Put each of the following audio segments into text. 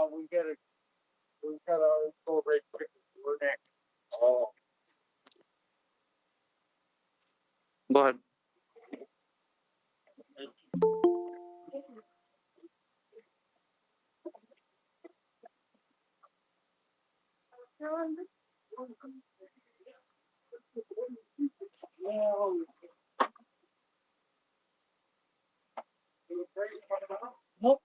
we gotta go right quick. We're next. Oh. Go ahead. Nope.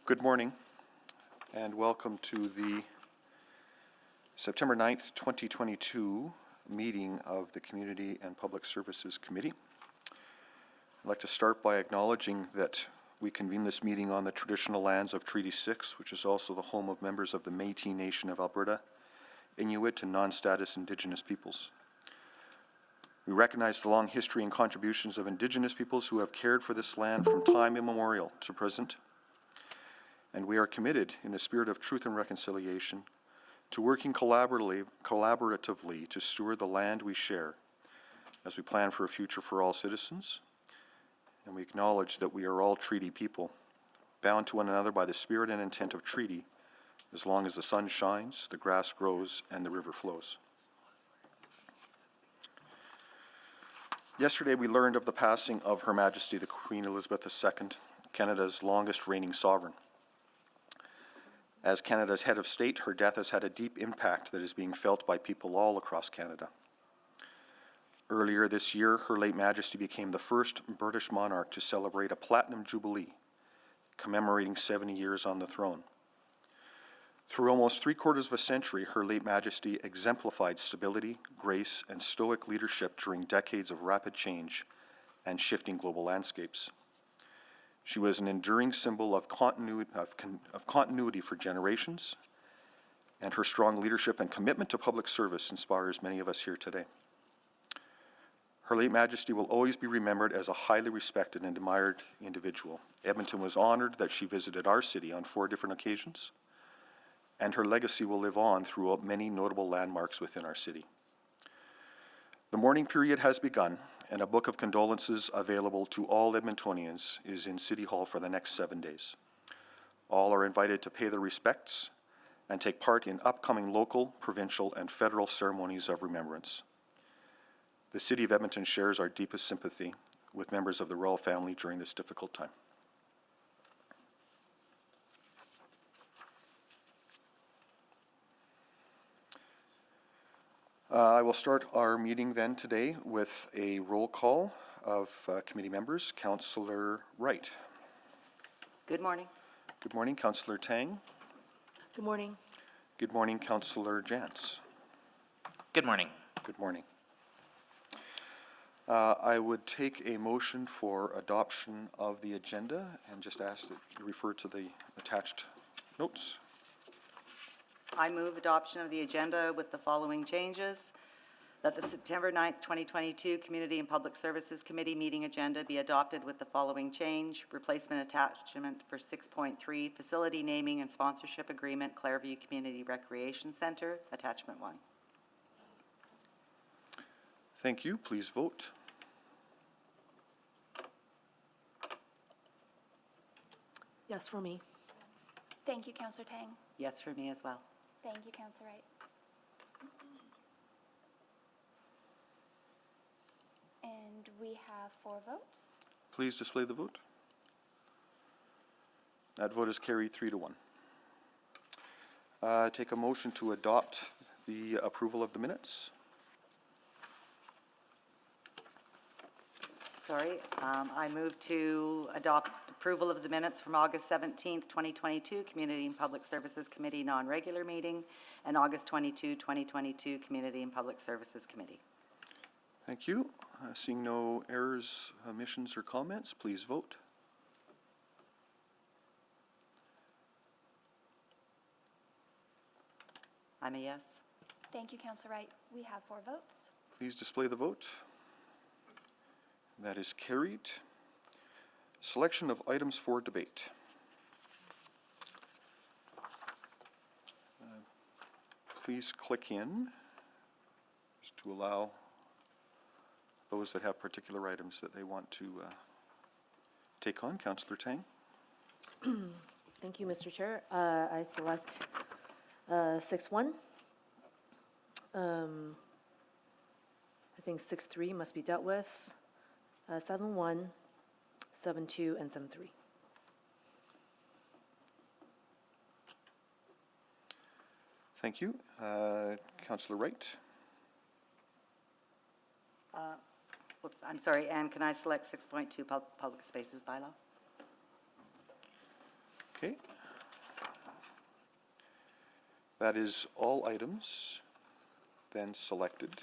Good morning and welcome to the September 9th, 2022 meeting of the Community and Public Services Committee. I'd like to start by acknowledging that we convene this meeting on the traditional lands of Treaty 6, which is also the home of members of the Métis Nation of Alberta, Inuit and non-status Indigenous peoples. We recognize the long history and contributions of Indigenous peoples who have cared for this land from time immemorial to present. And we are committed, in the spirit of truth and reconciliation, to working collaboratively to steward the land we share as we plan for a future for all citizens. And we acknowledge that we are all treaty people, bound to one another by the spirit and intent of treaty, as long as the sun shines, the grass grows, and the river flows. Yesterday, we learned of the passing of Her Majesty the Queen Elizabeth II, Canada's longest reigning sovereign. As Canada's head of state, her death has had a deep impact that is being felt by people all across Canada. Earlier this year, Her late Majesty became the first British monarch to celebrate a Platinum Jubilee, commemorating 70 years on the throne. Through almost 3/4 of a century, Her late Majesty exemplified stability, grace, and stoic leadership during decades of rapid change and shifting global landscapes. She was an enduring symbol of continuity for generations, and her strong leadership and commitment to public service inspires many of us here today. Her late Majesty will always be remembered as a highly respected and admired individual. Edmonton was honored that she visited our city on 4 different occasions, and her legacy will live on throughout many notable landmarks within our city. The mourning period has begun, and a book of condolences available to all Edmontonians is in City Hall for the next 7 days. All are invited to pay their respects and take part in upcoming local, provincial, and federal ceremonies of remembrance. The City of Edmonton shares our deepest sympathy with members of the royal family during this difficult time. I will start our meeting then today with a roll call of committee members. Councillor Wright. Good morning. Good morning, Councillor Tang. Good morning. Good morning, Councillor Jantz. Good morning. Good morning. I would take a motion for adoption of the agenda and just ask that you refer to the attached notes. I move adoption of the agenda with the following changes. That the September 9th, 2022 Community and Public Services Committee meeting agenda be adopted with the following change. Replacement attachment for 6.3, facility naming and sponsorship agreement, Clairview Community Recreation Center, attachment 1. Thank you. Please vote. Yes, for me. Thank you, Councillor Tang. Yes for me as well. Thank you, Councillor Wright. And we have 4 votes. Please display the vote. That vote is carried 3-1. Take a motion to adopt the approval of the minutes. I move to adopt approval of the minutes from August 17th, 2022 Community and Public Services Committee non-regular meeting and August 22, 2022 Community and Public Services Committee. Thank you. Seeing no errors, omissions, or comments, please vote. I'm a yes. Thank you, Councillor Wright. We have 4 votes. Please display the vote. That is carried. Selection of items for debate. Please click in just to allow those that have particular items that they want to take on. Councillor Tang. Thank you, Mr. Chair. I select 6.1. I think 6.3 must be dealt with. 7.1, 7.2, and 7.3. Thank you. Councillor Wright. Whoops, I'm sorry, Anne, can I select 6.2 public spaces bylaw? Okay. That is all items then selected.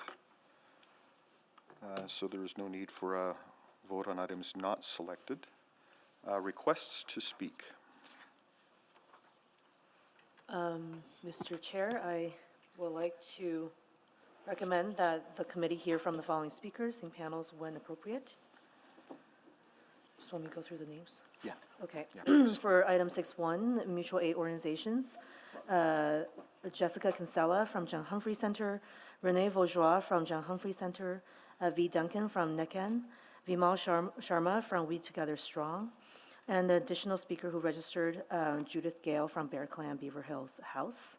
So there is no need for a vote on items not selected. Requests to speak. Mr. Chair, I would like to recommend that the committee hear from the following speakers in panels when appropriate. Just want me to go through the names? Yeah. Okay. Yeah, please. For item 6.1, mutual aid organizations, Jessica Kinsella from John Humphrey Center, Renee Vaujois from John Humphrey Center, V. Duncan from NECAN, Vimal Sharma from We Together Strong, And the additional speaker who registered, Judith Gale from Parkland Beaver Hills House.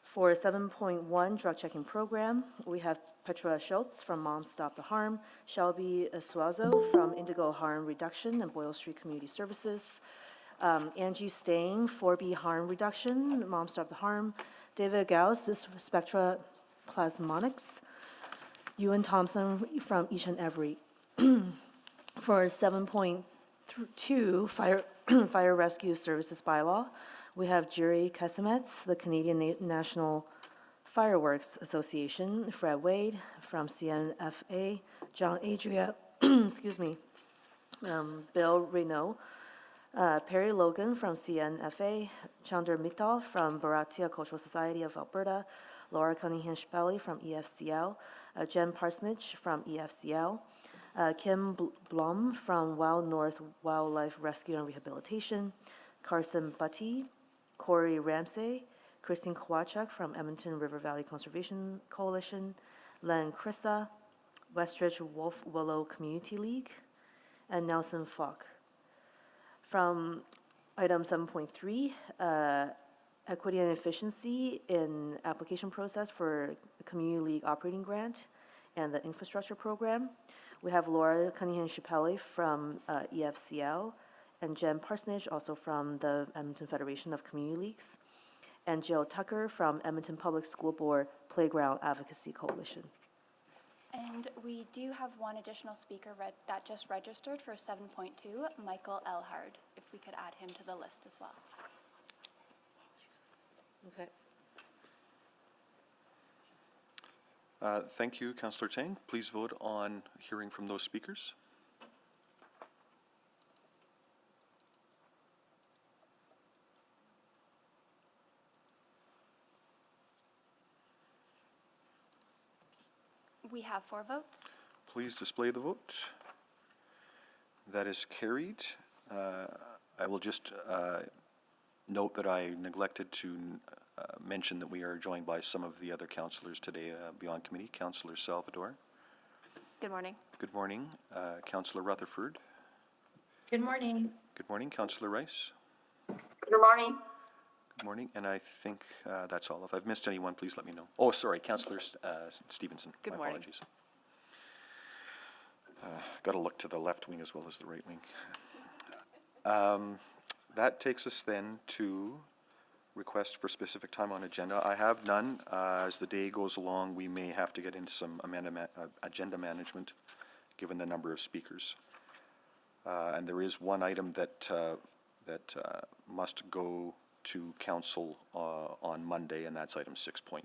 For 7.1 drug checking program, we have Petra Schultz from Moms Stop the Harm, Shelby Suazo from Indigo Harm Reduction and Boyle Street Community Services, Angie Stang, 4B Harm Reduction, Moms Stop the Harm, David Gauss, Spectra Plasmonics, Ewan Thompson from Each and Every. For 7.2 Fire Rescue Services Bylaw, we have Jerry Kesemets, the Canadian National Fireworks Association, Fred Wade from CNFA, John Adria, excuse me, Bill Renault, Perry Logan from CNFA, Chandra Mittal from Bharatiya Cultural Society of Alberta, Laura Cunningham-Spelly from EFCL, Jen Parsonage from EFCL, Kim Blum from Wild North Wildlife Rescue and Rehabilitation, Carson Butty, Corey Ramsey, Christine Kowachuk from Edmonton River Valley Conservation Coalition, Len Krissa, Westridge Wolf Willow Community League, and Nelson Falk. From item 7.3, equity and efficiency in application process for the Community League operating grant and the infrastructure program. We have Laura Cunningham-Chapelle from EFCL, and Jen Parsonage, also from the Edmonton Federation of Community Leagues, and Jill Tucker from Edmonton Public School Board Playground Advocacy Coalition. And we do have one additional speaker that just registered for 7.2, Michael Elhard, if we could add him to the list as well. Okay. Thank you, Councillor Tang. Please vote on hearing from those speakers. We have 4 votes. Please display the vote. That is carried. I will just note that I neglected to mention that we are joined by some of the other councillors today beyond committee. Councillor Salvador. Good morning. Good morning. Councillor Rutherford. Good morning. Good morning. Councillor Rice. Good morning. Good morning. And I think that's all. If I've missed anyone, please let me know. Oh, sorry. Councillor Stevenson. Good My morning. apologies. Got to look to the left wing as well as the right wing. That takes us then to request for specific time on agenda. I have none. As the day goes along, we may have to get into some agenda management, given the number of speakers. And there is one item that must go to council on Monday, and that's item 6.3.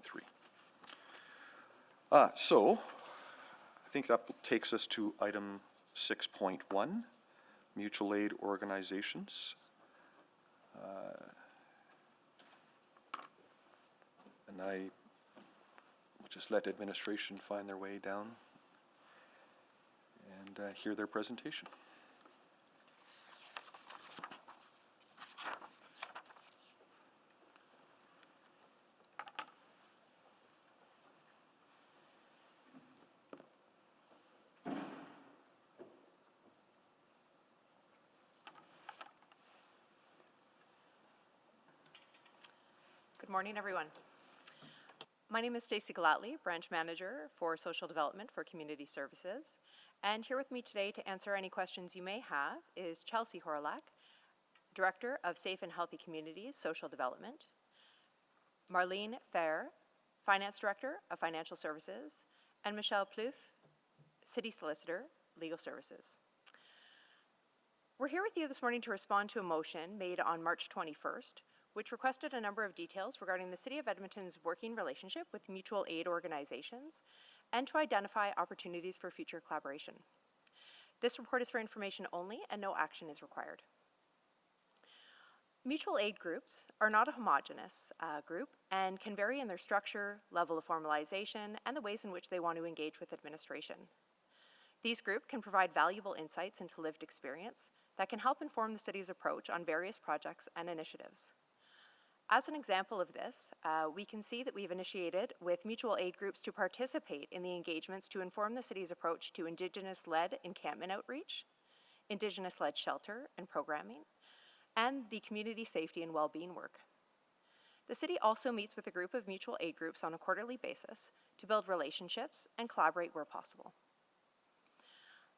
So I think that takes us to item 6.1, mutual aid organizations. And I will just let administration find their way down and hear their presentation. Good morning, everyone. My name is Stacey Gallatley, Branch Manager for Social Development for Community Services. And here with me today to answer any questions you may have is Chelsea Horlak, Director of Safe and Healthy Communities, Social Development, Marlene Fair, Finance Director of Financial Services, and Michelle Plouffe, City Solicitor, Legal Services. We're here with you this morning to respond to a motion made on March 21st, which requested a number of details regarding the City of Edmonton's working relationship with mutual aid organizations and to identify opportunities for future collaboration. This report is for information only and no action is required. Mutual aid groups are not a homogeneous group and can vary in their structure, level of formalization, and the ways in which they want to engage with administration. These groups can provide valuable insights into lived experience that can help inform the city's approach on various projects and initiatives. As an example of this, we can see that we've initiated with mutual aid groups to participate in the engagements to inform the city's approach to Indigenous-led encampment outreach, Indigenous-led shelter and programming, and the community safety and well-being work. The city also meets with a group of mutual aid groups on a quarterly basis to build relationships and collaborate where possible.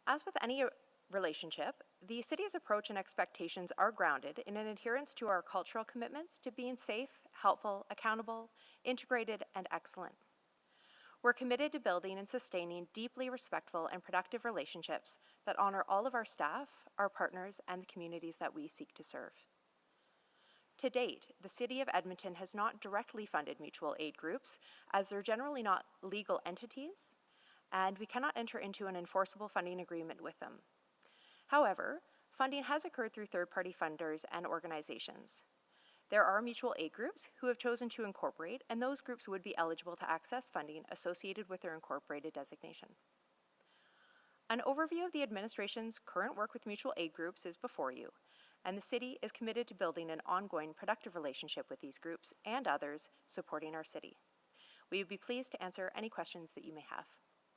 As with any relationship, the city's approach and expectations are grounded in an adherence to our cultural commitments to being safe, helpful, accountable, integrated, and excellent. We're committed to building and sustaining deeply respectful and productive relationships that honor all of our staff, our partners, and the communities that we seek to serve. To date, the City of Edmonton has not directly funded mutual aid groups, as they're generally not legal entities, and we cannot enter into an enforceable funding agreement with them. However, funding has occurred through third-party funders and organizations. There are mutual aid groups who have chosen to incorporate, and those groups would be eligible to access funding associated with their incorporated designation. An overview of the administration's current work with mutual aid groups is before you, and the city is committed to building an ongoing productive relationship with these groups and others supporting our city. We would be pleased to answer any questions that you may have.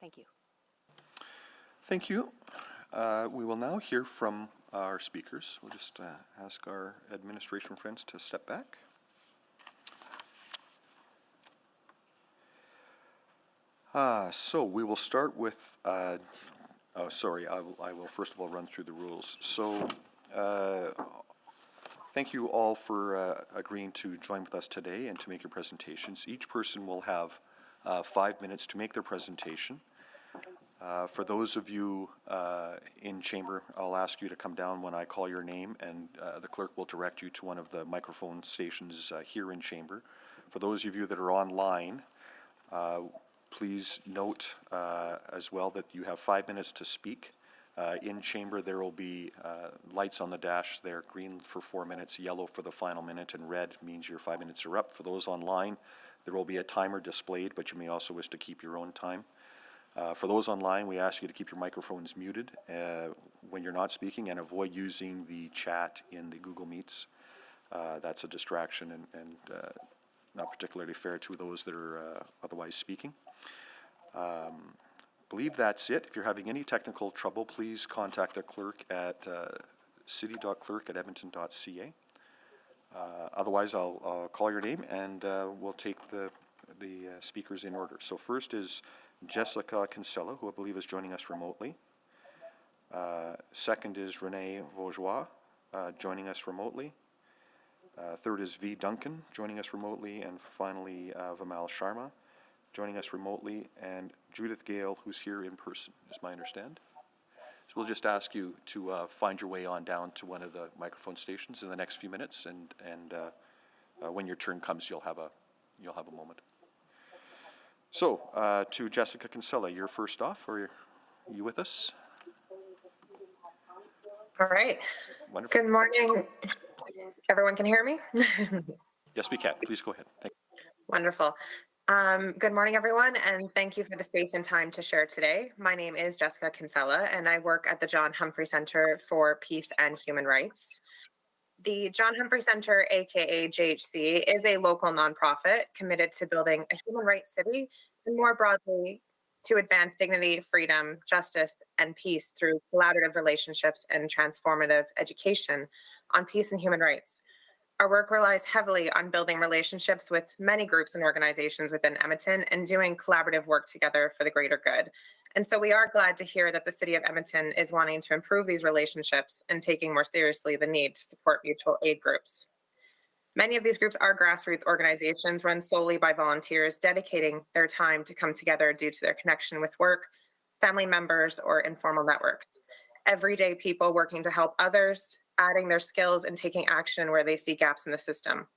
Thank you. Thank you. We will now hear from our speakers. We'll just ask our administration friends to step back. So we will start with, I will first of all run through the rules. So thank you all for agreeing to join with us today and to make your presentations. Each person will have 5 minutes to make their presentation. For those of you in chamber, I'll ask you to come down when I call your name, and the clerk will direct you to one of the microphone stations here in chamber. For those of you that are online, please note as well that you have 5 minutes to speak. In chamber, there will be lights on the dash there, green for 4 minutes, yellow for the final minute, and red means your 5 minutes are up. For those online, there will be a timer displayed, but you may also wish to keep your own time. For those online, we ask you to keep your microphones muted when you're not speaking, and avoid using the chat in the Google Meets. That's a distraction and not particularly fair to those that are otherwise speaking. Believe that's it. If you're having any technical trouble, please contact the clerk at city.clerk@edmonton.ca. Otherwise, I'll call your name and we'll take the speakers in order. So first is Jessica Kinsella, who I believe is joining us remotely. Second is Renee Vaugeois, joining us remotely. Third is V. Duncan, joining us remotely. And finally, Vimal Sharma, joining us remotely. And Judith Gale, who's here in person, is my understand. So we'll just ask you to find your way on down to one of the microphone stations in the next few minutes, and when your turn comes, you'll have a moment. So, to Jessica Kinsella, you're first off, or are you with us? All right. Wonderful. Good morning. Everyone can hear me? Yes, we can. Please go ahead. Thank you. Wonderful. Good morning, everyone, and thank you for the space and time to share today. My name is Jessica Kinsella, and I work at the John Humphrey Center for Peace and Human Rights. The John Humphrey Center, aka JHC, is a local nonprofit committed to building a human rights city, and more broadly, to advance dignity, freedom, justice, and peace through collaborative relationships and transformative education on peace and human rights. Our work relies heavily on building relationships with many groups and organizations within Edmonton and doing collaborative work together for the greater good. And so we are glad to hear that the City of Edmonton is wanting to improve these relationships and taking more seriously the need to support mutual aid groups. Many of these groups are grassroots organizations run solely by volunteers dedicating their time to come together due to their connection with work, family members, or informal networks. Everyday people working to help others, adding their skills and taking action where they see gaps in the system.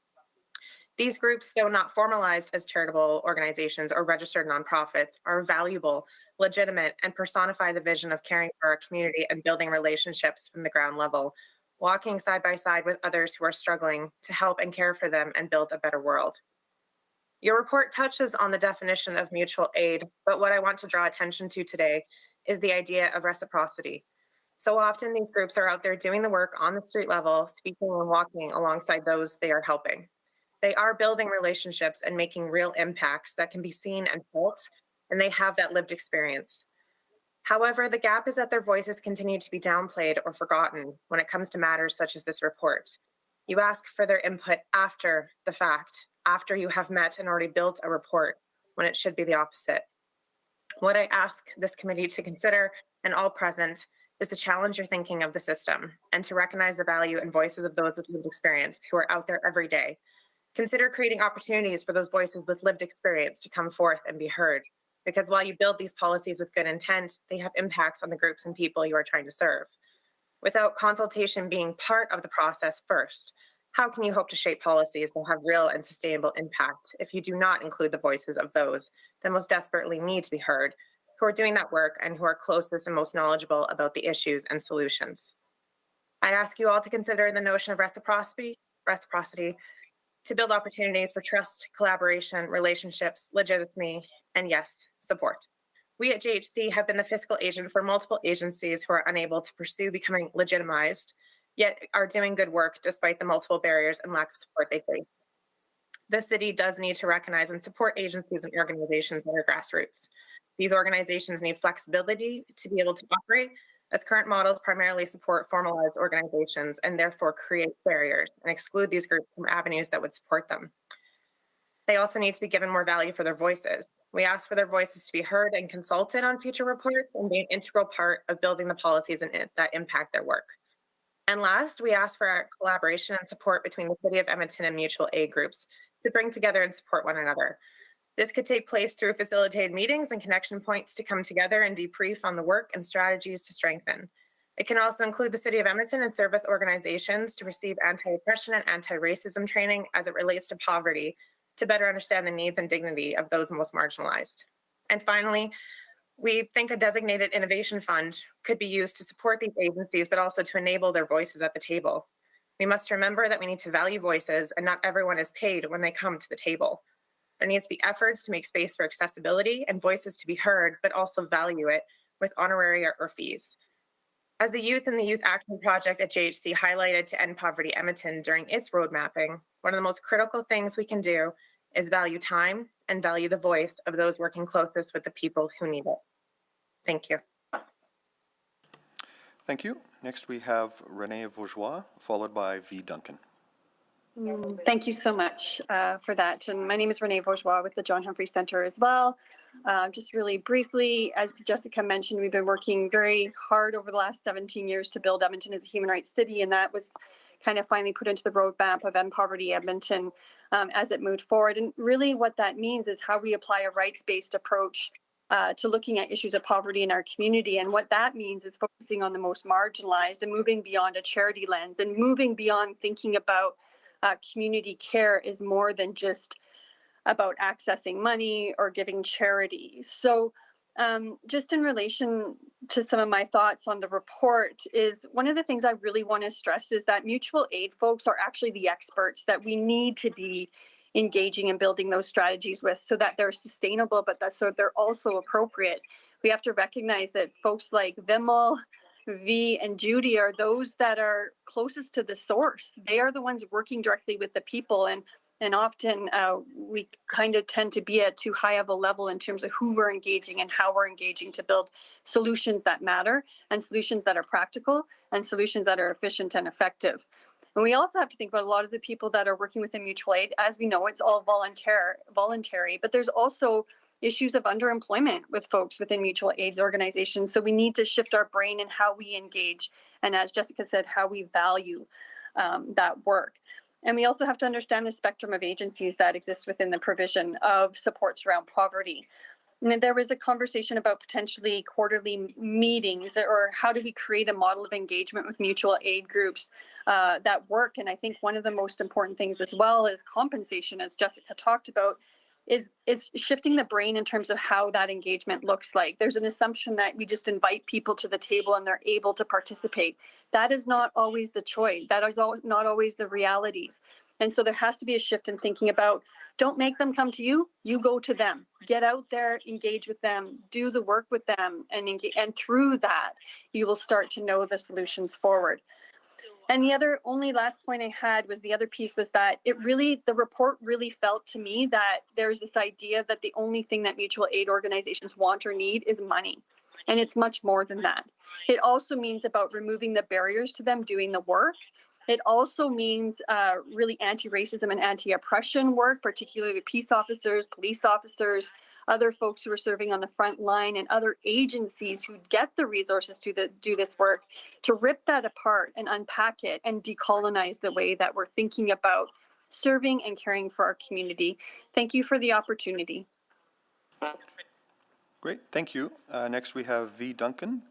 These groups, though not formalized as charitable organizations or registered nonprofits, are valuable, legitimate, and personify the vision of caring for our community and building relationships from the ground level, walking side by side with others who are struggling to help and care for them and build a better world. Your report touches on the definition of mutual aid, but what I want to draw attention to today is the idea of reciprocity. So often these groups are out there doing the work on the street level, speaking and walking alongside those they are helping. They are building relationships and making real impacts that can be seen and felt, and they have that lived experience. However, the gap is that their voices continue to be downplayed or forgotten when it comes to matters such as this report. You ask for their input after the fact, after you have met and already built a report, when it should be the opposite. What I ask this committee to consider, and all present, is to challenge your thinking of the system and to recognize the value and voices of those with lived experience who are out there every day. Consider creating opportunities for those voices with lived experience to come forth and be heard, because while you build these policies with good intent, they have impacts on the groups and people you are trying to serve. Without consultation being part of the process first, how can you hope to shape policies that have real and sustainable impact if you do not include the voices of those that most desperately need to be heard, who are doing that work and who are closest and most knowledgeable about the issues and solutions? I ask you all to consider the notion of reciprocity to build opportunities for trust, collaboration, relationships, legitimacy, and yes, support. We at JHC have been the fiscal agent for multiple agencies who are unable to pursue becoming legitimized, yet are doing good work despite the multiple barriers and lack of support they face. The city does need to recognize and support agencies and organizations that are grassroots. These organizations need flexibility to be able to operate, as current models primarily support formalized organizations and therefore create barriers and exclude these groups from avenues that would support them. They also need to be given more value for their voices. We ask for their voices to be heard and consulted on future reports and be an integral part of building the policies that impact their work. And last, we ask for our collaboration and support between the City of Edmonton and mutual aid groups to bring together and support one another. This could take place through facilitated meetings and connection points to come together and debrief on the work and strategies to strengthen. It can also include the City of Edmonton and service organizations to receive anti-oppression and anti-racism training as it relates to poverty to better understand the needs and dignity of those most marginalized. And finally, we think a designated innovation fund could be used to support these agencies, but also to enable their voices at the table. We must remember that we need to value voices, and not everyone is paid when they come to the table. There needs to be efforts to make space for accessibility and voices to be heard, but also value it with honoraria or fees. As the youth and the Youth Action Project at JHC highlighted to End Poverty Edmonton during its road mapping, one of the most critical things we can do is value time and value the voice of those working closest with the people who need it. Thank you. Thank you. Next we have Renee Vaugeois, followed by V. Duncan. Thank you so much for that. And my name is Renee Vaugeois with the John Humphrey Centre as well. Just really briefly, as Jessica mentioned, we've been working very hard over the last 17 years to build Edmonton as a human rights city, and that was kind of finally put into the roadmap of End Poverty Edmonton as it moved forward. And really what that means is how we apply a rights-based approach to looking at issues of poverty in our community. And what that means is focusing on the most marginalized and moving beyond a charity lens and moving beyond thinking about community care is more than just about accessing money or giving charity. So just in relation to some of my thoughts on the report is one of the things I really want to stress is that mutual aid folks are actually the experts that we need to be engaging and building those strategies with so that they're sustainable, but that so they're also appropriate. We have to recognize that folks like Vimal, V, and Judy are those that are closest to the source. They are the ones working directly with the people, and often we kind of tend to be at too high of a level in terms of who we're engaging and how we're engaging to build solutions that matter and solutions that are practical and solutions that are efficient and effective. And we also have to think about a lot of the people that are working within mutual aid. As we know, it's all voluntary, but there's also issues of underemployment with folks within mutual aid organizations. So we need to shift our brain in how we engage. And as Jessica said, how we value that work. And we also have to understand the spectrum of agencies that exist within the provision of supports around poverty. And there was a conversation about potentially quarterly meetings, or how do we create a model of engagement with mutual aid groups that work. And I think one of the most important things as well is compensation, as Jessica talked about, is shifting the brain in terms of how that engagement looks like. There's an assumption that we just invite people to the table and they're able to participate. That is not always the choice. That is not always the realities. And so there has to be a shift in thinking about, don't make them come to you, you go to them. Get out there, engage with them, do the work with them, and through that, you will start to know the solutions forward. And the only last point I had was the other piece was that the report really felt to me that there's this idea that the only thing that mutual aid organizations want or need is money. And it's much more than that. It also means about removing the barriers to them doing the work. It also means really anti-racism and anti-oppression work, particularly peace officers, police officers, other folks who are serving on the front line, and other agencies who get the resources to do this work, to rip that apart and unpack it and decolonize the way that we're thinking about serving and caring for our community. Thank you for the opportunity. Great, thank you. Next we have V. Duncan,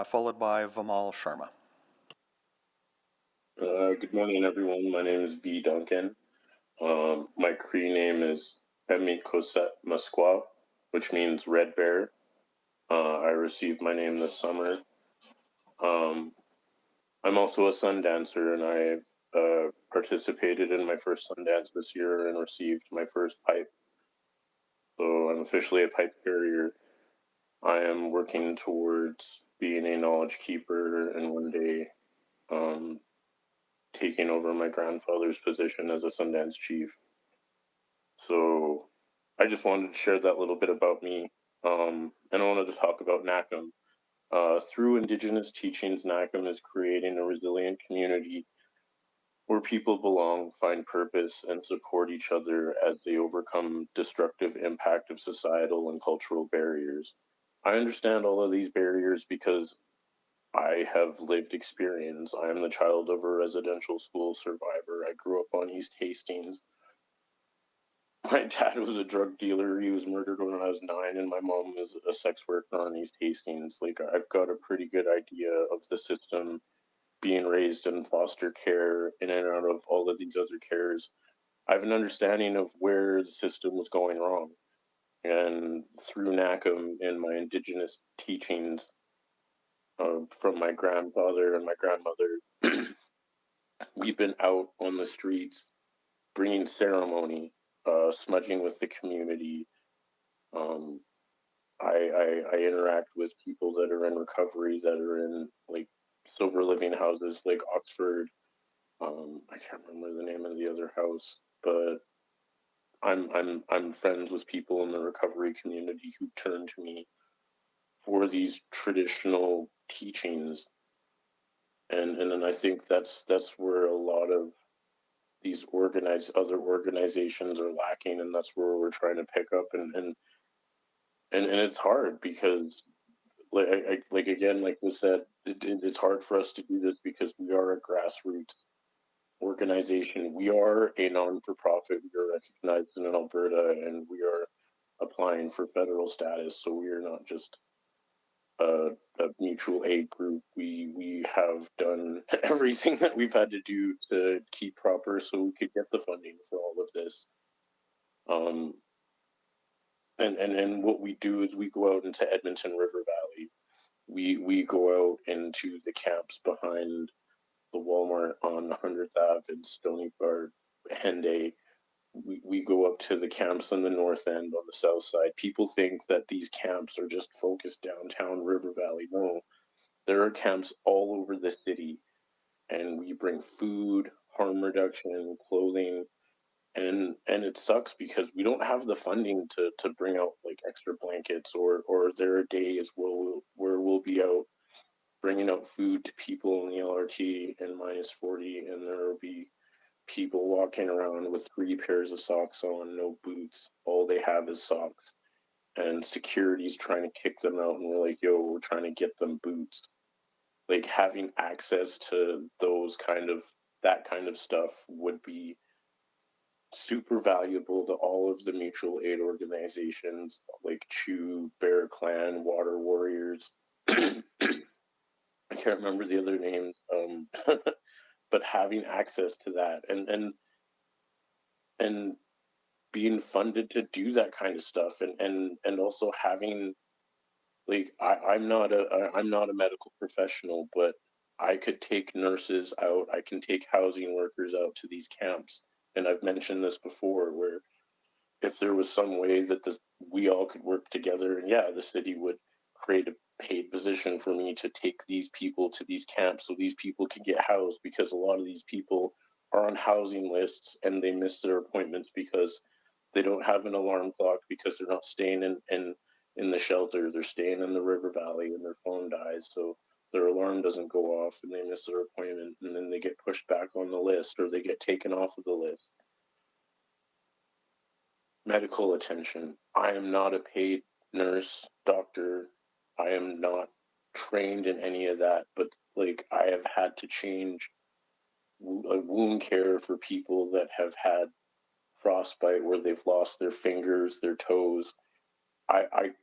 followed by Vimal Sharma. Good morning, everyone. My name is V. Duncan. My Cree name is Emit Koset Musqua, which means red bear. I received my name this summer. I'm also a sun dancer, and I participated in my first sun dance this year and received my first pipe. So I'm officially a pipe carrier. I am working towards being a knowledge keeper and one day taking over my grandfather's position as a Sundance chief. So I just wanted to share that little bit about me. And I wanted to talk about NACM. Through Indigenous teachings, NACM is creating a resilient community where people belong, find purpose, and support each other as they overcome destructive impact of societal and cultural barriers. I understand all of these barriers because I have lived experience. I am the child of a residential school survivor. I grew up on East Hastings. My dad was a drug dealer. He was murdered when I was 9, and my mom was a sex worker on East Hastings. Like, I've got a pretty good idea of the system, being raised in foster care, in and out of all of these other cares. I have an understanding of where the system was going wrong. And through NACM and my Indigenous teachings, from my grandfather and my grandmother, we've been out on the streets bringing ceremony, smudging with the community. I interact with people that are in recovery, that are in like sober living houses like Oxford. I can't remember the name of the other house, but I'm friends with people in the recovery community who turn to me for these traditional teachings, and then I think that's where a lot of these other organizations are lacking, and that's where we're trying to pick up, and it's hard because like again, like was said, it's hard for us to do this because we are a grassroots organization. We are a non-for-profit. We are recognized in Alberta, and we are applying for federal status. So we are not just a mutual aid group. We have done everything that we've had to do to keep proper so we could get the funding for all of this. And what we do is we go out into Edmonton River Valley. We go out into the camps behind the Walmart on 100th Ave in Stony or Henday. We go up to the camps on the north end on the south side. People think that these camps are just focused downtown River Valley. No, there are camps all over the city, and we bring food, harm reduction, clothing, and it sucks because we don't have the funding to bring out like extra blankets, or there are days where we'll be out bringing out food to people in the LRT in -40, and there will be people walking around with 3 pairs of socks on, no boots. All they have is socks, and security's trying to kick them out, and we're like, yo, we're trying to get them boots. Like, having access to that kind of stuff would be super valuable to all of the mutual aid organizations like Chew, Bear Clan, Water Warriors. I can't remember the other names, but having access to that and being funded to do that kind of stuff, and also having like I'm not a medical professional, but I could take nurses out, I can take housing workers out to these camps, and I've mentioned this before, where if there was some way that we all could work together, and yeah, the city would create a paid position for me to take these people to these camps so these people can get housed, because a lot of these people are on housing lists and they miss their appointments because they don't have an alarm clock, because they're not staying in in the shelter. They're staying in the river valley and their phone dies, so their alarm doesn't go off and they miss their appointment, and then they get pushed back on the list or they get taken off of the list. Medical attention. I am not a paid nurse, doctor. I am not trained in any of that, but like I have had to change wound care for people that have had frostbite where they've lost their fingers, their toes. I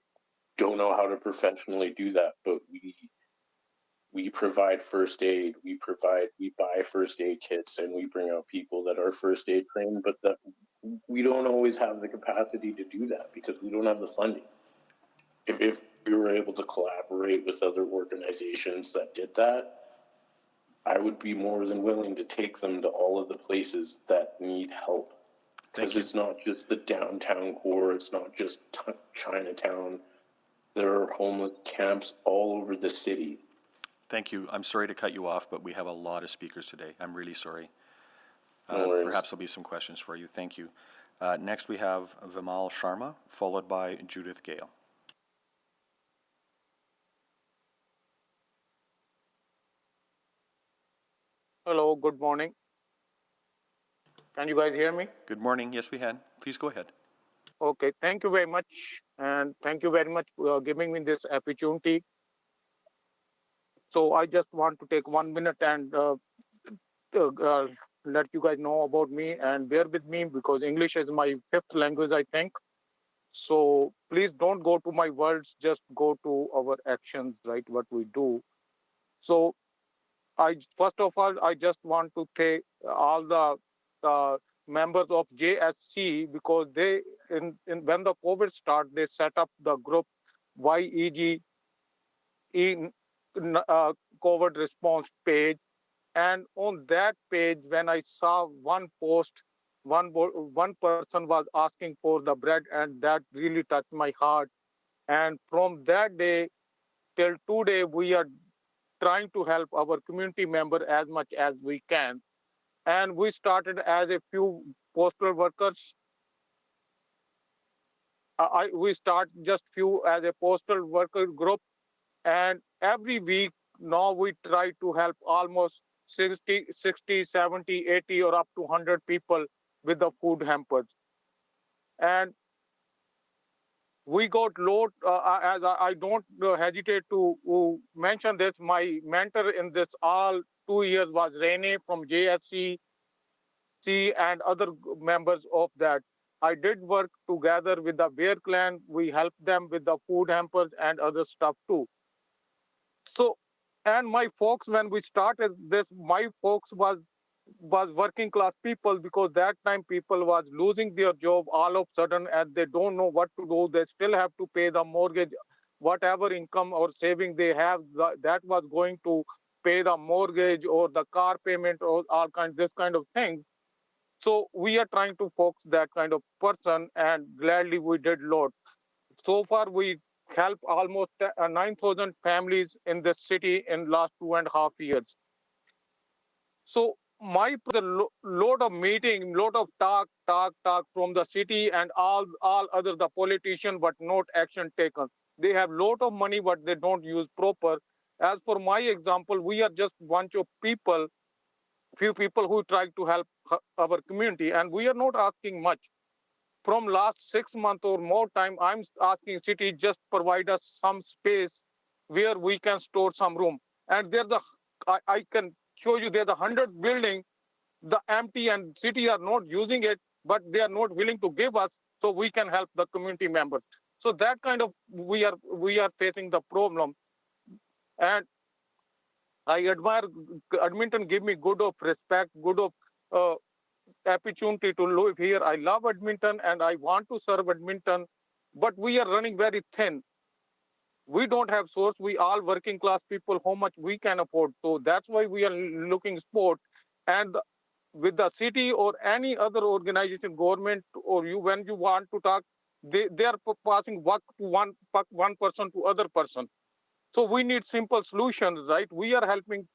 don't know how to professionally do that, but we provide first aid. We buy first aid kits, and we bring out people that are first aid trained, but that we don't always have the capacity to do that because we don't have the funding. If we were able to collaborate with other organizations that did that, I would be more than willing to take them to all of the places that need help. Because it's not just the downtown core, it's not just Chinatown. There are homeless camps all over the city. Thank you. I'm sorry to cut you off, but we have a lot of speakers today. I'm really sorry. No worries. Perhaps there'll be some questions for you. Thank you. Next, we have Vimal Sharma, followed by Judith Gale. Hello, good morning. Can you guys hear me? Good morning. Yes, we can. Please go ahead. Okay, thank you very much. And thank you very much for giving me this opportunity. So I just want to take 1 minute and let you guys know about me and bear with me because English is my 5th language, I think. So please don't go to my words, just go to our actions, right, what we do. So first of all, I just want to thank all the members of JSC because they, when the COVID started, they set up the group YEG COVID response page. And on that page, when I saw one post, one person was asking for the bread, and that really touched my heart. And from that day till today, we are trying to help our community member as much as we can. And we started as a few postal workers. We start just few as a postal worker group. And every week now we try to help almost 60, 70, 80 or up to 100 people with the food hampers. And we got load, as I don't hesitate to mention this, my mentor in this all 2 years was Rene from JSC and other members of that. I did work together with the Bear Clan. We helped them with the food hampers and other stuff too. So, and my folks, when we started this, my folks was working class people because that time people was losing their job all of a sudden and they don't know what to do. They still have to pay the mortgage, whatever income or saving they have, that was going to pay the mortgage or the car payment or all kinds, this kind of things. So we are trying to focus that kind of person, and gladly we did lot. So far we help almost 9,000 families in this city in last 2.5 years. So the lot of meeting, lot of talk from the city and all other the politician, but not action taken. They have lot of money, but they don't use proper. As for my example, we are just bunch of people, few people who try to help our community, and we are not asking much. From last 6 months or more time, I'm asking city just provide us some space where we can store some room. And there's I can show you there's 100 building, the empty, and city are not using it, but they are not willing to give us so we can help the community members. So that kind of we are facing the problem. And I admire Edmonton, give me good of respect, good of opportunity to live here. I love Edmonton and I want to serve Edmonton, but we are running very thin. We don't have source. We all working class people, how much we can afford. So that's why we are looking sport. And with the city or any other organization, government, or you, when you want to talk, they are passing work to one person to other person. So we need simple solutions, right? We are helping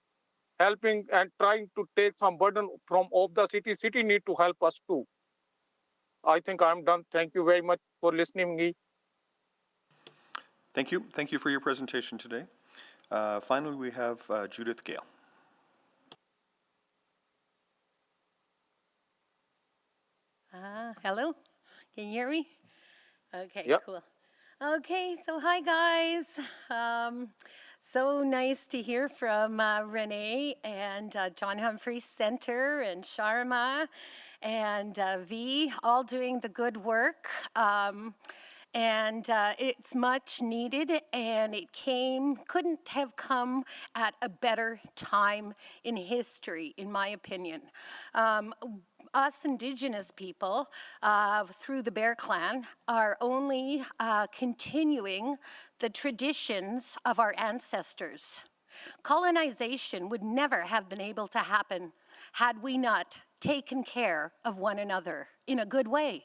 and trying to take some burden from off the city. City need to help us too. I think I'm done. Thank you very much for listening me. Thank you. Thank you for your presentation today. Finally, we have Judith Gale. Hello, can you hear me? Okay, Yep. cool. Okay, so hi guys. So nice to hear from Renee and John Humphrey Center and Sharma and V, all doing the good work. And it's much needed, and it couldn't have come at a better time in history, in my opinion. Us Indigenous people, through the Bear Clan, are only continuing the traditions of our ancestors. Colonization would never have been able to happen had we not taken care of one another in a good way.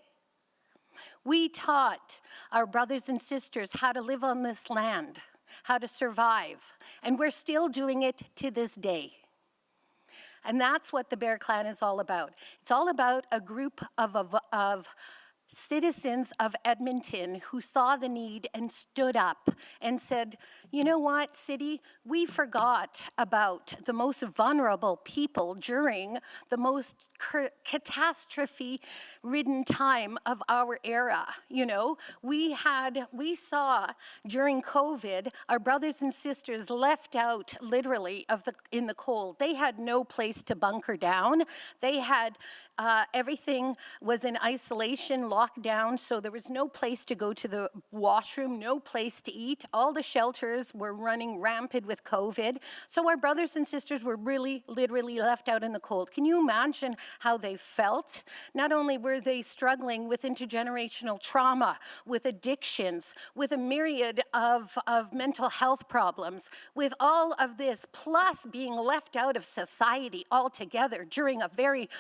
We taught our brothers and sisters how to live on this land, how to survive, and we're still doing it to this day. And that's what the Bear Clan is all about. It's all about a group of citizens of Edmonton who saw the need and stood up and said, you know what, city, we forgot about the most vulnerable people during the most catastrophe-ridden time of our era. You know, we saw during COVID our brothers and sisters left out literally in the cold. They had no place to bunker down. They had everything was in isolation, locked down, so there was no place to go to the washroom, no place to eat. All the shelters were running rampant with COVID. So our brothers and sisters were really, literally left out in the cold. Can you imagine how they felt? Not only were they struggling with intergenerational trauma, with addictions, with a myriad of mental health problems, with all of this, plus being left out of society altogether during a very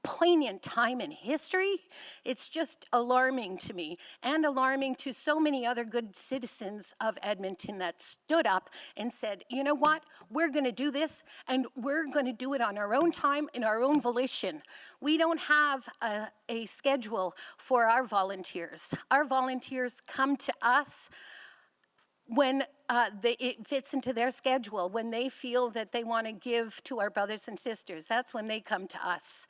poignant time in history, it's just alarming to me and alarming to so many other good citizens of Edmonton that stood up and said, you know what, we're going to do this and we're going to do it on our own time, in our own volition. We don't have a schedule for our volunteers. Our volunteers come to us when it fits into their schedule, when they feel that they want to give to our brothers and sisters. That's when they come to us.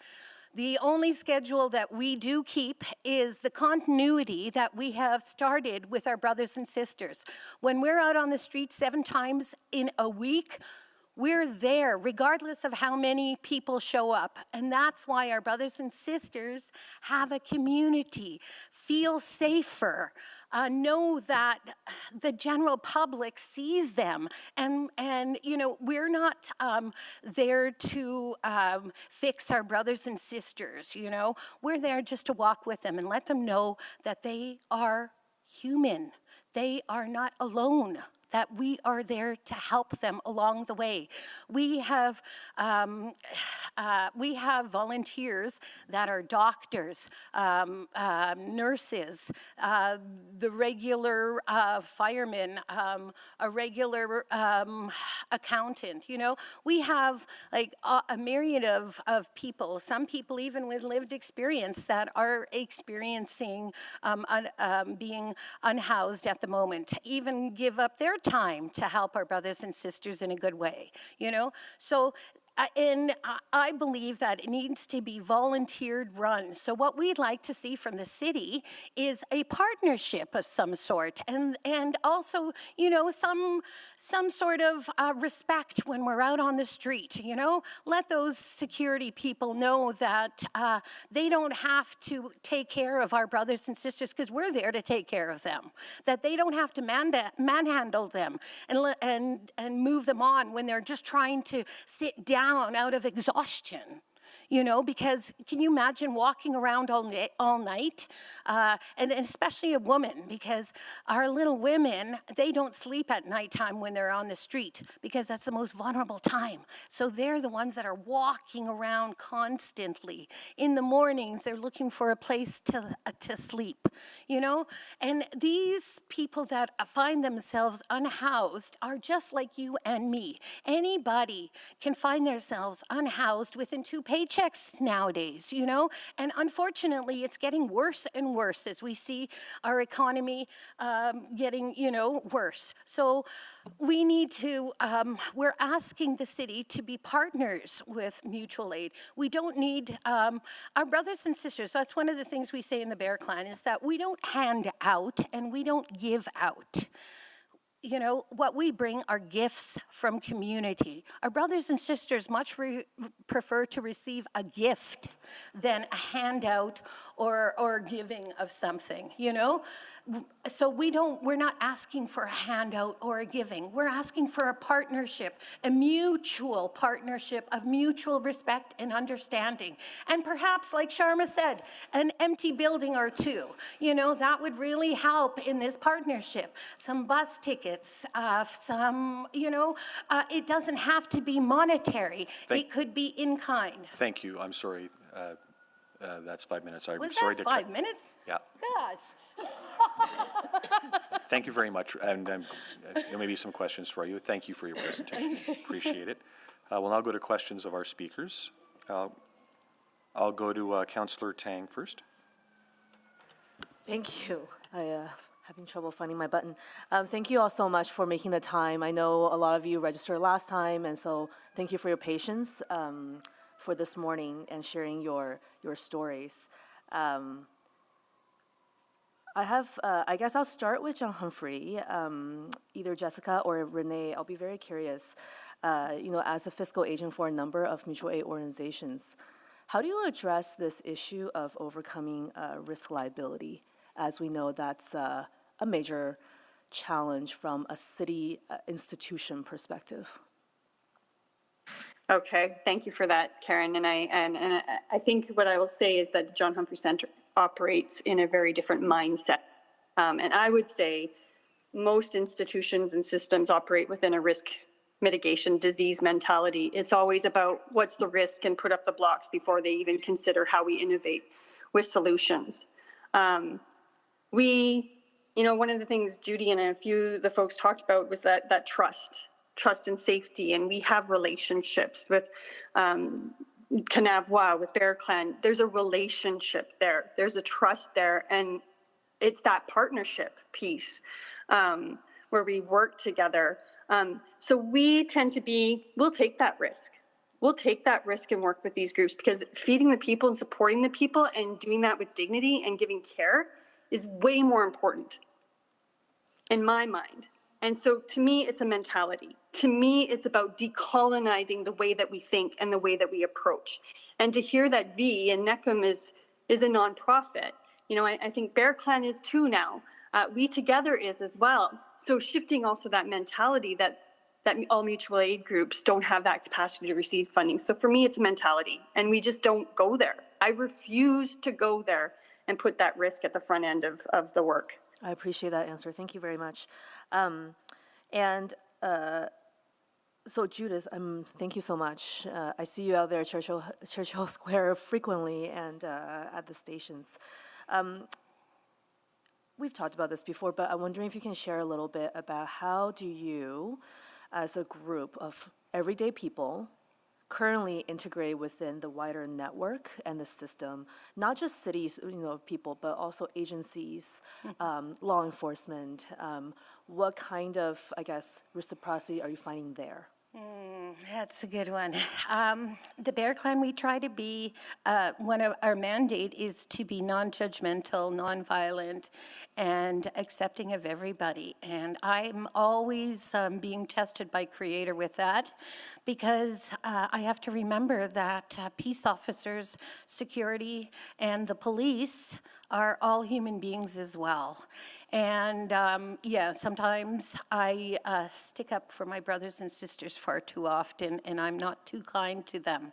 The only schedule that we do keep is the continuity that we have started with our brothers and sisters. When we're out on the street 7 times in a week, we're there regardless of how many people show up. And that's why our brothers and sisters have a community, feel safer, know that the general public sees them. And you know, we're not there to fix our brothers and sisters, you know. We're there just to walk with them and let them know that they are human. They are not alone, that we are there to help them along the way. We have volunteers that are doctors, nurses, the regular firemen, a regular accountant, you know. We have like a myriad of people, some people even with lived experience that are experiencing being unhoused at the moment, even give up their time to help our brothers and sisters in a good way, you know? So, and I believe that it needs to be volunteered run. So what we'd like to see from the city is a partnership of some sort, and also, you know, some sort of respect when we're out on the street, you know? Let those security people know that they don't have to take care of our brothers and sisters because we're there to take care of them. That they don't have to manhandle them and move them on when they're just trying to sit down out of exhaustion. You know, because can you imagine walking around all night? And especially a woman, because our little women, they don't sleep at nighttime when they're on the street because that's the most vulnerable time. So they're the ones that are walking around constantly. In the mornings, they're looking for a place to sleep, you know? And these people that find themselves unhoused are just like you and me. Anybody can find themselves unhoused within 2 paychecks. paychecks nowadays, you know? And unfortunately, it's getting worse and worse as we see our economy getting, you know, worse. So we need to, we're asking the city to be partners with mutual aid. We don't need, our brothers and sisters, that's one of the things we say in the Bear Clan, is that we don't hand out and we don't give out. You know, what we bring are gifts from community. Our brothers and sisters much prefer to receive a gift than a handout or giving of something, you know? So we're not asking for a handout or a giving. We're asking for a partnership, a mutual partnership of mutual respect and understanding. And perhaps, like Sharma said, an empty building or two. You know, that would really help in this partnership. Some bus tickets, some, you know, it doesn't have to be monetary. It could be in kind. Thank you. I'm sorry. That's 5 minutes. I'm Was sorry that to 5 minutes? Yeah. Gosh. Thank you very much. And there may be some questions for you. Thank you for your presentation. Appreciate it. We'll now go to questions of our speakers. I'll go to Councillor Tang first. Thank you. Having trouble finding my button. Thank you all so much for making the time. I know a lot of you registered last time, and so thank you for your patience for this morning and sharing your stories. I guess I'll start with John Humphrey. Either Jessica or Renee, I'll be very curious. You know, as a fiscal agent for a number of mutual aid organizations, how do you address this issue of overcoming risk liability? As we know, that's a major challenge from a city institution perspective. Okay, thank you for that, Karen. And I think what I will say is that the John Humphrey Centre operates in a very different mindset. And I would say most institutions and systems operate within a risk mitigation disease mentality. It's always about what's the risk and put up the blocks before they even consider how we innovate with solutions. You know, one of the things Judy and a few of the folks talked about was that trust and safety. And we have relationships with Kanavwa, with Bear Clan. There's a relationship there. There's a trust there. And it's that partnership piece where we work together. So we tend to we'll take that risk. We'll take that risk and work with these groups, because feeding the people and supporting the people and doing that with dignity and giving care is way more important in my mind. And so to me, it's a mentality. To me, it's about decolonizing the way that we think and the way that we approach. And to hear that V and NECM is a nonprofit, you know, I think Bear Clan is too now. We Together is as well. So shifting also that mentality that all mutual aid groups don't have that capacity to receive funding. So for me, it's a mentality, and we just don't go there. I refuse to go there and put that risk at the front end of the work. I appreciate that answer. Thank you very much. So Judith, thank you so much. I see you out there at Churchill Square frequently and at the stations. We've talked about this before, but I'm wondering if you can share a little bit about how do you, as a group of everyday people, currently integrate within the wider network and the system, not just cities, you know, people, but also agencies, law enforcement. What kind of, I guess, reciprocity are you finding there? That's a good one. The Bear Clan, we try to be, one of our mandate is to be non-judgmental, non-violent, and accepting of everybody. And I'm always being tested by Creator with that, because I have to remember that peace officers, security, and the police are all human beings as well. And yeah, sometimes I stick up for my brothers and sisters far too often, and I'm not too kind to them.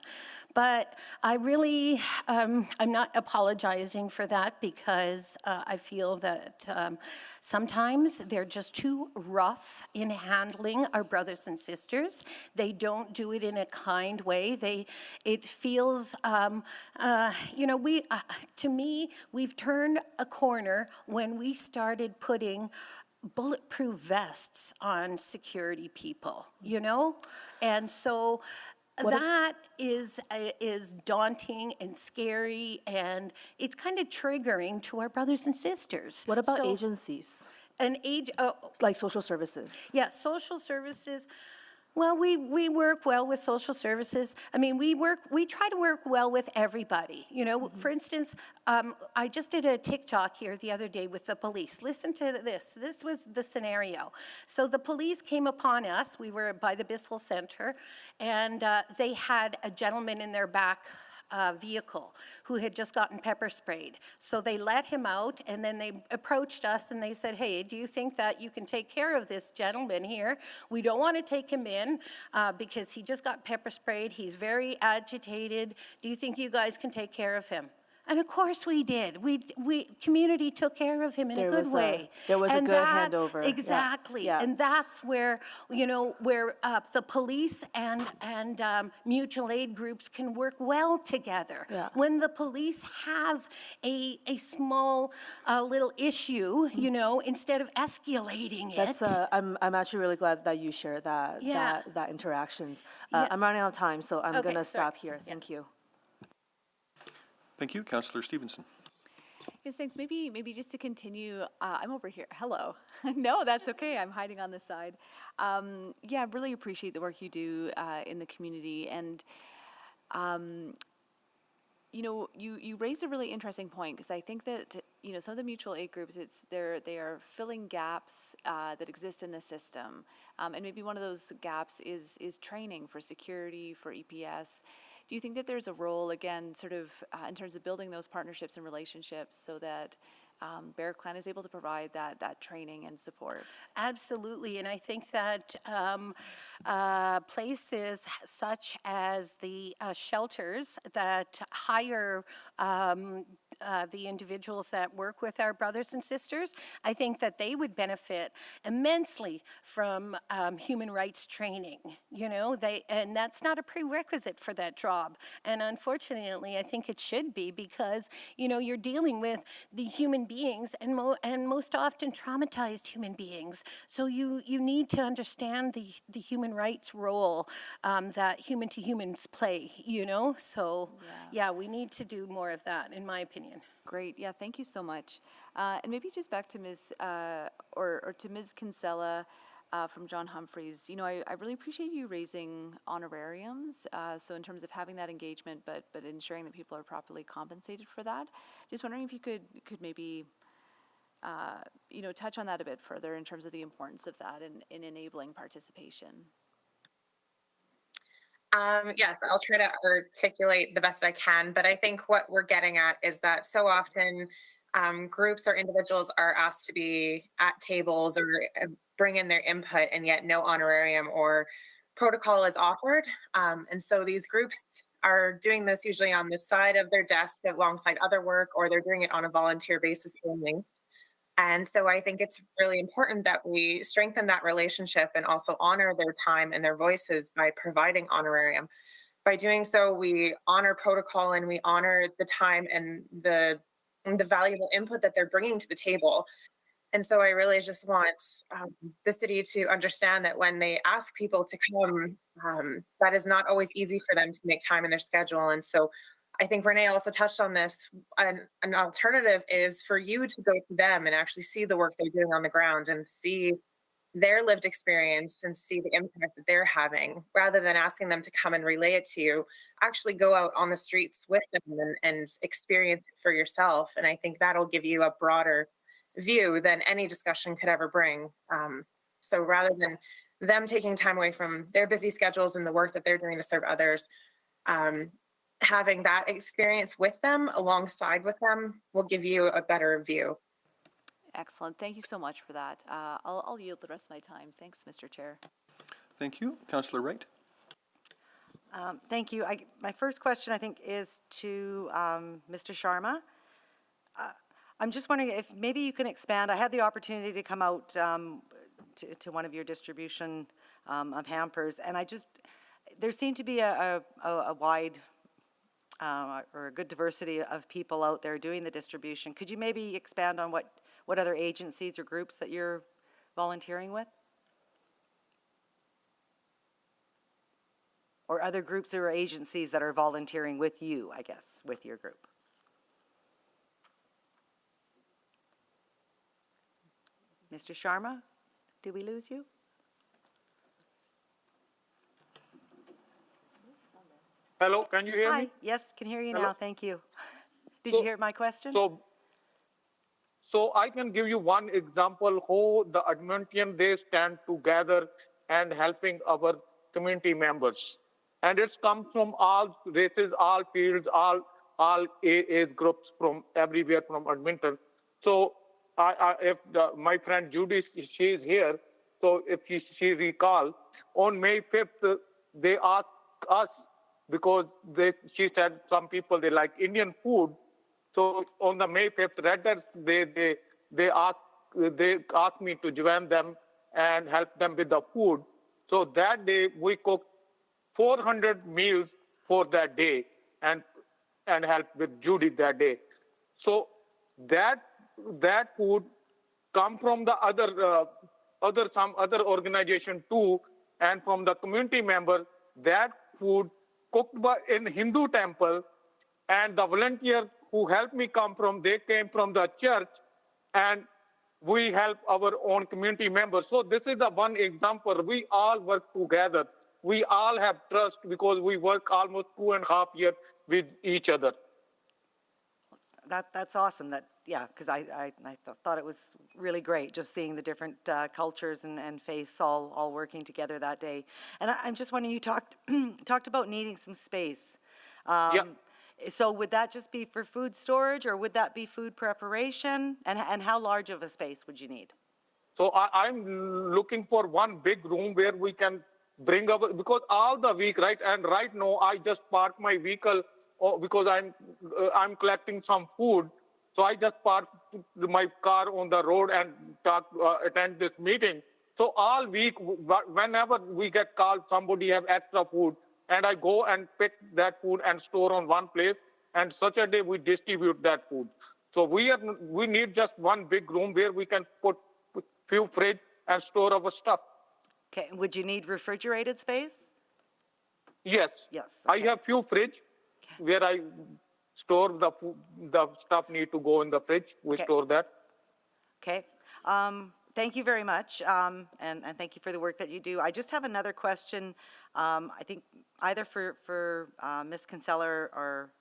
But I really, I'm not apologizing for that, because I feel that sometimes they're just too rough in handling our brothers and sisters. They don't do it in a kind way. It feels, you know, to me, we've turned a corner when we started putting bulletproof vests on security people, you know? And so That is daunting and scary, and it's kind of triggering to our brothers and sisters. What about So, agencies, oh, like social services? yeah, social services. Well, we work well with social services. I mean, we try to work well with everybody. You know, for instance, I just did a TikTok here the other day with the police. Listen to this. This was the scenario. So the police came upon us. We were by the Bissell Center, and they had a gentleman in their back vehicle who had just gotten pepper sprayed. So they let him out, and then they approached us and they said, hey, do you think that you can take care of this gentleman here? We don't want to take him in because he just got pepper sprayed. He's very agitated. Do you think you guys can take care of him? And of course we did. We community took care of him in a good way. There was a And good that- handover. Exactly. Yeah. And that's where, you know, where the police and mutual aid groups can work well together. Yeah. When the police have a small little issue, you know, instead of escalating That's it. I'm actually really glad that you shared that Yeah. that interactions. Yeah. I'm running out of time, so I'm Okay, gonna sorry. stop here. Thank you. Thank you. Councillor Stevenson. Yes, thanks. Maybe just to continue, I'm over here. Hello. No, that's okay. I'm hiding on this side. Yeah, really appreciate the work you do in the community. And, you know, you raised a really interesting point, because I think that, you know, some of the mutual aid groups, they are filling gaps that exist in the system. And maybe one of those gaps is training for security, for EPS. Do you think that there's a role, again, sort of in terms of building those partnerships and relationships so that Bear Clan is able to provide that training and support? Absolutely, and I think that places such as the shelters that hire the individuals that work with our brothers and sisters, I think that they would benefit immensely from human rights training. You know, and that's not a prerequisite for that job. And unfortunately, I think it should be, because you know you're dealing with the human beings and most often traumatized human beings. So you need to understand the human rights role that human to humans play. You know, so yeah, we need to do more of that, in my opinion. Great. Yeah, thank you so much. And maybe just back to Ms. Or to Ms. Kinsella from John Humphreys. You know, I really appreciate you raising honorariums. So in terms of having that engagement, but ensuring that people are properly compensated for that. Just wondering if you could maybe you know, touch on that a bit further in terms of the importance of that in enabling participation. Yes, I'll try to articulate the best I can, but I think what we're getting at is that so often groups or individuals are asked to be at tables or bring in their input, and yet no honorarium or protocol is offered. And so these groups are doing this usually on the side of their desk alongside other work, or they're doing it on a volunteer basis only. And so I think it's really important that we strengthen that relationship and also honor their time and their voices by providing honorarium. By doing so, we honor protocol and we honor the time and the valuable input that they're bringing to the table. And so I really just want the city to understand that when they ask people to come, that is not always easy for them to make time in their schedule. And so I think Renee also touched on this. An alternative is for you to go to them and actually see the work they're doing on the ground and see their lived experience and see the impact that they're having, rather than asking them to come and relay it to you. Actually go out on the streets with them and experience it for yourself. And I think that'll give you a broader view than any discussion could ever bring. So rather than them taking time away from their busy schedules and the work that they're doing to serve others, having that experience with them, alongside with them, will give you a better view. Excellent. Thank you so much for that. I'll yield the rest of my time. Thanks, Mr. Chair. Thank you. Councillor Wright. Thank you. My first question, I think, is to Mr. Sharma. I'm just wondering if maybe you can expand. I had the opportunity to come out to one of your distribution of hampers, and there seemed to be a wide or a good diversity of people out there doing the distribution. Could you maybe expand on what other agencies or groups that you're volunteering with? or other groups or agencies that are volunteering with you, I guess, with your group? Mr. Sharma, did we lose you? Hello, can you hear Hi, me? yes, can hear you Hello? now, thank you. Did So- you hear my question? So I can give you one example how the Edmonton, they stand together and helping our community members. And it's come from all races, all fields, all age groups from everywhere from Edmonton. So if my friend Judy, she is here, so if she recall, on May 5th, they asked us, because she said some people, they like Indian food. So on the May 5th Redders, they asked me to join them and help them with the food. So that day we cooked 400 meals for that day and helped with Judy that day. So that food come from the some other organization too, and from the community members. That food cooked in Hindu temple, and the volunteer who helped me they came from the church, and we help our own community members. So this is the one example. We all work together. We all have trust because we work almost 2.5 years with each other. That's awesome. Yeah, because I thought it was really great just seeing the different cultures and faiths all working together that day. And I'm just wondering, you talked about needing some space. Yeah. So would that just be for food storage, or would that be food preparation? And how large of a space would you need? So I'm looking for one big room where we can bring up, because all the week, right? And right now I just park my vehicle because I'm collecting some food. So I just park my car on the road and attend this meeting. So all week, whenever we get called, somebody have extra food, and I go and pick that food and store on one place, and such a day we distribute that food. So we need just one big room where we can put few fridge and store our stuff. Okay, would you need refrigerated space? Yes. Yes. I okay. have few fridge where I store the food, the stuff need to go in the fridge. We Okay. store that. Okay. Thank you very much, and thank you for the work that you do. I just have another question, I think either for Ms. Kinsella or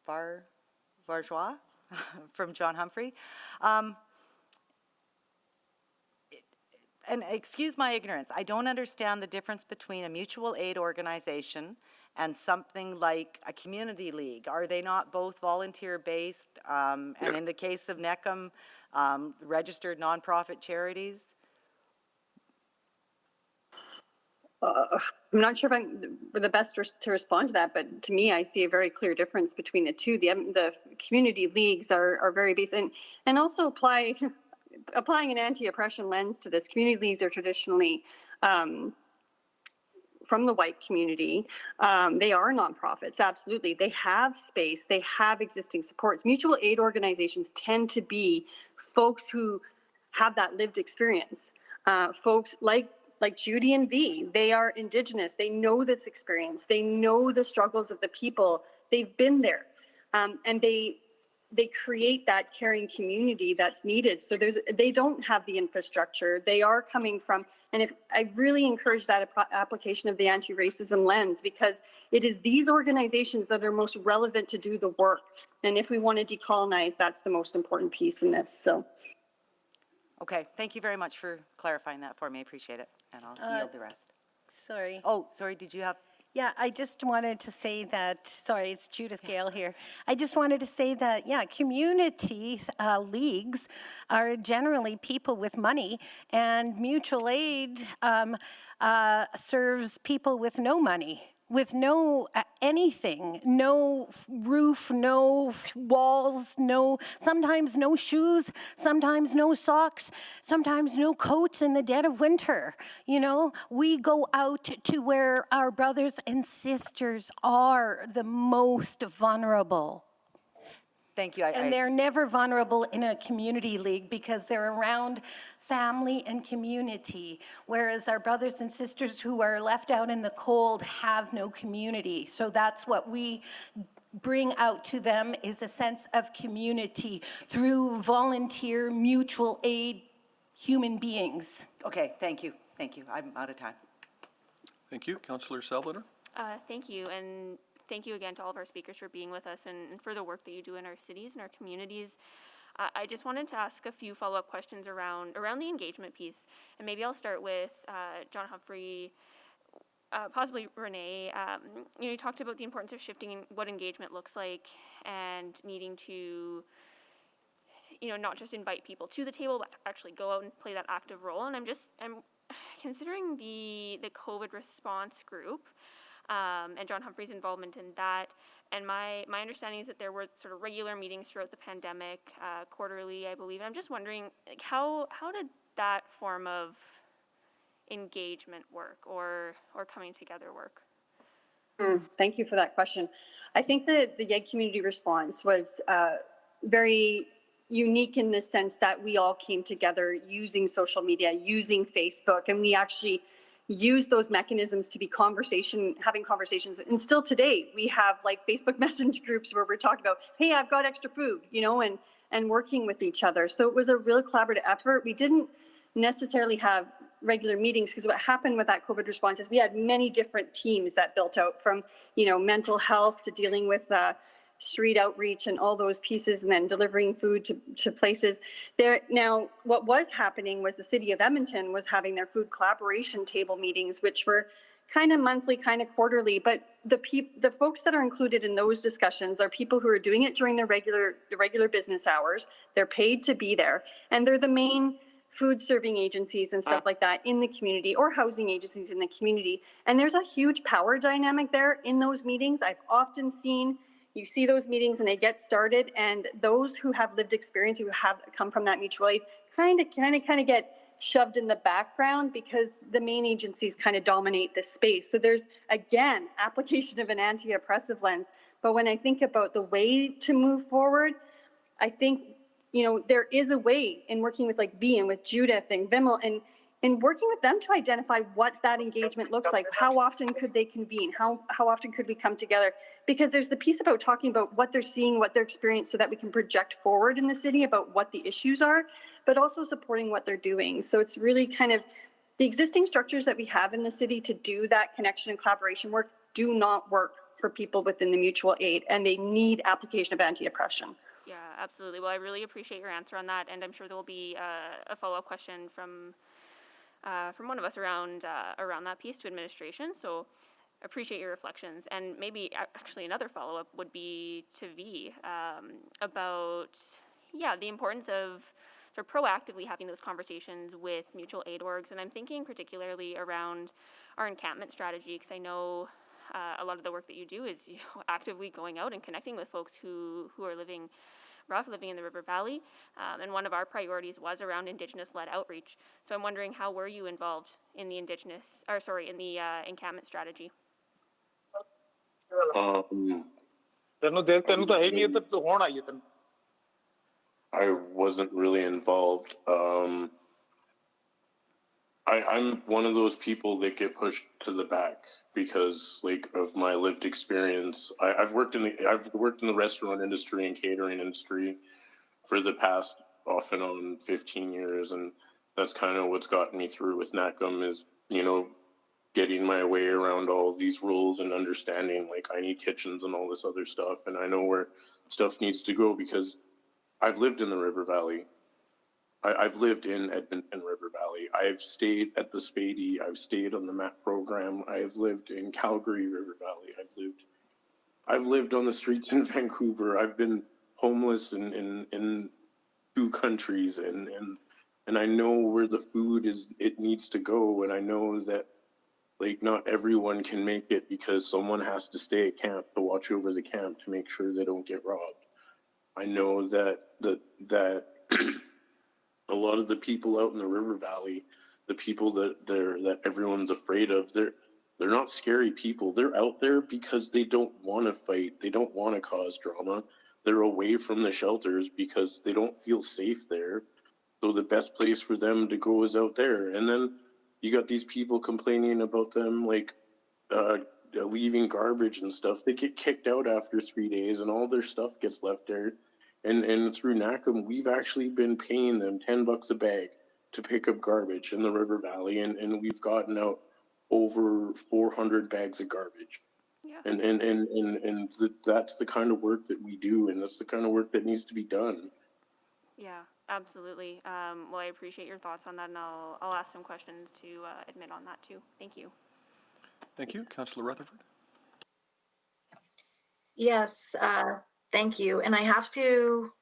Varjois from John Humphrey. And excuse my ignorance, I don't understand the difference between a mutual aid organization and something like a community league. Are they not both volunteer-based? And in the case of NECM, registered nonprofit charities? I'm not sure if I'm the best to respond to that, but to me, I see a very clear difference between the two. The community leagues are very basic, and also applying an anti-oppression lens to this. Community leagues are traditionally from the white community. They are nonprofits, absolutely. They have space, they have existing supports. Mutual aid organizations tend to be folks who have that lived experience. Folks like Judy and V, they are Indigenous, they know this experience, they know the struggles of the people, they've been there. And they create that caring community that's needed. So they don't have the infrastructure. They are coming from, and I really encourage that application of the anti-racism lens, because it is these organizations that are most relevant to do the work. And if we want to decolonize, that's the most important piece in this. So. Okay, thank you very much for clarifying that for me. I appreciate it, and I'll yield the rest. Sorry. Oh, sorry, did you have? Yeah, I just wanted to say that, sorry, it's Judith Gale here. I just wanted to say that, yeah, community leagues are generally people with money, and mutual aid serves people with no money, with no anything, no roof, no walls, sometimes no shoes, sometimes no socks, sometimes no coats in the dead of winter. You know, we go out to where our brothers and sisters are the most vulnerable. Thank you. And they're never vulnerable in a community league because they're around family and community, whereas our brothers and sisters who are left out in the cold have no community. So that's what we bring out to them, is a sense of community through volunteer, mutual aid human beings. Okay, thank you. Thank you. I'm out of time. Thank you. Councillor Salvator? Thank you, and thank you again to all of our speakers for being with us and for the work that you do in our cities and our communities. I just wanted to ask a few follow-up questions around the engagement piece, and maybe I'll start with John Humphrey, possibly Renee. You talked about the importance of shifting what engagement looks like and needing to, not just invite people to the table, but actually go out and play that active role. And I'm considering the COVID response group and John Humphrey's involvement in that. And my understanding is that there were sort of regular meetings throughout the pandemic, quarterly, I believe. And I'm just wondering, how did that form of engagement work or coming together work? Thank you for that question. I think that the YEG community response was very unique in the sense that we all came together using social media, using Facebook, and we actually use those mechanisms to be having conversations. And still today, we have like Facebook Messenger groups where we're talking about, hey, I've got extra food, and working with each other. So it was a real collaborative effort. We didn't necessarily have regular meetings because what happened with that COVID response is we had many different teams that built out from, mental health to dealing with street outreach and all those pieces, and then delivering food to places there. Now, what was happening was the city of Edmonton was having their food collaboration table meetings, which were kind of monthly, kind of quarterly. But the folks that are included in those discussions are people who are doing it during the regular business hours. They're paid to be there, and they're the main food serving agencies and stuff like that in the community, or housing agencies in the community. And there's a huge power dynamic there in those meetings. I've often seen, you see those meetings and they get started, and those who have lived experience, who have come from that mutual aid, kind of get shoved in the background because the main agencies kind of dominate this space. So there's, again, application of an anti-oppressive lens. But when I think about the way to move forward, I think, there is a way in working with like V and with Judith and Vimal and working with them to identify what that engagement looks like. How often could they convene? How often could we come together? Because there's the piece about talking about what they're seeing, what they're experiencing, so that we can project forward in the city about what the issues are, but also supporting what they're doing. So it's really kind of the existing structures that we have in the city to do that connection and collaboration work do not work for people within the mutual aid, and they need application of anti-oppression. Yeah, absolutely. Well, I really appreciate your answer on that, and I'm sure there will be a follow-up question from one of us around that piece to administration. So appreciate your reflections. And maybe actually another follow-up would be to V about, the importance of sort of proactively having those conversations with mutual aid orgs. And I'm thinking particularly around our encampment strategy, because I know a lot of the work that you do is actively going out and connecting with folks who are living in the River Valley, and one of our priorities was around Indigenous-led outreach. So I'm wondering, how were you involved in the encampment strategy? I wasn't really involved. I'm one of those people that get pushed to the back because, of my lived experience. I've worked in the restaurant industry and catering industry for the past off and on 15 years, and that's kind of what's gotten me through with NACM is getting my way around all these rules and understanding I need kitchens and all this other stuff, and I know where stuff needs to go because I've lived in the River Valley. I've lived in Edmonton River Valley. I've stayed at the Spady. I've stayed on the MAP program. I've lived in Calgary River Valley. I've lived on the streets in Vancouver. I've been homeless in 2 countries, and I know where the food it needs to go, and I know that not everyone can make it because someone has to stay at camp to watch over the camp to make sure they don't get robbed. I know that a lot of the people out in the River Valley, the people that everyone's afraid of, they're not scary people. They're out there because they don't want to fight. They don't want to cause drama. they're away from the shelters because they don't feel safe there. So the best place for them to go is out there. And then you got these people complaining about them like leaving garbage and stuff. They get kicked out after 3 days and all their stuff gets left there. And through NACM, we've actually been paying them $10 a bag to pick up garbage in the River Valley, and we've gotten out over 400 bags of garbage. Yeah. And that's the kind of work that we do, and that's the kind of work that needs to be done. Yeah, absolutely. Well, I appreciate your thoughts on that, and I'll ask some questions to admit on that too. Thank you. Thank you. Councillor Rutherford. Yes, thank you. And I have to,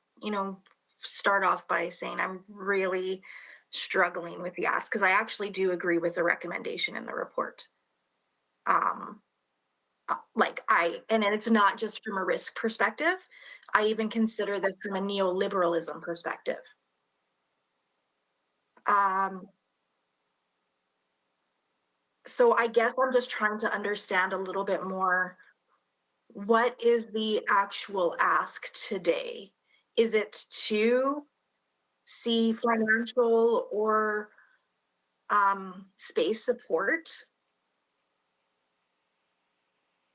start off by saying I'm really struggling with the ask because I actually do agree with the recommendation in the report. And it's not just from a risk perspective. I even consider this from a neoliberalism perspective. So I guess I'm just trying to understand a little bit more. What is the actual ask today? Is it to see financial or space support?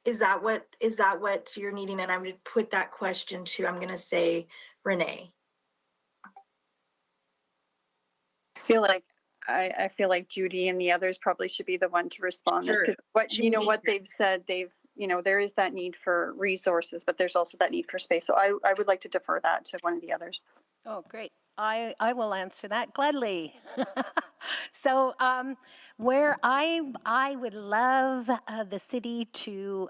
Is that what you're needing? And I would put that question to, I'm going to say, Renee. I feel like Judy and the others probably should be the one to respond. Sure. Because what they've said, there is that need for resources, but there's also that need for space. So I would like to defer that to one of the others. Oh, great. I will answer that gladly. So where I would love the city to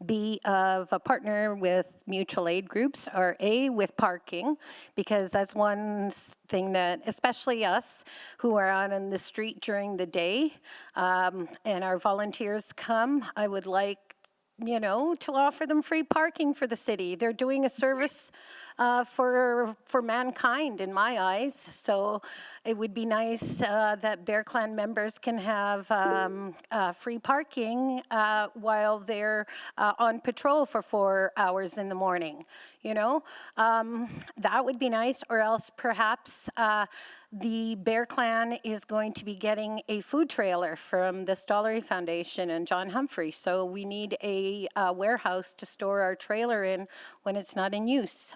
be of a partner with mutual aid groups or with parking, because that's one thing that, especially us who are out on the street during the day and our volunteers come, I would like to offer them free parking for the city. They're doing a service for mankind in my eyes. So it would be nice that Bear Clan members can have free parking while they're on patrol for 4 hours in the morning. That would be nice, or else perhaps the Bear Clan is going to be getting a food trailer from the Stollery Foundation and John Humphrey. So we need a warehouse to store our trailer in when it's not in use.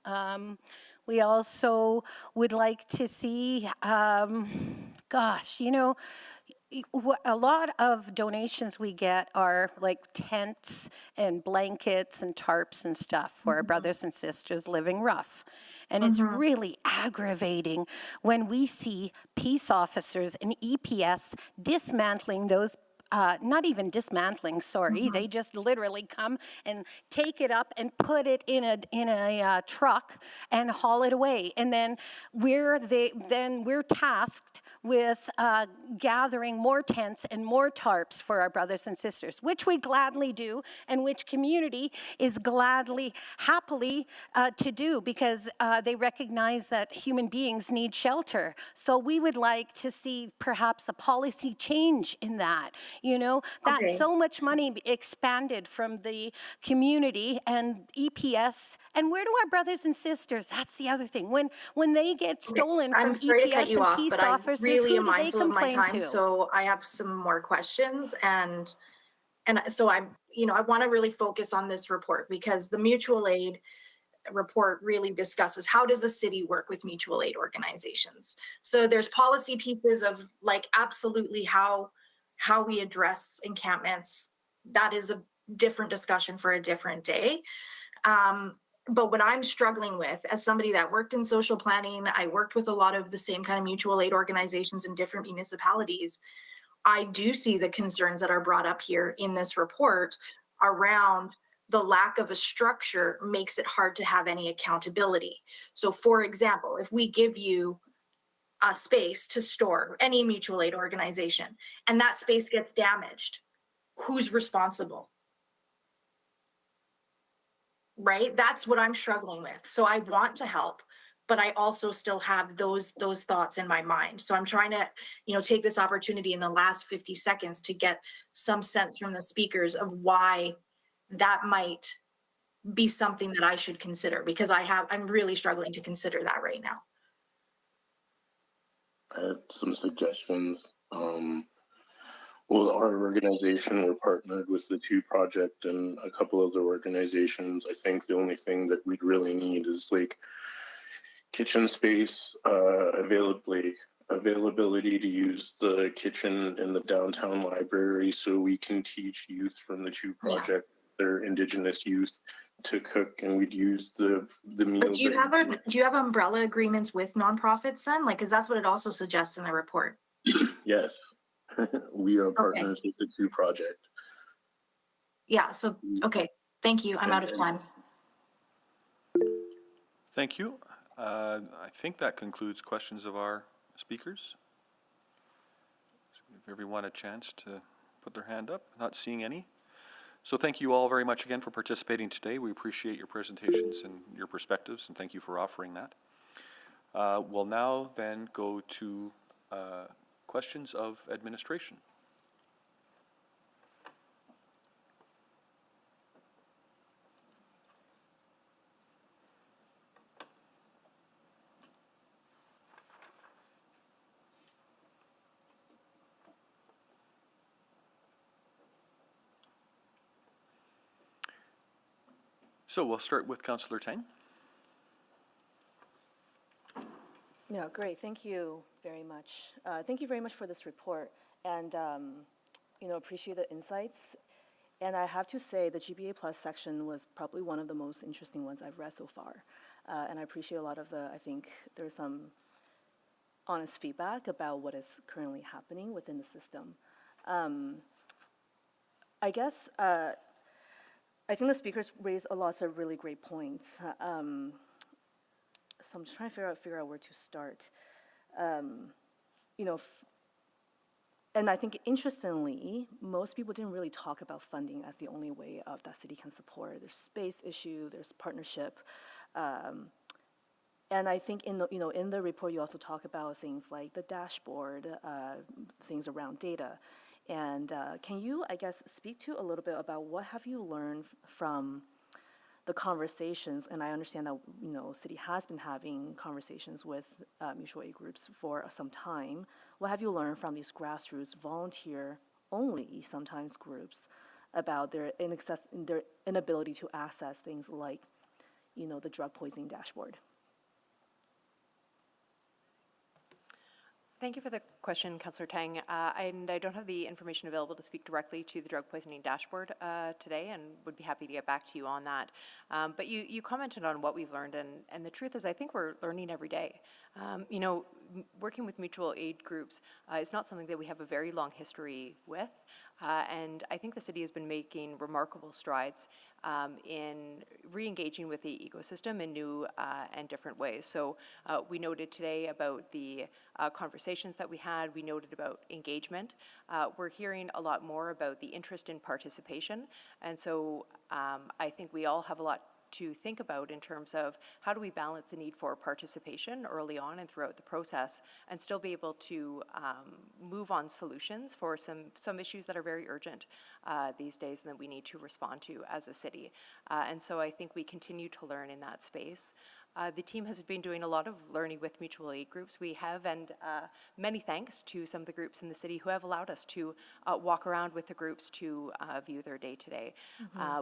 We also would like to see, a lot of donations we get are like tents and blankets and tarps and stuff for our brothers and sisters living rough. And it's really aggravating when we see peace officers and EPS dismantling those not even dismantling, sorry. They just literally come and take it up and put it in a truck and haul it away. And then we're tasked with gathering more tents and more tarps for our brothers and sisters, which we gladly do, and which community is happily to do, because they recognize that human beings need shelter. So we would like to see perhaps a policy change in that. So much money expanded from the community and EPS. And where do our brothers and sisters? That's the other thing. When they get stolen from EPS and peace officers, really who do they complain to? So I have some more questions, and so I want to really focus on this report, because the mutual aid report really discusses how does the city work with mutual aid organizations. So there's policy pieces of absolutely how we address encampments. That is a different discussion for a different day. But what I'm struggling with, as somebody that worked in social planning, I worked with a lot of the same kind of mutual aid organizations in different municipalities. I do see the concerns that are brought up here in this report around the lack of a structure makes it hard to have any accountability. So for example, if we give you a space to store any mutual aid organization and that space gets damaged, who's responsible? Right? That's what I'm struggling with. So I want to help, but I also still have those thoughts in my mind. So I'm trying to, take this opportunity in the last 50 seconds to get some sense from the speakers of why that might be something that I should consider? Because I'm really struggling to consider that right now. I have some suggestions. Well, our organization, we're partnered with the two project and a couple other organizations. I think the only thing that we'd really need is like kitchen space, availability to use the kitchen in the downtown library so we can teach youth from the two project, their Indigenous youth, to cook, and we'd use the meals. But do you have umbrella agreements with nonprofits then? Like, because that's what it also suggests in the report. Yes. We are partners with the two project. Yeah, so, okay, thank you. I'm out of time. Thank you. I think that concludes questions of our speakers. So give everyone a chance to put their hand up. Not seeing any. So thank you all very much again for participating today. We appreciate your presentations and your perspectives, and thank you for offering that. We'll now then go to questions of administration. So we'll start with Councillor Tang. Yeah, great. Thank you very much. Thank you very much for this report, and appreciate the insights. And I have to say, the GBA Plus section was probably one of the most interesting ones I've read so far, and I appreciate a lot of I think there's some honest feedback about what is currently happening within the system. I guess. I think the speakers raised lots of really great points. So I'm just trying to figure out where to start. And I think interestingly, most people didn't really talk about funding as the only way of that city can support. There's space issue, there's partnership, and I think in the report you also talk about things like the dashboard, things around data. And can you, I guess, speak to a little bit about what have you learned from the conversations? And I understand that city has been having conversations with mutual aid groups for some time. What have you learned from these grassroots, volunteer-only sometimes groups about their inability to access things like, the drug poisoning dashboard? Thank you for the question, Councillor Tang. And I don't have the information available to speak directly to the drug poisoning dashboard today, and would be happy to get back to you on that. But you commented on what we've learned, and the truth is I think we're learning every day. Working with mutual aid groups is not something that we have a very long history with, and I think the city has been making remarkable strides in re-engaging with the ecosystem in new and different ways. So we noted today about the conversations that we had. We noted about engagement. We're hearing a lot more about the interest in participation, and so I think we all have a lot to think about in terms of how do we balance the need for participation early on and throughout the process and still be able to move on solutions for some issues that are very urgent these days and that we need to respond to as a city. And so I think we continue to learn in that space. The team has been doing a lot of learning with mutual aid groups. We have, and many thanks to some of the groups in the city who have allowed us to walk around with the groups to view their day-to-day.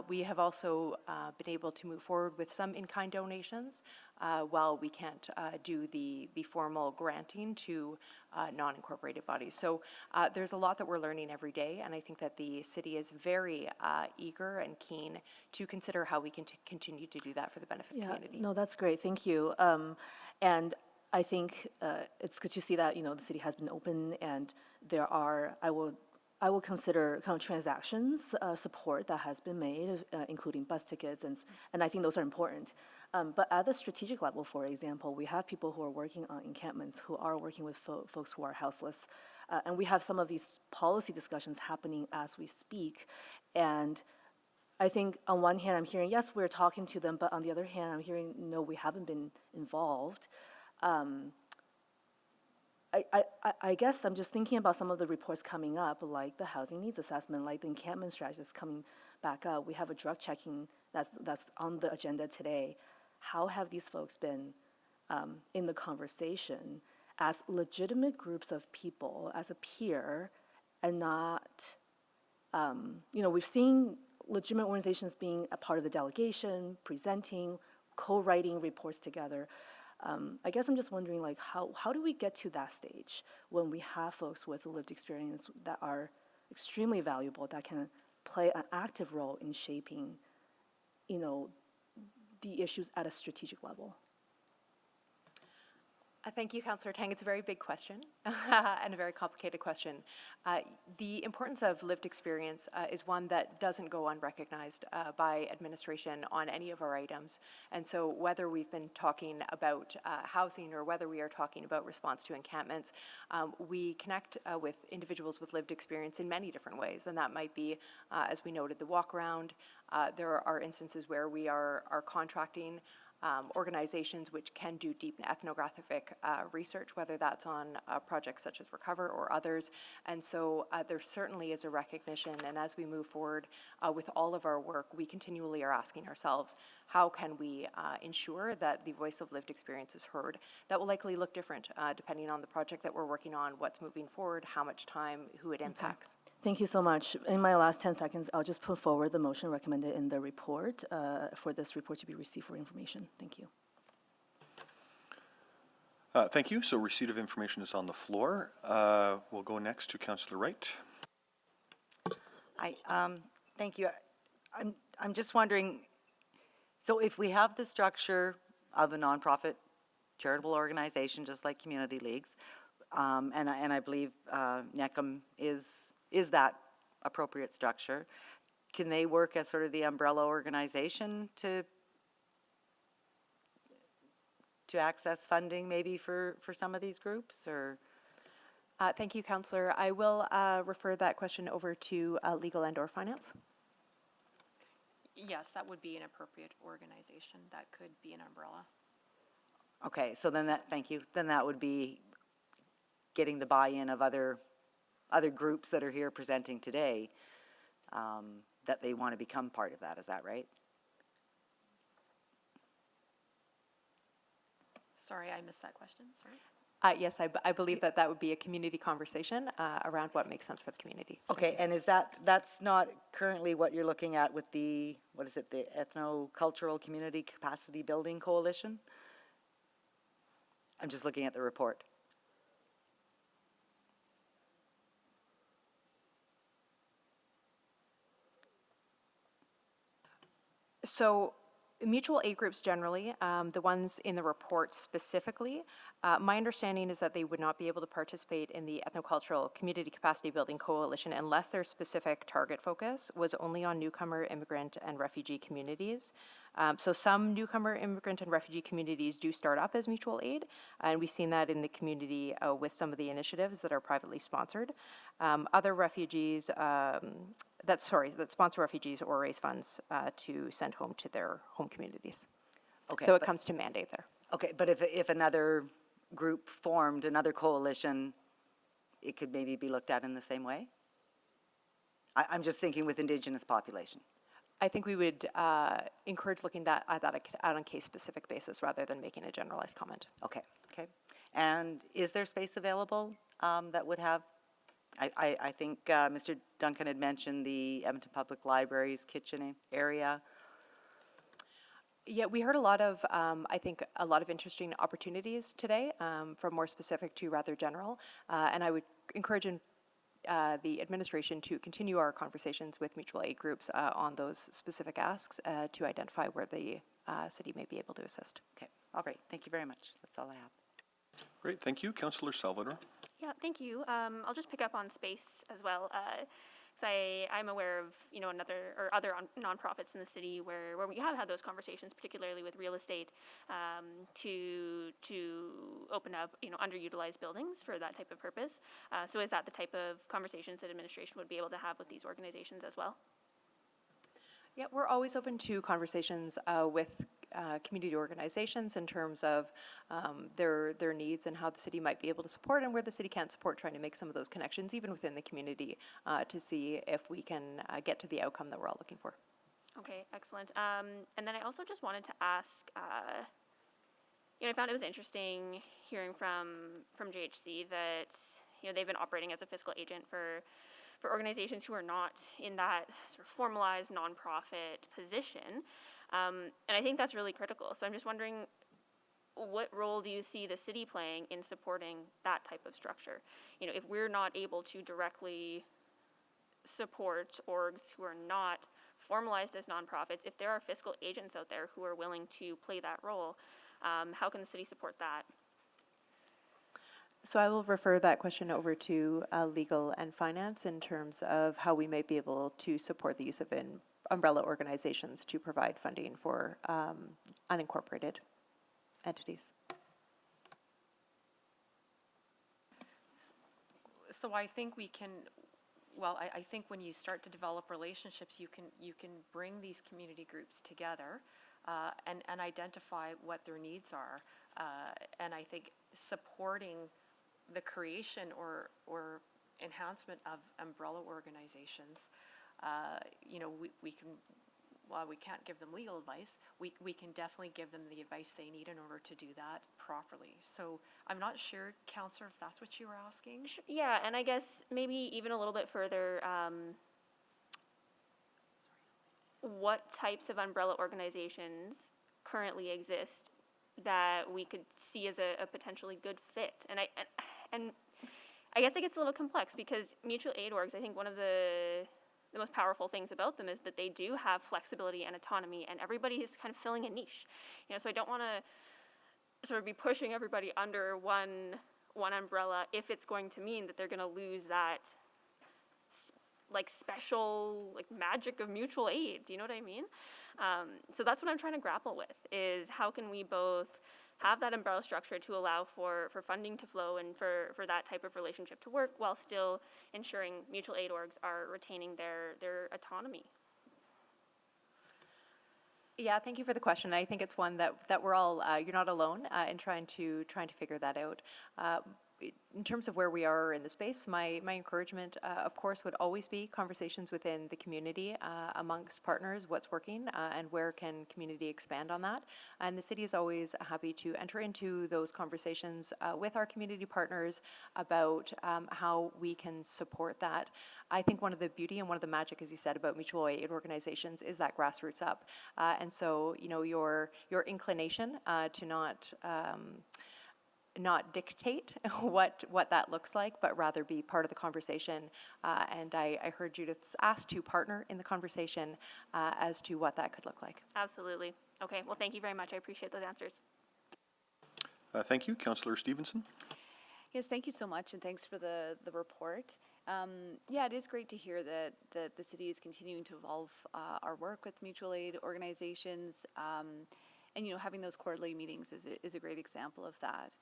We have also been able to move forward with some in-kind donations while we can't do the formal granting to non-incorporated bodies. So there's a lot that we're learning every day, and I think that the city is very eager and keen to consider how we can continue to do that for the benefit of the community. No, that's great. Thank you. And I think it's good to see that the city has been open, and there are I will consider kind of transactions support that has been made, including bus tickets, and I think those are important. But at the strategic level, for example, we have people who are working on encampments, who are working with folks who are houseless, and we have some of these policy discussions happening as we speak. And I think on one hand, I'm hearing, yes, we're talking to them, but on the other hand, I'm hearing, no, we haven't been involved. I guess I'm just thinking about some of the reports coming up, like the housing needs assessment, like the encampment strategy that's coming back up, we have a drug checking that's on the agenda today. How have these folks been in the conversation as legitimate groups of people, as a peer, and not, we've seen legitimate organizations being a part of the delegation, presenting, co-writing reports together. I guess I'm just wondering, like, how do we get to that stage when we have folks with lived experience that are extremely valuable, that can play an active role in shaping, the issues at a strategic level? Thank you, Councillor Tang. It's a very big question and a very complicated question. The importance of lived experience is one that doesn't go unrecognized by administration on any of our items. And so whether we've been talking about housing or whether we are talking about response to encampments, we connect with individuals with lived experience in many different ways. And that might be, as we noted, the walk around. There are instances where we are contracting organizations which can do deep ethnographic research, whether that's on projects such as Recover or others. And so there certainly is a recognition, and as we move forward with all of our work, we continually are asking ourselves, how can we ensure that the voice of lived experience is heard? That will likely look different depending on the project that we're working on, what's moving forward, how much time, who it impacts. Thank you so much. In my last 10 seconds, I'll just put forward the motion recommended in the report for this report to be received for information. Thank you. Thank you. So receipt of information is on the floor. We'll go next to Councillor Wright. Thank you. I'm just wondering, so if we have the structure of a nonprofit charitable organization, just like community leagues, and I believe NECM is that appropriate structure, can they work as sort of the umbrella organization to access funding maybe for some of these groups, or? Thank you, Councillor. I will refer that question over to Legal and/or Finance. Yes, that would be an appropriate organization. That could be an umbrella. Okay, so then thank you. Then that would be getting the buy-in of other groups that are here presenting today, that they want to become part of that. Is that right? Sorry, I missed that question. Sorry. Yes, I believe that would be a community conversation around what makes sense for the community. Okay, and is that's not currently what you're looking at with the, what is it, the Ethnocultural Community Capacity Building Coalition? I'm just looking at the report. So mutual aid groups generally, the ones in the report specifically, my understanding is that they would not be able to participate in the Ethnocultural Community Capacity Building Coalition unless their specific target focus was only on newcomer, immigrant, and refugee communities. So some newcomer, immigrant, and refugee communities do start up as mutual aid, and we've seen that in the community with some of the initiatives that are privately sponsored. Other refugees that sponsor refugees or raise funds to send home to their home communities. Okay, so it comes to mandate there. Okay, but if another group formed, another coalition, it could maybe be looked at in the same way? I'm just thinking with Indigenous population. I think we would encourage looking at that on a case-specific basis rather than making a generalized comment. Okay, okay. And is there space available that would have, I think Mr. Duncan had mentioned the Edmonton Public Library's kitchen area. Yeah, we heard a lot of, I think, a lot of interesting opportunities today, from more specific to rather general, and I would encourage the administration to continue our conversations with mutual aid groups on those specific asks to identify where the city may be able to assist. Okay, all right, thank you very much. That's all I have. Great, thank you. Councillor Salvador. Yeah, thank you. I'll just pick up on space as well. So I'm aware of other nonprofits in the city where we have had those conversations, particularly with real estate, to open up underutilized buildings for that type of purpose. So is that the type of conversations that administration would be able to have with these organizations as well? Yeah, we're always open to conversations with community organizations in terms of their needs and how the city might be able to support, and where the city can't support, trying to make some of those connections even within the community to see if we can get to the outcome that we're all looking for. Okay, excellent. And then I also just wanted to ask, I found it was interesting hearing from JHC that, they've been operating as a fiscal agent for organizations who are not in that sort of formalized nonprofit position. And I think that's really critical. So I'm just wondering, what role do you see the city playing in supporting that type of structure? If we're not able to directly support orgs who are not formalized as nonprofits, if there are fiscal agents out there who are willing to play that role, how can the city support that? So I will refer that question over to legal and finance in terms of how we might be able to support the use of umbrella organizations to provide funding for unincorporated entities. So I think we can, well, I think when you start to develop relationships, you can bring these community groups together and identify what their needs are. And I think supporting the creation or enhancement of umbrella organizations, we can, while we can't give them legal advice, we can definitely give them the advice they need in order to do that properly. So I'm not sure, Councillor, if that's what you were asking. Yeah, and I guess maybe even a little bit further, what types of umbrella organizations currently exist that we could see as a potentially good fit? And I guess it gets a little complex because mutual aid orgs, I think one of the most powerful things about them is that they do have flexibility and autonomy, and everybody is kind of filling a niche. So I don't want to sort of be pushing everybody under one umbrella if it's going to mean that they're going to lose that special magic of mutual aid. Do you know what I mean? So that's what I'm trying to grapple with, is how can we both have that umbrella structure to allow for funding to flow and for that type of relationship to work while still ensuring mutual aid orgs are retaining their autonomy. Yeah, thank you for the question. I think it's one that we're all, you're not alone in trying to figure that out. In terms of where we are in the space, my encouragement, of course, would always be conversations within the community amongst partners, what's working, and where can community expand on that. And the city is always happy to enter into those conversations with our community partners about how we can support that. I think one of the beauty and one of the magic, as you said, about mutual aid organizations is that grassroots up. And so, your inclination to not dictate what that looks like, but rather be part of the conversation. And I heard Judith's ask to partner in the conversation as to what that could look like. Absolutely. Okay, well, thank you very much. I appreciate those answers. Thank you. Councillor Stevenson. Yes, thank you so much, and thanks for the report. Yeah, it is great to hear that the city is continuing to evolve our work with mutual aid organizations. And, having those quarterly meetings is a great example of that.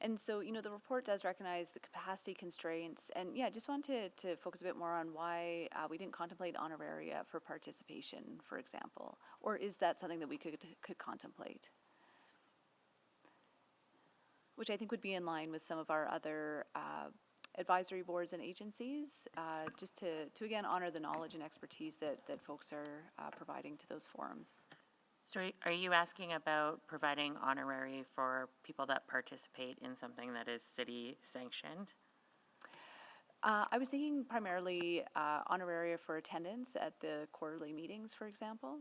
And so, the report does recognize the capacity constraints. And yeah, I just wanted to focus a bit more on why we didn't contemplate honoraria for participation, for example. Or is that something that we could contemplate? Which I think would be in line with some of our other advisory boards and agencies, just to again honor the knowledge and expertise that folks are providing to those forums. So are you asking about providing honorary for people that participate in something that is city sanctioned? I was thinking primarily honoraria for attendance at the quarterly meetings, for example.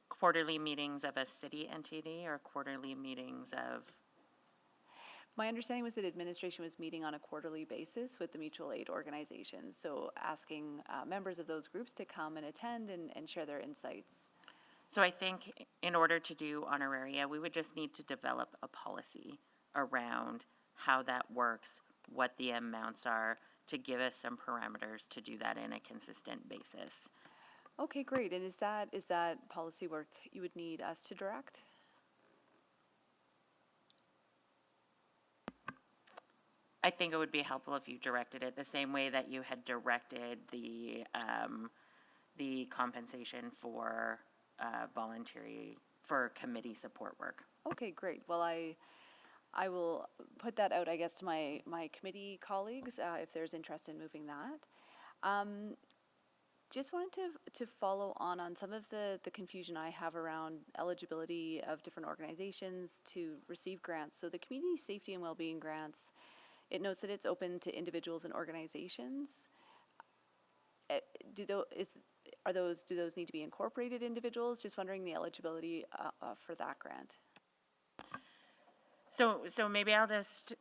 Quarterly meetings of a city entity or quarterly meetings of? My understanding was that administration was meeting on a quarterly basis with the mutual aid organizations, so asking members of those groups to come and attend and share their insights. So I think in order to do honoraria, we would just need to develop a policy around how that works, what the amounts are, to give us some parameters to do that in a consistent basis. Okay, great. And is that policy work you would need us to direct? I think it would be helpful if you directed it the same way that you had directed the compensation for voluntary, for committee support work. Okay, great. Well, I will put that out, I guess, to my committee colleagues if there's interest in moving that. Just wanted to follow on some of the confusion I have around eligibility of different organizations to receive grants. So the community safety and wellbeing grants, it notes that it's open to individuals and organizations. Do those need to be incorporated individuals? Just wondering the eligibility for that grant. So maybe I'll just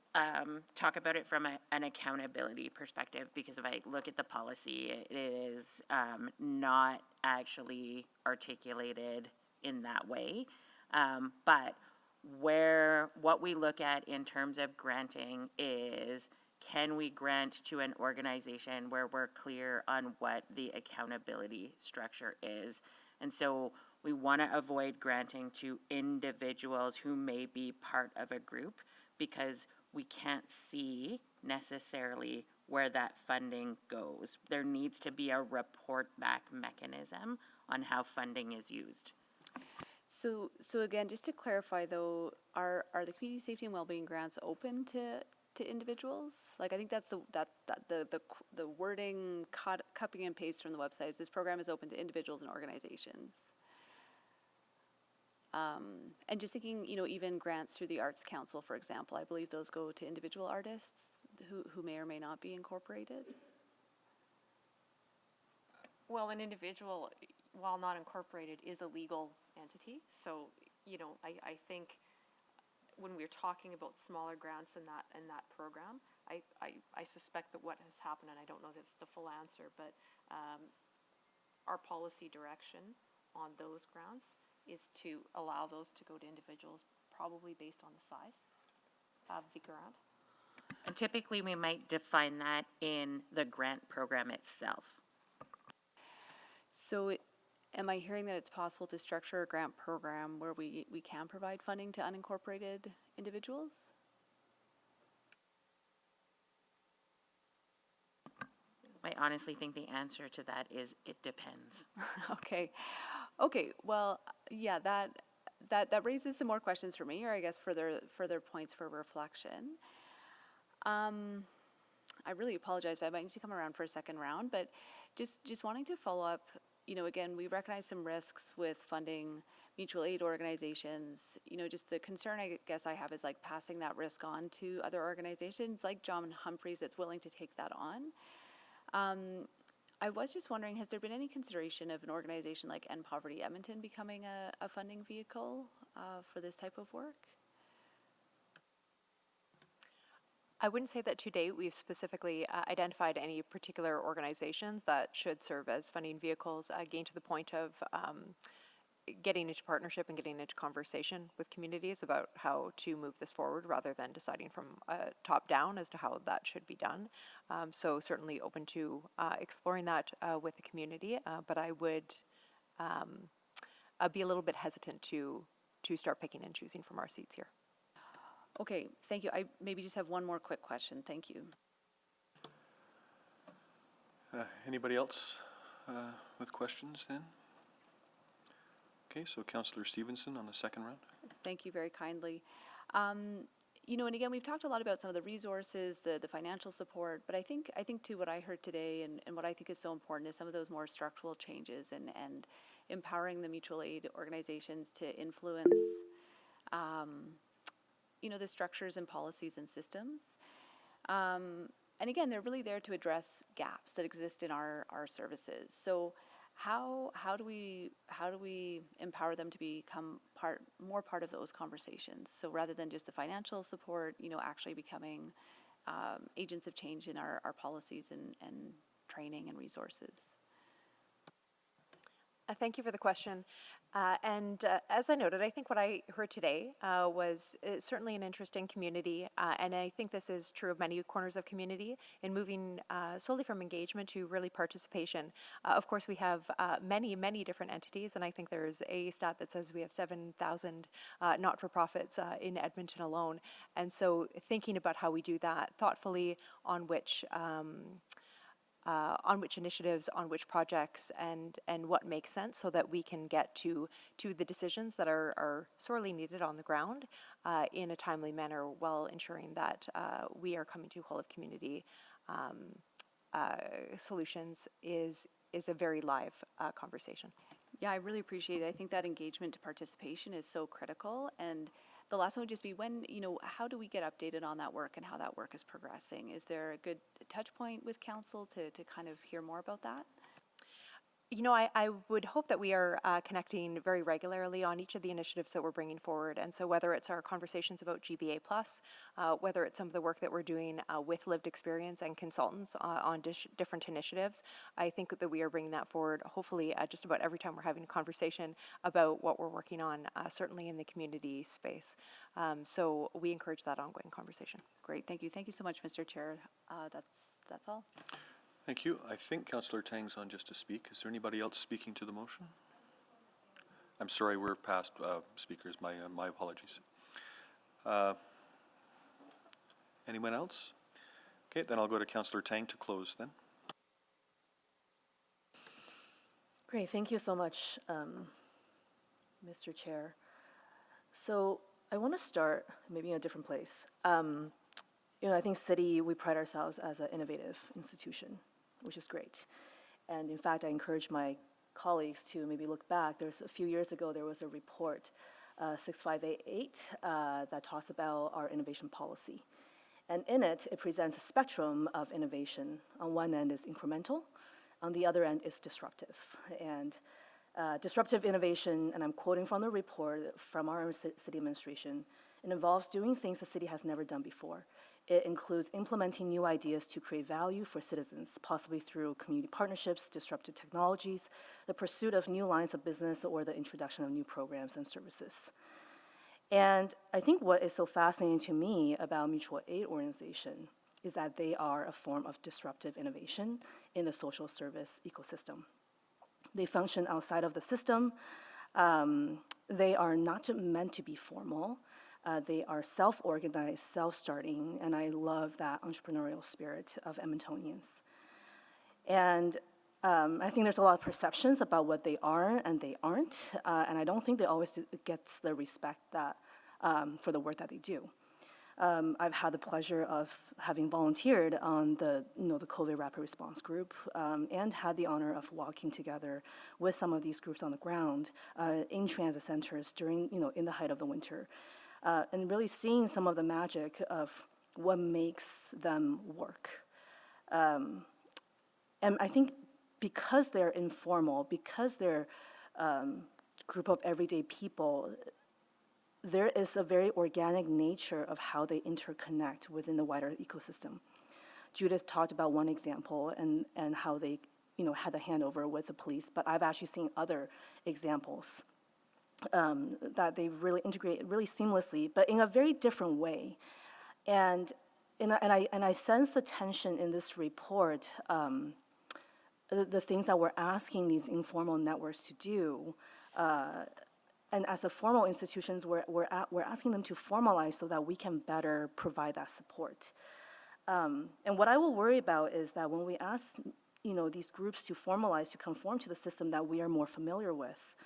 talk about it from an accountability perspective, because if I look at the policy, it is not actually articulated in that way. But what we look at in terms of granting is, can we grant to an organization where we're clear on what the accountability structure is? And so we want to avoid granting to individuals who may be part of a group, because we can't see necessarily where that funding goes. There needs to be a report back mechanism on how funding is used. So again, just to clarify though, are the community safety and wellbeing grants open to individuals? Like, I think that's the wording copy and paste from the website is this program is open to individuals and organizations. And just thinking, even grants through the Arts Council, for example, I believe those go to individual artists who may or may not be incorporated. Well, an individual, while not incorporated, is a legal entity. So, I think when we're talking about smaller grants in that program, I suspect that what has happened, and I don't know the full answer, but our policy direction on those grants is to allow those to go to individuals, probably based on the size of the grant. And typically we might define that in the grant program itself. So am I hearing that it's possible to structure a grant program where we can provide funding to unincorporated individuals? I honestly think the answer to that is it depends. Okay. Well, yeah, that raises some more questions for me, or I guess further points for reflection. I really apologize, but I might need to come around for a second round. But just wanting to follow up, again, we recognize some risks with funding mutual aid organizations. Just the concern I guess I have is like passing that risk on to other organizations like John Humphrey's that's willing to take that on. I was just wondering, has there been any consideration of an organization like End Poverty Edmonton becoming a funding vehicle for this type of work? I wouldn't say that to date we've specifically identified any particular organizations that should serve as funding vehicles, again to the point of getting into partnership and getting into conversation with communities about how to move this forward rather than deciding from top down as to how that should be done. So certainly open to exploring that with the community, but I would be a little bit hesitant to start picking and choosing from our seats here. Okay, thank you. I maybe just have one more quick question. Thank you. Anybody else with questions then? Okay, so Councillor Stevenson on the second round. Thank you very kindly. And again, we've talked a lot about some of the resources, the financial support, but I think too what I heard today and what I think is so important is some of those more structural changes and empowering the mutual aid organizations to influence, the structures and policies and systems. And again, they're really there to address gaps that exist in our services. So how do we empower them to become more part of those conversations? So rather than just the financial support, actually becoming agents of change in our policies and training and resources. Thank you for the question. And as I noted, I think what I heard today was certainly an interesting community, and I think this is true of many corners of community in moving solely from engagement to really participation. Of course, we have many, many different entities, and I think there's a stat that says we have 7,000 not-for-profits in Edmonton alone. And so thinking about how we do that thoughtfully, on which initiatives, on which projects, and what makes sense, so that we can get to the decisions that are sorely needed on the ground in a timely manner, while ensuring that we are coming to whole of community solutions is a very live conversation. Yeah, I really appreciate it. I think that engagement to participation is so critical. And the last one would just be how do we get updated on that work and how that work is progressing? Is there a good touch point with council to kind of hear more about that? I would hope that we are connecting very regularly on each of the initiatives that we're bringing forward. And so whether it's our conversations about GBA+, whether it's some of the work that we're doing with lived experience and consultants on different initiatives, I think that we are bringing that forward, hopefully just about every time we're having a conversation about what we're working on, certainly in the community space. So we encourage that ongoing conversation. Great, thank you. Thank you so much, Mr. Chair. That's all. Thank you. I think Councillor Tang's on just to speak. Is there anybody else speaking to the motion? I'm sorry, we're past speakers. My apologies. Anyone else? Okay, then I'll go to Councillor Tang to close then. Great, thank you so much, Mr. Chair. So I want to start maybe in a different place. I think City, we pride ourselves as an innovative institution, which is great. And in fact, I encourage my colleagues to maybe look back. There's a few years ago, there was a report, 6588, that talks about our innovation policy. And in it, it presents a spectrum of innovation. On one end is incremental, on the other end is disruptive. And disruptive innovation, and I'm quoting from the report from our city administration, it involves doing things the city has never done before. It includes implementing new ideas to create value for citizens, possibly through community partnerships, disruptive technologies, the pursuit of new lines of business, or the introduction of new programs and services. And I think what is so fascinating to me about mutual aid organization is that they are a form of disruptive innovation in the social service ecosystem. They function outside of the system. They are not meant to be formal. They are self-organized, self-starting, and I love that entrepreneurial spirit of Edmontonians. And I think there's a lot of perceptions about what they are and they aren't, and I don't think they always get the respect that for the work that they do. I've had the pleasure of having volunteered on the COVID rapid response group, and had the honor of walking together with some of these groups on the ground in transit centers during, in the height of the winter. And really seeing some of the magic of what makes them work. And I think because they're informal, because they're a group of everyday people, there is a very organic nature of how they interconnect within the wider ecosystem. Judith talked about one example and how they had the handover with the police, but I've actually seen other examples that they really integrate really seamlessly, but in a very different way. And I sense the tension in this report, the things that we're asking these informal networks to do, and as a formal institutions, we're asking them to formalize so that we can better provide that support. And what I will worry about is that when we ask these groups to formalize, to conform to the system that we are more familiar with,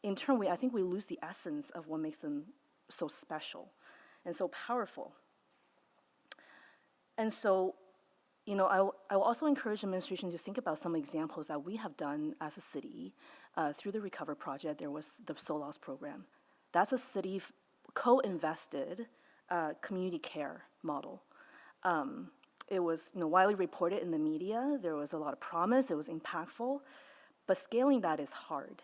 in turn, I think we lose the essence of what makes them so special and so powerful. And so, I will also encourage administration to think about some examples that we have done as a city. Through the Recover Project, there was the SOLAS program. That's a city co-invested community care model. It was widely reported in the media. There was a lot of promise. It was impactful. But scaling that is hard.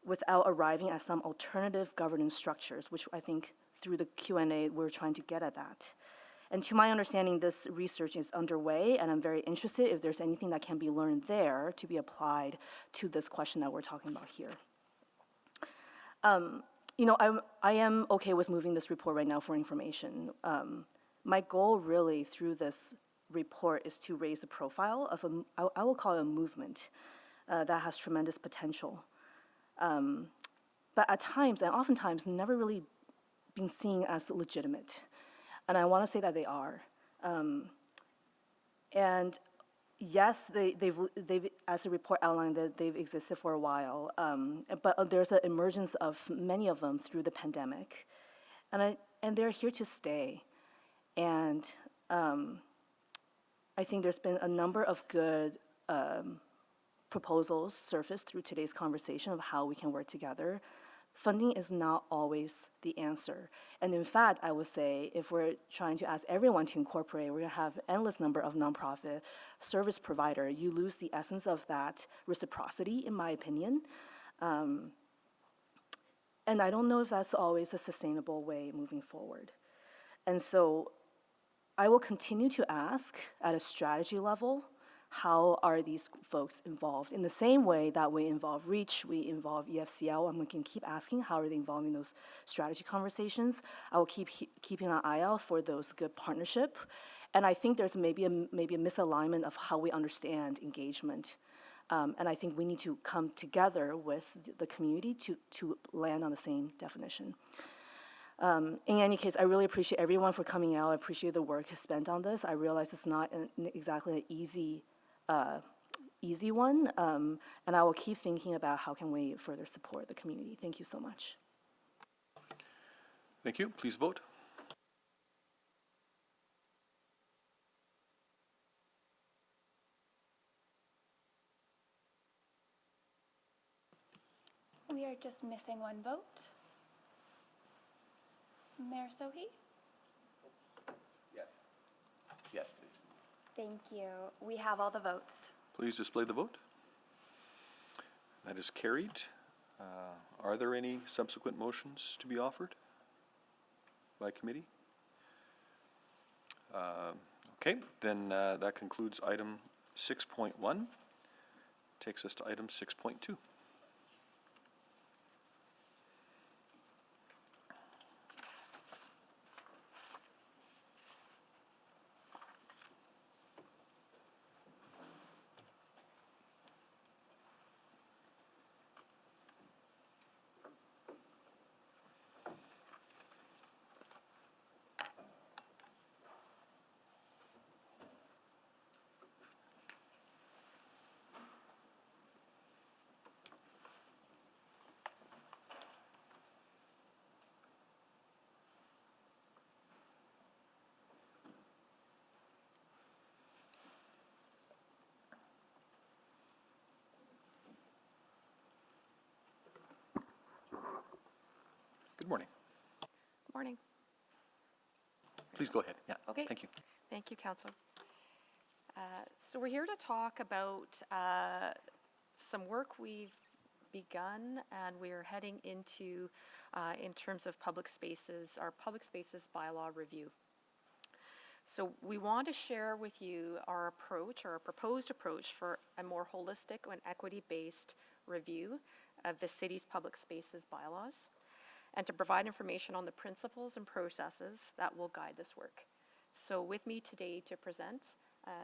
Without arriving at some alternative governance structures, which I think through the Q&A we're trying to get at that. And to my understanding, this research is underway, and I'm very interested if there's anything that can be learned there to be applied to this question that we're talking about here. I am okay with moving this report right now for information. My goal really through this report is to raise the profile of I will call it a movement that has tremendous potential. But at times, and oftentimes, never really been seen as legitimate. And I want to say that they are. And yes, they've, as the report outlined, that they've existed for a while, but there's an emergence of many of them through the pandemic, and they're here to stay. And I think there's been a number of good proposals surfaced through today's conversation of how we can work together. Funding is not always the answer. And in fact, I would say if we're trying to ask everyone to incorporate, we're gonna have endless number of nonprofit service provider. You lose the essence of that reciprocity, in my opinion. And I don't know if that's always a sustainable way moving forward. And so I will continue to ask at a strategy level, how are these folks involved? In the same way that we involve REACH, we involve EFCL, and we can keep asking how are they involved in those strategy conversations. I will keep keeping an eye out for those good partnership. And I think there's maybe a misalignment of how we understand engagement. And I think we need to come together with the community to land on the same definition. In any case, I really appreciate everyone for coming out. I appreciate the work spent on this. I realize it's not exactly an easy one, and I will keep thinking about how can we further support the community. Thank you so much. Thank you. Please vote. We are just missing one vote. Mayor Sohi? Yes. Yes, please. Thank you. We have all the votes. Please display the vote. That is carried. Are there any subsequent motions to be offered by committee? Okay, then that concludes item 6.1. Takes us to item 6.2. Good morning. Good morning. Please go ahead. Yeah. Okay. Thank you. Thank you, Councillor. So we're here to talk about some work we've begun and we're heading into in terms of public spaces, our public spaces bylaw review. So we want to share with you our approach, or our proposed approach for a more holistic and equity-based review of the city's public spaces bylaws, and to provide information on the principles and processes that will guide this work. So with me today to present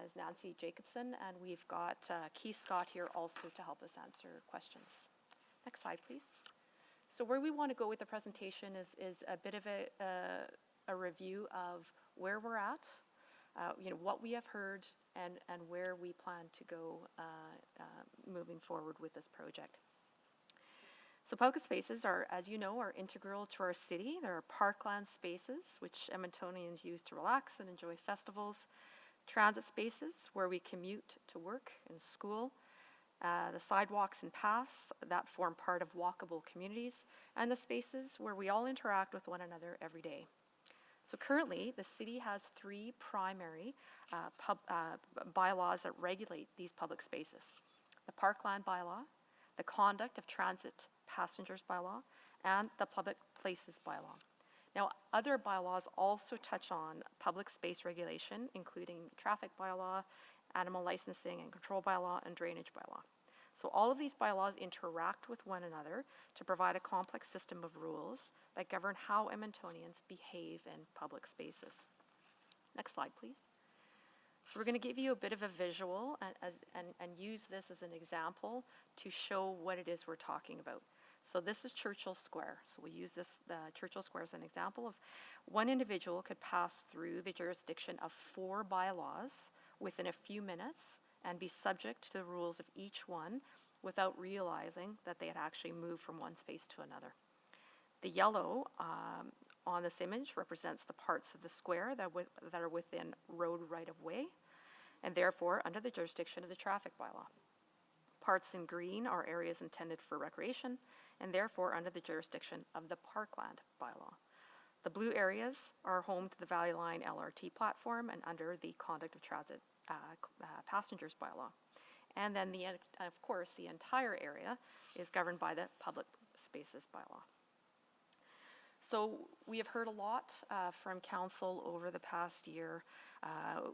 is Nancy Jacobson, and we've got Keith Scott here also to help us answer questions. Next slide, please. So where we want to go with the presentation is a bit of a review of where we're at, what we have heard, and where we plan to go moving forward with this project. So public spaces are, as you know, are integral to our city. There are parkland spaces, which Edmontonians use to relax and enjoy festivals, transit spaces where we commute to work and school, the sidewalks and paths that form part of walkable communities, and the spaces where we all interact with one another every day. So currently, the city has three primary bylaws that regulate these public spaces: the Parkland Bylaw, the Conduct of Transit Passengers Bylaw, and the Public Places Bylaw. Now, other bylaws also touch on public space regulation, including Traffic Bylaw, Animal Licensing and Control Bylaw, and Drainage Bylaw. So all of these bylaws interact with one another to provide a complex system of rules that govern how Edmontonians behave in public spaces. Next slide, please. So we're going to give you a bit of a visual and use this as an example to show what it is we're talking about. So this is Churchill Square. So we use this Churchill Square as an example of one individual could pass through the jurisdiction of 4 bylaws within a few minutes and be subject to the rules of each one without realizing that they had actually moved from one space to another. The yellow on this image represents the parts of the square that are within road right-of-way and therefore under the jurisdiction of the traffic bylaw. Parts in green are areas intended for recreation and therefore under the jurisdiction of the Parkland bylaw. The blue areas are home to the Valley Line LRT platform and under the Conduct of Transit Passengers bylaw. And then, of course, the entire area is governed by the Public Spaces bylaw. So we have heard a lot from Council over the past year.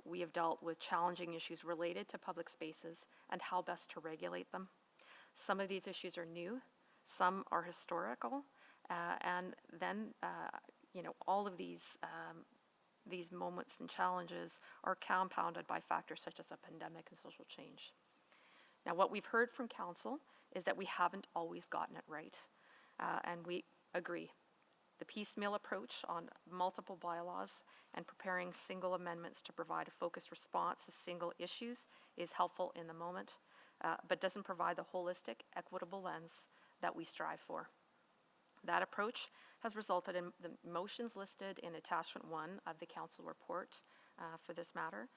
We have dealt with challenging issues related to public spaces and how best to regulate them. Some of these issues are new, some are historical, and then all of these moments and challenges are compounded by factors such as a pandemic and social change. Now, what we've heard from Council is that we haven't always gotten it right, and we agree. The piecemeal approach on multiple bylaws and preparing single amendments to provide a focused response to single issues is helpful in the moment, but doesn't provide the holistic, equitable lens that we strive for. That approach has resulted in the motions listed in Attachment 1 of the Council report for this matter,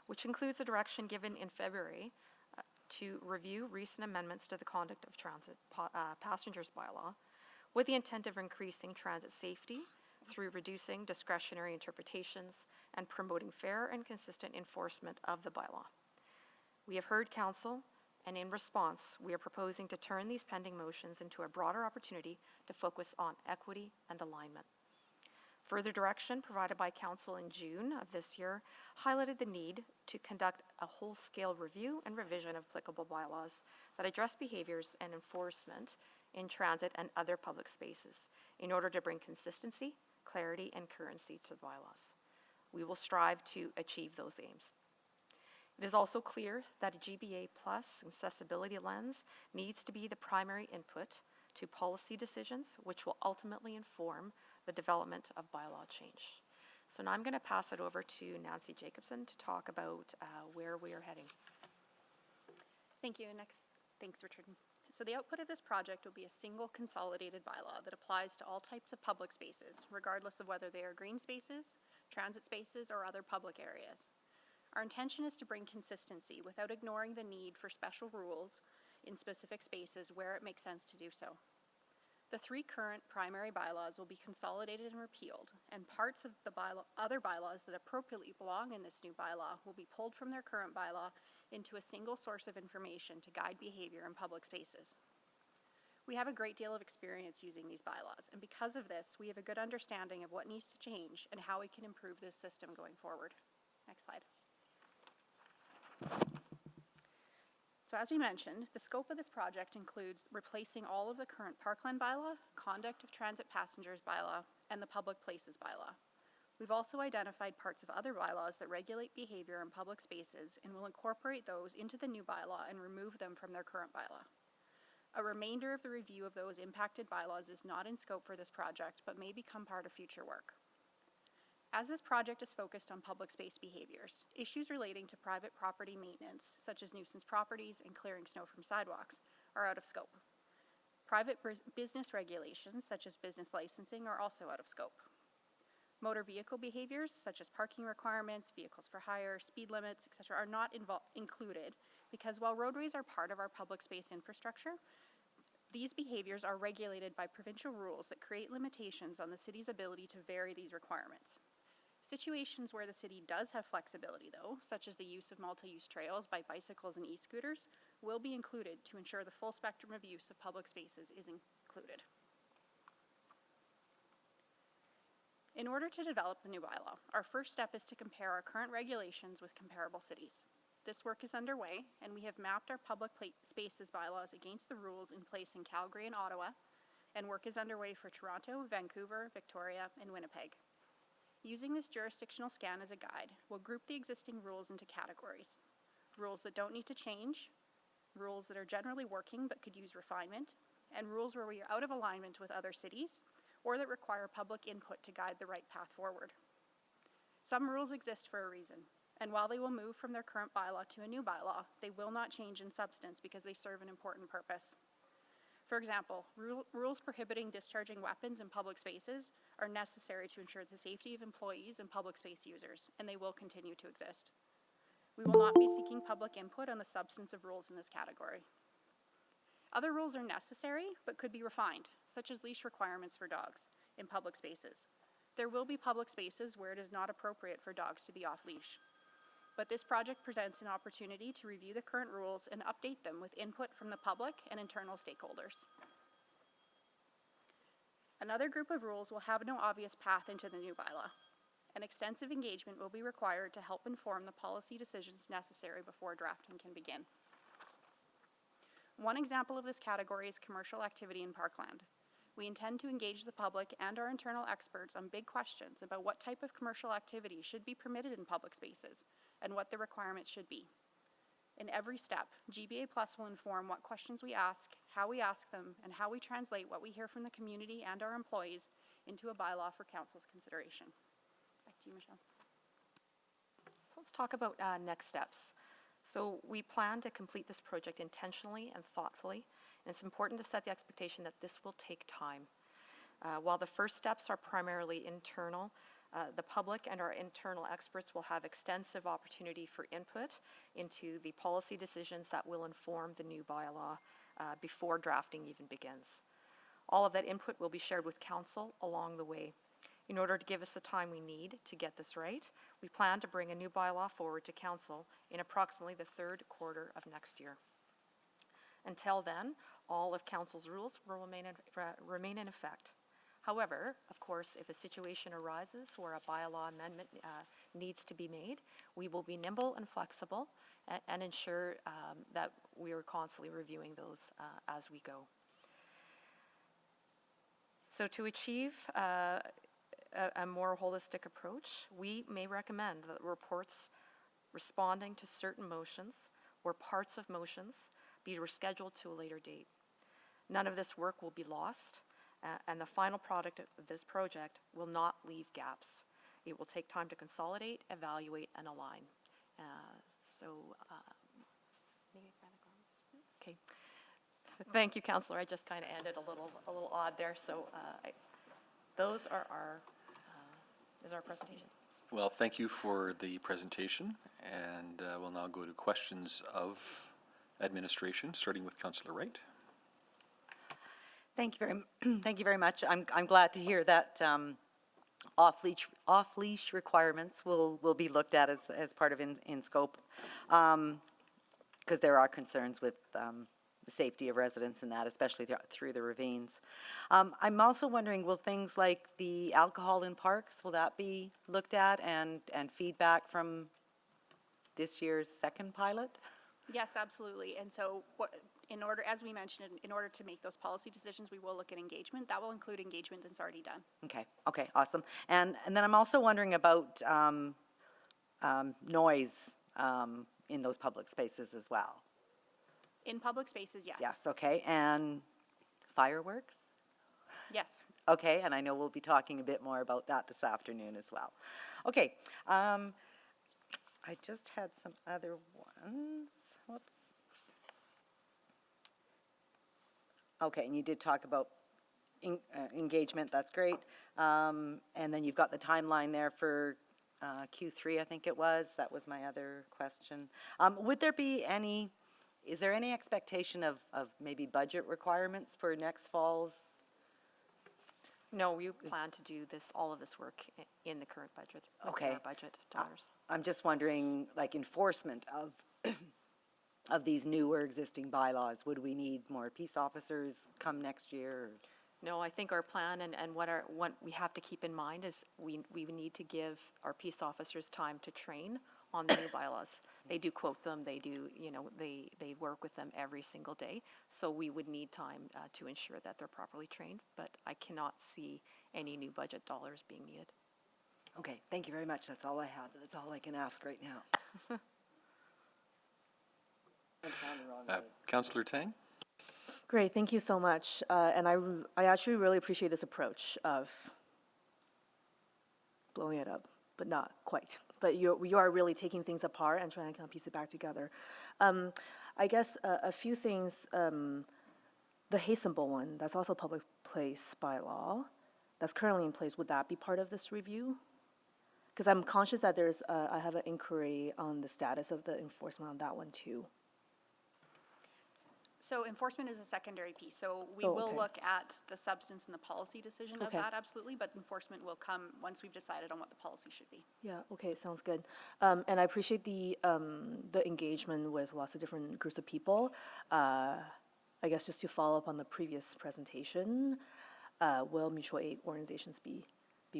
which includes a direction given in February to review recent amendments to the Conduct of Transit Passengers bylaw with the intent of increasing transit safety through reducing discretionary interpretations and promoting fair and consistent enforcement of the bylaw. We have heard Council, and in response, we are proposing to turn these pending motions into a broader opportunity to focus on equity and alignment. Further direction provided by Council in June of this year highlighted the need to conduct a whole-scale review and revision of applicable bylaws that address behaviors and enforcement in transit and other public spaces in order to bring consistency, clarity, and currency to the bylaws. We will strive to achieve those aims. It is also clear that a GBA plus accessibility lens needs to be the primary input to policy decisions, which will ultimately inform the development of bylaw change. So now I'm going to pass it over to Nancy Jacobson to talk about where we are heading. Thank you. Thanks, Richard. So the output of this project will be a single consolidated bylaw that applies to all types of public spaces, regardless of whether they are green spaces, transit spaces, or other public areas. Our intention is to bring consistency without ignoring the need for special rules in specific spaces where it makes sense to do so. The 3 current primary bylaws will be consolidated and repealed, and parts of the other bylaws that appropriately belong in this new bylaw will be pulled from their current bylaw into a single source of information to guide behavior in public spaces. We have a great deal of experience using these bylaws, and because of this, we have a good understanding of what needs to change and how we can improve this system going forward. Next slide. So as we mentioned, the scope of this project includes replacing all of the current Parkland bylaw, Conduct of Transit Passengers bylaw, and the Public Places bylaw. We've also identified parts of other bylaws that regulate behavior in public spaces and will incorporate those into the new bylaw and remove them from their current bylaw. A remainder of the review of those impacted bylaws is not in scope for this project, but may become part of future work. As this project is focused on public space behaviors, issues relating to private property maintenance, such as nuisance properties and clearing snow from sidewalks, are out of scope. Private business regulations, such as business licensing, are also out of scope. Motor vehicle behaviors, such as parking requirements, vehicles for hire, speed limits, etc., are not included because while roadways are part of our public space infrastructure, these behaviors are regulated by provincial rules that create limitations on the city's ability to vary these requirements. Situations where the city does have flexibility, though, such as the use of multi-use trails by bicycles and e-scooters, will be included to ensure the full spectrum of use of public spaces is included. In order to develop the new bylaw, our first step is to compare our current regulations with comparable cities. This work is underway, and we have mapped our public spaces bylaws against the rules in place in Calgary and Ottawa, and work is underway for Toronto, Vancouver, Victoria, and Winnipeg. Using this jurisdictional scan as a guide, we'll group the existing rules into categories: rules that don't need to change, rules that are generally working but could use refinement, and rules where we are out of alignment with other cities or that require public input to guide the right path forward. Some rules exist for a reason, And while they will move from their current bylaw to a new bylaw, they will not change in substance because they serve an important purpose. For example, rules prohibiting discharging weapons in public spaces are necessary to ensure the safety of employees and public space users, and they will continue to exist. We will not be seeking public input on the substance of rules in this category. Other rules are necessary, but could be refined, such as leash requirements for dogs in public spaces. There will be public spaces where it is not appropriate for dogs to be off leash. But this project presents an opportunity to review the current rules and update them with input from the public and internal stakeholders. Another group of rules will have no obvious path into the new bylaw. An extensive engagement will be required to help inform the policy decisions necessary before drafting can begin. One example of this category is commercial activity in Parkland. We intend to engage the public and our internal experts on big questions about what type of commercial activity should be permitted in public spaces and what the requirements should be. In every step, GBA Plus will inform what questions we ask, how we ask them, and how we translate what we hear from the community and our employees into a bylaw for Council's consideration. Back to you, Michelle. So let's talk about next steps. So we plan to complete this project intentionally and thoughtfully, and it's important to set the expectation that this will take time. While the first steps are primarily internal, the public and our internal experts will have extensive opportunity for input into the policy decisions that will inform the new bylaw before drafting even begins. All of that input will be shared with Council along the way. In order to give us the time we need to get this right, we plan to bring a new bylaw forward to Council in approximately the third quarter of next year. Until then, all of Council's rules will remain in effect. However, of course, if a situation arises where a bylaw amendment needs to be made, we will be nimble and flexible and ensure that we are constantly reviewing those as we go. So to achieve a more holistic approach, we may recommend that reports responding to certain motions or parts of motions be rescheduled to a later date. None of this work will be lost, and the final product of this project will not leave gaps. It will take time to consolidate, evaluate, and align. Okay. Thank you, Councillor. I just kind of ended a little odd there. So those are is our presentation. Well, thank you for the presentation, and we'll now go to questions of administration, starting with Councillor Wright. Thank you very much. I'm glad to hear that off-leash requirements will be looked at as part of in scope, because there are concerns with the safety of residents and that, especially through the ravines. I'm also wondering, will things like the alcohol in parks, will that be looked at and feedback from this year's second pilot? Yes, absolutely. And so as we mentioned, in order to make those policy decisions, we will look at engagement. That will include engagement that's already done. Okay, awesome. And then I'm also wondering about noise in those public spaces as well. In public spaces, yes. Yes, okay. And fireworks? Yes. Okay, and I know we'll be talking a bit more about that this afternoon as well. Okay, I just had some other ones. Whoops. Okay, and you did talk about engagement, that's great. And then you've got the timeline there for Q3, I think it was. That was my other question. Would there be is there any expectation of maybe budget requirements for next fall's? No, we plan to do all of this work in the current budget. Okay. Our budget dollars. I'm just wondering, like, enforcement of these new or existing bylaws. Would we need more peace officers come next year? No, I think our plan and what we have to keep in mind is we need to give our peace officers time to train on the new bylaws. They do quote them, they do, they work with them every single day. So we would need time to ensure that they're properly trained, but I cannot see any new budget dollars being needed. Okay, thank you very much. That's all I have. That's all I can ask right now. Councillor Tang? Great, thank you so much. And I actually really appreciate this approach of blowing it up, but not quite. but you are really taking things apart and trying to kind of piece it back together. I guess a few things. The Hastenable one, that's also public place bylaw, that's currently in place. Would that be part of this review? Because I'm conscious that I have an inquiry on the status of the enforcement on that one too. So enforcement is a secondary piece. So we Oh, will okay. look at the substance and the policy decision of Okay. that, absolutely, but enforcement will come once we've decided on what the policy should be. Yeah, okay, sounds good. And I appreciate the engagement with lots of different groups of people. I guess just to follow up on the previous presentation, will mutual aid organizations be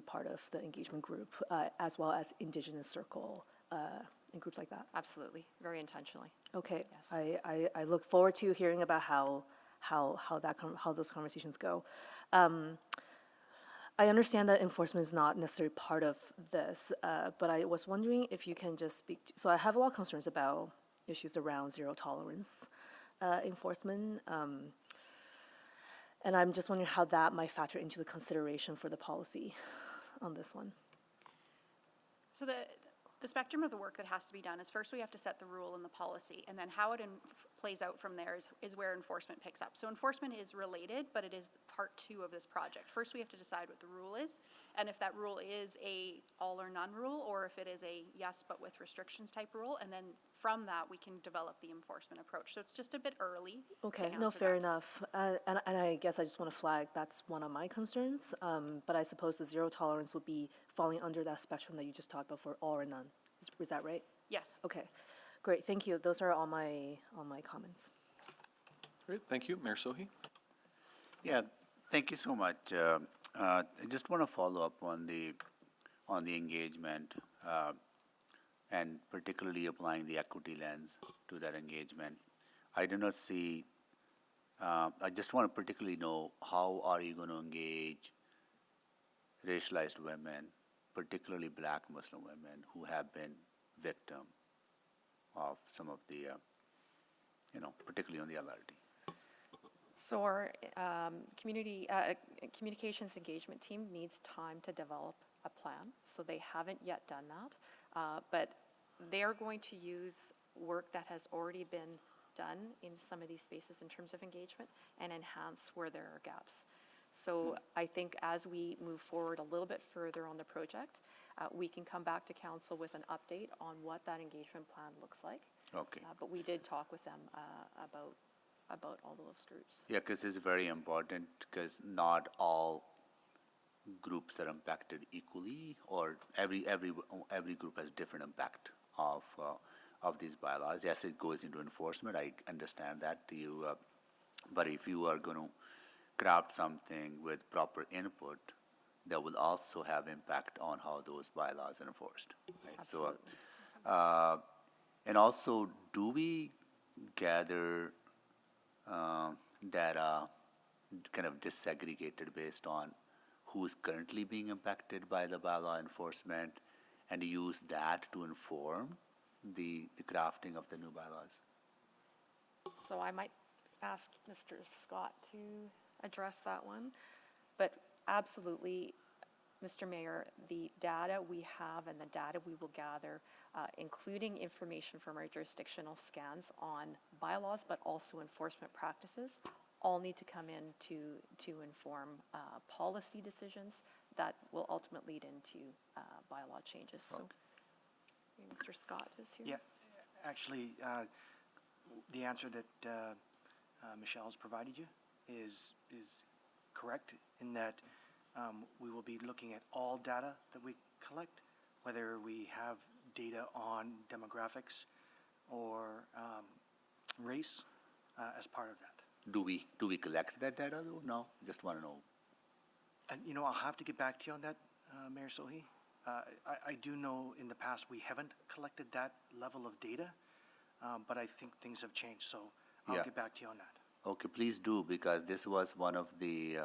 part of the engagement group, as well as Indigenous Circle and groups like that? Absolutely, very intentionally. Okay, Yes. I look forward to hearing about how those conversations go. I understand that enforcement is not necessarily part of this, but I was wondering if you can just speak to, so I have a lot of concerns about issues around zero tolerance enforcement, and I'm just wondering how that might factor into the consideration for the policy on this one. So the spectrum of the work that has to be done is first we have to set the rule and the policy, and then how it plays out from there is where enforcement picks up. So enforcement is related, but it is part two of this project. First we have to decide what the rule is, and if that rule is a all or none rule, or if it is a yes but with restrictions type rule, and then from that we can develop the enforcement approach. So it's just a bit early to Okay, answer no, fair that. enough. And I guess I just want to flag that's one of my concerns. But I suppose the zero tolerance would be falling under that spectrum that you just talked about for all or none. Is that right? Yes. Okay, great. Thank you. Those are all my comments. Great, thank you. Mayor Sohi? Yeah, thank you so much. I just want to follow up on the engagement and particularly applying the equity lens to that engagement. I do not see. I just want to particularly know how are you going to engage racialized women, particularly Black Muslim women who have been victim of some of the, particularly on the LRT. So our communications engagement team needs time to develop a plan, so they haven't yet done that. But they're going to use work that has already been done in some of these spaces in terms of engagement and enhance where there are gaps. So I think as we move forward a little bit further on the project, we can come back to council with an update on what that engagement plan looks like. Okay. But we did talk with them about all those groups. Yeah, because it's very important because not all groups are impacted equally, or every group has different impact of these bylaws. Yes, it goes into enforcement. I understand that. But if you are going to craft something with proper input, that will also have impact on how those bylaws are enforced. Right? Absolutely. So, and also, do we gather data kind of disaggregated based on who is currently being impacted by the bylaw enforcement, and use that to inform the crafting of the new bylaws? So I might ask Mr. Scott to address that one. But absolutely, Mr. Mayor, the data we have and the data we will gather, including information from our jurisdictional scans on bylaws, but also enforcement practices, all need to come in to inform policy decisions that will ultimately lead into bylaw changes. So Mr. Scott is here. Yeah, actually, the answer that Michelle has provided you is correct in that we will be looking at all data that we collect, whether we have data on demographics or race as part of that. Do we collect that data though? No, just want to know. And I'll have to get back to you on that, Mayor Sohi. I do know in the past we haven't collected that level of data, but I think things have changed, so I'll get back to you on that. Okay, please do, because this was one of the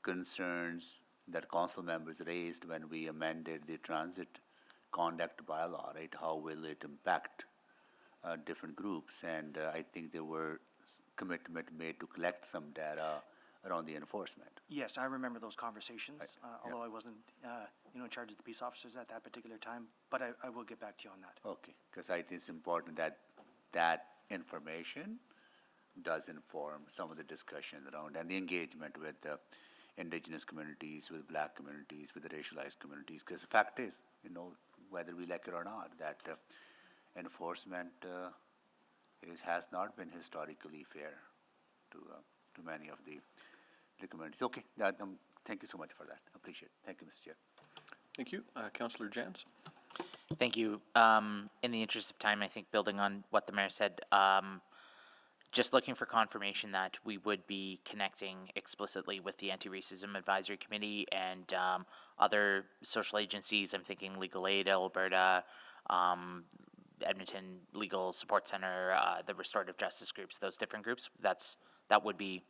concerns that council members raised when we amended the transit conduct bylaw, right? How will it impact different groups? And I think there were commitment made to collect some data around the enforcement. Yes, I remember those conversations, although I wasn't, in charge of the peace officers at that particular time, but I will get back to you on that. Okay, because I think it's important that that information does inform some of the discussion around and the engagement with the indigenous communities, with black communities, with the racialized communities. Because the fact is, whether we like it or not, that enforcement has not been historically fair to many of the communities. Okay, thank you so much for that. Appreciate it. Thank you, Mr. Chair. Thank you. Councillor Jans. Thank you. In the interest of time, I think building on what the mayor said, just looking for confirmation that we would be connecting explicitly with the Anti-Racism Advisory Committee and other social agencies. I'm thinking Legal Aid Alberta, Edmonton Legal Support Center, the restorative justice groups, those different groups. That would be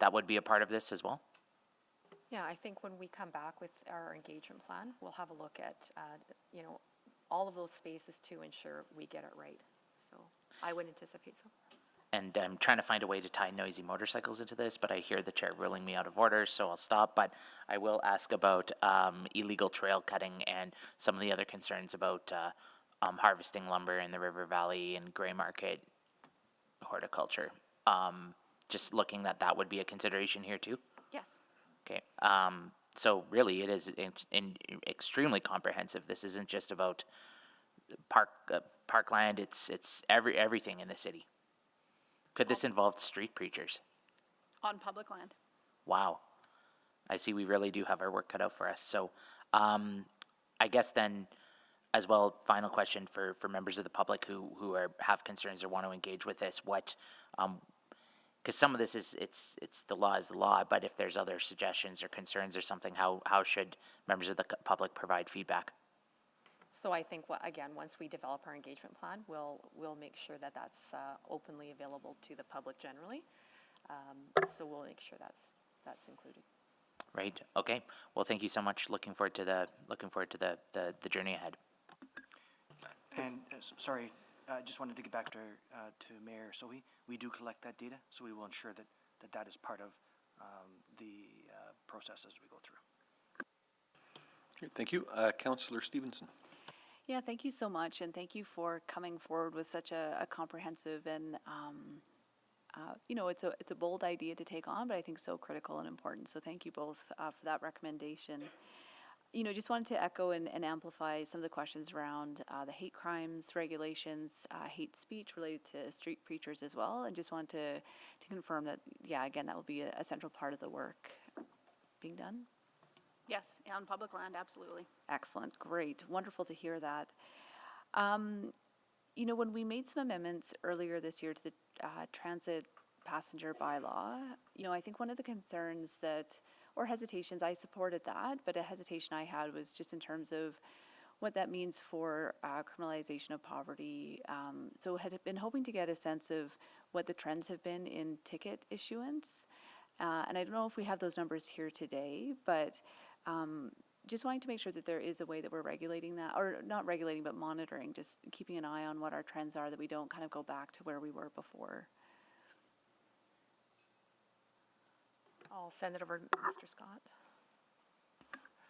a part of this as well. Yeah, I think when we come back with our engagement plan, we'll have a look at, all of those spaces to ensure we get it right. So I would anticipate so. And I'm trying to find a way to tie noisy motorcycles into this, but I hear the chair ruling me out of order, so I'll stop. But I will ask about illegal trail cutting and some of the other concerns about harvesting lumber in the River Valley and gray market horticulture. Just looking that would be a consideration here too. Yes. Okay. So really, it is extremely comprehensive. This isn't just about Parkland. It's everything in the city. Could this involve street preachers? On public land. Wow. I see we really do have our work cut out for us. So I guess then, as well, final question for members of the public who have concerns or want to engage with this, what, because some of this it's the law is the law, but if there's other suggestions or concerns or something, how should members of the public provide feedback? So I think, again, once we develop our engagement plan, we'll make sure that that's openly available to the public generally. So we'll make sure that's included. Right. Okay. Well, thank you so much. Looking forward to the journey ahead. And sorry, I just wanted to get back to Mayor Sohi. We do collect that data, so we will ensure that is part of the process as we go through. Great, thank you. Councillor Stevenson. Yeah, thank you so much, and thank you for coming forward with such a comprehensive and it's a bold idea to take on, but I think so critical and important. So thank you both for that recommendation. Just wanted to echo and amplify some of the questions around the hate crimes regulations, hate speech related to street preachers as well, and just wanted to confirm that, again, that will be a central part of the work being done. Yes, on public land, absolutely. Excellent, great, wonderful to hear that. When we made some amendments earlier this year to the transit passenger bylaw, I think one of the concerns or hesitations, I supported that, but a hesitation I had was just in terms of what that means for criminalization of poverty. So had been hoping to get a sense of what the trends have been in ticket issuance. And I don't know if we have those numbers here today, but just wanting to make sure that there is a way that we're regulating that, or not regulating, but monitoring, just keeping an eye on what our trends are, that we don't kind of go back to where we were before. I'll send it over to Mr. Scott.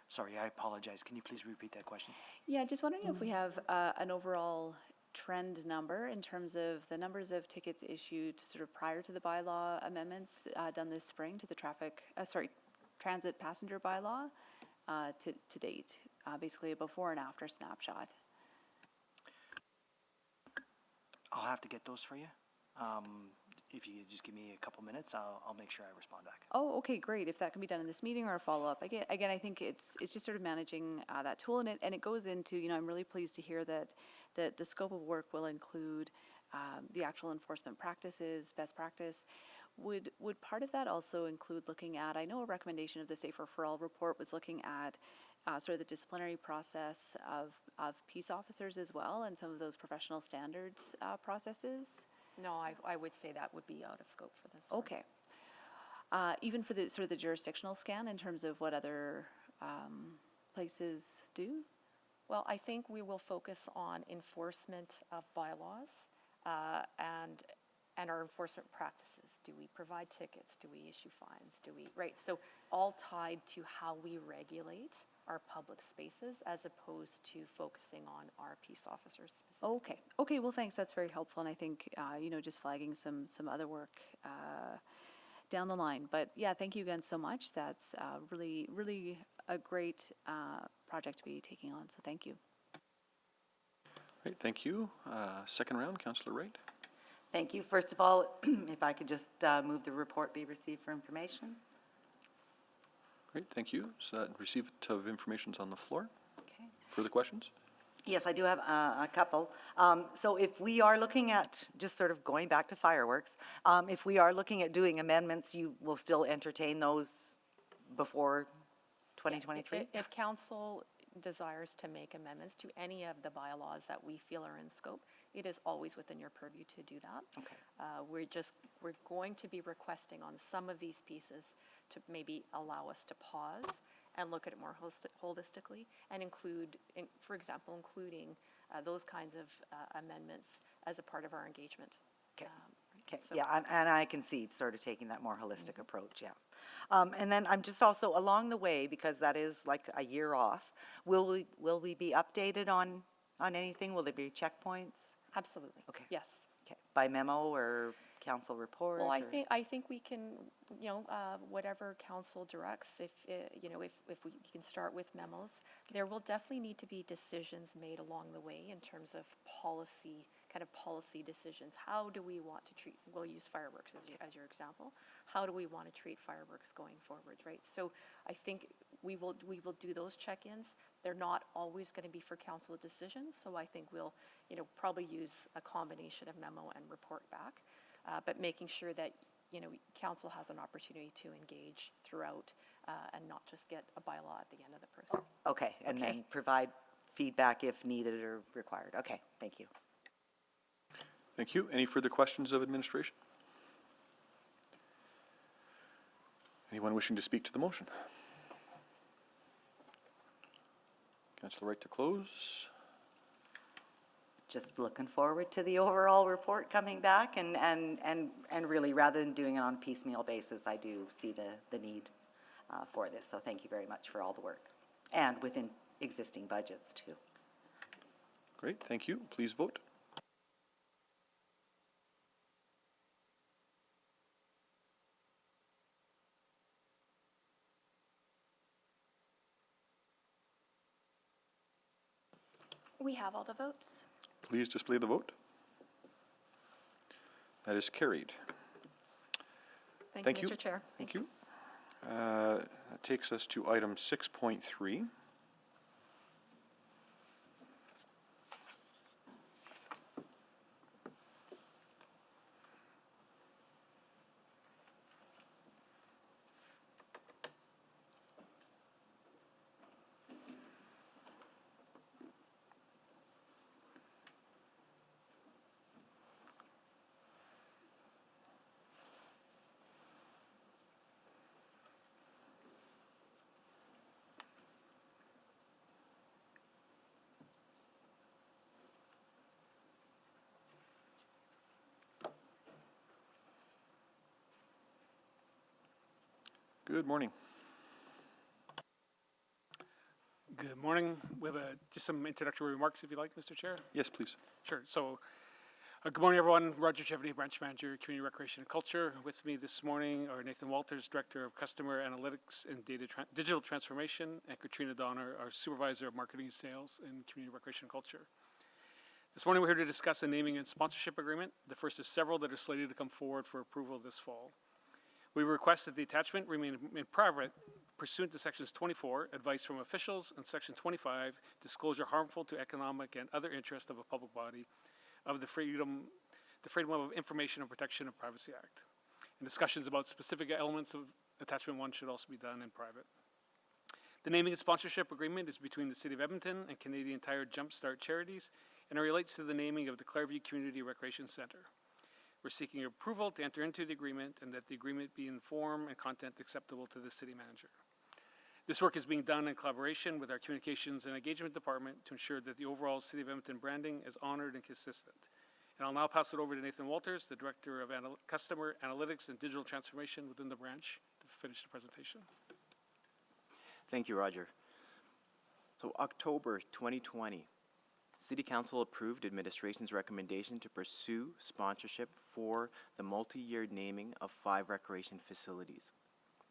Sorry, I apologize. Can you please repeat that question? Yeah, just wondering if we have an overall trend number in terms of the numbers of tickets issued sort of prior to the bylaw amendments done this spring to the transit passenger bylaw to date, basically a before and after snapshot. I'll have to get those for you. If you just give me a couple minutes, I'll make sure I respond back. Oh, okay, great. If that can be done in this meeting or a follow-up. Again, I think it's just sort of managing that tool, and it goes into, I'm really pleased to hear that the scope of work will include the actual enforcement practices, best practice. Would part of that also include looking at, I know a recommendation of the Safer for All report was looking at sort of the disciplinary process of peace officers as well, and some of those professional standards processes? No, I would say that would be out of scope for this. Okay. Even for the sort of the jurisdictional scan in terms of what other places do? Well, I think we will focus on enforcement of bylaws and our enforcement practices. Do we provide tickets? Do we issue fines? Do we, right? So all tied to how we regulate our public spaces as opposed to focusing on our peace officers. Okay, okay, well, thanks, that's very helpful, and I think, just flagging some other work down the line. But yeah, thank you again so much. That's really, really a great project to be taking on, so thank you. Great, thank you. Second round, Councillor Wright. Thank you. First of all, if I could just move the report be received for information. Great, thank you. So that receipt of information is on the floor. Okay. Further questions? Yes, I do have a couple. So if we are looking at, just sort of going back to fireworks, if we are looking at doing amendments, you will still entertain those before 2023? If council desires to make amendments to any of the bylaws that we feel are in scope, it is always within your purview to do that. Okay. We're going to be requesting on some of these pieces to maybe allow us to pause and look at it more holistically and include, for example, including those kinds of amendments as a part of our engagement. Okay. Okay. So- Yeah, and I can see sort of taking that more holistic approach, yeah. And then I'm just also along the way, because that is like a year off, will we be updated on anything? Will there be checkpoints? Absolutely. Okay. Yes. Okay, by memo or council report? Well, or- I think we can, whatever council directs, if we can start with memos, there will definitely need to be decisions made along the way in terms of policy decisions. How do we want to treat, we'll use fireworks as your example. How do we want to treat fireworks going forward, right? So I think we will do those check-ins. They're not always going to be for council decisions, so I think we'll, probably use a combination of memo and report back, but making sure that, council has an opportunity to engage throughout and not just get a bylaw at the end of the process. Okay, and then provide feedback if needed or required. Okay, thank you. Thank you. Any further questions of administration? Anyone wishing to speak to the motion? Councillor Wright to close. Just looking forward to the overall report coming back, and really, rather than doing it on a piecemeal basis, I do see the need for this. So thank you very much for all the work, and within existing budgets too. Great, thank you. Please vote. We have all the votes. Please display the vote. That is carried. Thank you, Mr. Chair. Thank you. That takes us to item 6.3. Good morning. Good morning. We have just some introductory remarks, if you like, Mr. Chair. Yes, please. Sure. So, good morning, everyone. Roger Chevity, Branch Manager, Community Recreation and Culture. With me this morning are Nathan Walters, Director of Customer Analytics and Digital Transformation, and Katrina Donner, our Supervisor of Marketing and Sales in Community Recreation and Culture. This morning, we're here to discuss a naming and sponsorship agreement, the first of several that are slated to come forward for approval this fall. We request that the attachment remain in private pursuant to Sections 24, Advice from Officials, and Section 25, Disclosure Harmful to Economic and Other Interest of a Public Body, of the Freedom of Information and Protection of Privacy Act. And discussions about specific elements of Attachment 1 should also be done in private. The naming and sponsorship agreement is between the City of Edmonton and Canadian Tire Jumpstart Charities, and it relates to the naming of the Clareview Community Recreation Centre. We're seeking approval to enter into the agreement and that the agreement be in form and content acceptable to the City Manager. This work is being done in collaboration with our Communications and Engagement Department to ensure that the overall City of Edmonton branding is honored and consistent, And I'll now pass it over to Nathan Walters, the Director of Customer Analytics and Digital Transformation within the branch, to finish the presentation. Thank you, Roger. So October 2020, City Council approved administration's recommendation to pursue sponsorship for the multi-year naming of 5 recreation facilities,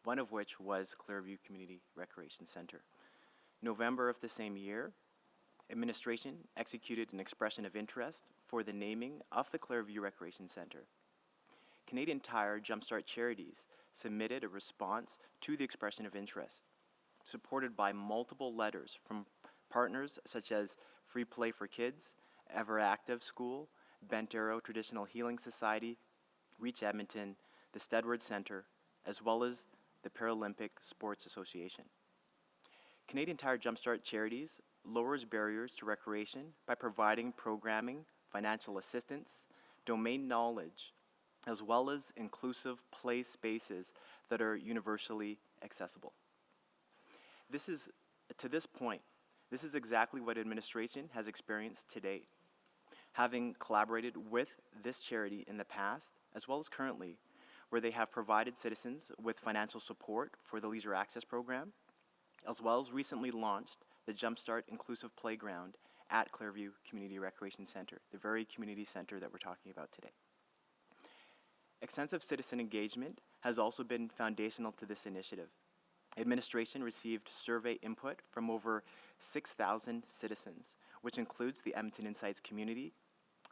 one of which was Clearview Community Recreation Center. November of the same year, administration executed an expression of interest for the naming of the Clearview Recreation Center. Canadian Tire Jumpstart Charities submitted a response to the expression of interest, supported by multiple letters from partners such as Free Play for Kids, Ever Active School, Bent Arrow Traditional Healing Society, Reach Edmonton, the Stedward Center, as well as the Paralympic Sports Association. Canadian Tire Jumpstart Charities lowers barriers to recreation by providing programming, financial assistance, domain knowledge, as well as inclusive play spaces that are universally accessible. To this point, this is exactly what administration has experienced to date. Having collaborated with this charity in the past, as well as currently, where they have provided citizens with financial support for the Leisure Access Program, as well as recently launched the Jumpstart Inclusive Playground at Clearview Community Recreation Center, the very community center that we're talking about today. Extensive citizen engagement has also been foundational to this initiative. Administration received survey input from over 6,000 citizens, which includes the Edmonton Insights community,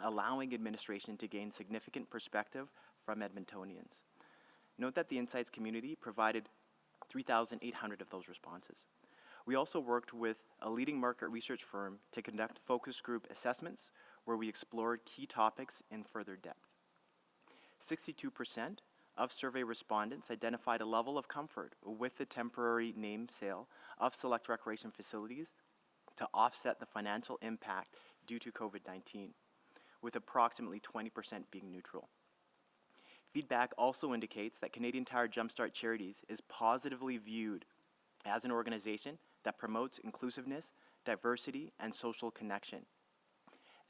allowing administration to gain significant perspective from Edmontonians. Note that the Insights community provided 3,800 of those responses. We also worked with a leading market research firm to conduct focus group assessments where we explored key topics in further depth. 62% of survey respondents identified a level of comfort with the temporary name sale of select recreation facilities to offset the financial impact due to COVID-19, with approximately 20% being neutral. Feedback also indicates that Canadian Tire Jumpstart Charities is positively viewed as an organization that promotes inclusiveness, diversity, and social connection.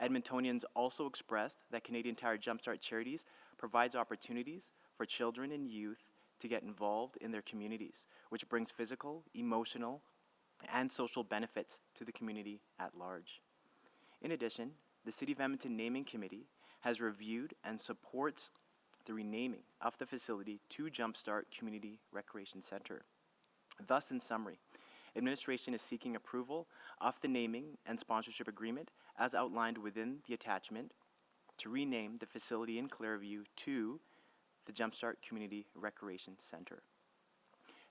Edmontonians also expressed that Canadian Tire Jumpstart Charities provides opportunities for children and youth to get involved in their communities, which brings physical, emotional, and social benefits to the community at large. In addition, the City of Edmonton Naming Committee has reviewed and supports the renaming of the facility to Jumpstart Community Recreation Center. Thus, in summary, administration is seeking approval of the naming and sponsorship agreement as outlined within the attachment to rename the facility in Clearview to the Jumpstart Community Recreation Center.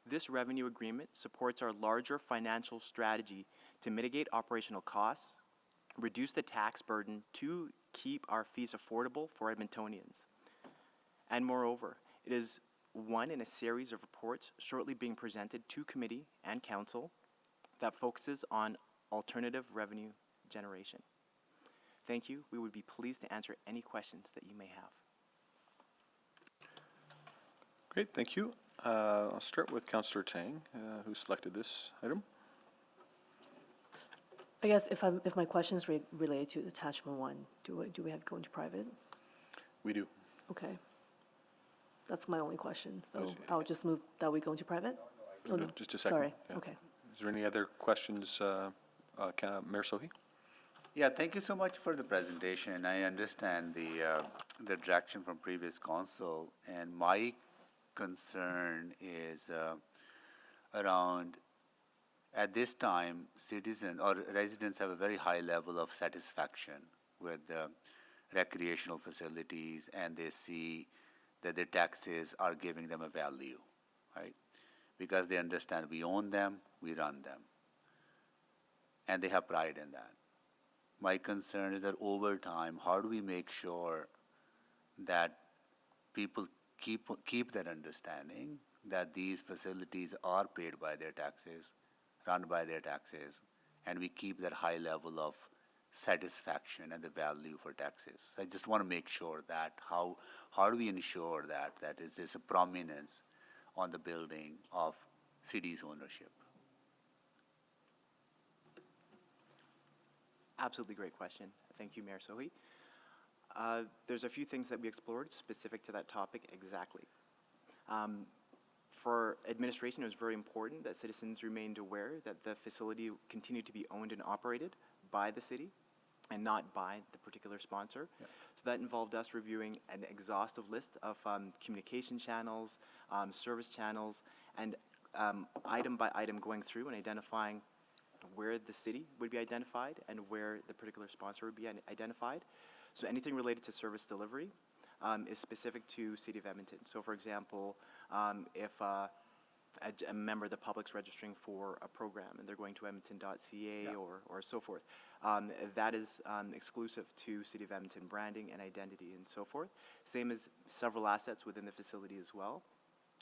This revenue agreement supports our larger financial strategy to mitigate operational costs, reduce the tax burden to keep our fees affordable for Edmontonians. And moreover, it is one in a series of reports shortly being presented to committee and council that focuses on alternative revenue generation. Thank you. We would be pleased to answer any questions that you may have. Great, thank you. I'll start with Councillor Tang, who selected this item. I guess if my question is related to attachment 1, do we have to go into private? We do. Okay. That's my only question, so I'll just move that we go into private? No, just a second. Sorry, Yeah. okay. Is there any other questions, Mayor Sohi? Yeah, thank you so much for the presentation. I understand the direction from previous council, and my concern is around, at this time, citizens or residents have a very high level of satisfaction with recreational facilities, and they see that their taxes are giving them a value, right? Because they understand we own them, we run them, and they have pride in that. My concern is that over time, how do we make sure that people keep that understanding that these facilities are paid by their taxes, run by their taxes, and we keep that high level of satisfaction and the value for taxes. I just want to make sure that how do we ensure that there's a prominence on the building of city's ownership? Absolutely great question. Thank you, Mayor Sohi. There's a few things that we explored specific to that topic exactly. For administration, it was very important that citizens remained aware that the facility continued to be owned and operated by the city and not by the particular sponsor. Yeah. So that involved us reviewing an exhaustive list of communication channels, service channels, and item by item going through and identifying where the city would be identified and where the particular sponsor would be identified. So anything related to service delivery is specific to City of Edmonton. So for example, if a member of the public's registering for a program and they're going to edmonton.ca Yeah. or so forth, that is exclusive to City of Edmonton branding and identity and so forth. Same as several assets within the facility as well.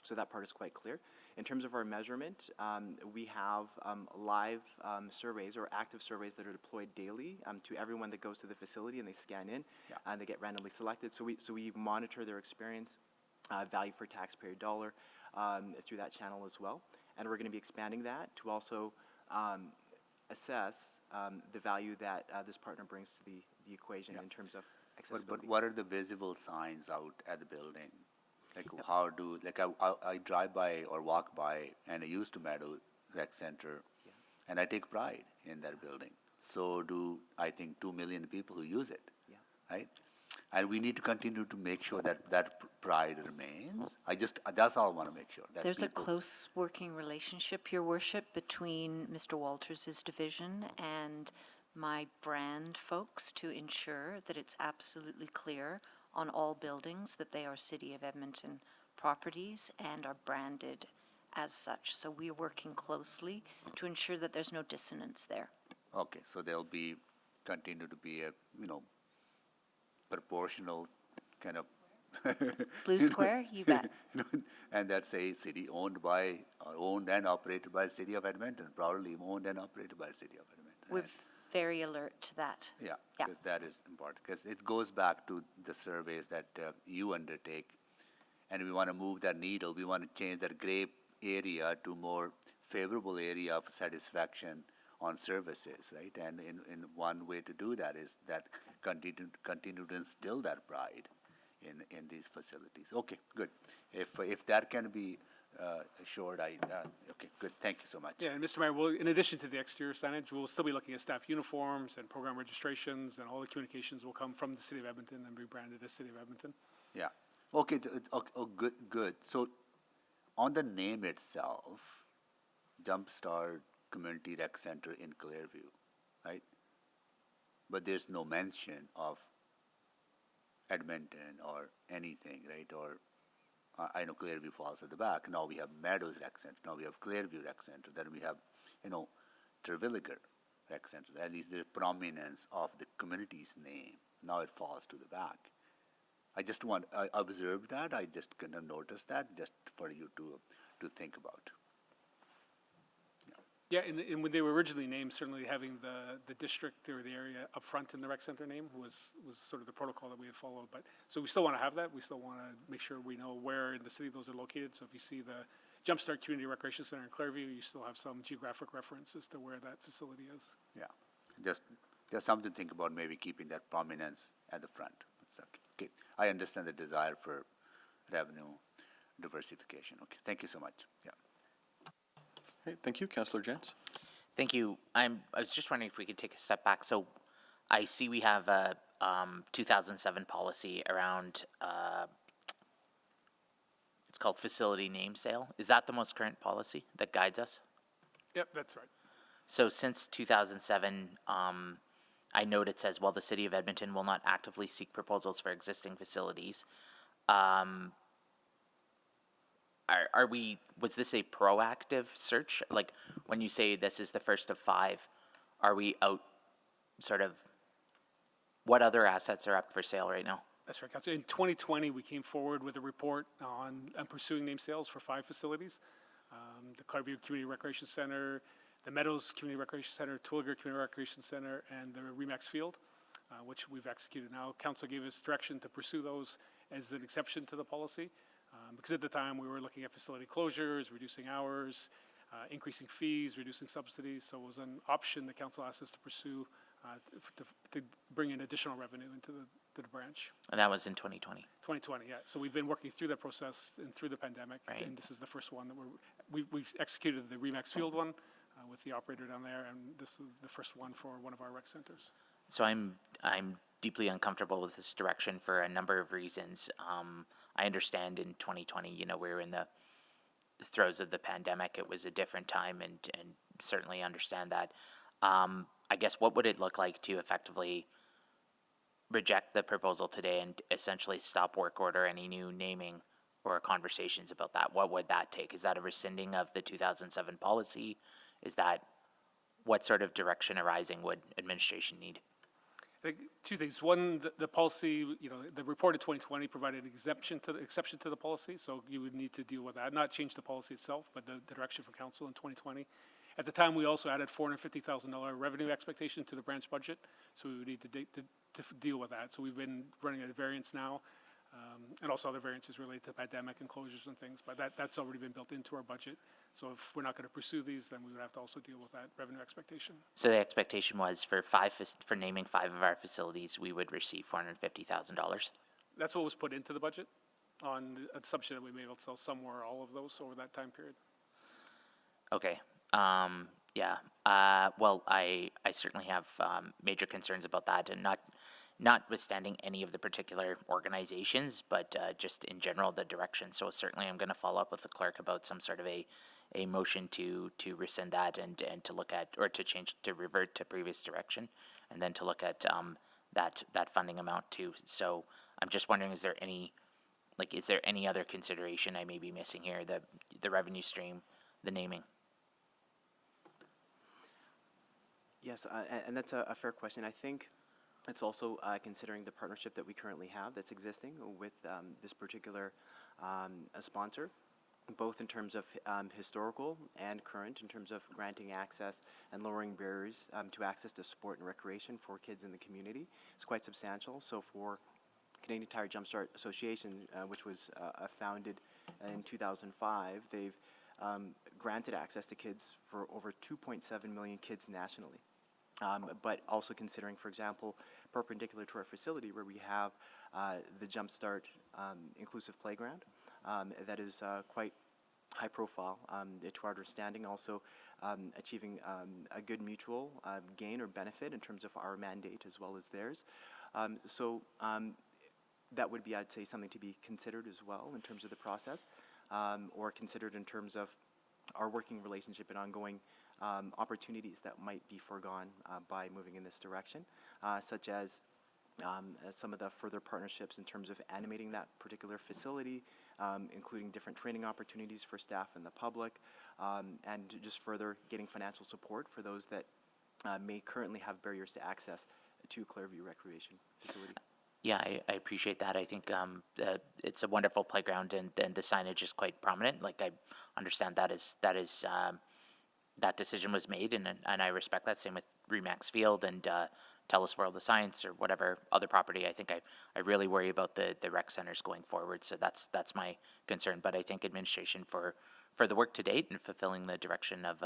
So that part is quite clear. In terms of our measurement, we have live surveys or active surveys that are deployed daily to everyone that goes to the facility, and they scan in and they get randomly selected. So we monitor their experience, value per taxpayer dollar through that channel as well. And we're going to be expanding that to also assess the value that this partner brings to the equation in terms of accessibility. But what are the visible signs out at the building? Like how do, like I drive by or walk by, and I used to Meadow Rec Center, and I take pride in that building. So do, I think, 2 million people who use it, right? And we need to continue to make sure that that pride remains. That's all I want to make sure. That There's a people, close working relationship, Your Worship, between Mr. Walters' division and my brand folks to ensure that it's absolutely clear on all buildings that they are City of Edmonton properties and are branded as such. So we are working closely to ensure that there's no dissonance there. Okay, so there'll be, continue to be a, proportional kind of Blue square, you bet. And that's a city owned and operated by the City of Edmonton, proudly owned and operated by the City of Edmonton. We're very alert to that. Yeah, because that is important, because it goes back to the surveys that you undertake, and we want to move that needle. We want to change that gray area to more favorable area of satisfaction on services, right? And in one way to do that is that continue to instill that pride in these facilities. Okay, good. If that can be assured, okay, good. Thank you so much. Yeah, and Mr. Mayor, well, in addition to the exterior signage, we'll still be looking at staff uniforms and program registrations, and all the communications will come from the City of Edmonton and be branded as City of Edmonton. Yeah. Okay. Good. So, on the name itself, Jumpstart Community Rec Center in Clearview, right? But there's no mention of Edmonton or anything, right? Or I know Clearview falls at the back. Now we have Meadows Rec Center. Now we have Clearview Rec Center. Then we have, Terwilliger Rec Center. At least the prominence of the community's name. Now it falls to the back. I observed that. I just kind of noticed that, just for you to think about. Yeah, and when they were originally named, certainly having the district or the area up front in the rec center name was sort of the protocol that we had followed. But so we still want to have that. We still want to make sure we know where in the city those are located. So if you see the Jumpstart Community Recreation Center in Clearview, you still have some geographic reference as to where that facility is. Yeah, just something to think about, maybe keeping that prominence at the front. It's okay. I understand the desire for revenue diversification. Okay, thank you so much. Yeah. Okay, thank you, Councillor Jantz. Thank you. I was just wondering if we could take a step back. So I see we have a 2007 policy around, it's called facility name sale. Is that the most current policy that guides us? Yep, that's right. So since 2007, I note it says, well, the City of Edmonton will not actively seek proposals for existing facilities. Was this a proactive search? Like, when you say this is the first of 5, are we out what other assets are up for sale right now? That's right, Councilor. In 2020, we came forward with a report on pursuing name sales for 5 facilities. The Clearview Community Recreation Center, the Meadows Community Recreation Center, Terwilliger Community Recreation Center, and the Remax Field, which we've executed now. Council gave us direction to pursue those as an exception to the policy. Because at the time we were looking at facility closures, reducing hours, increasing fees, reducing subsidies. So it was an option the council asked us to pursue to bring in additional revenue into to the branch. And that was in 2020. 2020, yeah. So we've been working through that process and through the pandemic, and this is the first one that we've executed the Remax Field one with the operator down there, and this is the first one for one of our rec centers. So I'm deeply uncomfortable with this direction for a number of reasons. I understand in 2020, you know, we were in the throes of the pandemic. It was a different time, and certainly understand that. I guess what would it look like to effectively reject the proposal today and essentially stop work order any new naming or conversations about that? What would that take? Is that a rescinding of the 2007 policy? Is that what sort of direction arising would administration need? I think two things. One, the policy, you know, the report of 2020 provided exception to the policy, so you would need to deal with that, not change the policy itself, but the direction for council in 2020. At the time, we also added $450,000 revenue expectation to the branch budget, so we would need to deal with that. So we've been running a variance now, and also other variances related to pandemic and closures and things, but that's already been built into our budget. So if we're not going to pursue these, then we would have to also deal with that revenue expectation. So the expectation was for naming 5 of our facilities, we would receive $450,000. That's what was put into the budget, on the assumption that we may be able to sell some or all of those over that time period. Okay. Yeah. Well, I certainly have major concerns about that, and notwithstanding any of the particular organizations, but just in general the direction. So certainly I'm going to follow up with the clerk about some sort of a motion to rescind that and to look at, or to change, to revert to previous direction, and then to look at that funding amount too. So I'm just wondering, is there any other consideration I may be missing here? The revenue stream, the naming. Yes, and that's a fair question. I think it's also considering the partnership that we currently have that's existing with this particular sponsor, both in terms of historical and current, in terms of granting access and lowering barriers to access to sport and recreation for kids in the community. It's quite substantial. So for Canadian Tire Jumpstart Association, which was founded in 2005, they've granted access to kids for over 2.7 million kids nationally. But also considering, for example, perpendicular to our facility where we have the Jumpstart Inclusive Playground that is quite high profile to our understanding, also achieving a good mutual gain or benefit in terms of our mandate as well as theirs. So that would be, I'd say, something to be considered as well in terms of the process, or considered in terms of our working relationship and ongoing opportunities that might be foregone by moving in this direction, such as some of the further partnerships in terms of animating that particular facility, including different training opportunities for staff and the public, and just further getting financial support for those that may currently have barriers to access to Clairview Recreation Facility. Yeah, I appreciate that. I think it's a wonderful playground, and the signage is quite prominent. Like, I understand that decision was made, and I respect that. Same with Remax Field and TELUS World of Science or whatever other property. I think I really worry about the rec centers going forward. So that's my concern. But I think administration for the work to date and fulfilling the direction of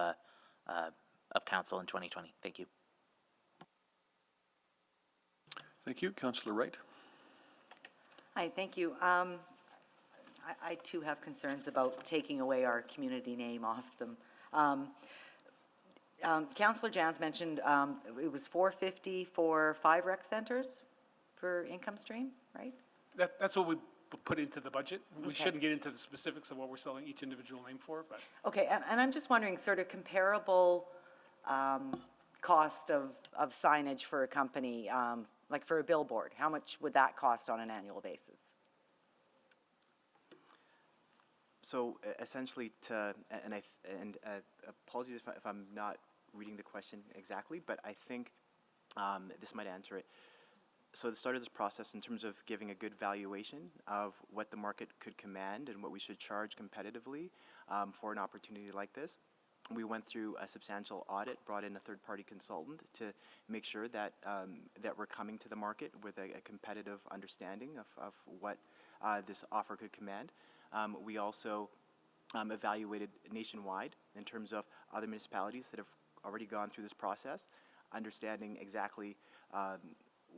council in 2020. Thank you. Thank you, Councillor Wright. Hi, thank you. I too have concerns about taking away our community name off them. Councillor Jans mentioned it was $450 for 5 rec centers for income stream, right? That's what we put into the budget. We shouldn't get into the specifics of what we're selling each individual name for, but. Okay, and I'm just wondering, sort of comparable cost of signage for a company, like for a billboard, how much would that cost on an annual basis? So essentially, apologies if I'm not reading the question exactly, but I think this might answer it. So at the start of this process, in terms of giving a good valuation of what the market could command and what we should charge competitively for an opportunity like this, we went through a substantial audit, brought in a third-party consultant to make sure that that we're coming to the market with a competitive understanding of what this offer could command. We also evaluated nationwide in terms of other municipalities that have already gone through this process, understanding exactly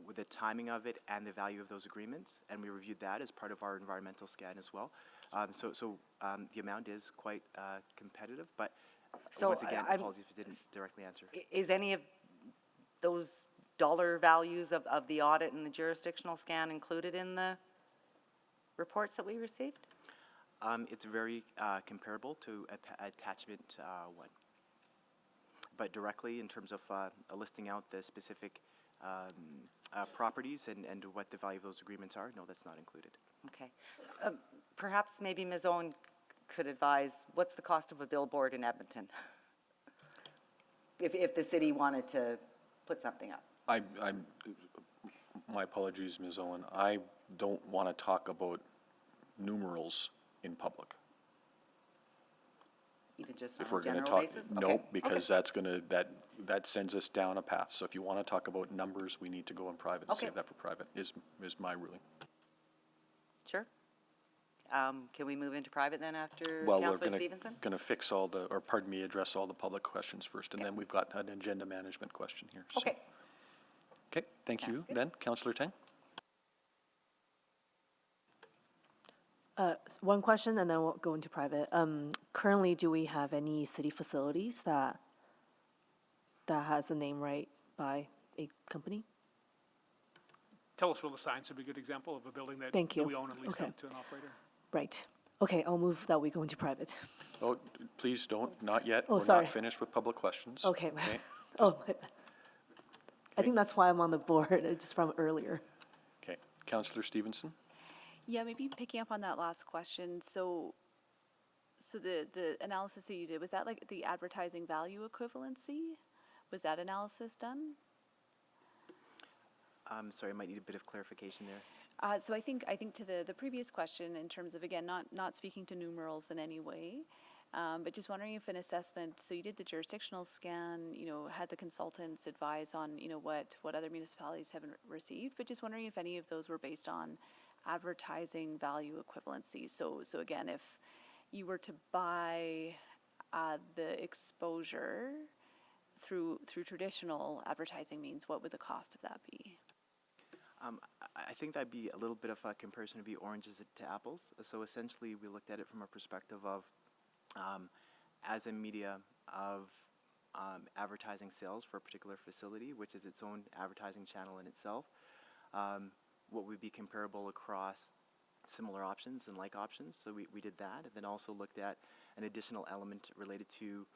with the timing of it and the value of those agreements, and we reviewed that as part of our environmental scan as well. The amount is quite competitive, but So, once again, I'm- apologies if it didn't directly answer. Is any of those dollar values of the audit and the jurisdictional scan included in the reports that we received? It's very comparable to attachment 1. But directly, in terms of listing out the specific properties and what the value of those agreements are, no, that's not included. Okay. Perhaps maybe Ms. Owen could advise, what's the cost of a billboard in Edmonton? If the city wanted to put something up. My apologies, Ms. Owen. I don't want to talk about numerals in public. Even just If on we're a going to general talk, basis? no, Okay. because that's going to, that sends us down a path. So if you want to talk about numbers, we need to go in private and Okay. save that for private, is my ruling. Sure. Can we move into private then after Well, we're Councillor Stevenson? going to fix address all the public questions first, and then we've got an agenda management question here. So. Okay. Okay, thank you. Then, Councillor Tang. One question and then we'll go into private. Currently, do we have any city facilities that has a name right by a company? Telus Signs would be a good example of a building that Thank you. we own and lease Okay. out to an operator. Right. Okay, I'll move that we go into private. Oh, please don't, not yet. Oh, We're sorry. not finished with public questions. Okay. Oh, I think that's why I'm on the board, it's from earlier. Okay, Councillor Stevenson. Yeah, maybe picking up on that last question. So the analysis that you did, was that like the advertising value equivalency? Was that analysis done? Sorry, I might need a bit of clarification there. So I think to the previous question, in terms of, again, not speaking to numerals in any way, but just wondering if an assessment, so you did the jurisdictional scan, had the consultants advise on, what other municipalities haven't received, but just wondering if any of those were based on advertising value equivalency. So again, if you were to buy the exposure through traditional advertising means, what would the cost of that be? I think that'd be a little bit of a comparison to be oranges to apples. So essentially, we looked at it from a perspective of, as a media of advertising sales for a particular facility, which is its own advertising channel in itself, what would be comparable across similar options and like options. So we did that, and then also looked at an additional element related to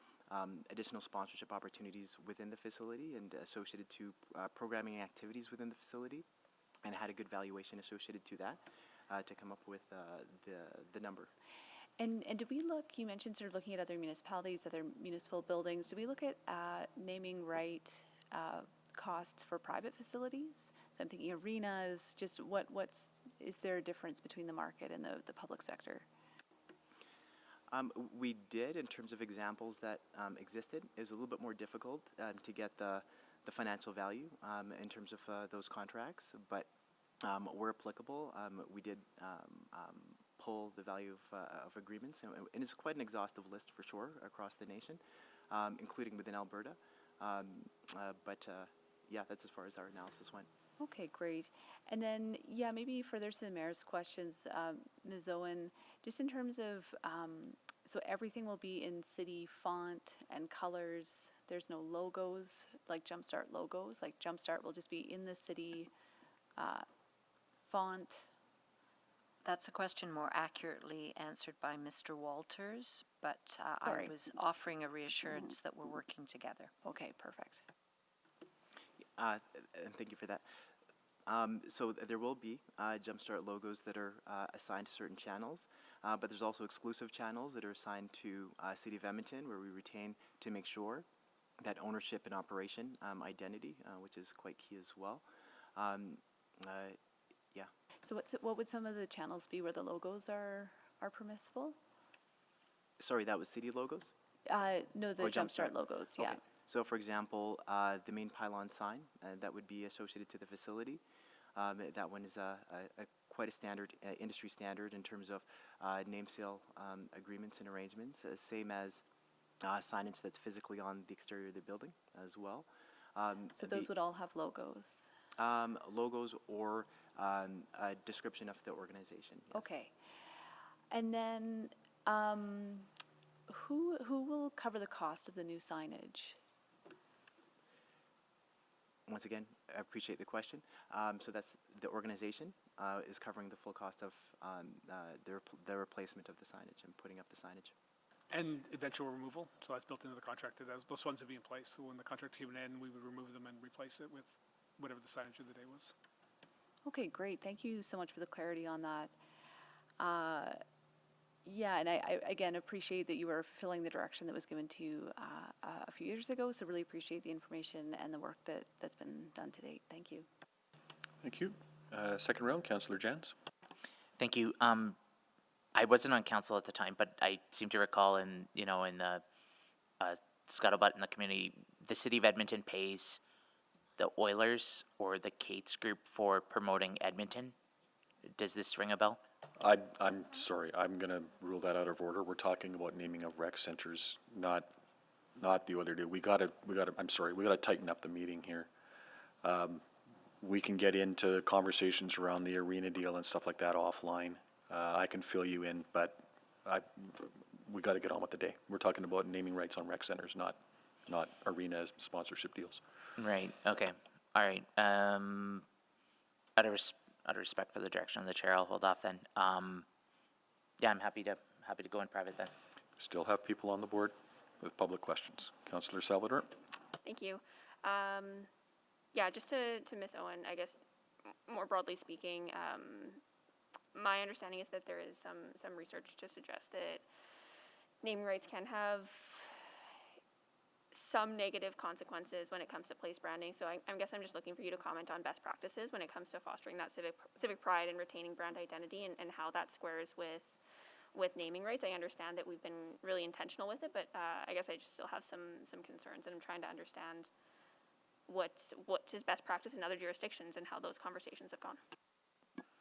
additional sponsorship opportunities within the facility and associated to programming activities within the facility, and had a good valuation associated to that to come up with the number. And did we look, you mentioned sort of looking at other municipalities, other municipal buildings, did we look at naming right costs for private facilities? So I'm thinking arenas, just is there a difference between the market and the public sector? We did, in terms of examples that existed. It was a little bit more difficult to get the financial value in terms of those contracts, but where applicable, we did pull the value of agreements, and it's quite an exhaustive list for sure across the nation, including within Alberta. Yeah, that's as far as our analysis went. Okay, great. And then, yeah, maybe further to the mayor's questions, Ms. Owen, just in terms of, so everything will be in city font and colors. There's no logos, like Jumpstart logos. Like Jumpstart will just be in the city font. That's a question more accurately answered by Mr. Walters, but I Sorry. was offering a reassurance that we're working together. Okay, perfect. And thank you for that. So there will be Jumpstart logos that are assigned to certain channels, but there's also exclusive channels that are assigned to City of Edmonton, where we retain to make sure that ownership and operation identity, which is quite key as well. Yeah. So what would some of the channels be where the logos are permissible? Sorry, that was city logos? No, the Oh, Jumpstart logos, yeah. Okay. So, for example, the main pylon sign that would be associated to the facility. That one is quite a standard, industry standard in terms of name sale agreements and arrangements, same as signage that's physically on the exterior of the building as well. So those would all have logos? logos or a description of the organization. Yes. Okay. And then who will cover the cost of the new signage? Once again, I appreciate the question. So that's the organization is covering the full cost of the replacement of the signage and putting up the signage. And eventual removal, so that's built into the contract. Those funds would be in place. So when the contract came in, we would remove them and replace it with whatever the signage of the day was. Okay, great. Thank you so much for the clarity on that. Yeah, and I again appreciate that you are fulfilling the direction that was given to you a few years ago. So really appreciate the information and the work that's been done to date. Thank you. Thank you. Second round, Councillor Jans. Thank you. I wasn't on council at the time, but I seem to recall in the scuttlebutt in the community, the city of Edmonton pays the Oilers or the Cates group for promoting Edmonton. Does this ring a bell? I'm sorry. I'm going to rule that out of order. We're talking about naming of rec centers, not the other day. I'm sorry. We got to tighten up the meeting here. We can get into conversations around the arena deal and stuff like that offline. I can fill you in, but we got to get on with the day. We're talking about naming rights on rec centers, not arena sponsorship deals. Right. Okay. All right. Out of respect for the direction of the chair, I'll hold off then. Yeah, I'm happy to go in private then. Still have people on the board with public questions. Councillor Salvador. Thank you. Yeah, just to Ms. Owen, I guess more broadly speaking, my understanding is that there is some research to suggest that naming rights can have some negative consequences when it comes to place branding. So I guess I'm just looking for you to comment on best practices when it comes to fostering that civic pride and retaining brand identity, and how that squares with naming rights. I understand that we've been really intentional with it, but I guess I just still have some concerns, and I'm trying to understand what is best practice in other jurisdictions and how those conversations have gone,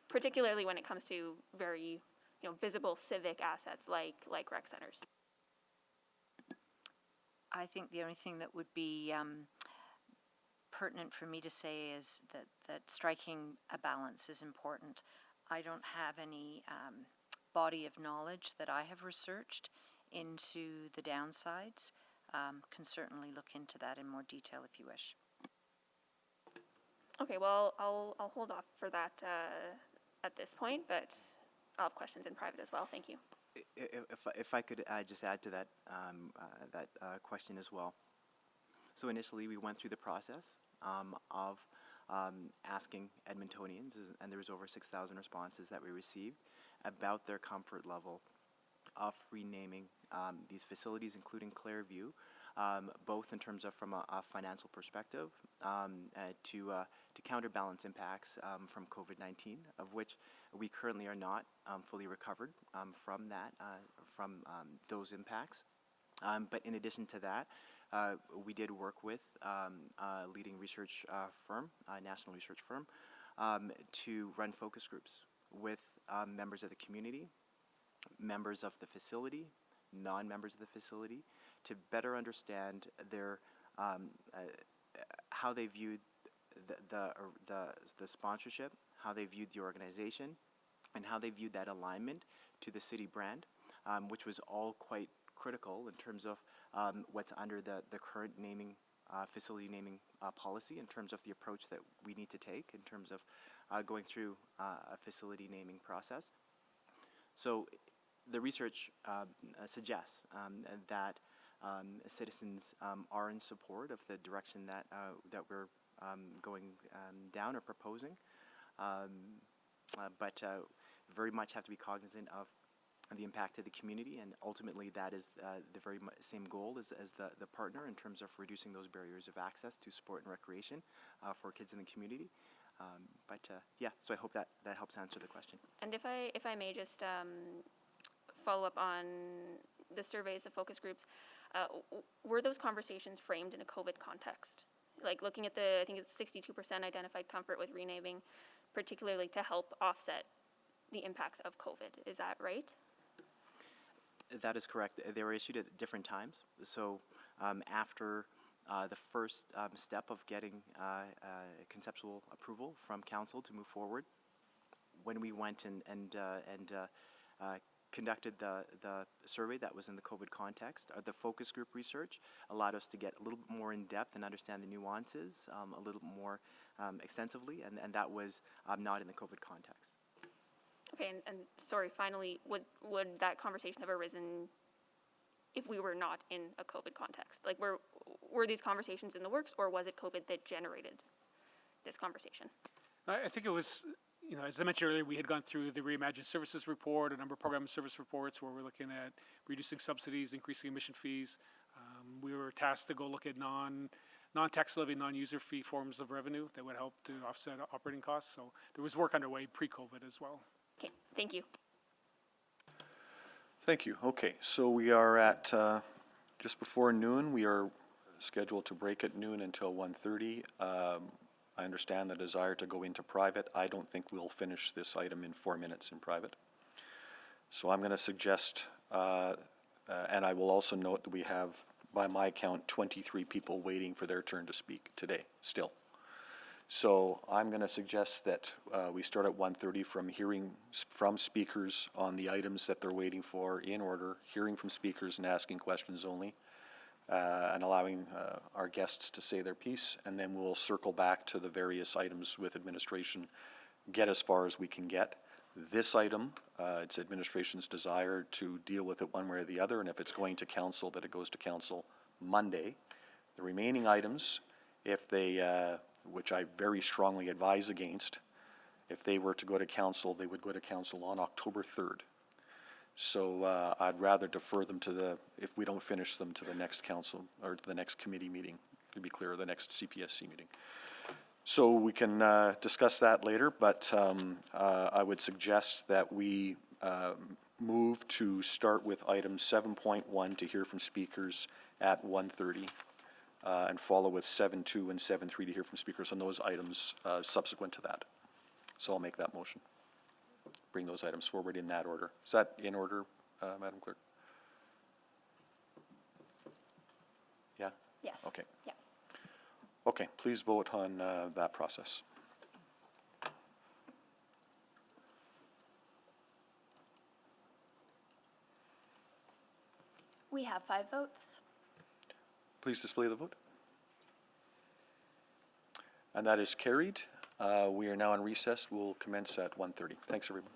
particularly when it comes to very visible civic assets like rec centers. I think the only thing that would be pertinent for me to say is that striking a balance is important. I don't have any body of knowledge that I have researched into the downsides. Can certainly look into that in more detail if you wish. Okay, well, I'll hold off for that at this point, but I'll have questions in private as well. Thank you. If I could just add to that question as well. So initially we went through the process of asking Edmontonians, and there was over 6,000 responses that we received about their comfort level of renaming these facilities, including Clairview, both in terms of from a financial perspective to counterbalance impacts from COVID-19, of which we currently are not fully recovered from those impacts. But in addition to that, we did work with a leading research firm, a national research firm, to run focus groups with members of the community, members of the facility, non-members of the facility, to better understand their how they viewed the sponsorship, how they viewed the organization, and how they viewed that alignment to the city brand, which was all quite critical in terms of what's under the current naming facility naming policy, in terms of the approach that we need to take in terms of going through a facility naming process. So the research suggests that citizens are in support of the direction that we're going down or proposing, but very much have to be cognizant of the impact to the community, and ultimately that is the very same goal as the partner in terms of reducing those barriers of access to sport and recreation for kids in the community. Yeah, so I hope that helps answer the question. And if I may just follow up on the surveys, the focus groups, were those conversations framed in a COVID context? Like looking at I think it's 62% identified comfort with renaming, particularly to help offset the impacts of COVID. Is that right? That is correct. They were issued at different times. So after the first step of getting conceptual approval from council to move forward. When we went and conducted the survey that was in the COVID context, the focus group research allowed us to get a little bit more in depth and understand the nuances a little more extensively, and that was not in the COVID context. Okay, and sorry, finally, would that conversation have arisen if we were not in a COVID context? Like, were these conversations in the works, or was it COVID that generated this conversation? I think it was, as I mentioned earlier, we had gone through the Reimagined Services report, a number of program and service reports where we're looking at reducing subsidies, increasing admission fees. We were tasked to go look at non-tax levy, non-user fee forms of revenue that would help to offset operating costs. So there was work underway pre-COVID as well. Okay, thank you. Thank you. Okay, so we are at just before noon. We are scheduled to break at noon until 1:30. I understand the desire to go into private. I don't think we'll finish this item in 4 minutes in private. So I'm going to suggest, and I will also note that we have, by my count, 23 people waiting for their turn to speak today, still. So I'm going to suggest that we start at 1:30 from hearing from speakers on the items that they're waiting for in order, hearing from speakers and asking questions only, and allowing our guests to say their piece, and then we'll circle back to the various items with administration, get as far as we can get. This item, it's administration's desire to deal with it one way or the other, and if it's going to council, that it goes to council Monday. The remaining items, if they, which I very strongly advise against, if they were to go to council, they would go to council on October 3rd. So I'd rather defer them to if we don't finish them, to the next council, or to the next committee meeting, to be clear, the next CPSC meeting. So we can discuss that later, but I would suggest that we move to start with item 7.1 to hear from speakers at 1:30, and follow with 7.2 and 7.3 to hear from speakers on those items subsequent to that. So I'll make that motion. Bring those items forward in that order. Is that in order, Madam Clerk? Yeah? Yes. Okay. Yeah. Okay, please vote on that process. We have 5 votes. Please display the vote. And that is carried. We are now in recess. We'll commence at 1:30. Thanks, everyone.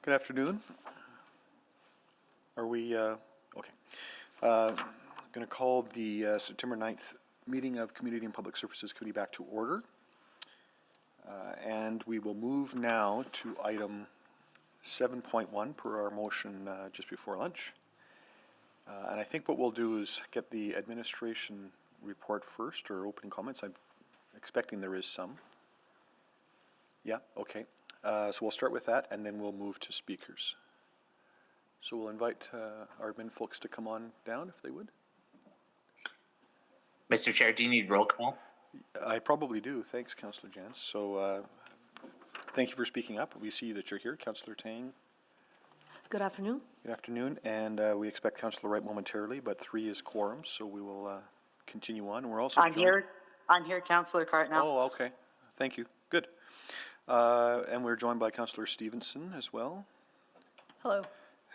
Good afternoon. Are we, okay. Going to call the September 9th meeting of Community and Public Services Committee back to order. And we will move now to item 7.1 per our motion just before lunch. And I think what we'll do is get the administration report first, or opening comments. I'm expecting there is some. Yeah, okay. So we'll start with that, and then we'll move to speakers. So we'll invite our admin folks to come on down, if they would. Mr. Chair, do you need roll call? I probably do. Thanks, Councillor Jans. So thank you for speaking up. We see that you're here. Councillor Tang. Good afternoon. Good afternoon. And we expect Councillor Wright momentarily, but 3 is quorum, so we will continue on. And we're also I'm here, Councillor Cartnell. Oh, okay. Thank you. Good. And we're joined by Councillor Stevenson as well. Hello.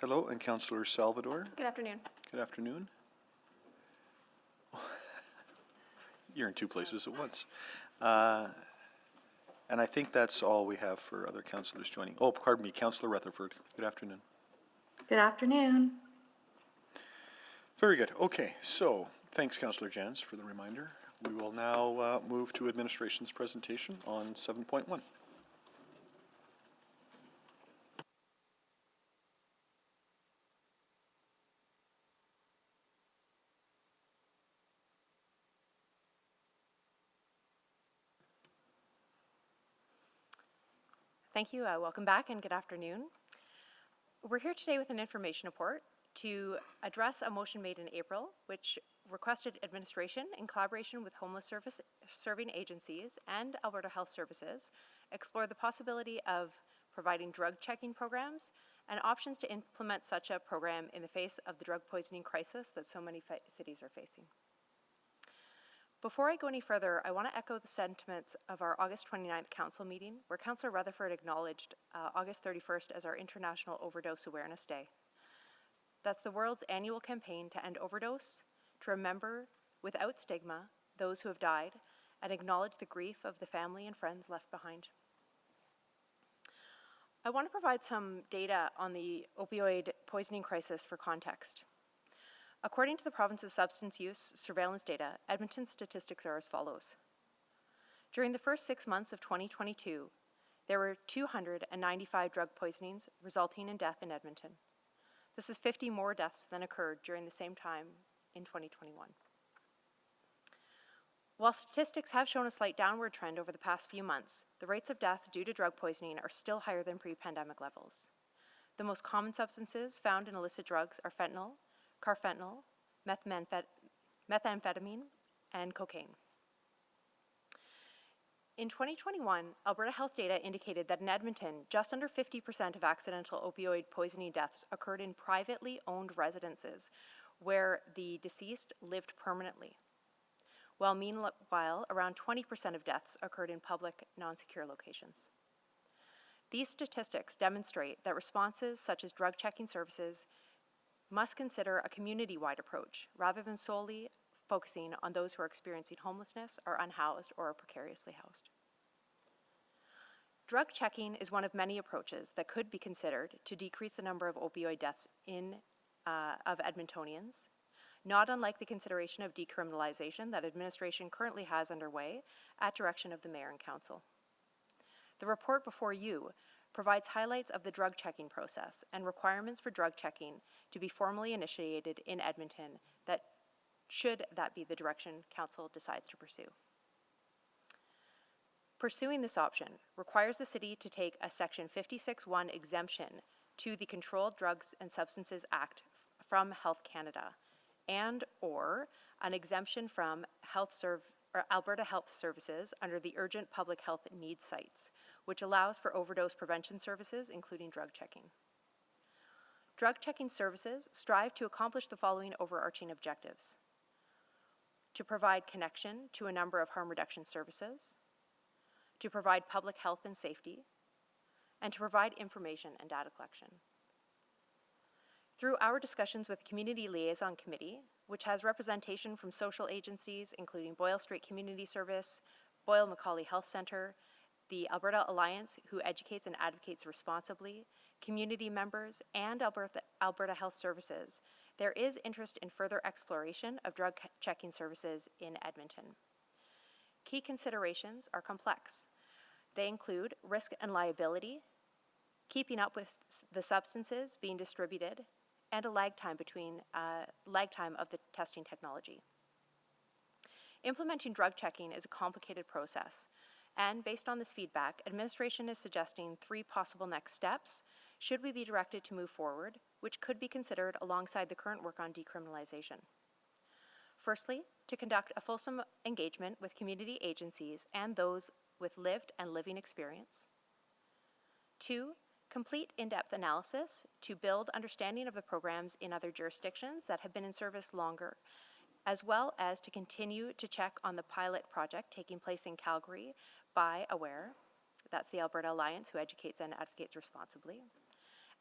Hello, and Councillor Salvador. Good afternoon. Good afternoon. You're in 2 places at once. And I think that's all we have for other councillors joining. Oh, pardon me, Councillor Rutherford. Good afternoon. Good afternoon. Very good. Okay, so thanks, Councillor Jans, for the reminder. We will now move to administration's presentation on 7.1. Thank you. Welcome back and good afternoon. We're here today with an information report to address a motion made in April, which requested administration in collaboration with homeless serving agencies and Alberta Health Services explore the possibility of providing drug checking programs and options to implement such a program in the face of the drug poisoning crisis that so many cities are facing. Before I go any further, I want to echo the sentiments of our August 29th council meeting, where Councillor Rutherford acknowledged August 31st as our International Overdose Awareness Day. That's the world's annual campaign to end overdose, to remember without stigma those who have died, and acknowledge the grief of the family and friends left behind. I want to provide some data on the opioid poisoning crisis for context. According to the province's substance use surveillance data, Edmonton's statistics are as follows. During the first 6 months of 2022, there were 295 drug poisonings resulting in death in Edmonton. This is 50 more deaths than occurred during the same time in 2021. While statistics have shown a slight downward trend over the past few months, the rates of death due to drug poisoning are still higher than pre-pandemic levels. The most common substances found in illicit drugs are fentanyl, carfentanil, methamphetamine, and cocaine. In 2021, Alberta Health data indicated that in Edmonton, just under 50% of accidental opioid poisoning deaths occurred in privately owned residences where the deceased lived permanently, while meanwhile, around 20% of deaths occurred in public, non-secure locations. These statistics demonstrate that responses such as drug checking services must consider a community-wide approach rather than solely focusing on those who are experiencing homelessness, are unhoused, or are precariously housed. Drug checking is one of many approaches that could be considered to decrease the number of opioid deaths of Edmontonians, not unlike the consideration of decriminalization that administration currently has underway at direction of the Mayor and Council. The report before you provides highlights of the drug checking process and requirements for drug checking to be formally initiated in Edmonton should that be the direction Council decides to pursue. Pursuing this option requires the city to take a Section 56(1) exemption to the Controlled Drugs and Substances Act from Health Canada and/or an exemption from Alberta Health Services under the Urgent Public Health Needs Sites, which allows for overdose prevention services, including drug checking. Drug checking services strive to accomplish the following overarching objectives: to provide connection to a number of harm reduction services, to provide public health and safety, and to provide information and data collection. Through our discussions with Community Liaison Committee, which has representation from social agencies including Boyle Street Community Service, Boyle Macaulay Health Centre, the Alberta Alliance, who educates and advocates responsibly, community members, and Alberta Health Services, there is interest in further exploration of drug checking services in Edmonton. Key considerations are complex. They include risk and liability, keeping up with the substances being distributed, and a lag time of the testing technology. Implementing drug checking is a complicated process, and based on this feedback, administration is suggesting 3 possible next steps should we be directed to move forward, which could be considered alongside the current work on decriminalization. Firstly, to conduct a fulsome engagement with community agencies and those with lived and living experience. 2, complete in-depth analysis to build understanding of the programs in other jurisdictions that have been in service longer, as well as to continue to check on the pilot project taking place in Calgary by AWARE, that's the Alberta Alliance who educates and advocates responsibly.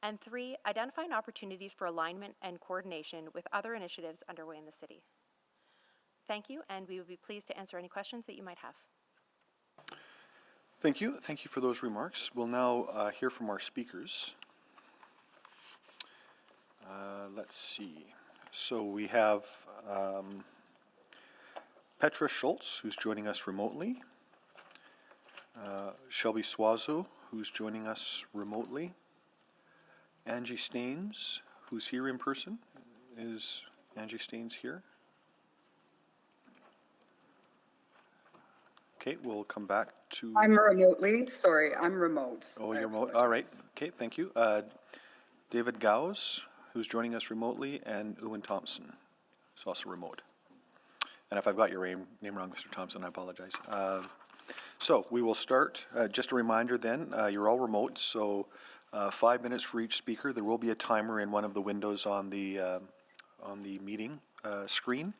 And 3, identifying opportunities for alignment and coordination with other initiatives underway in the city. Thank you, and we would be pleased to answer any questions that you might have. Thank you. Thank you for those remarks. We'll now hear from our speakers. Let's see. So we have Petra Schultz, who's joining us remotely. Shelby Swazo, who's joining us remotely. Angie Staines, who's here in person. Is Angie Staines here? Okay, we'll come back to... I'm remotely, sorry, I'm remote. Oh, you're remote, all right. Okay, thank you. David Gauss, who's joining us remotely, and Ewan Thompson, who's also remote. And if I've got your name wrong, Mr. Thompson, I apologize. So we will start. Just a reminder then, you're all remote, so 5 minutes for each speaker. There will be a timer in one of the windows on the meeting screen.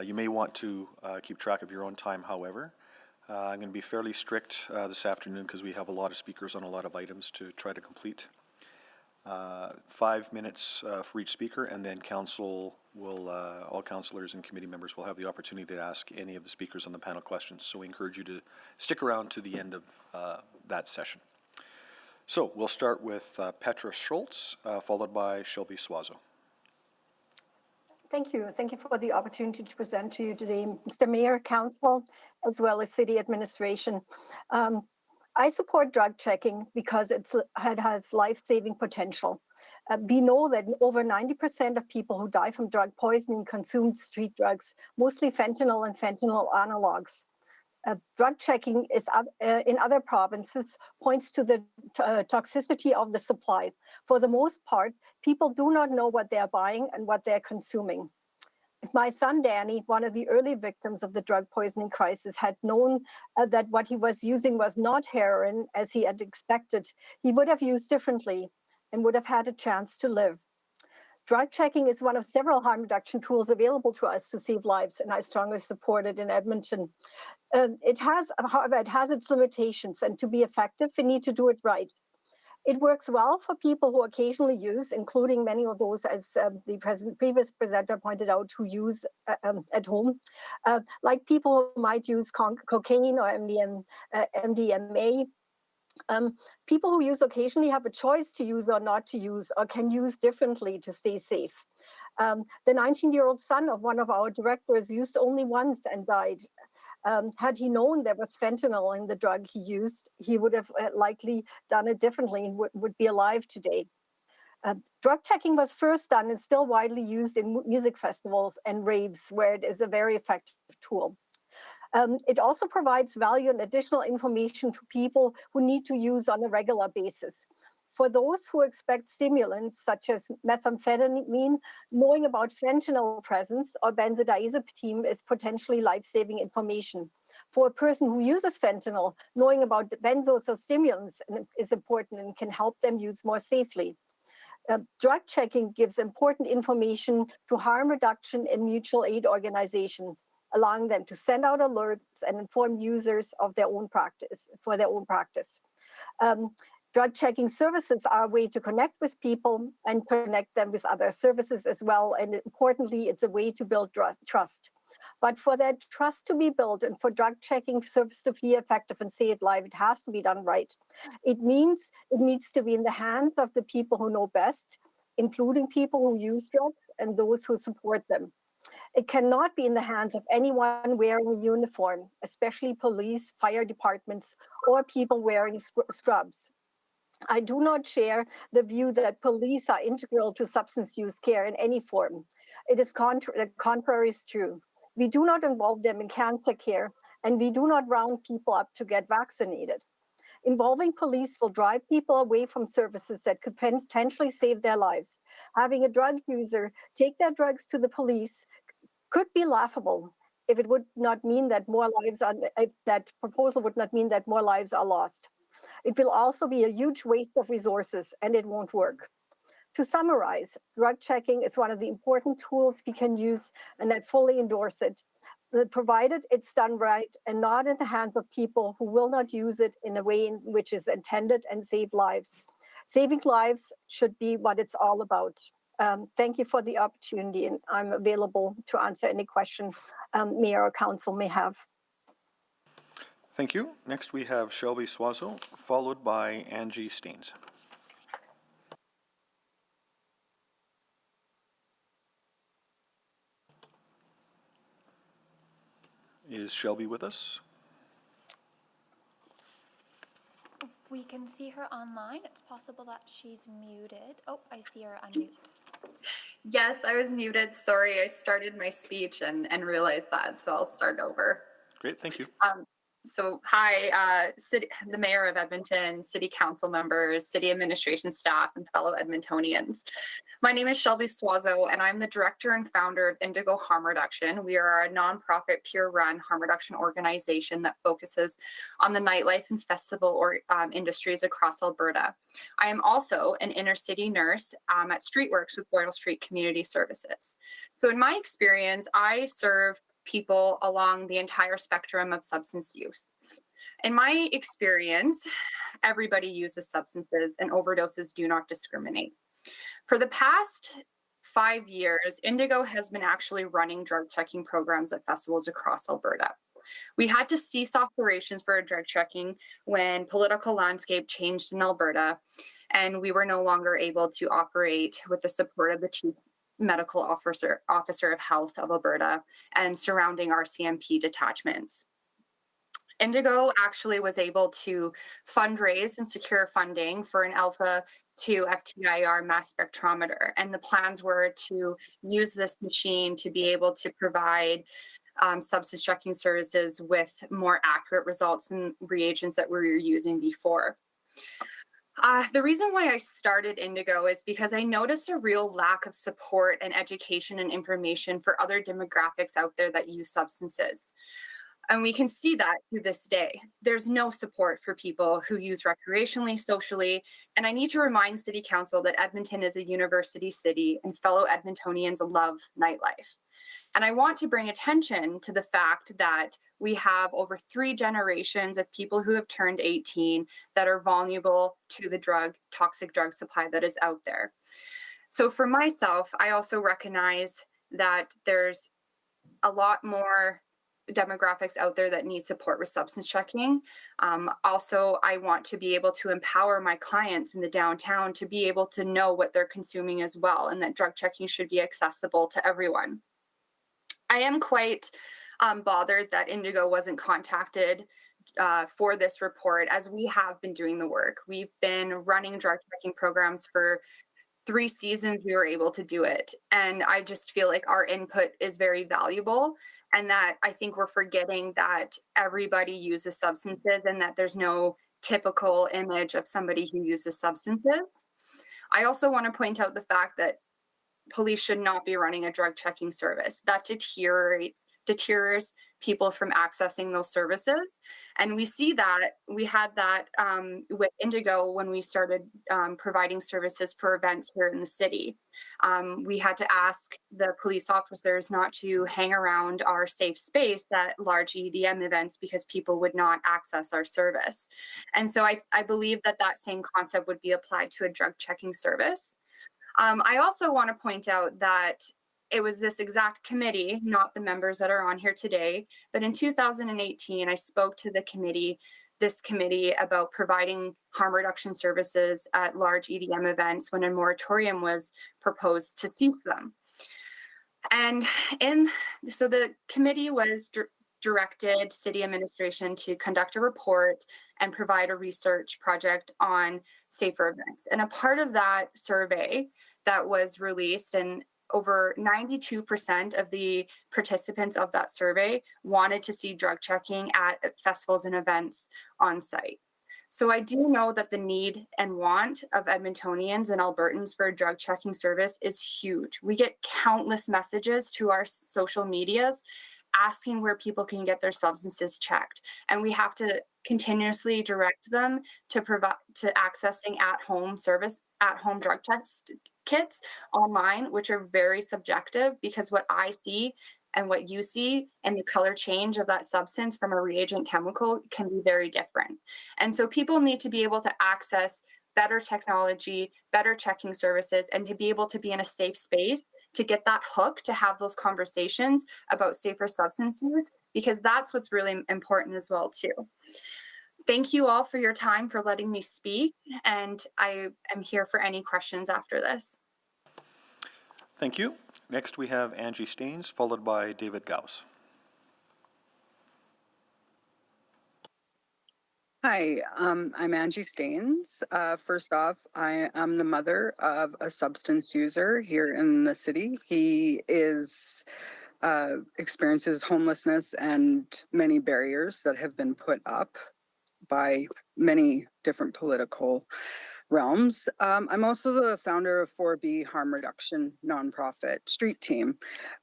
You may want to keep track of your own time, however. I'm going to be fairly strict this afternoon because we have a lot of speakers on a lot of items to try to complete. 5 minutes for each speaker, and then council will, all councillors and committee members will have the opportunity to ask any of the speakers on the panel questions. So we encourage you to stick around to the end of that session. So we'll start with Petra Schultz, followed by Shelby Swazo. Thank you. Thank you for the opportunity to present to you today, Mr. Mayor, Council, as well as City Administration. I support drug checking because it has life-saving potential. We know that over 90% of people who die from drug poisoning consumed street drugs, mostly fentanyl and fentanyl analogs. Drug checking is in other provinces points to the toxicity of the supply. For the most part, people do not know what they're buying and what they're consuming. If my son Danny, one of the early victims of the drug poisoning crisis, had known that what he was using was not heroin as he had expected, he would have used differently and would have had a chance to live. Drug checking is one of several harm reduction tools available to us to save lives, and I strongly support it in Edmonton. However, it has its limitations, and to be effective, we need to do it right. It works well for people who occasionally use, including many of those, as the previous presenter pointed out, who use at home, like people who might use cocaine or MDMA. People who use occasionally have a choice to use or not to use, or can use differently to stay safe. The 19-year-old son of one of our directors used only once and died. Had he known there was fentanyl in the drug he used, he would have likely done it differently and would be alive today. Drug checking was first done and still widely used in music festivals and raves, where it is a very effective tool. It also provides value and additional information to people who need to use on a regular basis. For those who expect stimulants such as methamphetamine, knowing about fentanyl presence or benzodiazepine is potentially life-saving information. For a person who uses fentanyl, knowing about the benzos or stimulants is important and can help them use more safely. Drug checking gives important information to harm reduction and mutual aid organizations, allowing them to send out alerts and inform users of their own practice, for their own practice. Drug checking services are a way to connect with people and connect them with other services as well. And importantly, it's a way to build trust. But for that trust to be built and for drug checking service to be effective and save life, it has to be done right. It means it needs to be in the hands of the people who know best, including people who use drugs and those who support them. It cannot be in the hands of anyone wearing a uniform, especially police, fire departments, or people wearing scrubs. I do not share the view that police are integral to substance use care in any form. It is the contrary is true. We do not involve them in cancer care, and we do not round people up to get vaccinated. Involving police will drive people away from services that could potentially save their lives. Having a drug user take their drugs to the police could be laughable if it would not mean that if that proposal would not mean that more lives are lost. It will also be a huge waste of resources, and it won't work. To summarize, drug checking is one of the important tools we can use, and I fully endorse it, provided it's done right and not in the hands of people who will not use it in a way in which is intended and save lives. Saving lives should be what it's all about. Thank you for the opportunity, and I'm available to answer any question Mayor or Council may have. Thank you. Next we have Shelby Swazo, followed by Angie Steens. Is Shelby with us? We can see her online. It's possible that she's muted. Oh, I see her unmute. Yes, I was muted. Sorry, I started my speech and realized that, so I'll start over. Great, thank you. So hi, the Mayor of Edmonton, City Council members, City Administration staff, and fellow Edmontonians. My name is Shelby Swazo, and I'm the Director and Founder of Indigo Harm Reduction. We are a nonprofit, peer-run harm reduction organization that focuses on the nightlife and festival industries across Alberta. I am also an inner-city nurse at Streetworks with Boyle Street Community Services. So in my experience, I serve people along the entire spectrum of substance use. In my experience, everybody uses substances and overdoses do not discriminate. For the past 5 years, Indigo has been actually running drug checking programs at festivals across Alberta. We had to cease operations for drug checking when political landscape changed in Alberta, and we were no longer able to operate with the support of the Chief Medical Officer of Health of Alberta and surrounding RCMP detachments. Indigo actually was able to fundraise and secure funding for an alpha 2 FTIR mass spectrometer, and the plans were to use this machine to be able to provide substance checking services with more accurate results than reagents that we were using before. The reason why I started Indigo is because I noticed a real lack of support and education and information for other demographics out there that use substances. And we can see that to this day. There's no support for people who use recreationally, socially, and I need to remind City Council that Edmonton is a university city and fellow Edmontonians love nightlife. And I want to bring attention to the fact that we have over 3 generations of people who have turned 18 that are vulnerable to the toxic drug supply that is out there. So for myself, I also recognize that there's a lot more demographics out there that need support with substance checking. Also, I want to be able to empower my clients in the downtown to be able to know what they're consuming as well, and that drug checking should be accessible to everyone. I am quite bothered that Indigo wasn't contacted for this report, as we have been doing the work. We've been running drug checking programs for 3 seasons. We were able to do it. And I just feel like our input is very valuable, and that I think we're forgetting that everybody uses substances and that there's no typical image of somebody who uses substances. I also want to point out the fact that police should not be running a drug checking service. That deters people from accessing those services. And we see that, we had that with Indigo when we started providing services for events here in the city. We had to ask the police officers not to hang around our safe space at large EDM events because people would not access our service. And so I believe that that same concept would be applied to a drug checking service. I also want to point out that it was this exact committee, not the members that are on here today, but in 2018, I spoke to this committee about providing harm reduction services at large EDM events when a moratorium was proposed to cease them. And so the committee was directed city administration to conduct a report and provide a research project on safer events. And a part of that survey that was released, and over 92% of the participants of that survey wanted to see drug checking at festivals and events on site. So I do know that the need and want of Edmontonians and Albertans for a drug checking service is huge. We get countless messages to our social medias asking where people can get their substances checked. And we have to continuously direct them to accessing at-home drug test kits online, which are very subjective, because what I see and what you see and the color change of that substance from a reagent chemical can be very different. And so people need to be able to access better technology, better checking services, and to be able to be in a safe space to get that hook to have those conversations about safer substance use, because that's what's really important as well too. Thank you all for your time, for letting me speak, and I am here for any questions after this. Thank you. Next, we have Angie Staines, followed by David Gauss. Hi, I'm Angie Staines. First off, I am the mother of a substance user here in the city. He experiences homelessness and many barriers that have been put up by many different political realms. I'm also the founder of 4B Harm Reduction nonprofit street team.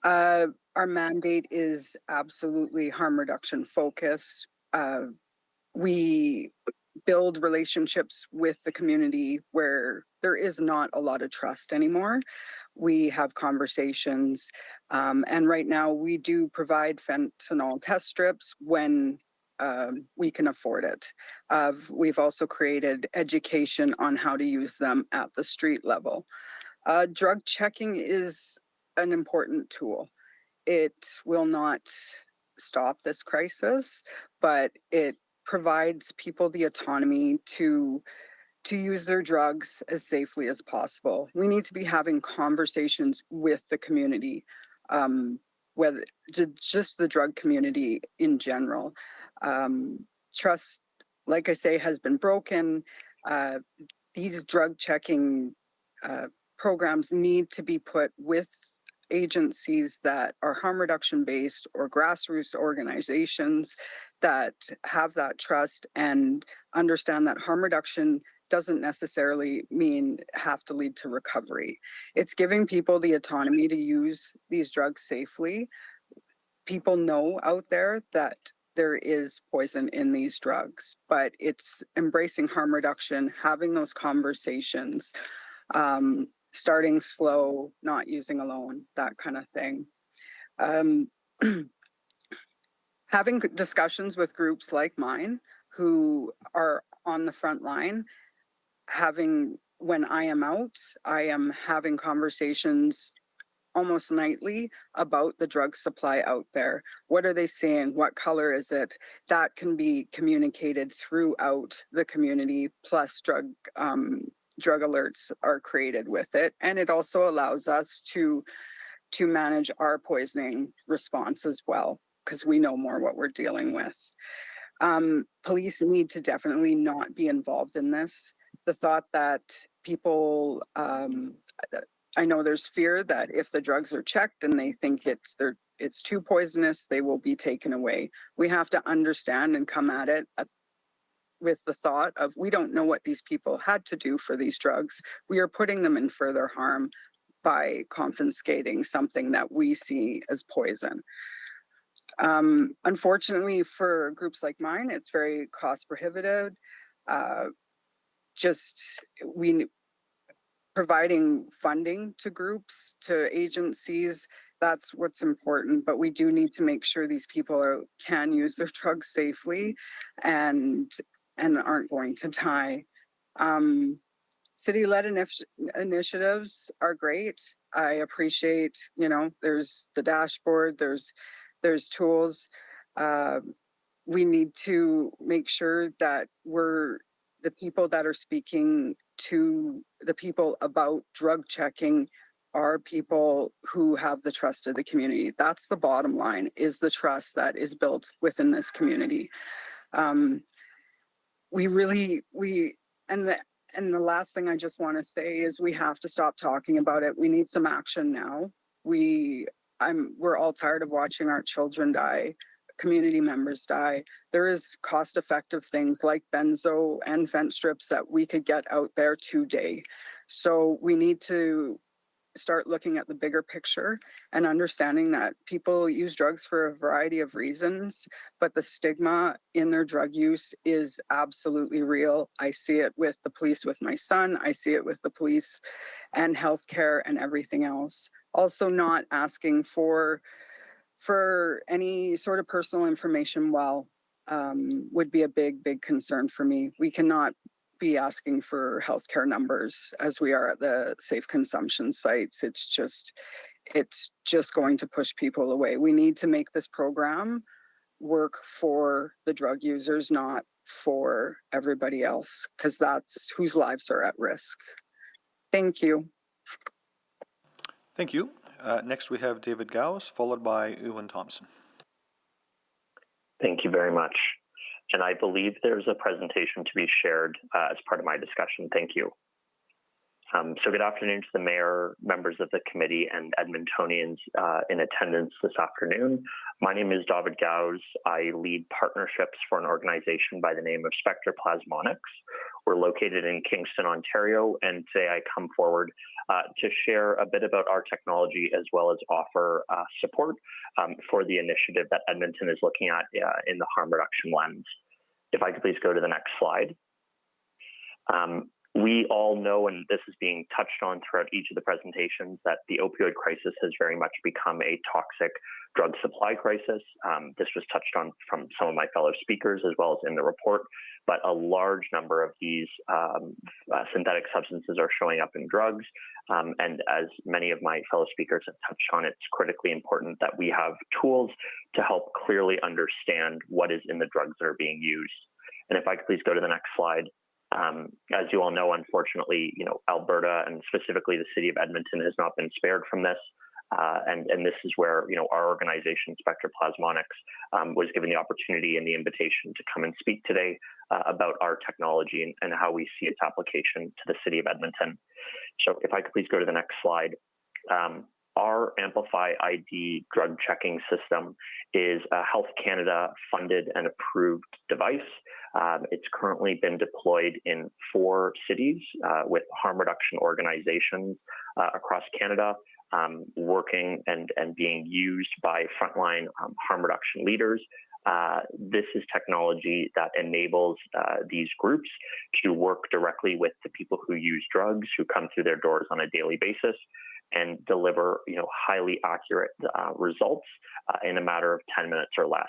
Our mandate is absolutely harm reduction focused. We build relationships with the community where there is not a lot of trust anymore. We have conversations, and right now we do provide fentanyl test strips when we can afford it. We've also created education on how to use them at the street level. Drug checking is an important tool. It will not stop this crisis, but it provides people the autonomy to use their drugs as safely as possible. We need to be having conversations with the community, whether just the drug community in general. Trust, like I say, has been broken. These drug checking programs need to be put with agencies that are harm reduction based or grassroots organizations that have that trust and understand that harm reduction doesn't necessarily have to lead to recovery. It's giving people the autonomy to use these drugs safely. People know out there that there is poison in these drugs, but it's embracing harm reduction, having those conversations, starting slow, not using alone, that kind of thing. Having discussions with groups like mine who are on the front line, when I am out, I am having conversations almost nightly about the drug supply out there. What are they saying? What color is it? That can be communicated throughout the community, plus drug alerts are created with it. And it also allows us to manage our poisoning response as well, because we know more what we're dealing with. Police need to definitely not be involved in this. The thought that people, I know there's fear that if the drugs are checked and they think it's too poisonous, they will be taken away. We have to understand and come at it with the thought of, we don't know what these people had to do for these drugs. We are putting them in further harm by confiscating something that we see as poison. Unfortunately, for groups like mine, it's very cost prohibitive. Providing funding to groups, to agencies, that's what's important. But we do need to make sure these people can use their drugs safely and aren't going to die. city-led initiatives are great. I appreciate, you know, there's the dashboard, there's tools. We need to make sure that the people that are speaking to the people about drug checking are people who have the trust of the community. That's the bottom line, is the trust that is built within this community. And the last thing I just want to say is we have to stop talking about it. We need some action now. We're all tired of watching our children die, community members die. There is cost-effective things like benzo and vent strips that we could get out there today. So we need to start looking at the bigger picture and understanding that people use drugs for a variety of reasons, but the stigma in their drug use is absolutely real. I see it with the police with my son. I see it with the police and healthcare and everything else. Also not asking for any sort of personal information would be a big concern for me. We cannot be asking for healthcare numbers as we are at the safe consumption sites. It's just going to push people away. We need to make this program work for the drug users, not for everybody else, because that's whose lives are at risk. Thank you. Thank you. Next we have David Gauss, followed by Ewan Thompson. Thank you very much. And I believe there's a presentation to be shared as part of my discussion. Thank you. So good afternoon to the mayor, members of the committee, and Edmontonians in attendance this afternoon. My name is David Gauss. I lead partnerships for an organization by the name of Spectre Plasmonics. We're located in Kingston, Ontario, and today I come forward to share a bit about our technology as well as offer support for the initiative that Edmonton is looking at in the harm reduction lens. If I could please go to the next slide. We all know, and this is being touched on throughout each of the presentations, that the opioid crisis has very much become a toxic drug supply crisis. This was touched on from some of my fellow speakers as well as in the report, but a large number of these synthetic substances are showing up in drugs. And as many of my fellow speakers have touched on, it's critically important that we have tools to help clearly understand what is in the drugs that are being used. And if I could please go to the next slide. As you all know, unfortunately, Alberta and specifically the city of Edmonton has not been spared from this. And this is where, our organization, Spectre Plasmonics, was given the opportunity and the invitation to come and speak today about our technology and how we see its application to the city of Edmonton. So if I could please go to the next slide. Our Amplify ID drug checking system is a Health Canada funded and approved device. It's currently been deployed in 4 cities with harm reduction organizations across Canada, working and being used by frontline harm reduction leaders. This is technology that enables these groups to work directly with the people who use drugs, who come through their doors on a daily basis, and deliver, highly accurate results in a matter of 10 minutes or less.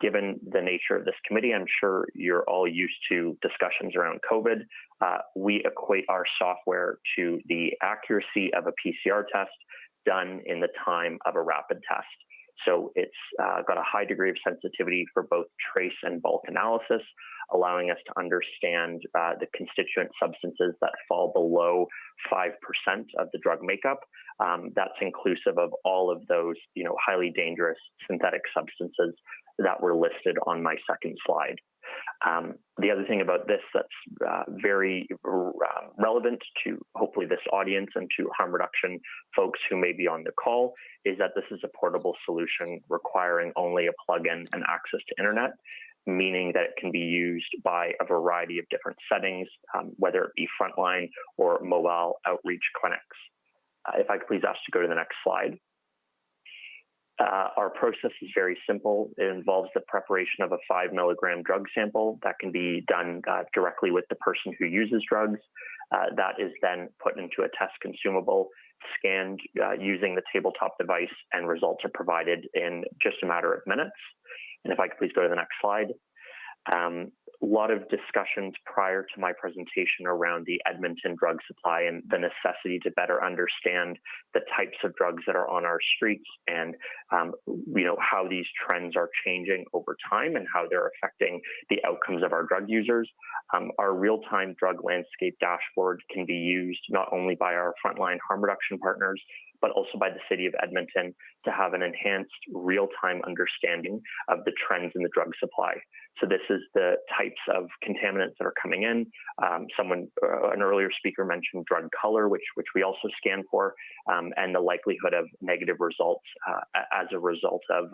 Given the nature of this committee, I'm sure you're all used to discussions around COVID. We equate our software to the accuracy of a PCR test done in the time of a rapid test. So it's got a high degree of sensitivity for both trace and bulk analysis, allowing us to understand the constituent substances that fall below 5% of the drug makeup. That's inclusive of all of those, highly dangerous synthetic substances that were listed on my second slide. The other thing about this that's very relevant to hopefully this audience and to harm reduction folks who may be on the call is that this is a portable solution requiring only a plug-in and access to internet, meaning that it can be used by a variety of different settings, whether it be frontline or mobile outreach clinics. If I could please ask to go to the next slide. Our process is very simple. It involves the preparation of a 5 milligram drug sample that can be done directly with the person who uses drugs. That is then put into a test consumable, scanned using the tabletop device, and results are provided in just a matter of minutes. And if I could please go to the next slide. lot of discussions prior to my presentation around the Edmonton drug supply and the necessity to better understand the types of drugs that are on our streets and how these trends are changing over time and how they're affecting the outcomes of our drug users. Our real-time drug landscape dashboard can be used not only by our frontline harm reduction partners, but also by the City of Edmonton to have an enhanced real-time understanding of the trends in the drug supply. So this is the types of contaminants that are coming in. An earlier speaker mentioned drug color, which we also scan for, and the likelihood of negative results as a result of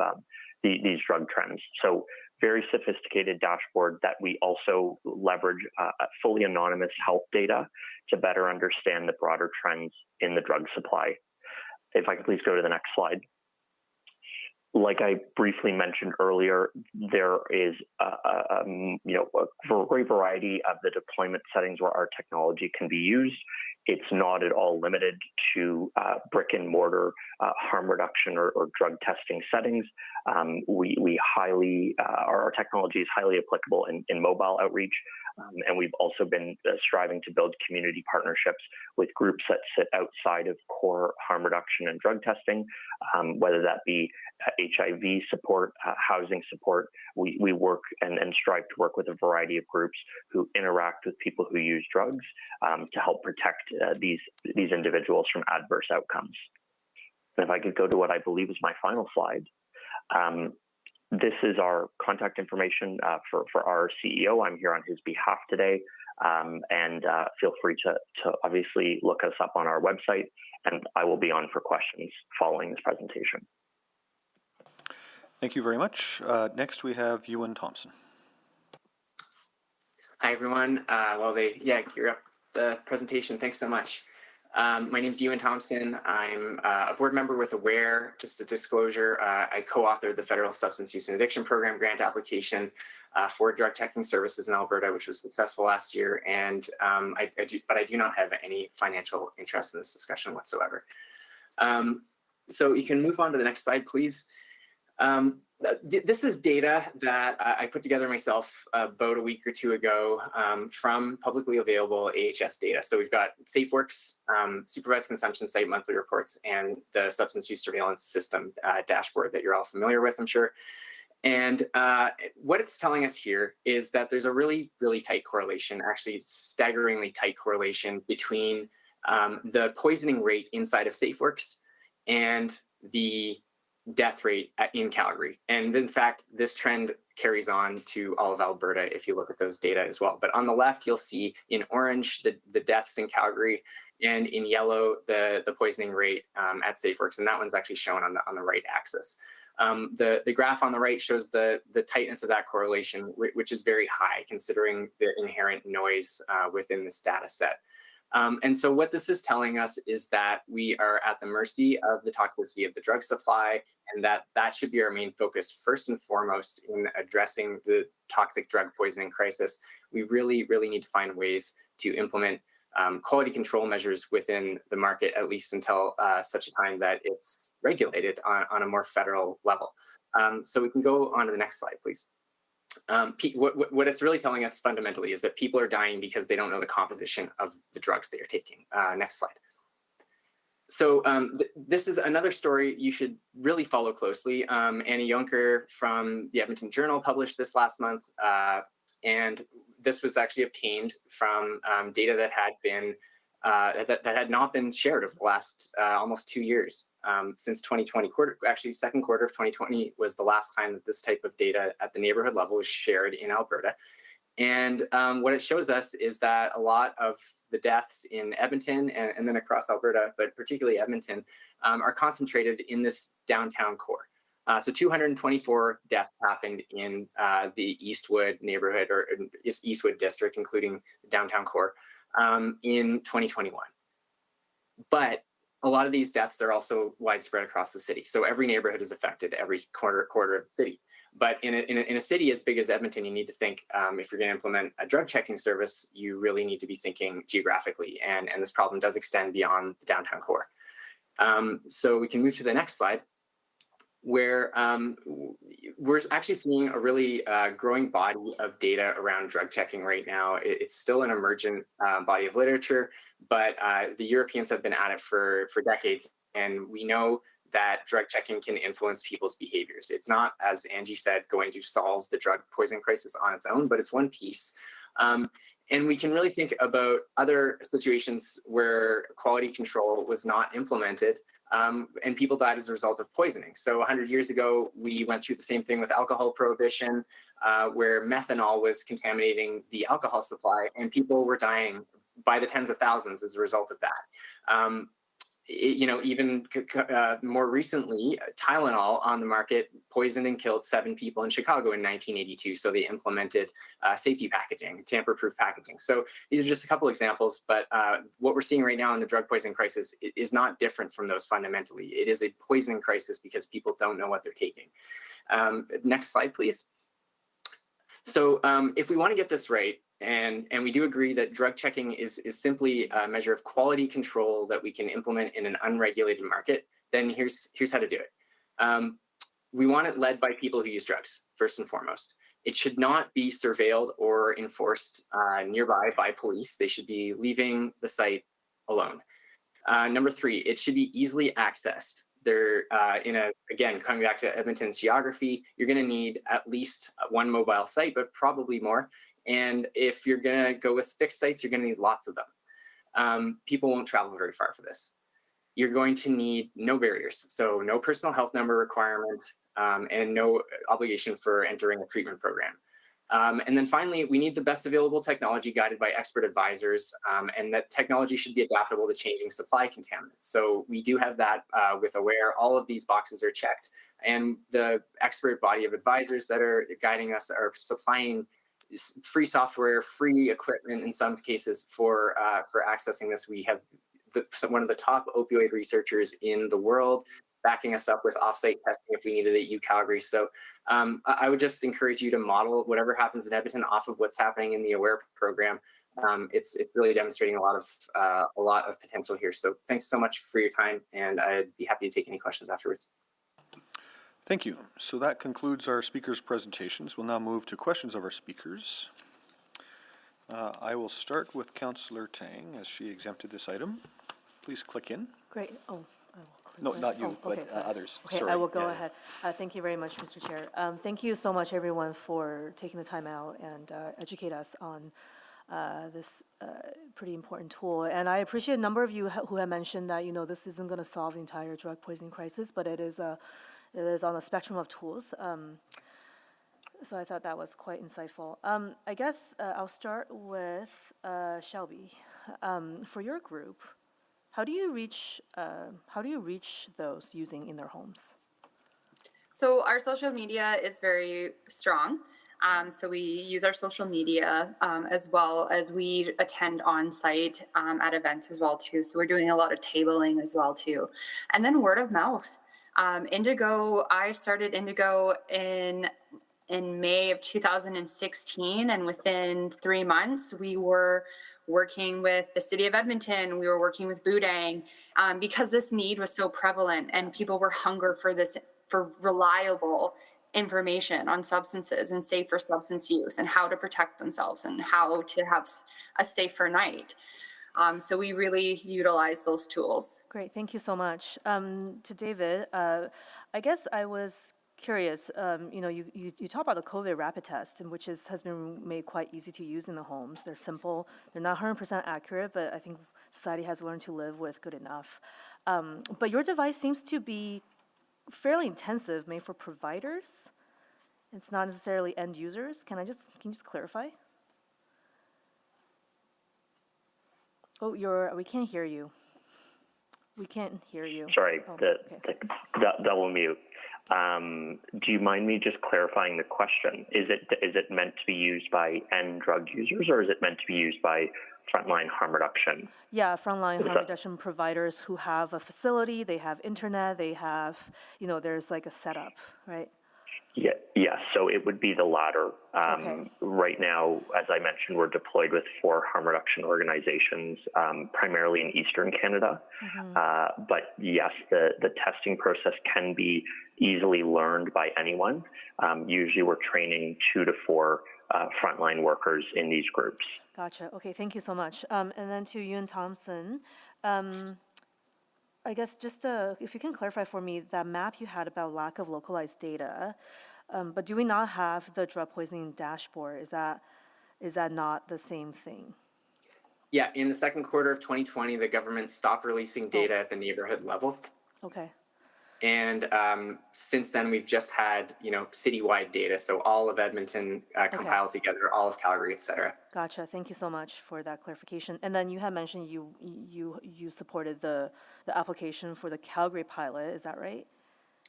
these drug trends. So very sophisticated dashboard that we also leverage fully anonymous health data to better understand the broader trends in the drug supply. If I could please go to the next slide. Like I briefly mentioned earlier, there is a great variety of the deployment settings where our technology can be used. It's not at all limited to brick and mortar harm reduction or drug testing settings. Our technology is highly applicable in mobile outreach. And we've also been striving to build community partnerships with groups that sit outside of core harm reduction and drug testing, whether that be HIV support, housing support. We work and strive to work with a variety of groups who interact with people who use drugs to help protect these individuals from adverse outcomes. And if I could go to what I believe is my final slide. This is our contact information for our CEO. I'm here on his behalf today, and feel free to obviously look us up on our website, and I will be on for questions following this presentation. Thank you very much. Next, we have Ewan Thompson. Hi, everyone. Gear up the presentation. Thanks so much. My name is Ewan Thompson. I'm a board member with AWARE. Just a disclosure, I co-authored the Federal Substance Use and Addiction Program grant application for drug testing services in Alberta, which was successful last year. And I do not have any financial interest in this discussion whatsoever. So you can move on to the next slide, please. This is data that I put together myself about a week or two ago from publicly available AHS data. So we've got SafeWorks, Supervised Consumption Site Monthly Reports, and the Substance Use Surveillance System dashboard that you're all familiar with, I'm sure. And what it's telling us here is that there's a really, really tight correlation, actually staggeringly tight correlation between the poisoning rate inside of SafeWorks and the death rate in Calgary. And in fact, this trend carries on to all of Alberta if you look at those data as well. But on the left, you'll see in orange the deaths in Calgary, and in yellow the poisoning rate at SafeWorks. And that one's actually shown on the right axis. The graph on the right shows the tightness of that correlation, which is very high considering the inherent noise within this data set. And so what this is telling us is that we are at the mercy of the toxicity of the drug supply, and that should be our main focus first and foremost in addressing the toxic drug poisoning crisis. We really, really need to find ways to implement quality control measures within the market, at least until such a time that it's regulated on a more federal level. So we can go on to the next slide, please. What it's really telling us fundamentally is that people are dying because they don't know the composition of the drugs they are taking. Next slide. So this is another story you should really follow closely. Annie Juncker from the Edmonton Journal published this last month, and this was actually obtained from data that had been that had not been shared over the last almost 2 years. Since 2020, second quarter of 2020 was the last time that this type of data at the neighborhood level was shared in Alberta. And what it shows us is that a lot of the deaths in Edmonton and then across Alberta, but particularly Edmonton, are concentrated in this downtown core. So 224 deaths happened in the Eastwood neighborhood or Eastwood district, including the downtown core, in 2021. But a lot of these deaths are also widespread across the city. So every neighborhood is affected, every quarter of the city. But in a city as big as Edmonton, you need to think, if you're going to implement a drug checking service, you really need to be thinking geographically. And this problem does extend beyond the downtown core. So we can move to the next slide. where we're actually seeing a really growing body of data around drug checking right now. It's still an emergent body of literature, but the Europeans have been at it for decades, and we know that drug checking can influence people's behaviors. It's not, as Angie said, going to solve the drug poisoning crisis on its own, but it's one piece. And we can really think about other situations where quality control was not implemented, and people died as a result of poisoning. So 100 years ago, we went through the same thing with alcohol prohibition, where methanol was contaminating the alcohol supply, and people were dying by the tens of thousands as a result of that. Even more recently, Tylenol on the market poisoned and killed 7 people in Chicago in 1982. So they implemented safety packaging, tamper-proof packaging. So these are just a couple examples, but what we're seeing right now in the drug poisoning crisis is not different from those fundamentally. It is a poisoning crisis because people don't know what they're taking. Next slide, please. So if we want to get this right, and we do agree that drug checking is simply a measure of quality control that we can implement in an unregulated market, then here's how to do it. We want it led by people who use drugs, first and foremost. It should not be surveilled or enforced nearby by police. They should be leaving the site alone. Number 3, it should be easily accessed. Again, coming back to Edmonton's geography, you're going to need at least one mobile site, but probably more. And if you're going to go with fixed sites, you're going to need lots of them. People won't travel very far for this. You're going to need no barriers. So no personal health number requirement and no obligation for entering a treatment program. And then finally, we need the best available technology guided by expert advisors, and that technology should be adaptable to changing supply contaminants. So we do have that with AWARE. All of these boxes are checked, and the expert body of advisors that are guiding us are supplying free software, free equipment in some cases for accessing this. We have one of the top opioid researchers in the world backing us up with offsite testing if we needed at UCalgary. So I would just encourage you to model whatever happens in Edmonton off of what's happening in the AWARE program. It's really demonstrating a lot of potential here. So thanks so much for your time, and I'd be happy to take any questions afterwards. Thank you. So that concludes our speakers' presentations. We'll now move to questions of our speakers. I will start with Councillor Tang as she exempted this item. Please click in. Great. Oh, I will click. No, not you, okay, but others. Okay, Sorry. I will go ahead. Thank you very much, Mr. Chair. Thank you so much, everyone, for taking the time out and educate us on this pretty important tool. And I appreciate a number of you who have mentioned that, this isn't going to solve the entire drug poisoning crisis, but it is on a spectrum of tools. So I thought that was quite insightful. I guess I'll start with Shelby. For your group, how do you reach those using in their homes? So our social media is very strong. So we use our social media as well as we attend on-site at events as well too. So we're doing a lot of tabling as well too. And then word of mouth. Indigo, I started Indigo in May of 2016, and within 3 months we were working with the city of Edmonton, we were working with Boudang, because this need was so prevalent and people were hungry for reliable information on substances and safer substance use and how to protect themselves and how to have a safer night. So we really utilize those tools. Great, thank you so much. To David, I guess I was curious, you talk about the COVID rapid test, which has been made quite easy to use in the homes. They're simple, they're not 100% accurate, but I think society has learned to live with good enough. But your device seems to be fairly intensive, made for providers. It's not necessarily end users. Can you just clarify? Oh, we can't hear you. We can't hear you. Sorry, okay. the double mute. Do you mind me just clarifying the question? Is it meant to be used by end drug users, or is it meant to be used by frontline harm reduction? Yeah, frontline harm reduction providers who have a facility, they have internet, they have, there's like a setup, right? Yeah, yes, so it would be the latter. Okay. Right now, as I mentioned, we're deployed with 4 harm reduction organizations, primarily in Eastern Canada. But yes, the testing process can be easily learned by anyone. Usually we're training 2 to 4 frontline workers in these groups. Gotcha. Okay, thank you so much. And then to Ewan Thompson, I guess just if you can clarify for me that map you had about lack of localized data, but do we not have the drug poisoning dashboard? Is that not the same thing? Yeah, in the second quarter of 2020, the government stopped releasing data at the neighborhood level. Okay. And since then, we've just had, citywide data. So all of Edmonton compiled together, all of Calgary, et cetera. Gotcha. Thank you so much for that clarification. And then you had mentioned you supported the application for the Calgary pilot. Is that right?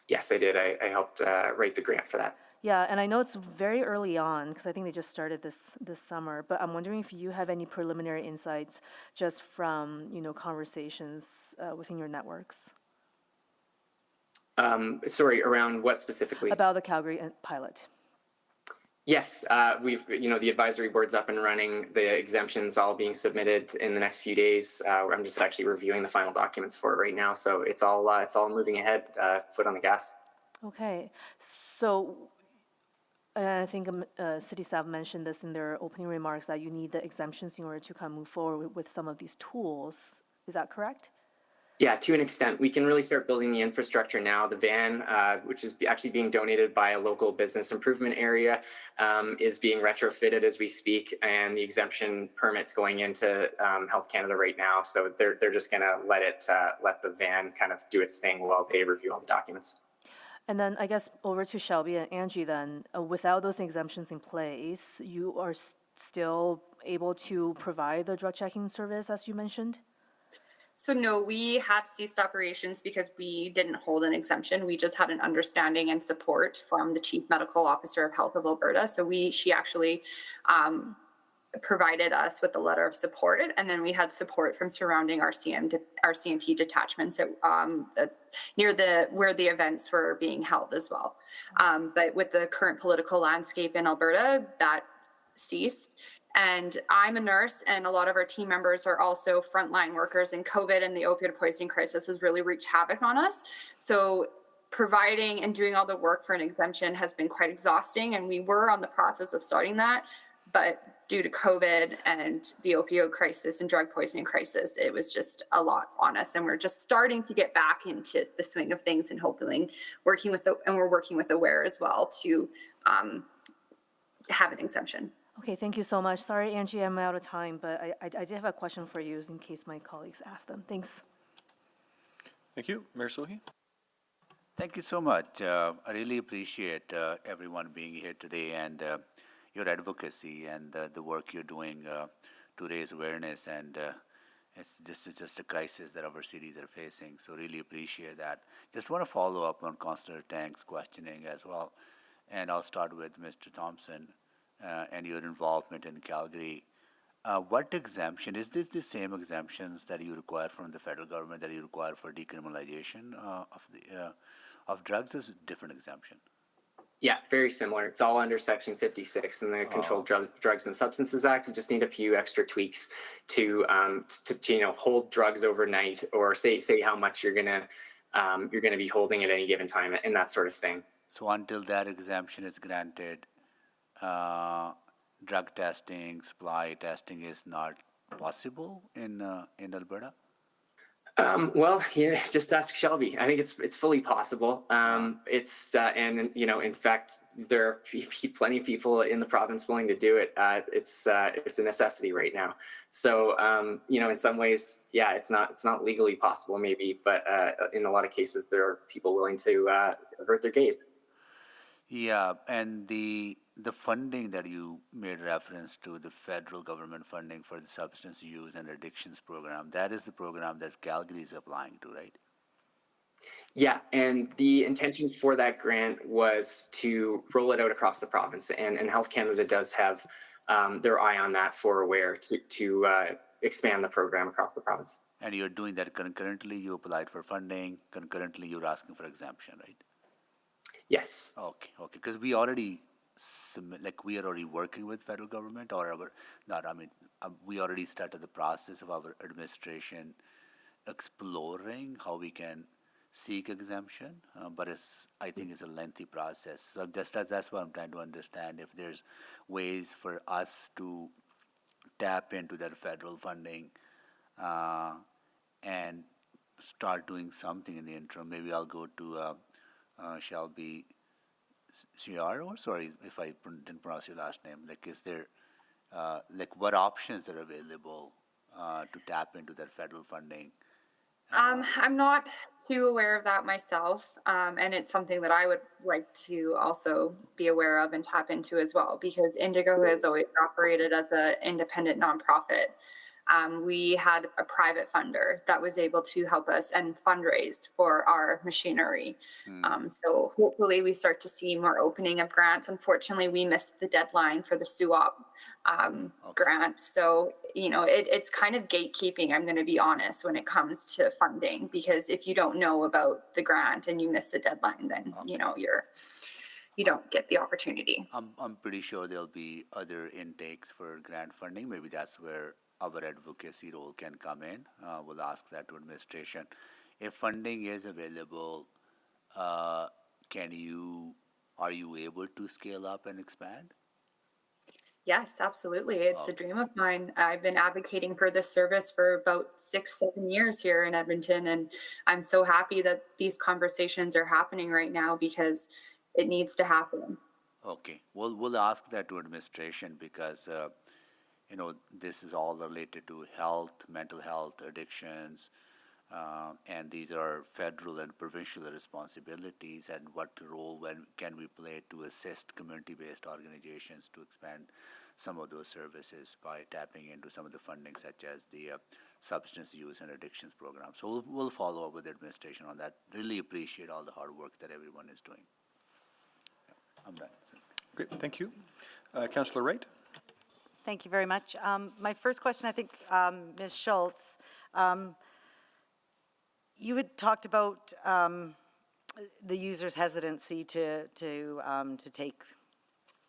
Yes, I did. I helped write the grant for that. Yeah, and I know it's very early on because I think they just started this summer. But I'm wondering if you have any preliminary insights just from conversations within your networks. Sorry, around what specifically? About the Calgary pilot. Yes, we've, the advisory board's up and running, the exemptions all being submitted in the next few days. I'm just actually reviewing the final documents for it right now. So it's all moving ahead, foot on the gas. Okay, so I think city staff mentioned this in their opening remarks that you need the exemptions in order to kind of move forward with some of these tools. Is that correct? Yeah, to an extent. We can really start building the infrastructure now. The van, which is actually being donated by a local business improvement area, is being retrofitted as we speak, and the exemption permit's going into Health Canada right now. So they're just going to let the van kind of do its thing while they review all the documents. And then I guess over to Shelby and Angie then, without those exemptions in place, you are still able to provide the drug checking service as you mentioned? So no, we have ceased operations because we didn't hold an exemption. We just had an understanding and support from the Chief Medical Officer of Health of Alberta. So she actually provided us with a letter of support, and then we had support from surrounding RCMP detachments at, near where the events were being held as well. But with the current political landscape in Alberta, that ceased. And I'm a nurse, and a lot of our team members are also frontline workers, and COVID and the opioid poisoning crisis has really wreaked havoc on us. So providing and doing all the work for an exemption has been quite exhausting, and we were on the process of starting that. But due to COVID and the opioid crisis and drug poisoning crisis, it was just a lot on us. And we're just starting to get back into the swing of things and hopefully we're working with Aware as well to have an exemption. Okay, thank you so much. Sorry, Angie, I'm out of time, but I did have a question for you in case my colleagues ask them. Thanks. Thank you. Mayor Sohi? Thank you so much. I really appreciate everyone being here today and your advocacy and the work you're doing to raise awareness. And this is just a crisis that our cities are facing, so really appreciate that. Just want to follow up on Councillor Tank's questioning as well. And I'll start with Mr. Thompson. And your involvement in Calgary. What exemption, is this the same exemptions that you require from the federal government that you require for decriminalization of drugs, or is it a different exemption? Yeah, very similar. It's all under Section 56 in the Controlled Drugs and Substances Act. You just need a few extra tweaks to hold drugs overnight, or say how much you're gonna be holding at any given time, and that sort of thing. So until that exemption is granted, drug testing, supply testing is not possible in Alberta? Well, just ask Shelby. I think it's fully possible. In fact, there are plenty of people in the province willing to do it. It's a necessity right now. So, in some ways, yeah, it's not legally possible maybe, but in a lot of cases, there are people willing to avert their gaze. Yeah, and the funding that you made reference to, the federal government funding for the substance use and addictions program, that is the program that Calgary is applying to, right? Yeah, and the intention for that grant was to roll it out across the province, and Health Canada does have their eye on that for Aware to expand the program across the province. And you're doing that concurrently, you applied for funding, concurrently you're asking for exemption, right? Yes. Okay, because we already we are already working with federal government, or we already started the process of our administration exploring how we can seek exemption, but I think it's a lengthy process. So that's what I'm trying to understand, if there's ways for us to tap into that federal funding and start doing something in the interim. Maybe I'll go to Shelby Ciaro. Sorry if I didn't pronounce your last name. Is there what options are available to tap into that federal funding? I'm not too aware of that myself, and it's something that I would like to also be aware of and tap into as well, because Indigo has always operated as an independent nonprofit. We had a private funder that was able to help us and fundraise for our machinery. So hopefully we start to see more opening of grants. Unfortunately, we missed the deadline for the SUOP grant. So, it's kind of gatekeeping, I'm going to be honest, when it comes to funding, because if you don't know about the grant and you miss the deadline, then, you don't get the opportunity. I'm pretty sure there'll be other intakes for grant funding. Maybe that's where our advocacy role can come in. We'll ask that to administration. If funding is available, are you able to scale up and expand? Yes, absolutely. It's a dream of mine. I've been advocating for this service for about 6-7 years here in Edmonton, and I'm so happy that these conversations are happening right now, because it needs to happen. Okay, we'll ask that to administration, because this is all related to health, mental health, addictions, and these are federal and provincial responsibilities. And what role can we play to assist community-based organizations to expand some of those services by tapping into some of the funding, such as the substance use and addictions program. So we'll follow up with the administration on that. Really appreciate all the hard work that everyone is doing. I'm done. Great, thank you. Councillor Wright. Thank you very much. My first question, I think, Ms. Schultz, you had talked about the user's hesitancy to take.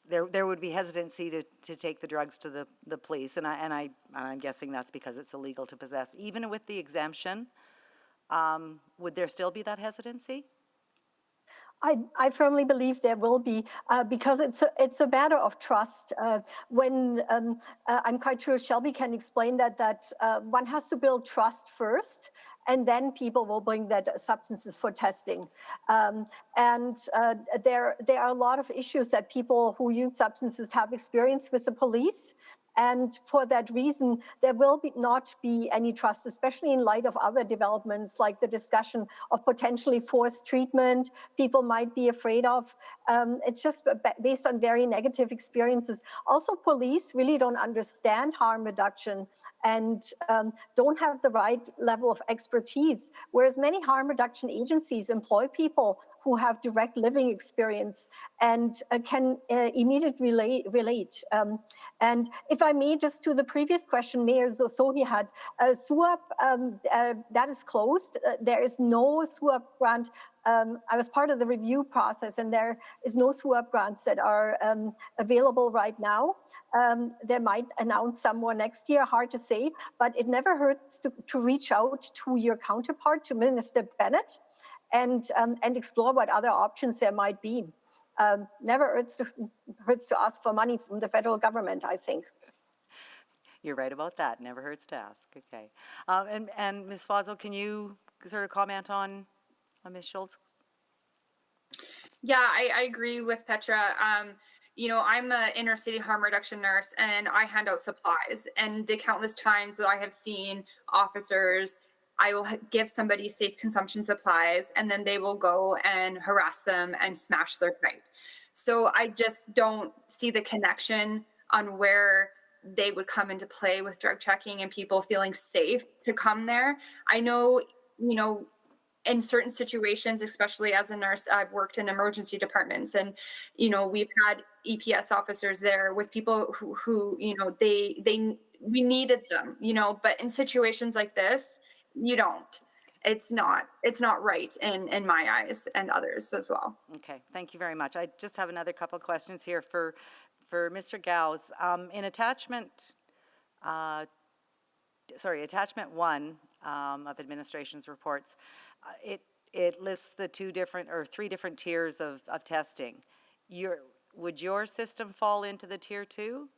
There would be hesitancy to take the drugs to the police, and I'm guessing that's because it's illegal to possess. Even with the exemption, would there still be that hesitancy? I firmly believe there will be, because it's a matter of trust. I'm quite sure Shelby can explain that one has to build trust first, and then people will bring that substances for testing. There are a lot of issues that people who use substances have experienced with the police. And for that reason, there will not be any trust, especially in light of other developments like the discussion of potentially forced treatment people might be afraid of. It's just based on very negative experiences. Also, police really don't understand harm reduction and don't have the right level of expertise, whereas many harm reduction agencies employ people who have direct living experience and can immediately relate. And if I may, just to the previous question Mayor Zosohi had, SUAP, that is closed. There is no SUAP grant. I was part of the review process, and there is no SUAP grants that are available right now. They might announce some more next year, hard to say, but it never hurts to reach out to your counterpart, to Minister Bennett, and explore what other options there might be. Never hurts to ask for money from the federal government, I think. You're right about that. Never hurts to ask. Okay. And Ms. Swazo, can you sort of comment on Ms. Schultz? Yeah, I agree with Petra. I'm an inner city harm reduction nurse, and I hand out supplies. And the countless times that I have seen officers, I will give somebody safe consumption supplies, and then they will go and harass them and smash their pipe. So I just don't see the connection on where they would come into play with drug checking and people feeling safe to come there. I know, in certain situations, especially as a nurse, I've worked in emergency departments, and we've had EPS officers there with people who we needed them, but in situations like this, you don't. it's not right in my eyes and others as well. Okay, thank you very much. I just have another couple of questions here for Mr. Gauss. In attachment 1 of administration's reports, it lists the 3 different tiers of testing. Would your system fall into the tier 2?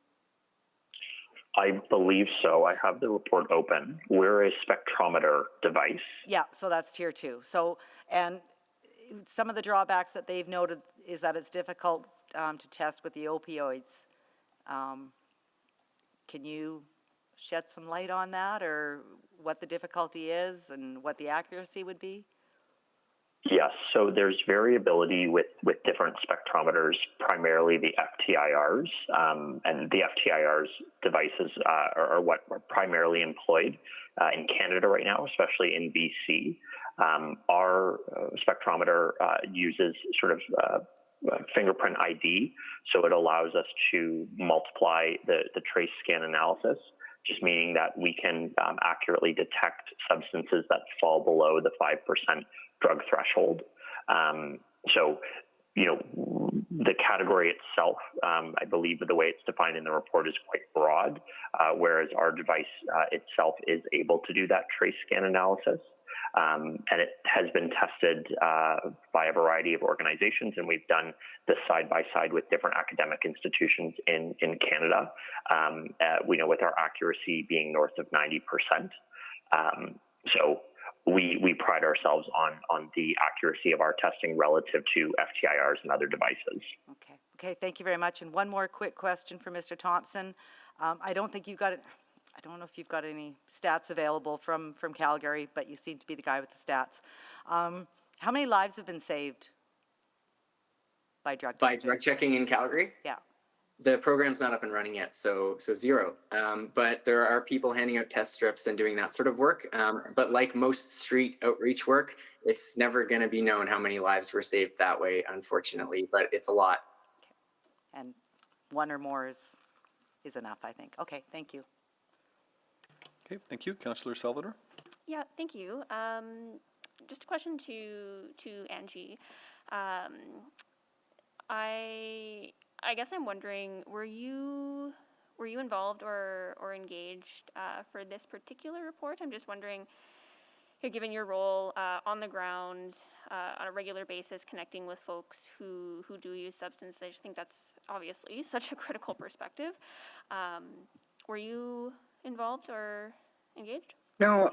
I believe so. I have the report open. We're a spectrometer device. Yeah, so that's tier 2. So, and some of the drawbacks that they've noted is that it's difficult to test with the opioids. Can you shed some light on that, or what the difficulty is and what the accuracy would be? Yes, so there's variability with different spectrometers, primarily the FTIRs, and the FTIRs devices are what are primarily employed in Canada right now, especially in BC. Our spectrometer uses sort of fingerprint ID, so it allows us to multiply the trace scan analysis, just meaning that we can accurately detect substances that fall below the 5% drug threshold. So, the category itself, I believe the way it's defined in the report is quite broad, whereas our device itself is able to do that trace scan analysis. And it has been tested by a variety of organizations, and we've done this side by side with different academic institutions in Canada, with our accuracy being north of 90%. So we pride ourselves on the accuracy of our testing relative to FTIRs and other devices. Okay, thank you very much. And one more quick question for Mr. Thompson. I don't know if you've got any stats available from Calgary, but you seem to be the guy with the stats. How many lives have been saved by drug testing? By drug checking in Calgary? Yeah. The program's not up and running yet, so 0. But there are people handing out test strips and doing that sort of work. But like most street outreach work, it's never going to be known how many lives were saved that way, unfortunately, but it's a lot. Okay. And 1 or more is enough, I think. Okay, thank you. Okay, thank you. Councillor Salvador? Yeah, thank you. Just a question to Angie. I guess I'm wondering, were you involved or engaged for this particular report? I'm just wondering, given your role on the ground on a regular basis, connecting with folks who do use substances, I just think that's obviously such a critical perspective. Were you involved or engaged? No,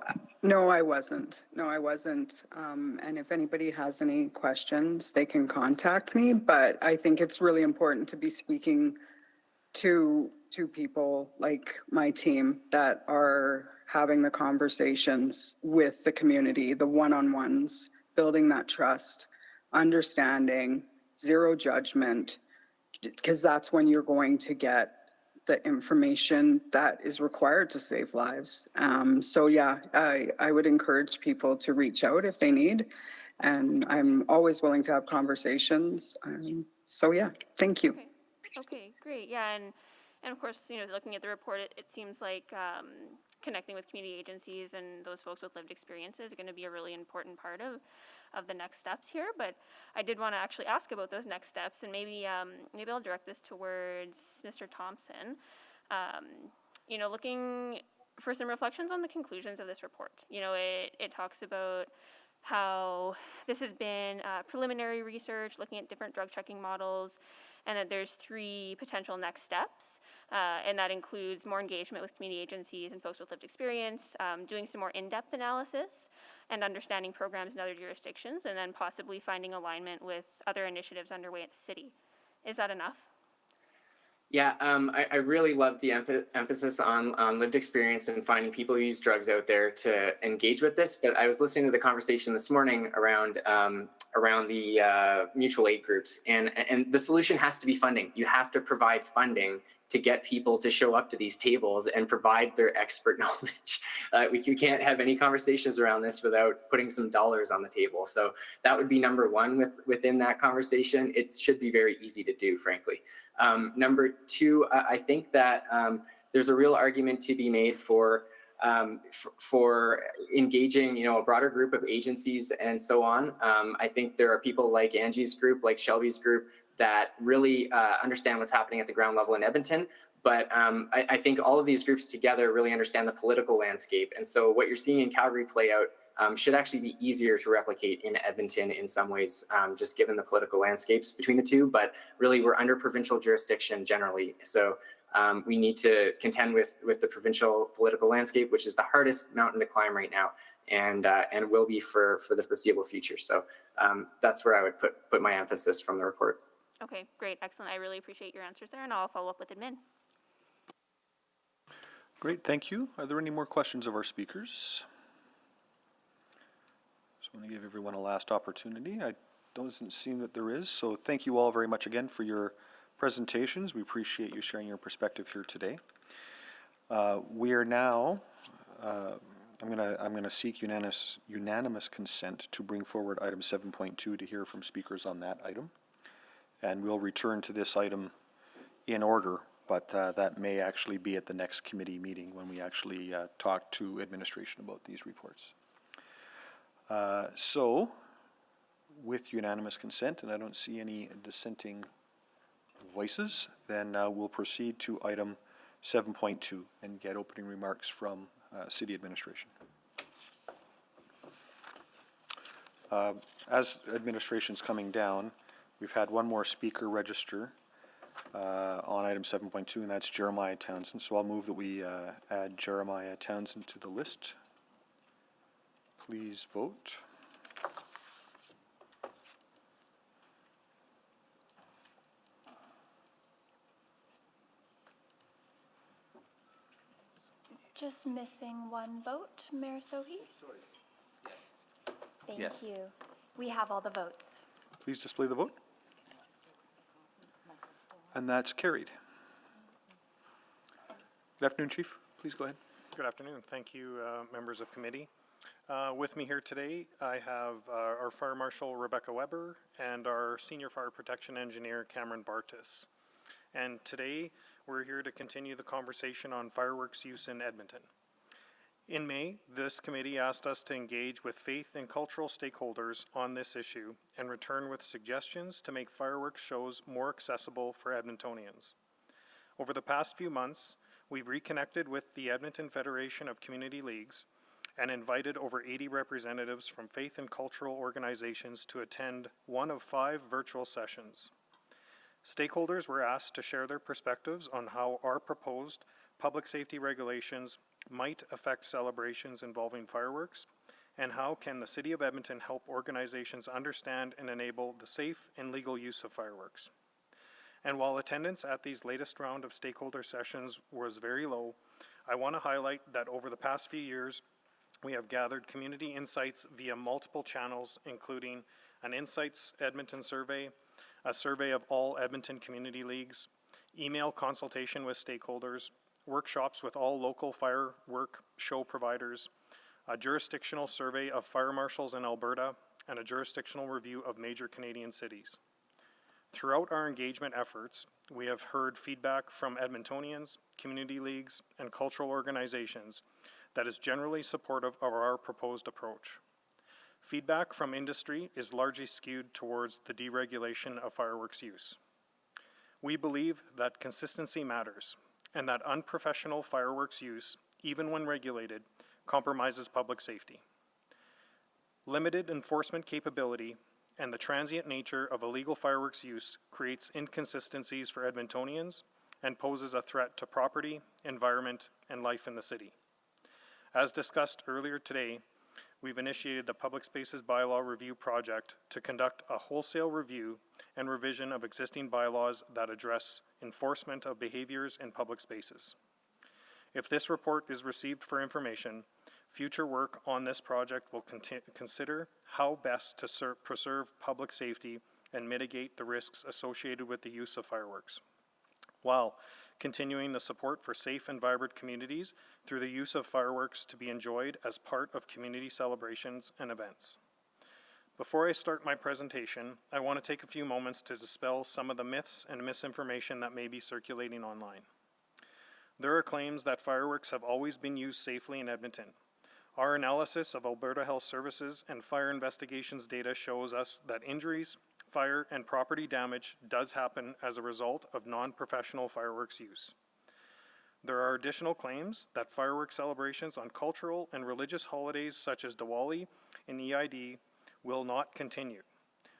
I wasn't. And if anybody has any questions, they can contact me. But I think it's really important to be speaking to people like my team that are having the conversations with the community, the one-on-ones, building that trust, understanding, zero judgment, because that's when you're going to get the information that is required to save lives. So yeah, I would encourage people to reach out if they need, and I'm always willing to have conversations. So yeah, thank you. Okay, great. Yeah, and of course, looking at the report, it seems like connecting with community agencies and those folks with lived experiences is going to be a really important part of the next steps here. But I did want to actually ask about those next steps, and maybe I'll direct this towards Mr. Thompson. Looking for some reflections on the conclusions of this report. It talks about how this has been preliminary research, looking at different drug checking models, and that there's 3 potential next steps, and that includes more engagement with community agencies and folks with lived experience, doing some more in-depth analysis, and understanding programs in other jurisdictions, and then possibly finding alignment with other initiatives underway at the city. Is that enough? Yeah, I really love the emphasis on lived experience and finding people who use drugs out there to engage with this. But I was listening to the conversation this morning around the mutual aid groups, and the solution has to be funding. You have to provide funding to get people to show up to these tables and provide their expert knowledge. You can't have any conversations around this without putting some dollars on the table. So that would be number 1 within that conversation. It should be very easy to do, frankly. Number 2, I think that there's a real argument to be made for for engaging, you know, a broader group of agencies and so on. I think there are people like Angie's group, like Shelby's group, that really understand what's happening at the ground level in Edmonton. But I think all of these groups together really understand the political landscape. And so what you're seeing in Calgary play out should actually be easier to replicate in Edmonton in some ways, just given the political landscapes between the two. But really, we're under provincial jurisdiction generally. So we need to contend with the provincial political landscape, which is the hardest mountain to climb right now, and will be for the foreseeable future. So that's where I would put my emphasis from the report. Okay, great, excellent. I really appreciate your answers there, and I'll follow up with admin. Great, thank you. Are there any more questions of our speakers? Just want to give everyone a last opportunity. It doesn't seem that there is, so thank you all very much again for your presentations. We appreciate you sharing your perspective here today. We are now, I'm gonna seek unanimous consent to bring forward item 7.2 to hear from speakers on that item. And we'll return to this item in order, but that may actually be at the next committee meeting when we actually talk to administration about these reports. So, with unanimous consent, and I don't see any dissenting voices, then we'll proceed to item 7.2 and get opening remarks from city administration. As administration's coming down, we've had one more speaker register on item 7.2, and that's Jeremiah Townsend. So I'll move that we add Jeremiah Townsend to the list. Please vote. Just missing one vote, Mayor Sohi. Sorry. Yes. Thank Yes. you. We have all the votes. Please display the vote. And that's carried. Good afternoon, Chief. Please go ahead. Good afternoon. Thank you, members of committee. With me here today, I have our Fire Marshal, Rebecca Weber, and our Senior Fire Protection Engineer, Cameron Bartis. And today, we're here to continue the conversation on fireworks use in Edmonton. In May, this committee asked us to engage with faith and cultural stakeholders on this issue and return with suggestions to make fireworks shows more accessible for Edmontonians. Over the past few months, we've reconnected with the Edmonton Federation of Community Leagues and invited over 80 representatives from faith and cultural organizations to attend one of 5 virtual sessions. Stakeholders were asked to share their perspectives on how our proposed public safety regulations might affect celebrations involving fireworks, and how can the City of Edmonton help organizations understand and enable the safe and legal use of fireworks. And while attendance at these latest round of stakeholder sessions was very low, I want to highlight that over the past few years, we have gathered community insights via multiple channels, including an Insights Edmonton survey, a survey of all Edmonton community leagues, email consultation with stakeholders, workshops with all local firework show providers, a jurisdictional survey of fire marshals in Alberta, and a jurisdictional review of major Canadian cities. Throughout our engagement efforts, we have heard feedback from Edmontonians, community leagues, and cultural organizations that is generally supportive of our proposed approach. Feedback from industry is largely skewed towards the deregulation of fireworks use. We believe that consistency matters, and that unprofessional fireworks use, even when regulated, compromises public safety. Limited enforcement capability and the transient nature of illegal fireworks use creates inconsistencies for Edmontonians and poses a threat to property, environment, and life in the city. As discussed earlier today, we've initiated the Public Spaces Bylaw Review Project to conduct a wholesale review and revision of existing bylaws that address enforcement of behaviors in public spaces. If this report is received for information, future work on this project will consider how best to preserve public safety and mitigate the risks associated with the use of fireworks, while continuing the support for safe and vibrant communities through the use of fireworks to be enjoyed as part of community celebrations and events. Before I start my presentation, I want to take a few moments to dispel some of the myths and misinformation that may be circulating online. There are claims that fireworks have always been used safely in Edmonton. Our analysis of Alberta Health Services and fire investigations data shows us that injuries, fire, and property damage does happen as a result of non-professional fireworks use. There are additional claims that fireworks celebrations on cultural and religious holidays such as Diwali and EID will not continue.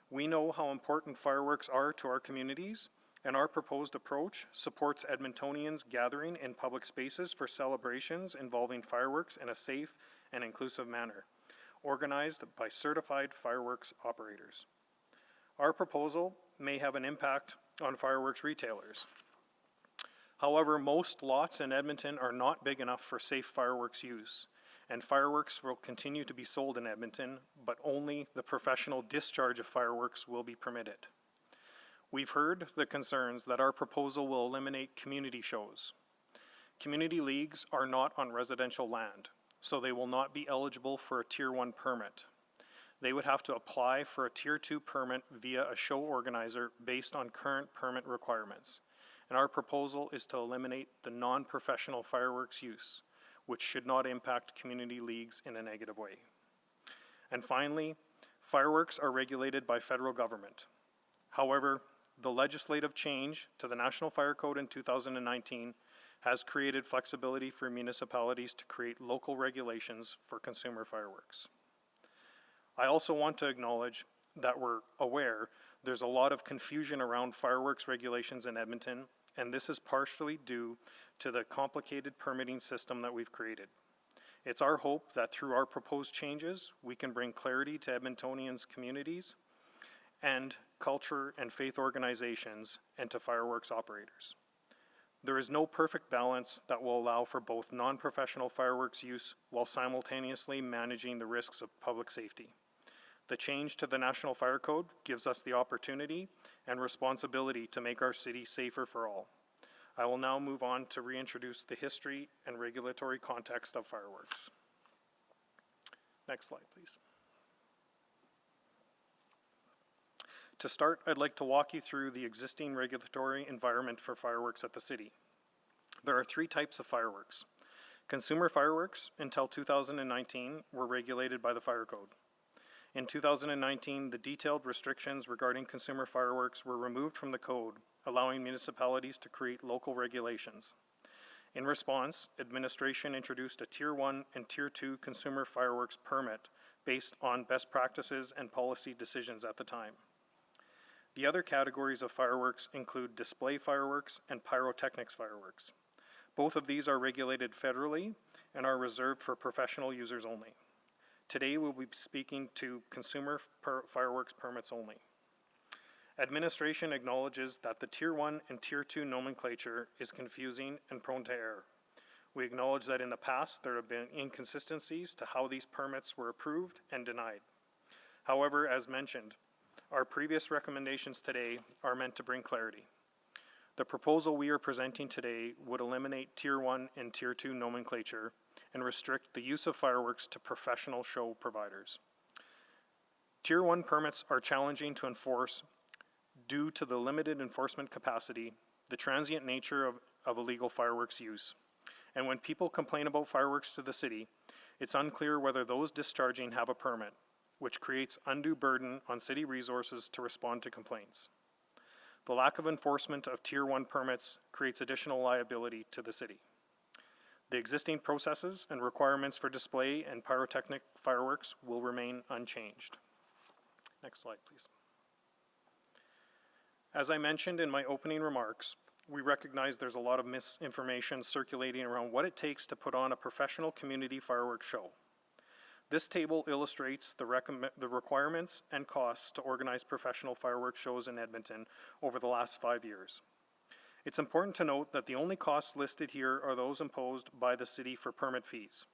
We know how important fireworks are to our communities, and our proposed approach supports Edmontonians gathering in public spaces for celebrations involving fireworks in a safe and inclusive manner, organized by certified fireworks operators. Our proposal may have an impact on fireworks retailers. However, most lots in Edmonton are not big enough for safe fireworks use, and fireworks will continue to be sold in Edmonton, but only the professional discharge of fireworks will be permitted. We've heard the concerns that our proposal will eliminate community shows. Community leagues are not on residential land, so they will not be eligible for a Tier 1 permit. They would have to apply for a Tier 2 permit via a show organizer based on current permit requirements. And our proposal is to eliminate the non-professional fireworks use, which should not impact community leagues in a negative way. And finally, fireworks are regulated by federal government. However, the legislative change to the National Fire Code in 2019 has created flexibility for municipalities to create local regulations for consumer fireworks. I also want to acknowledge that we're aware there's a lot of confusion around fireworks regulations in Edmonton, and this is partially due to the complicated permitting system that we've created. It's our hope that through our proposed changes, we can bring clarity to Edmontonians' communities and culture and faith organizations and to fireworks operators. There is no perfect balance that will allow for both non-professional fireworks use while simultaneously managing the risks of public safety. The change to the National Fire Code gives us the opportunity and responsibility to make our city safer for all. I will now move on to reintroduce the history and regulatory context of fireworks. Next slide, please. To start, I'd like to walk you through the existing regulatory environment for fireworks at the city. There are three types of fireworks. Consumer fireworks, until 2019, were regulated by the Fire Code. In 2019, the detailed restrictions regarding consumer fireworks were removed from the code, allowing municipalities to create local regulations. In response, administration introduced a Tier 1 and Tier 2 consumer fireworks permit based on best practices and policy decisions at the time. The other categories of fireworks include display fireworks and pyrotechnics fireworks. Both of these are regulated federally and are reserved for professional users only. Today we'll be speaking to consumer fireworks permits only. Administration acknowledges that the Tier 1 and Tier 2 nomenclature is confusing and prone to error. We acknowledge that in the past there have been inconsistencies to how these permits were approved and denied. However, as mentioned, our previous recommendations today are meant to bring clarity. The proposal we are presenting today would eliminate Tier 1 and Tier 2 nomenclature and restrict the use of fireworks to professional show providers. Tier 1 permits are challenging to enforce due to the limited enforcement capacity, the transient nature of illegal fireworks use. And when people complain about fireworks to the city, it's unclear whether those discharging have a permit, which creates undue burden on city resources to respond to complaints. The lack of enforcement of Tier 1 permits creates additional liability to the city. The existing processes and requirements for display and pyrotechnic fireworks will remain unchanged. Next slide, please. As I mentioned in my opening remarks, we recognize there's a lot of misinformation circulating around what it takes to put on a professional community fireworks show. This table illustrates the requirements and costs to organize professional fireworks shows in Edmonton over the last 5 years. It's important to note that the only costs listed here are those imposed by the city for permit fees.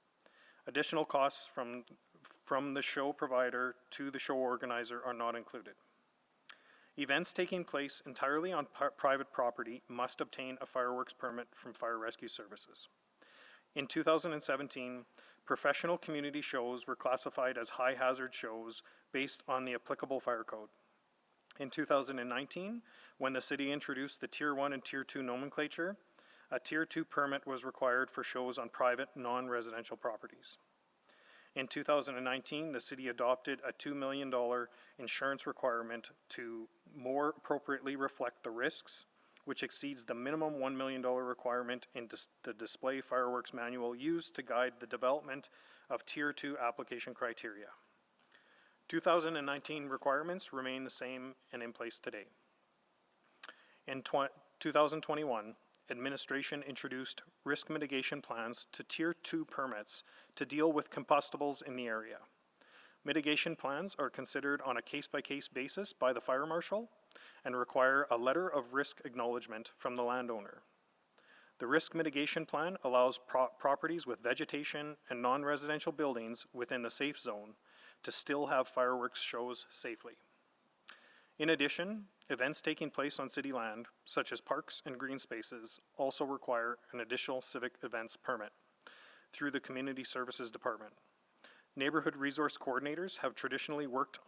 Additional costs from the show provider to the show organizer are not included. Events taking place entirely on private property must obtain a fireworks permit from Fire Rescue Services. In 2017, professional community shows were classified as high hazard shows based on the applicable fire code. In 2019, when the city introduced the Tier 1 and Tier 2 nomenclature, a Tier 2 permit was required for shows on private, non-residential properties. In 2019, the city adopted a $2 million insurance requirement to more appropriately reflect the risks, which exceeds the minimum $1 million requirement in the display fireworks manual used to guide the development of Tier 2 application criteria. 2019 requirements remain the same and in place today. In 2021, administration introduced risk mitigation plans to Tier 2 permits to deal with combustibles in the area. Mitigation plans are considered on a case-by-case basis by the fire marshal and require a letter of risk acknowledgement from the landowner. The risk mitigation plan allows properties with vegetation and non-residential buildings within the safe zone to still have fireworks shows safely. In addition, events taking place on city land, such as parks and green spaces, also require an additional civic events permit through the Community Services Department. Neighborhood resource coordinators have traditionally worked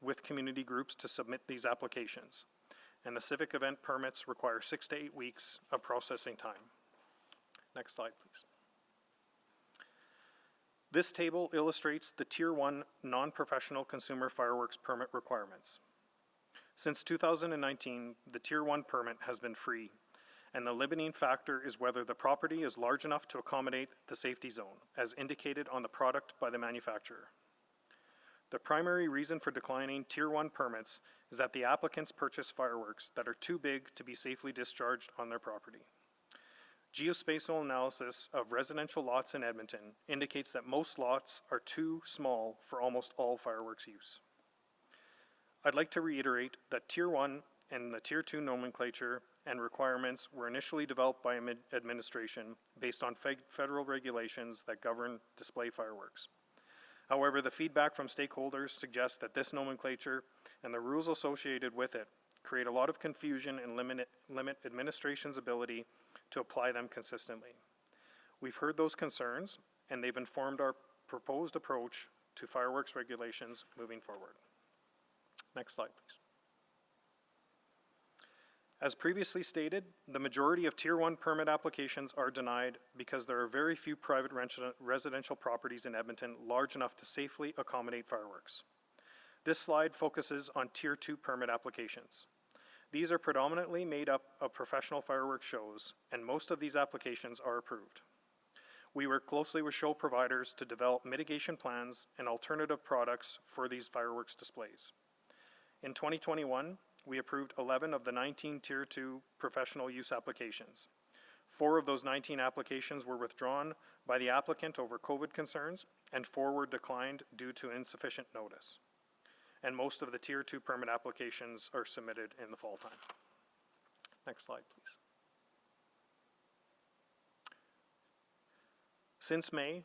with community groups to submit these applications, and the civic event permits require 6 to 8 weeks of processing time. Next slide, please. This table illustrates the Tier 1 non-professional consumer fireworks permit requirements. Since 2019, the Tier 1 permit has been free, and the limiting factor is whether the property is large enough to accommodate the safety zone, as indicated on the product by the manufacturer. The primary reason for declining Tier 1 permits is that the applicants purchase fireworks that are too big to be safely discharged on their property. Geospatial analysis of residential lots in Edmonton indicates that most lots are too small for almost all fireworks use. I'd like to reiterate that Tier 1 and the Tier 2 nomenclature and requirements were initially developed by administration based on federal regulations that govern display fireworks. However, the feedback from stakeholders suggests that this nomenclature and the rules associated with it create a lot of confusion and limit administration's ability to apply them consistently. We've heard those concerns, and they've informed our proposed approach to fireworks regulations moving forward. Next slide, please. As previously stated, the majority of Tier 1 permit applications are denied because there are very few private residential properties in Edmonton large enough to safely accommodate fireworks. This slide focuses on Tier 2 permit applications. These are predominantly made up of professional fireworks shows, and most of these applications are approved. We work closely with show providers to develop mitigation plans and alternative products for these fireworks displays. In 2021, we approved 11 of the 19 Tier 2 professional use applications. 4 of those 19 applications were withdrawn by the applicant over COVID concerns, and 4 were declined due to insufficient notice. And most of the Tier 2 permit applications are submitted in the fall time. Next slide, please. Since May,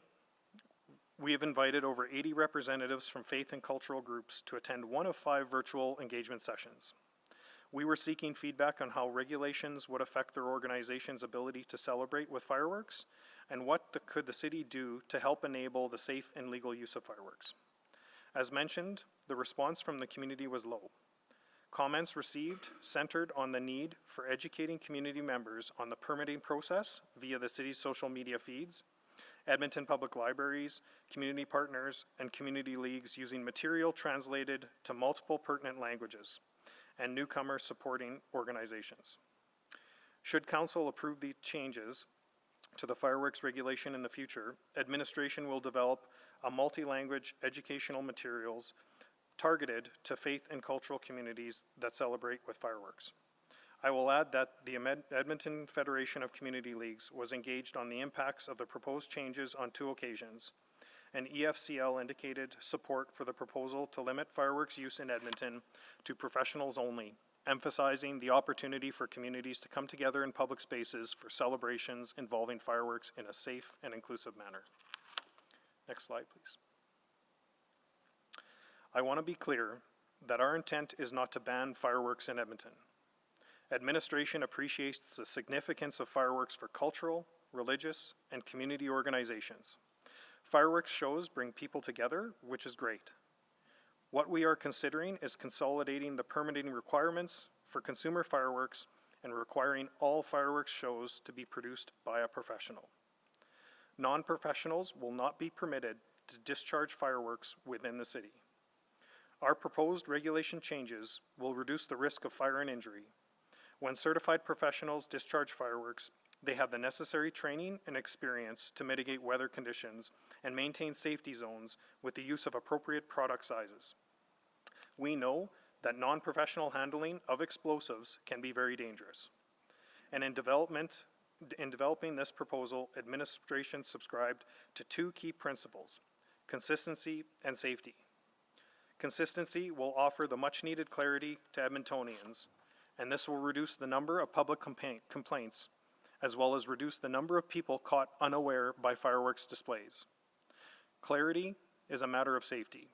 we have invited over 80 representatives from faith and cultural groups to attend one of 5 virtual engagement sessions. We were seeking feedback on how regulations would affect their organization's ability to celebrate with fireworks, and what could the city do to help enable the safe and legal use of fireworks. As mentioned, the response from the community was low. Comments received centered on the need for educating community members on the permitting process via the city's social media feeds, Edmonton Public Libraries, community partners, and community leagues using material translated to multiple pertinent languages, and newcomer supporting organizations. Should Council approve the changes to the fireworks regulation in the future, administration will develop a multi-language educational materials targeted to faith and cultural communities that celebrate with fireworks. I will add that the Edmonton Federation of Community Leagues was engaged on the impacts of the proposed changes on 2 occasions, and EFCL indicated support for the proposal to limit fireworks use in Edmonton to professionals only, emphasizing the opportunity for communities to come together in public spaces for celebrations involving fireworks in a safe and inclusive manner. Next slide, please. I want to be clear that our intent is not to ban fireworks in Edmonton. Administration appreciates the significance of fireworks for cultural, religious, and community organizations. Fireworks shows bring people together, which is great. What we are considering is consolidating the permitting requirements for consumer fireworks and requiring all fireworks shows to be produced by a professional. Non-professionals will not be permitted to discharge fireworks within the city. Our proposed regulation changes will reduce the risk of fire and injury. When certified professionals discharge fireworks, they have the necessary training and experience to mitigate weather conditions and maintain safety zones with the use of appropriate product sizes. We know that non-professional handling of explosives can be very dangerous. And in developing this proposal, administration subscribed to two key principles: consistency and safety. Consistency will offer the much-needed clarity to Edmontonians, and this will reduce the number of public complaints, as well as reduce the number of people caught unaware by fireworks displays. Clarity is a matter of safety,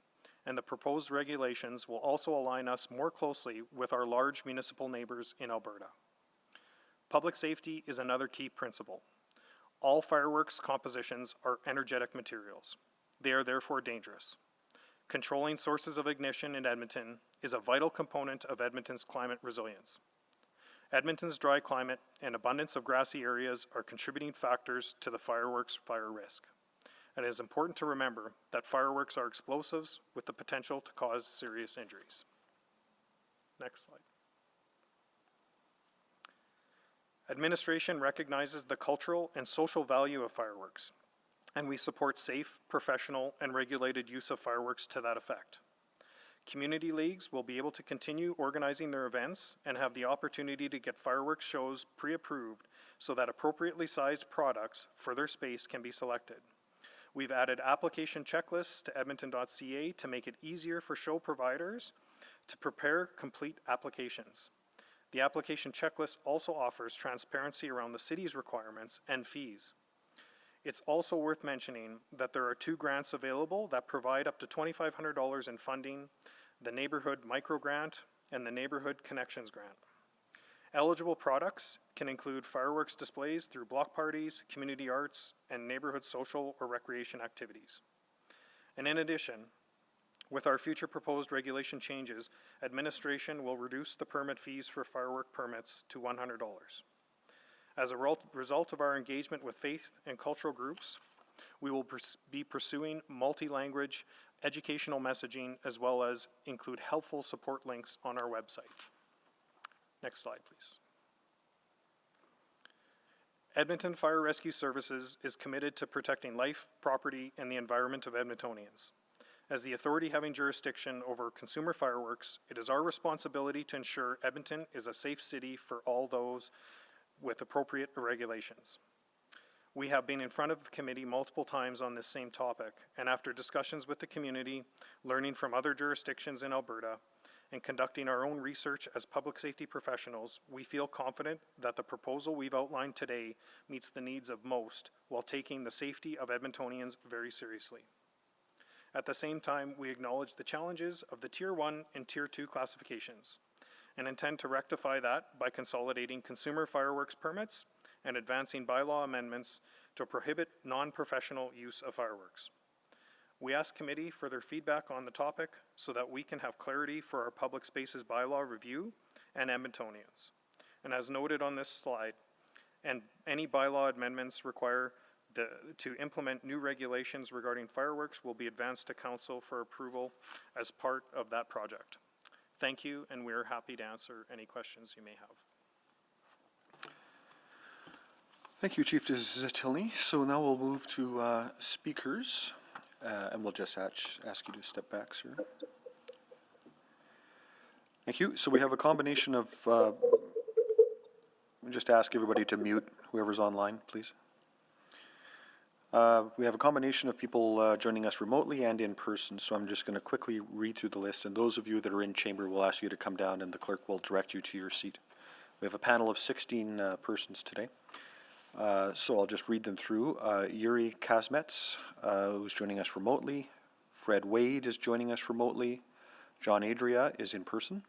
and the proposed regulations will also align us more closely with our large municipal neighbors in Alberta. Public safety is another key principle. All fireworks compositions are energetic materials. They are therefore dangerous. Controlling sources of ignition in Edmonton is a vital component of Edmonton's climate resilience. Edmonton's dry climate and abundance of grassy areas are contributing factors to the fireworks fire risk. And it is important to remember that fireworks are explosives with the potential to cause serious injuries. Next slide. Administration recognizes the cultural and social value of fireworks, and we support safe, professional, and regulated use of fireworks to that effect. Community leagues will be able to continue organizing their events and have the opportunity to get fireworks shows pre-approved so that appropriately sized products for their space can be selected. We've added application checklists to edmonton.ca to make it easier for show providers to prepare complete applications. The application checklist also offers transparency around the city's requirements and fees. It's also worth mentioning that there are two grants available that provide up to $2,500 in funding: the Neighborhood Micro Grant and the Neighborhood Connections Grant. Eligible products can include fireworks displays through block parties, community arts, and neighborhood social or recreation activities. And in addition, with our future proposed regulation changes, administration will reduce the permit fees for firework permits to $100. As a result of our engagement with faith and cultural groups, we will be pursuing multi-language educational messaging, as well as include helpful support links on our website. Next slide, please. Edmonton Fire Rescue Services is committed to protecting life, property, and the environment of Edmontonians. As the authority having jurisdiction over consumer fireworks, it is our responsibility to ensure Edmonton is a safe city for all those with appropriate regulations. We have been in front of the committee multiple times on this same topic, and after discussions with the community, learning from other jurisdictions in Alberta, and conducting our own research as public safety professionals, we feel confident that the proposal we've outlined today meets the needs of most while taking the safety of Edmontonians very seriously. At the same time, we acknowledge the challenges of the Tier 1 and Tier 2 classifications, and intend to rectify that by consolidating consumer fireworks permits and advancing bylaw amendments to prohibit non-professional use of fireworks. We ask committee for their feedback on the topic so that we can have clarity for our public spaces bylaw review and Edmontonians. And as noted on this slide, and any bylaw amendments require to implement new regulations regarding fireworks will be advanced to council for approval as part of that project. Thank you, and we're happy to answer any questions you may have. Thank you, Chief Tilney. So now we'll move to speakers, and we'll just ask you to step back, sir. Thank you. So we have a combination of, just ask everybody to mute whoever's online, please. We have a combination of people joining us remotely and in person, so I'm just going to quickly read through the list, and those of you that are in chamber will ask you to come down and the clerk will direct you to your seat. We have a panel of 16 persons today, so I'll just read them through. Yuri Kazmets, who's joining us remotely. Fred Wade is joining us remotely. John Adria is in person,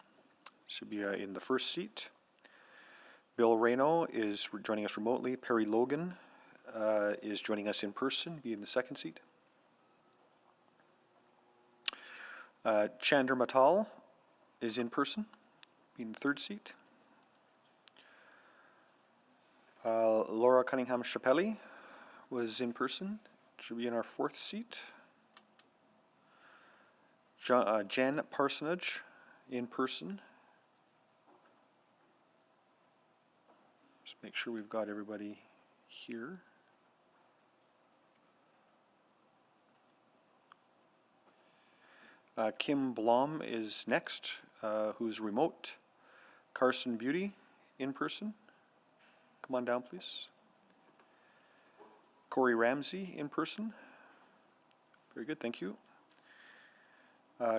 should be in the first seat. Bill Reno is joining us remotely. Perry Logan is joining us in person, be in the second seat. Chandra Matal is in person, be in the third seat. Laura Cunningham-Chappelli was in person. Should be in our 4th seat. Jen Parsonage in person. Just make sure we've got everybody here. Kim Blom is next, who's remote. Carson Beauty in person. Come on down, please. Corey Ramsey in person. Very good, thank you.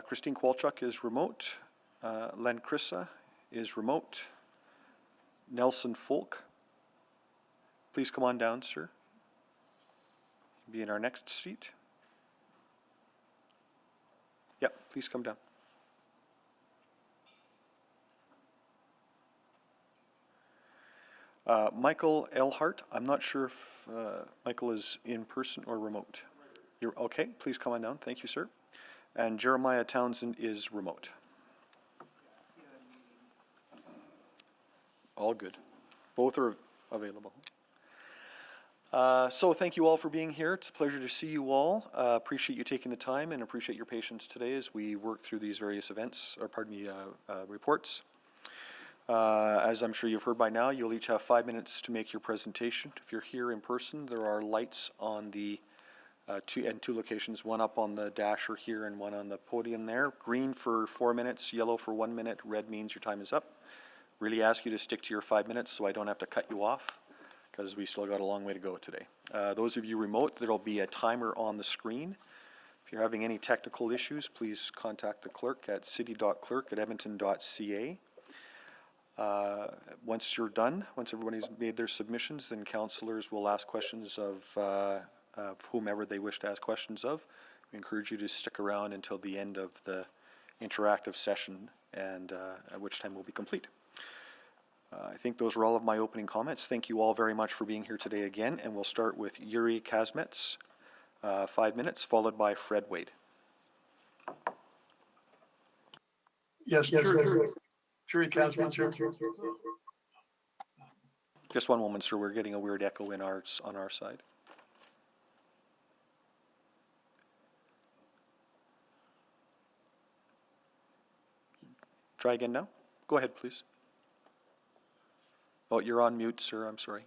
Christine Kowalchuk is remote. Len Chrissa is remote. Nelson Folk. Please come on down, sir. Be in our next seat. Yep, please come down. Michael Elhart, I'm not sure if Michael is in person or remote. You're okay, please come on down, thank you, sir. And Jeremiah Townsend is remote. All good. Both are available. So thank you all for being here. It's a pleasure to see you all. Appreciate you taking the time and appreciate your patience today as we work through these various events, or pardon me, reports. As I'm sure you've heard by now, you'll each have 5 minutes to make your presentation. If you're here in person, there are lights on the two locations, one up on the dasher here and one on the podium there. Green for 4 minutes, yellow for 1 minute, red means your time is up. Really ask you to stick to your 5 minutes so I don't have to cut you off, because we still got a long way to go today. Those of you remote, there'll be a timer on the screen. If you're having any technical issues, please contact the clerk at city.clerk@edmonton.ca. Once you're done, once everybody's made their submissions, then councillors will ask questions of whomever they wish to ask questions of. We encourage you to stick around until the end of the interactive session, and at which time we'll be complete. I think those are all of my opening comments. Thank you all very much for being here today again, and we'll start with Yuri Kazmets, 5 minutes, followed by Fred Wade. Yes, Yuri Kazmets here. Just one moment, sir. We're getting a weird echo on our side. Try again now. Go ahead, please. Oh, you're on mute, sir. I'm sorry.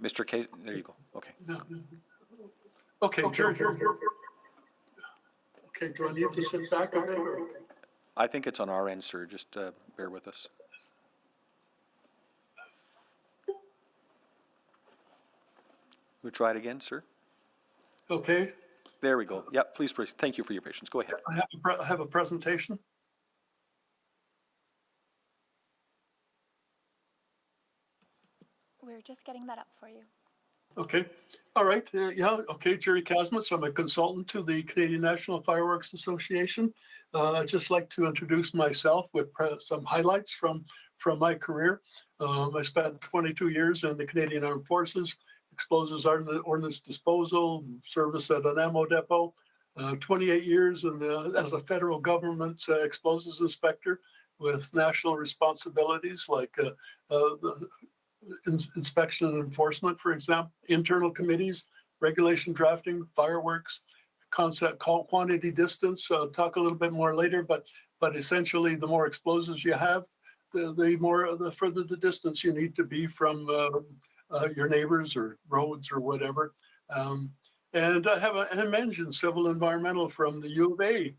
Mr. K, there you go. Okay. No. Okay, Jerry. Okay, do I need to sit back a bit? I think it's on our end, sir. Just bear with us. We'll try it again, sir. Okay. There we go. Yep, please, thank you for your patience. Go ahead. I have a presentation. We're just getting that up for you. Okay. All right. Yeah. Okay. Jerry Kazmets. I'm a consultant to the Canadian National Fireworks Association. I'd just like to introduce myself with some highlights from my career. I spent 22 years in the Canadian Armed Forces, explosives ordnance disposal, service at an ammo depot, 28 years as a federal government explosives inspector with national responsibilities like the inspection and enforcement, for example, internal committees, regulation drafting, fireworks, concept called quantity distance. I'll talk a little bit more later, but essentially the more explosives you have, the further the distance you need to be from your neighbors or roads or whatever. And I have an engine civil environmental from the U of A,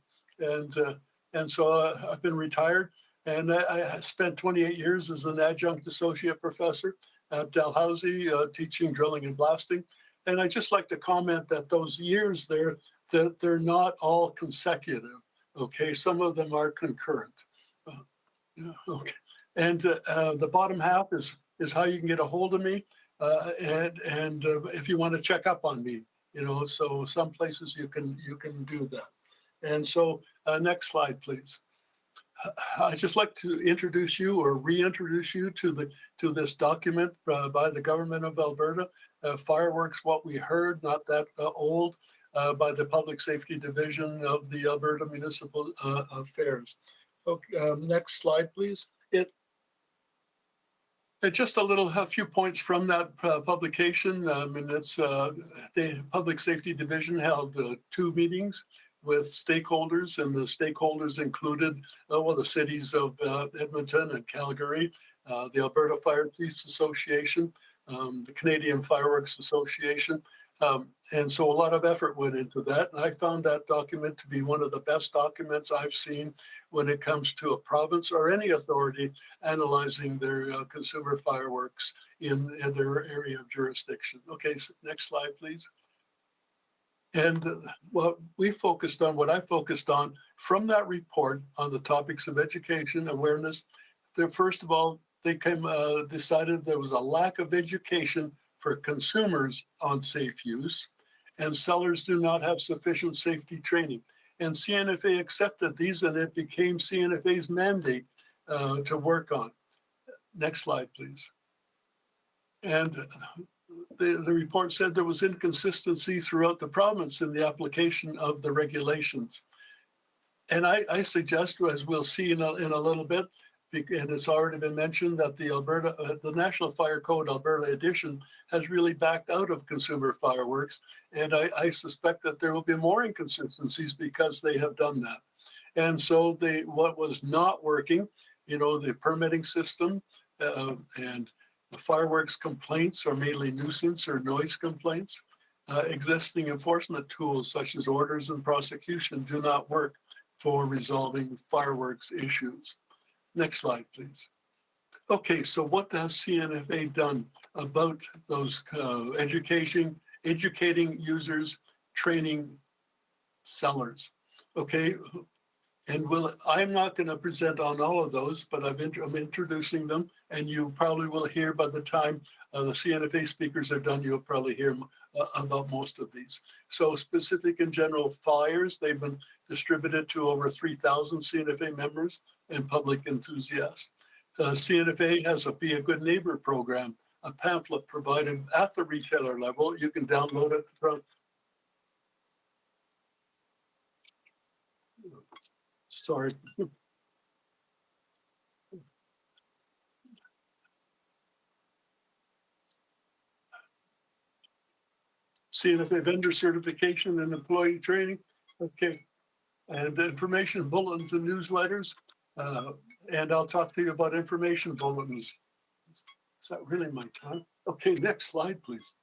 and so I've been retired. And I spent 28 years as an adjunct associate professor at Dalhousie, teaching drilling and blasting. And I just like to comment that those years there, that they're not all consecutive. Okay, some of them are concurrent. Okay, and the bottom half is how you can get a hold of me, and if you want to check up on me, so some places you can do that. And so next slide, please. I'd just like to introduce you or reintroduce you to this document by the government of Alberta, Fireworks What We Heard, not that old, by the Public Safety Division of the Alberta Municipal Affairs. Okay, next slide, please. Just a few points from that publication. And it's the Public Safety Division held 2 meetings with stakeholders, and the stakeholders included the cities of Edmonton and Calgary, the Alberta Fire Chiefs Association, the Canadian Fireworks Association. And so a lot of effort went into that. And I found that document to be one of the best documents I've seen when it comes to a province or any authority analyzing their consumer fireworks in their area of jurisdiction. Okay, so next slide, please. And what I focused on from that report on the topics of education, awareness, first of all, they decided there was a lack of education for consumers on safe use, and sellers do not have sufficient safety training. And CNFA accepted these, and it became CNFA's mandate to work on. Next slide, please. And the report said there was inconsistency throughout the province in the application of the regulations. And I suggest, as we'll see in a little bit, and it's already been mentioned, that the National Fire Code Alberta edition has really backed out of consumer fireworks. And I suspect that there will be more inconsistencies because they have done that. And so what was not working, the permitting system and the fireworks complaints are mainly nuisance or noise complaints. Existing enforcement tools such as orders and prosecution do not work for resolving fireworks issues. Next slide, please. Okay, so what has CNFA done about those educating users, training sellers? Okay, and I'm not going to present on all of those, but I'm introducing them, and you probably will hear by the time the CNFA speakers are done, you'll probably hear about most of these. So specific and general flyers, they've been distributed to over 3,000 CNFA members and public enthusiasts. CNFA has a Be a Good Neighbor program, a pamphlet provided at the retailer level. You can download it from. Sorry. CNFA vendor certification and employee training. Okay. And information bulletins and newsletters. And I'll talk to you about information bulletins. Is that really my time? Okay, next slide, please.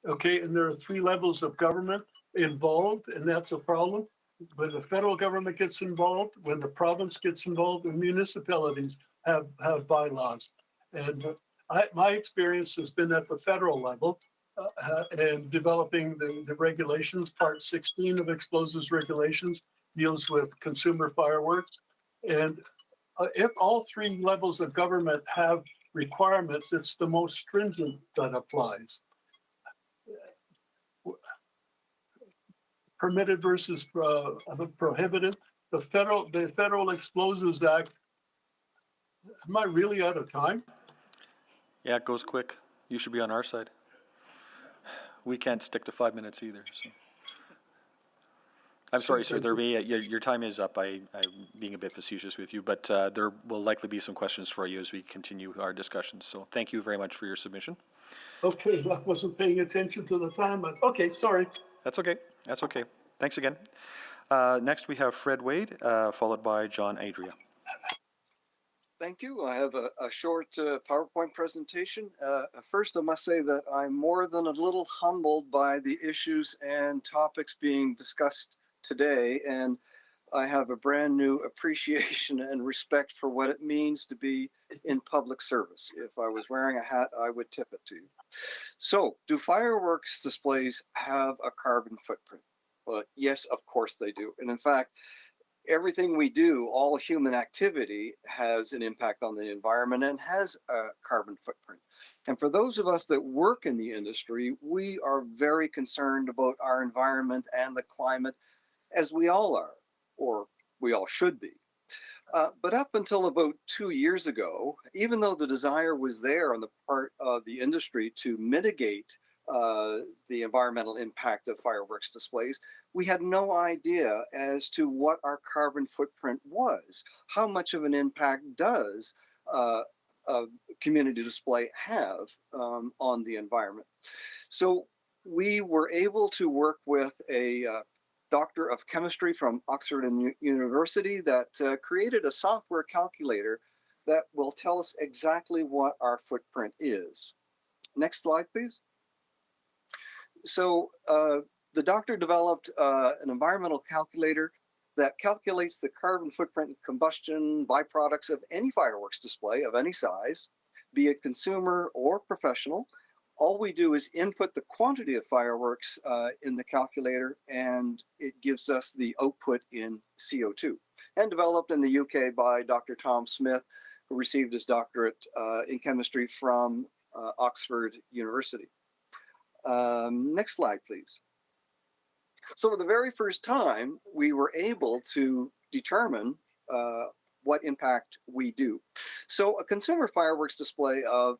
Okay, and there are 3 levels of government involved, and that's a problem. When the federal government gets involved, when the province gets involved, and municipalities have bylaws. And my experience has been at the federal level and developing the regulations. Part 16 of explosives regulations deals with consumer fireworks. And if all 3 levels of government have requirements, it's the most stringent that applies. Permitted versus prohibited. The Federal Explosives Act. Am I really out of time? Yeah, it goes quick. You should be on our side. We can't stick to 5 minutes either. So. I'm sorry, sir. Your time is up. I'm being a bit facetious with you, but there will likely be some questions for you as we continue our discussions. So thank you very much for your submission. Okay, I wasn't paying attention to the time. But okay, sorry. That's okay. That's okay. Thanks again. Next, we have Fred Wade, followed by John Adria. Thank you. I have a short PowerPoint presentation. First, I must say that I'm more than a little humbled by the issues and topics being discussed today, and I have a brand new appreciation and respect for what it means to be in public service. If I was wearing a hat, I would tip it to you. So, do fireworks displays have a carbon footprint? Well, yes, of course they do. And in fact, everything we do, all human activity has an impact on the environment and has a carbon footprint. And for those of us that work in the industry, we are very concerned about our environment and the climate, as we all are, or we all should be. But up until about 2 years ago, even though the desire was there on the part of the industry to mitigate the environmental impact of fireworks displays, we had no idea as to what our carbon footprint was. How much of an impact does a community display have on the environment? So we were able to work with a doctor of chemistry from Oxford University that created a software calculator that will tell us exactly what our footprint is. Next slide, please. So the doctor developed an environmental calculator that calculates the carbon footprint and combustion byproducts of any fireworks display of any size, be it consumer or professional. All we do is input the quantity of fireworks in the calculator, and it gives us the output in CO2. And developed in the UK by Dr. Tom Smith, who received his doctorate in chemistry from Oxford University. Next slide, please. So for the very first time, we were able to determine what impact we do. So a consumer fireworks display of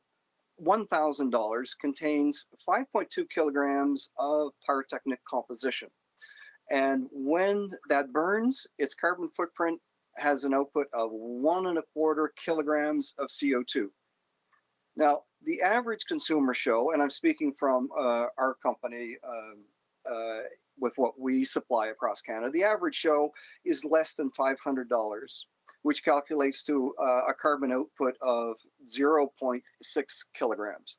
$1,000 contains 5.2 kilograms of pyrotechnic composition. And when that burns, its carbon footprint has an output of 1.25 kilograms of CO2. Now, the average consumer show, and I'm speaking from our company with what we supply across Canada, the average show is less than $500, which calculates to a carbon output of 0.6 kilograms.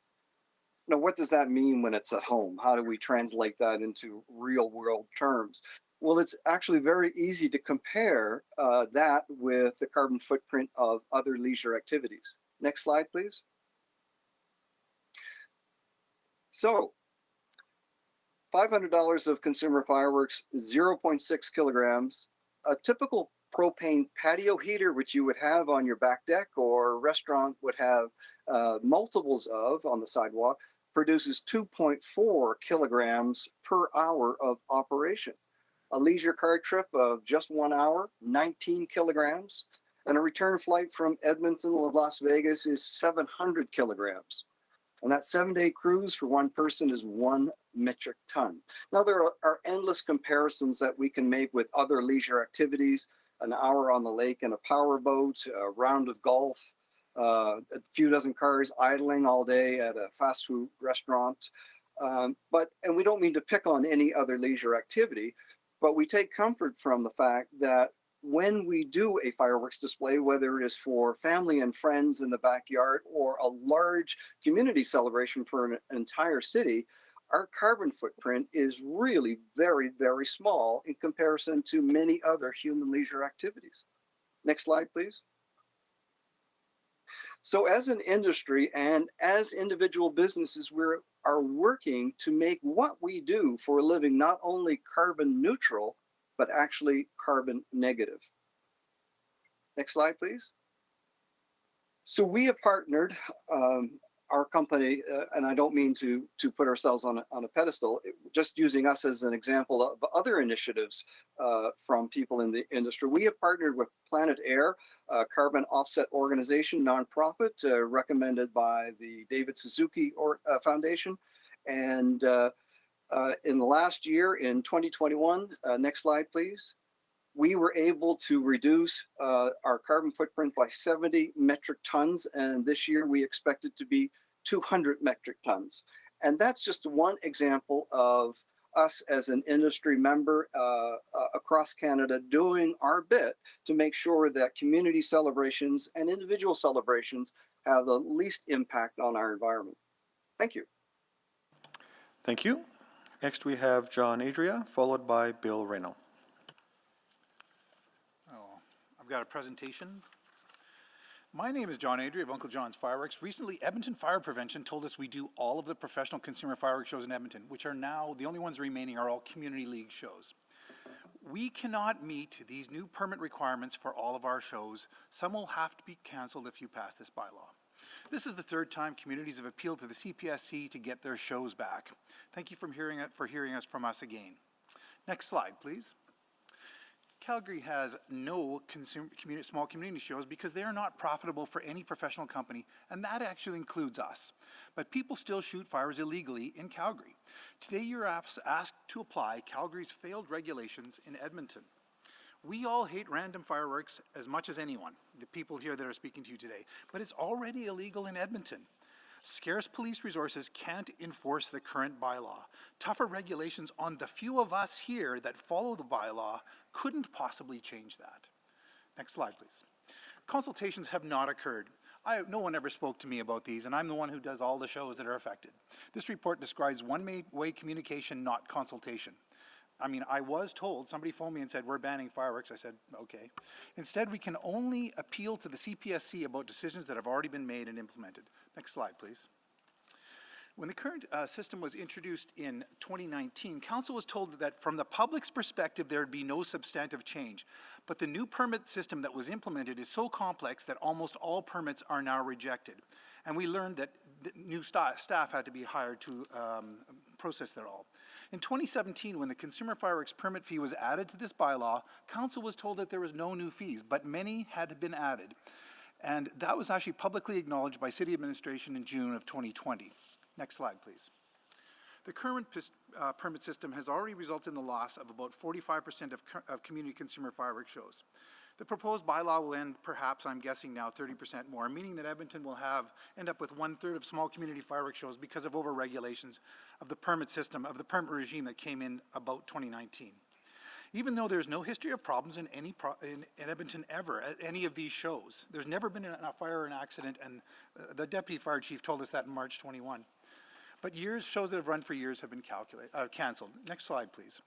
Now, what does that mean when it's at home? How do we translate that into real world terms? Well, it's actually very easy to compare that with the carbon footprint of other leisure activities. Next slide, please. So, $500 of consumer fireworks, 0.6 kilograms. A typical propane patio heater, which you would have on your back deck or restaurant would have multiples of on the sidewalk, produces 2.4 kilograms per hour of operation. A leisure car trip of just 1 hour, 19 kilograms. And a return flight from Edmonton to Las Vegas is 700 kilograms. And that 7-day cruise for one person is 1 metric ton. Now, there are endless comparisons that we can make with other leisure activities, an hour on the lake in a power boat, a round of golf, a few dozen cars idling all day at a fast food restaurant. And we don't mean to pick on any other leisure activity, but we take comfort from the fact that when we do a fireworks display, whether it is for family and friends in the backyard or a large community celebration for an entire city, our carbon footprint is really very, very small in comparison to many other human leisure activities. Next slide, please. So as an industry and as individual businesses, we are working to make what we do for a living not only carbon neutral, but actually carbon negative. Next slide, please. So we have partnered, our company, and I don't mean to put ourselves on a pedestal, just using us as an example of other initiatives from people in the industry. We have partnered with Planet Air, a carbon offset organization, nonprofit, recommended by the David Suzuki Foundation. And in the last year, in 2021, next slide, please, we were able to reduce our carbon footprint by 70 metric tons. And this year we expect it to be 200 metric tons. And that's just one example of us as an industry member across Canada doing our bit to make sure that community celebrations and individual celebrations have the least impact on our environment. Thank you. Thank you. Next we have John Adria, followed by Bill Reno. I've got a presentation. My name is John Adria of Uncle John's Fireworks. Recently, Edmonton Fire Prevention told us we do all of the professional consumer fireworks shows in Edmonton, which are now, the only ones remaining are all community league shows. We cannot meet these new permit requirements for all of our shows. Some will have to be canceled if you pass this bylaw. This is the third time communities have appealed to the CPSC to get their shows back. Thank you for hearing us from us again. Next slide, please. Calgary has no small community shows because they are not profitable for any professional company, and that actually includes us. But people still shoot fires illegally in Calgary. Today you're asked to apply Calgary's failed regulations in Edmonton. We all hate random fireworks as much as anyone, the people here that are speaking to you today, but it's already illegal in Edmonton. Scarce police resources can't enforce the current bylaw. Tougher regulations on the few of us here that follow the bylaw couldn't possibly change that. Next slide, please. Consultations have not occurred. No one ever spoke to me about these, and I'm the one who does all the shows that are affected. This report describes one-way communication, not consultation. I mean, I was told, somebody phoned me and said, we're banning fireworks. I said, okay. Instead, we can only appeal to the CPSC about decisions that have already been made and implemented. Next slide, please. When the current system was introduced in 2019, Council was told that from the public's perspective, there would be no substantive change. But the new permit system that was implemented is so complex that almost all permits are now rejected. And we learned that new staff had to be hired to process that all. In 2017, when the consumer fireworks permit fee was added to this bylaw, Council was told that there was no new fees, but many had been added. And that was actually publicly acknowledged by City Administration in June of 2020. Next slide, please. The current permit system has already resulted in the loss of about 45% of community consumer fireworks shows. The proposed bylaw will end, perhaps, I'm guessing now, 30% more, meaning that Edmonton will end up with 1/3 of small community fireworks shows because of over-regulations of the permit system, of the permit regime that came in about 2019. Even though there's no history of problems in Edmonton ever at any of these shows, there's never been a fire or an accident, and the deputy fire chief told us that in March 21. But shows that have run for years have been canceled. Next slide, please.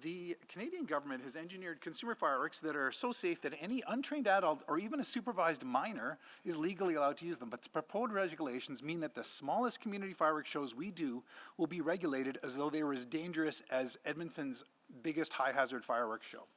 The Canadian government has engineered consumer fireworks that are so safe that any untrained adult or even a supervised minor is legally allowed to use them. But the proposed regulations mean that the smallest community fireworks shows we do will be regulated as though they were as dangerous as Edmonton's biggest high-hazard fireworks show.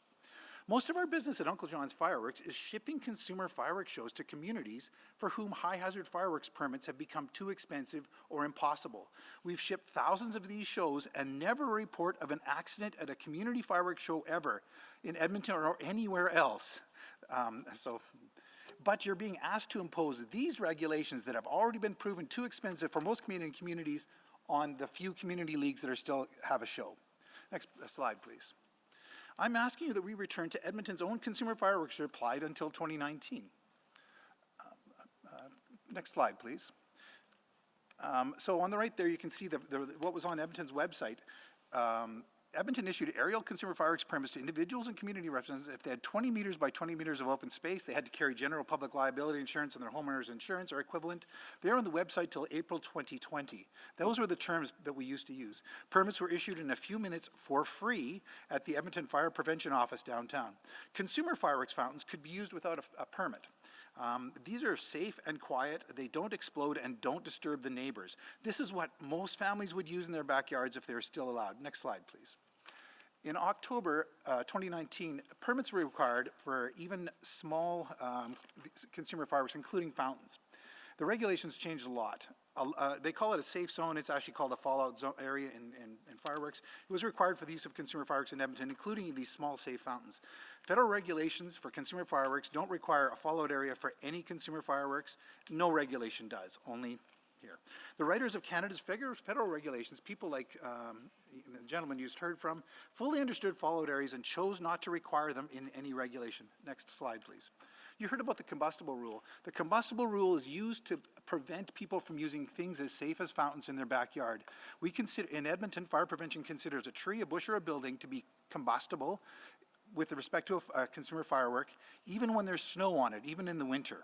Most of our business at Uncle John's Fireworks is shipping consumer fireworks shows to communities for whom high-hazard fireworks permits have become too expensive or impossible. We've shipped thousands of these shows and never a report of an accident at a community fireworks show ever in Edmonton or anywhere else. But you're being asked to impose these regulations that have already been proven too expensive for most communities on the few community leagues that still have a show. Next slide, please. I'm asking you that we return to Edmonton's own consumer fireworks that applied until 2019. Next slide, please. So on the right there, you can see what was on Edmonton's website. Edmonton issued aerial consumer fireworks permits to individuals and community representatives if they had 20 meters by 20 meters of open space. They had to carry general public liability insurance and their homeowner's insurance or equivalent. They're on the website till April 2020. Those were the terms that we used to use. Permits were issued in a few minutes for free at the Edmonton Fire Prevention Office downtown. Consumer fireworks fountains could be used without a permit. These are safe and quiet. They don't explode and don't disturb the neighbors. This is what most families would use in their backyards if they were still allowed. Next slide, please. In October 2019, permits were required for even small consumer fireworks, including fountains. The regulations changed a lot. They call it a safe zone. It's actually called a fallout zone area in fireworks. It was required for the use of consumer fireworks in Edmonton, including these small safe fountains. Federal regulations for consumer fireworks don't require a fallout area for any consumer fireworks. No regulation does, only here. The writers of Canada's federal regulations, people like the gentleman you just heard from, fully understood fallout areas and chose not to require them in any regulation. Next slide, please. You heard about the combustible rule. The combustible rule is used to prevent people from using things as safe as fountains in their backyard. We consider, in Edmonton, fire prevention considers a tree, a bush, or a building to be combustible with respect to a consumer firework, even when there's snow on it, even in the winter.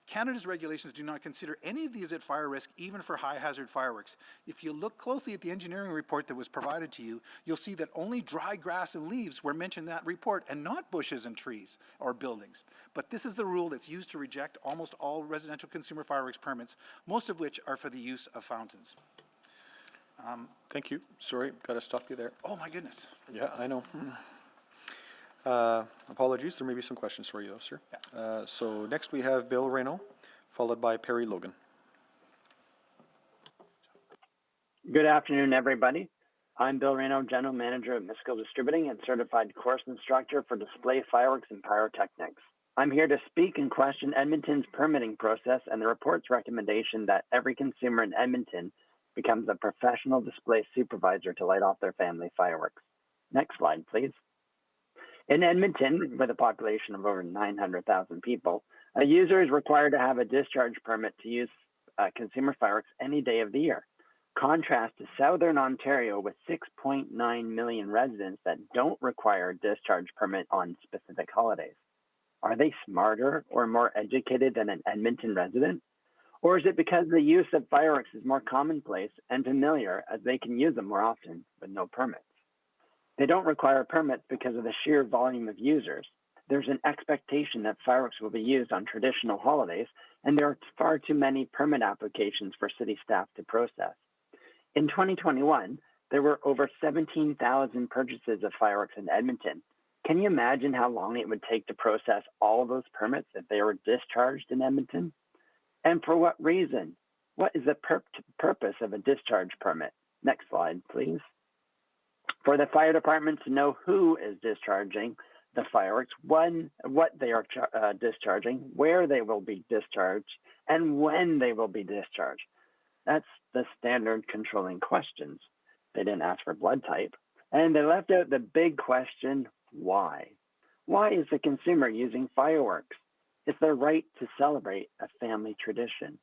Canada's regulations do not consider any of these at fire risk, even for high-hazard fireworks. If you look closely at the engineering report that was provided to you, you'll see that only dry grass and leaves were mentioned in that report, and not bushes and trees or buildings. But this is the rule that's used to reject almost all residential consumer fireworks permits, most of which are for the use of fountains. Thank you. Sorry, got to stop you there. Oh my goodness. Yeah, I know. Apologies, there may be some questions for you though, sir. Yeah. So next we have Bill Reno, followed by Perry Logan. Good afternoon, everybody. I'm Bill Reno, General Manager of Misco Distributing and Certified Course Instructor for Display Fireworks and Pyrotechnics. I'm here to speak and question Edmonton's permitting process and the report's recommendation that every consumer in Edmonton becomes a professional display supervisor to light off their family fireworks. Next slide, please. In Edmonton, with a population of over 900,000 people, a user is required to have a discharge permit to use consumer fireworks any day of the year. Contrast to Southern Ontario with 6.9 million residents that don't require a discharge permit on specific holidays. Are they smarter or more educated than an Edmonton resident? Or is it because the use of fireworks is more commonplace and familiar as they can use them more often with no permits? They don't require permits because of the sheer volume of users. There's an expectation that fireworks will be used on traditional holidays, and there are far too many permit applications for city staff to process. In 2021, there were over 17,000 purchases of fireworks in Edmonton. Can you imagine how long it would take to process all of those permits if they were discharged in Edmonton? And for what reason? What is the purpose of a discharge permit? Next slide, please. For the fire department to know who is discharging the fireworks, what they are discharging, where they will be discharged, and when they will be discharged. That's the standard controlling questions. They didn't ask for blood type. And they left out the big question, why? Why is the consumer using fireworks? It's their right to celebrate a family tradition.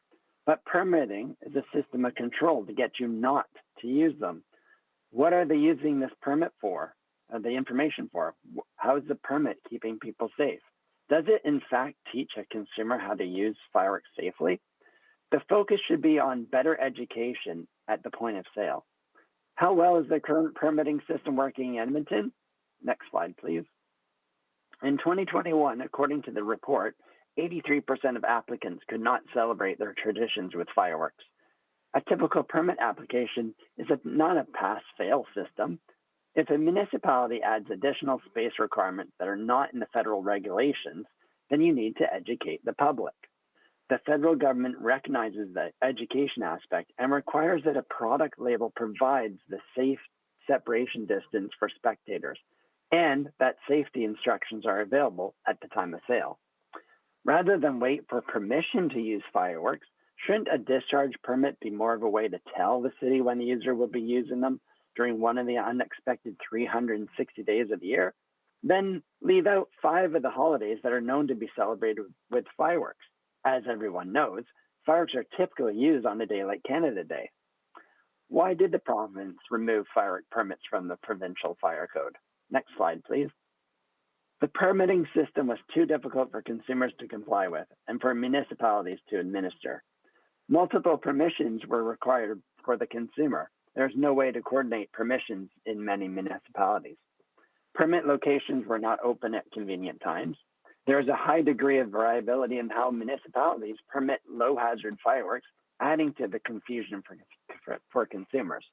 But permitting is a system of control to get you not to use them. What are they using this permit for? The information for? How is the permit keeping people safe? Does it in fact teach a consumer how to use fireworks safely? The focus should be on better education at the point of sale. How well is the current permitting system working in Edmonton? Next slide, please. In 2021, according to the report, 83% of applicants could not celebrate their traditions with fireworks. A typical permit application is not a pass-fail system. If a municipality adds additional space requirements that are not in the federal regulations, then you need to educate the public. The federal government recognizes the education aspect and requires that a product label provides the safe separation distance for spectators and that safety instructions are available at the time of sale. Rather than wait for permission to use fireworks, shouldn't a discharge permit be more of a way to tell the city when the user will be using them during one of the unexpected 360 days of the year? Then leave out 5 of the holidays that are known to be celebrated with fireworks. As everyone knows, fireworks are typically used on a day like Canada Day. Why did the province remove firework permits from the provincial fire code? Next slide, please. The permitting system was too difficult for consumers to comply with and for municipalities to administer. Multiple permissions were required for the consumer. There's no way to coordinate permissions in many municipalities. Permit locations were not open at convenient times. There is a high degree of variability in how municipalities permit low-hazard fireworks, adding to the confusion for consumers.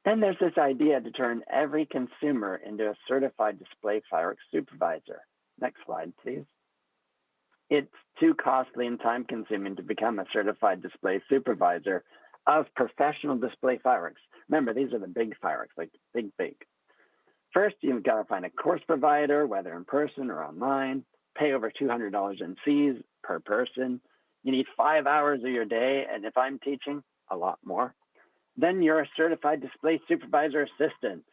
Then there's this idea to turn every consumer into a certified display fireworks supervisor. Next slide, please. It's too costly and time-consuming to become a certified display supervisor of professional display fireworks. Remember, these are the big fireworks, like big. First, you've got to find a course provider, whether in person or online, pay over $200 in fees per person. You need 5 hours of your day, and if I'm teaching, a lot more. Then you're a certified display supervisor assistant.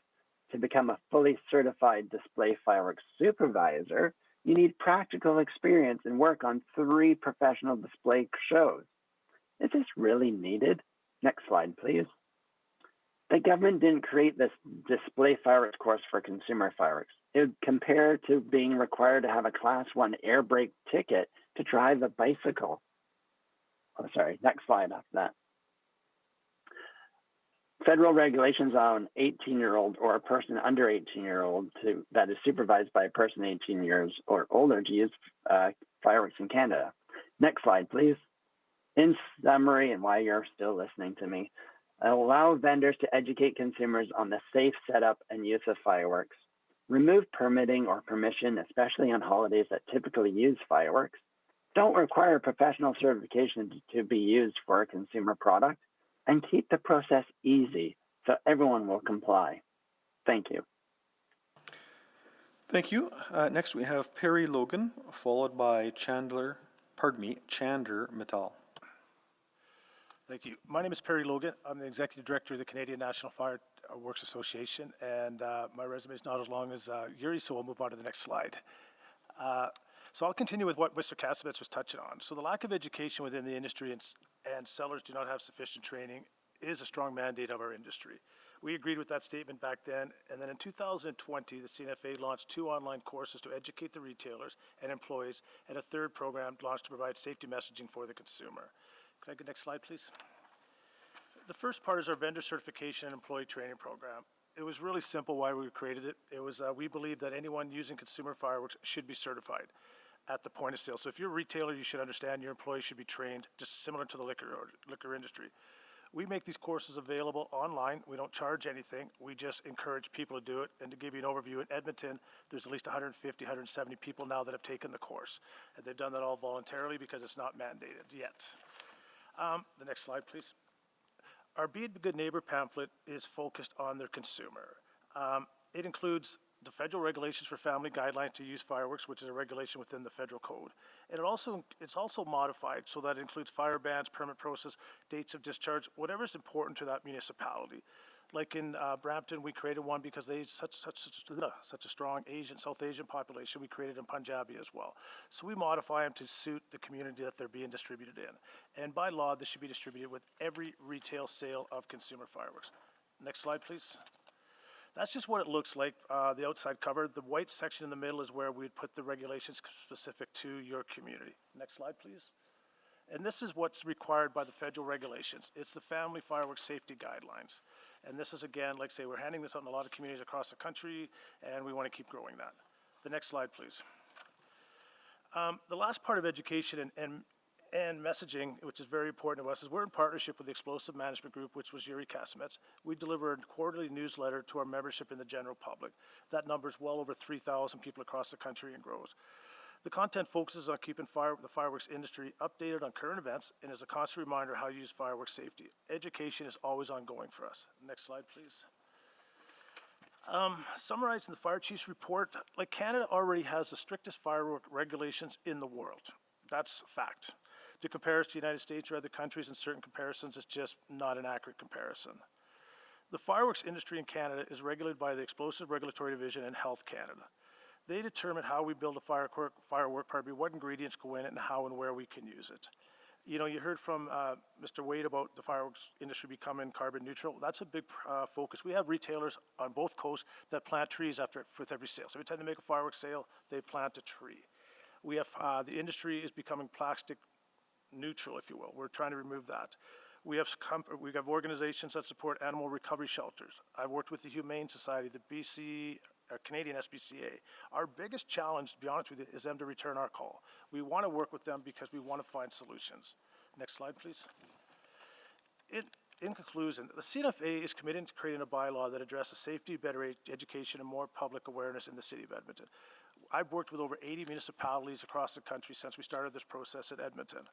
To become a fully certified display fireworks supervisor, you need practical experience and work on 3 professional display shows. Is this really needed? Next slide, please. The government didn't create this display fireworks course for consumer fireworks. It would compare to being required to have a Class 1 air brake ticket to drive a bicycle. Oh, sorry, next slide after that. Federal regulations allow an 18-year-old or a person under 18-year-old that is supervised by a person 18 years or older to use fireworks in Canada. Next slide, please. In summary, and why you're still listening to me, allow vendors to educate consumers on the safe setup and use of fireworks. Remove permitting or permission, especially on holidays that typically use fireworks. Don't require professional certification to be used for a consumer product. And keep the process easy so everyone will comply. Thank you. Thank you. Next we have Perry Logan, followed by Chandler Mittal. Thank you. My name is Perry Logan. I'm the Executive Director of the Canadian National Fireworks Association, and my resume is not as long as Yuri, so we'll move on to the next slide. So I'll continue with what Mr. Kasovitz was touching on. So the lack of education within the industry and sellers do not have sufficient training is a strong mandate of our industry. We agreed with that statement back then, and then in 2020, the CNFA launched 2 online courses to educate the retailers and employees, and a 3rd program launched to provide safety messaging for the consumer. Can I get next slide, please? The first part is our vendor certification and employee training program. It was really simple why we created it. It was, we believe that anyone using consumer fireworks should be certified at the point of sale. So if you're a retailer, you should understand your employees should be trained, just similar to the liquor industry. We make these courses available online. We don't charge anything. We just encourage people to do it. And to give you an overview, in Edmonton, there's at least 150, 170 people now that have taken the course. And they've done that all voluntarily because it's not mandated yet. The next slide, please. Our Be a Good Neighbor pamphlet is focused on their consumer. It includes the federal regulations for family guidelines to use fireworks, which is a regulation within the federal code. And it's also modified so that it includes fire bans, permit process, dates of discharge, whatever is important to that municipality. Like in Brampton, we created one because they such a strong South Asian population. We created in Punjabi as well. So we modify them to suit the community that they're being distributed in. And by law, this should be distributed with every retail sale of consumer fireworks. Next slide, please. That's just what it looks like, the outside cover. The white section in the middle is where we'd put the regulations specific to your community. Next slide, please. And this is what's required by the federal regulations. It's the Family Fireworks Safety Guidelines. And this is, again, like I say, we're handing this out in a lot of communities across the country, and we want to keep growing that. The next slide, please. The last part of education and messaging, which is very important to us, is we're in partnership with the Explosive Management Group, which was Yuri Kasovitz. We deliver a quarterly newsletter to our membership in the general public. That number is well over 3,000 people across the country and grows. The content focuses on keeping the fireworks industry updated on current events and is a constant reminder how to use fireworks safety. Education is always ongoing for us. Next slide, please. Summarizing the fire chief's report, like Canada already has the strictest firework regulations in the world. That's fact. To compare us to the United States or other countries in certain comparisons is just not an accurate comparison. The fireworks industry in Canada is regulated by the Explosive Regulatory Division and Health Canada. They determine how we build a firework, what ingredients go in it, and how and where we can use it. You know, you heard from Mr. Wade about the fireworks industry becoming carbon neutral. That's a big focus. We have retailers on both coasts that plant trees with every sale. So every time they make a fireworks sale, they plant a tree. We have, the industry is becoming plastic neutral, if you will. We're trying to remove that. We have organizations that support animal recovery shelters. I've worked with the Humane Society, the Canadian SPCA. Our biggest challenge, to be honest with you, is them to return our call. We want to work with them because we want to find solutions. Next slide, please. In conclusion, the CNFA is committed to creating a bylaw that addresses safety, better education, and more public awareness in the city of Edmonton. I've worked with over 80 municipalities across the country since we started this process at Edmonton.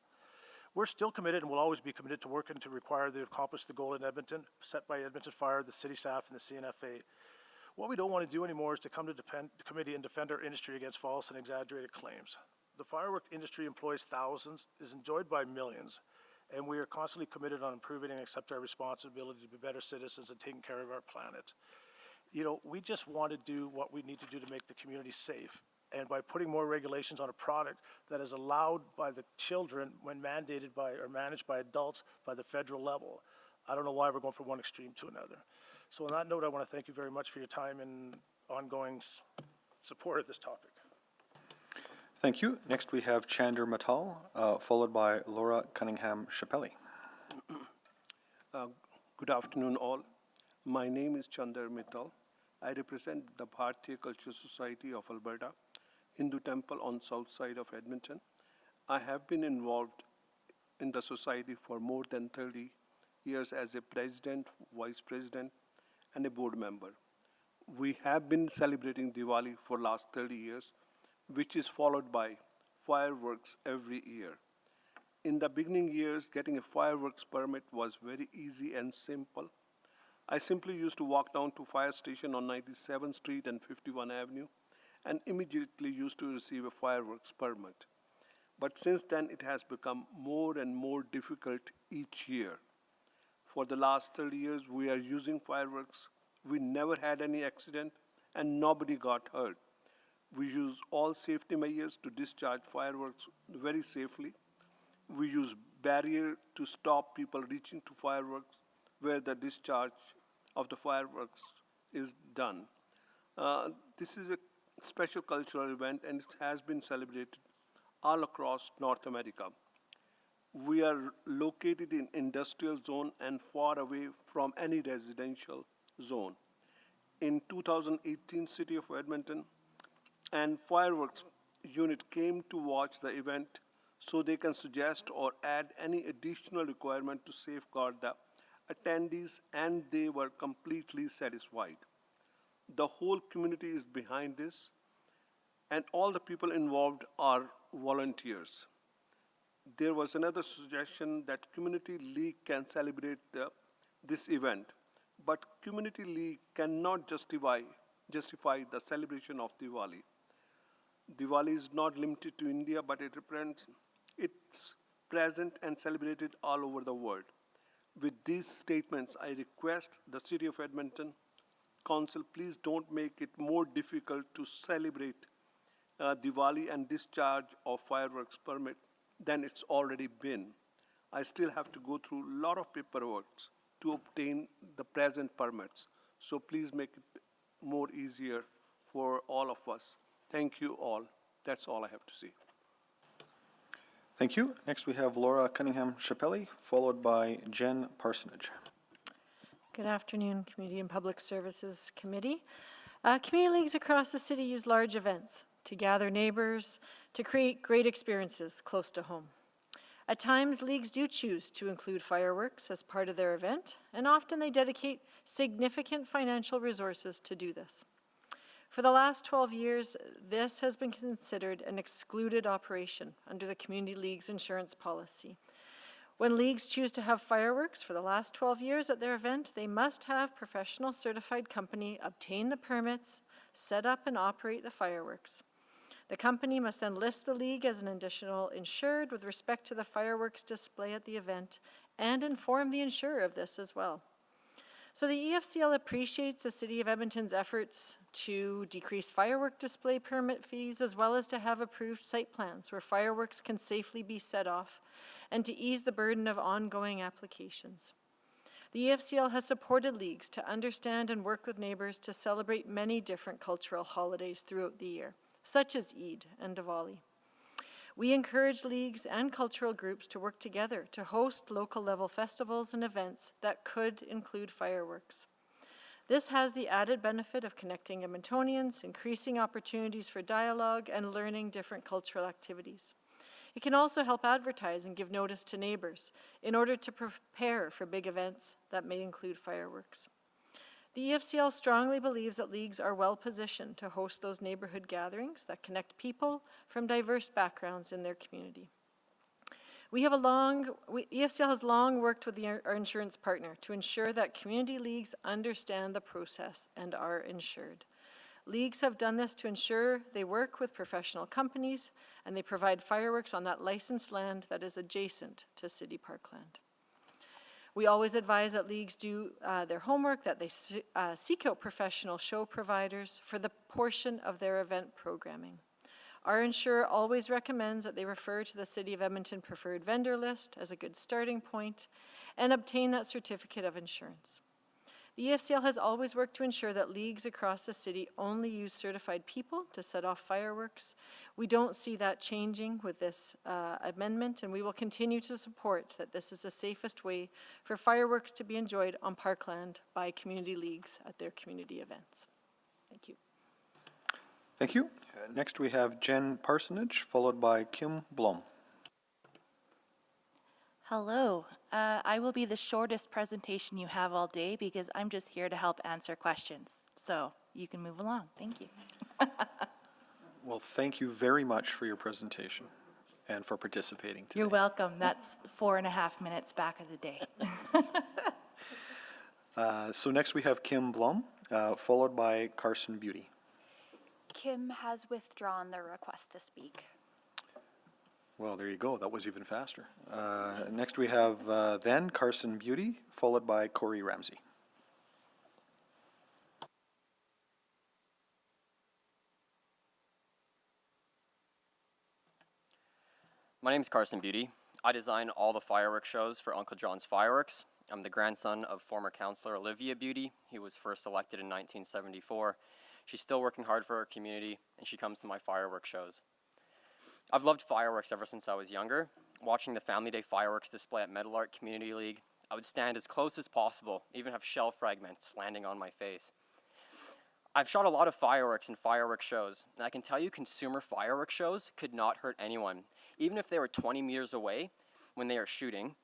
We're still committed and will always be committed to working to accomplish the goal in Edmonton set by Edmonton Fire, the city staff, and the CNFA. What we don't want to do anymore is to come to the committee and defend our industry against false and exaggerated claims. The firework industry employs thousands, is enjoyed by millions, and we are constantly committed on improving and accept our responsibility to be better citizens and taking care of our planet. You know, we just want to do what we need to do to make the community safe. And by putting more regulations on a product that is allowed by the children when mandated by or managed by adults by the federal level, I don't know why we're going from one extreme to another. So on that note, I want to thank you very much for your time and ongoing support of this topic. Thank you. Next we have Chandler Mittal, followed by Laura Cunningham-Chappelli. Good afternoon all. My name is Chandler Mittal. I represent the Bharatiya Cultural Society of Alberta, Hindu temple on south side of Edmonton. I have been involved in the society for more than 30 years as a president, vice president, and a board member. We have been celebrating Diwali for last 30 years, which is followed by fireworks every year. In the beginning years, getting a fireworks permit was very easy and simple. I simply used to walk down to fire station on 97th Street and 51 Avenue and immediately used to receive a fireworks permit. But since then, it has become more and more difficult each year. For the last 30 years, we are using fireworks. We never had any accident and nobody got hurt. We use all safety measures to discharge fireworks very safely. We use barrier to stop people reaching to fireworks where the discharge of the fireworks is done. This is a special cultural event and it has been celebrated all across North America. We are located in industrial zone and far away from any residential zone. In 2018, City of Edmonton and fireworks unit came to watch the event so they can suggest or add any additional requirement to safeguard the attendees, and they were completely satisfied. The whole community is behind this, and all the people involved are volunteers. There was another suggestion that Community League can celebrate this event, but Community League cannot justify the celebration of Diwali. Diwali is not limited to India, but it's present and celebrated all over the world. With these statements, I request the City of Edmonton Council, please don't make it more difficult to celebrate Diwali and discharge of fireworks permit than it's already been. I still have to go through a lot of paperwork to obtain the present permits. So please make it more easier for all of us. Thank you all. That's all I have to say. Thank you. Next we have Laura Cunningham-Chappelli, followed by Jen Parsonage. Good afternoon, Community and Public Services Committee. Community leagues across the city use large events to gather neighbors, to create great experiences close to home. At times, leagues do choose to include fireworks as part of their event, and often they dedicate significant financial resources to do this. For the last 12 years, this has been considered an excluded operation under the Community League's insurance policy. When leagues choose to have fireworks for the last 12 years at their event, they must have professional certified company obtain the permits, set up and operate the fireworks. The company must then list the league as an additional insured with respect to the fireworks display at the event and inform the insurer of this as well. So the EFCL appreciates the City of Edmonton's efforts to decrease firework display permit fees, as well as to have approved site plans where fireworks can safely be set off, and to ease the burden of ongoing applications. The EFCL has supported leagues to understand and work with neighbors to celebrate many different cultural holidays throughout the year, such as Eid and Diwali. We encourage leagues and cultural groups to work together to host local-level festivals and events that could include fireworks. This has the added benefit of connecting Edmontonians, increasing opportunities for dialogue, and learning different cultural activities. It can also help advertise and give notice to neighbors in order to prepare for big events that may include fireworks. The EFCL strongly believes that leagues are well positioned to host those neighborhood gatherings that connect people from diverse backgrounds in their community. EFCL has long worked with our insurance partner to ensure that community leagues understand the process and are insured. Leagues have done this to ensure they work with professional companies and they provide fireworks on that licensed land that is adjacent to City Parkland. We always advise that leagues do their homework, that they seek out professional show providers for the portion of their event programming. Our insurer always recommends that they refer to the City of Edmonton preferred vendor list as a good starting point and obtain that certificate of insurance. The EFCL has always worked to ensure that leagues across the city only use certified people to set off fireworks. We don't see that changing with this amendment, and we will continue to support that this is the safest way for fireworks to be enjoyed on Parkland by community leagues at their community events. Thank you. Thank you. Next we have Jen Parsonage, followed by Kim Blom. Hello. I will be the shortest presentation you have all day because I'm just here to help answer questions. So you can move along. Thank you. Well, thank you very much for your presentation and for participating today. You're welcome. That's 4.5 minutes back of the day. So next we have Kim Blum, followed by Carson Beauty. Kim has withdrawn their request to speak. Well, there you go. That was even faster. Next we have then Carson Beauty, followed by Corey Ramsey. My name is Carson Beauty. I design all the fireworks shows for Uncle John's Fireworks. I'm the grandson of former councillor Olivia Beauty. He was first elected in 1974. She's still working hard for her community, and she comes to my fireworks shows. I've loved fireworks ever since I was younger. Watching the Family Day fireworks display at Metal Art Community League, I would stand as close as possible, even have shell fragments landing on my face. I've shot a lot of fireworks and fireworks shows, and I can tell you consumer fireworks shows could not hurt anyone. Even if they were 20 meters away when they are shooting,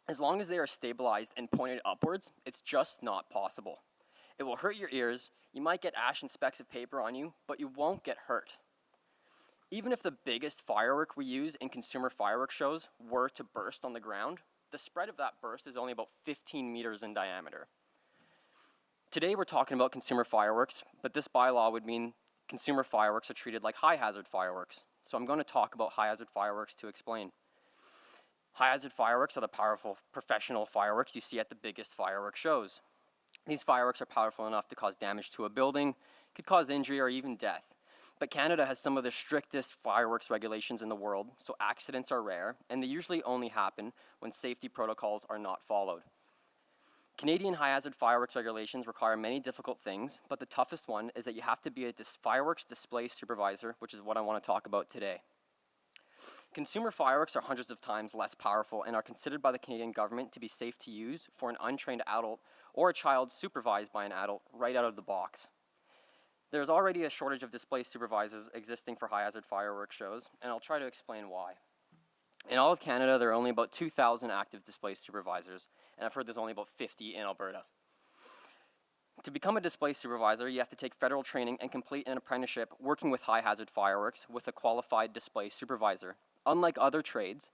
as long as they are stabilized and pointed upwards, it's just not possible. It will hurt your ears, you might get ash and specks of paper on you, but you won't get hurt. Even if the biggest firework we use in consumer fireworks shows were to burst on the ground, the spread of that burst is only about 15 meters in diameter. Today we're talking about consumer fireworks, but this bylaw would mean consumer fireworks are treated like high-hazard fireworks. So I'm going to talk about high-hazard fireworks to explain. High-hazard fireworks are the powerful professional fireworks you see at the biggest fireworks shows. These fireworks are powerful enough to cause damage to a building, could cause injury or even death. But Canada has some of the strictest fireworks regulations in the world, so accidents are rare, and they usually only happen when safety protocols are not followed. Canadian high-hazard fireworks regulations require many difficult things, but the toughest one is that you have to be a fireworks display supervisor, which is what I want to talk about today. Consumer fireworks are hundreds of times less powerful and are considered by the Canadian government to be safe to use for an untrained adult or a child supervised by an adult right out of the box. There's already a shortage of display supervisors existing for high-hazard fireworks shows, and I'll try to explain why. In all of Canada, there are only about 2,000 active display supervisors, and I've heard there's only about 50 in Alberta. To become a display supervisor, you have to take federal training and complete an apprenticeship working with high-hazard fireworks with a qualified display supervisor. Unlike other trades,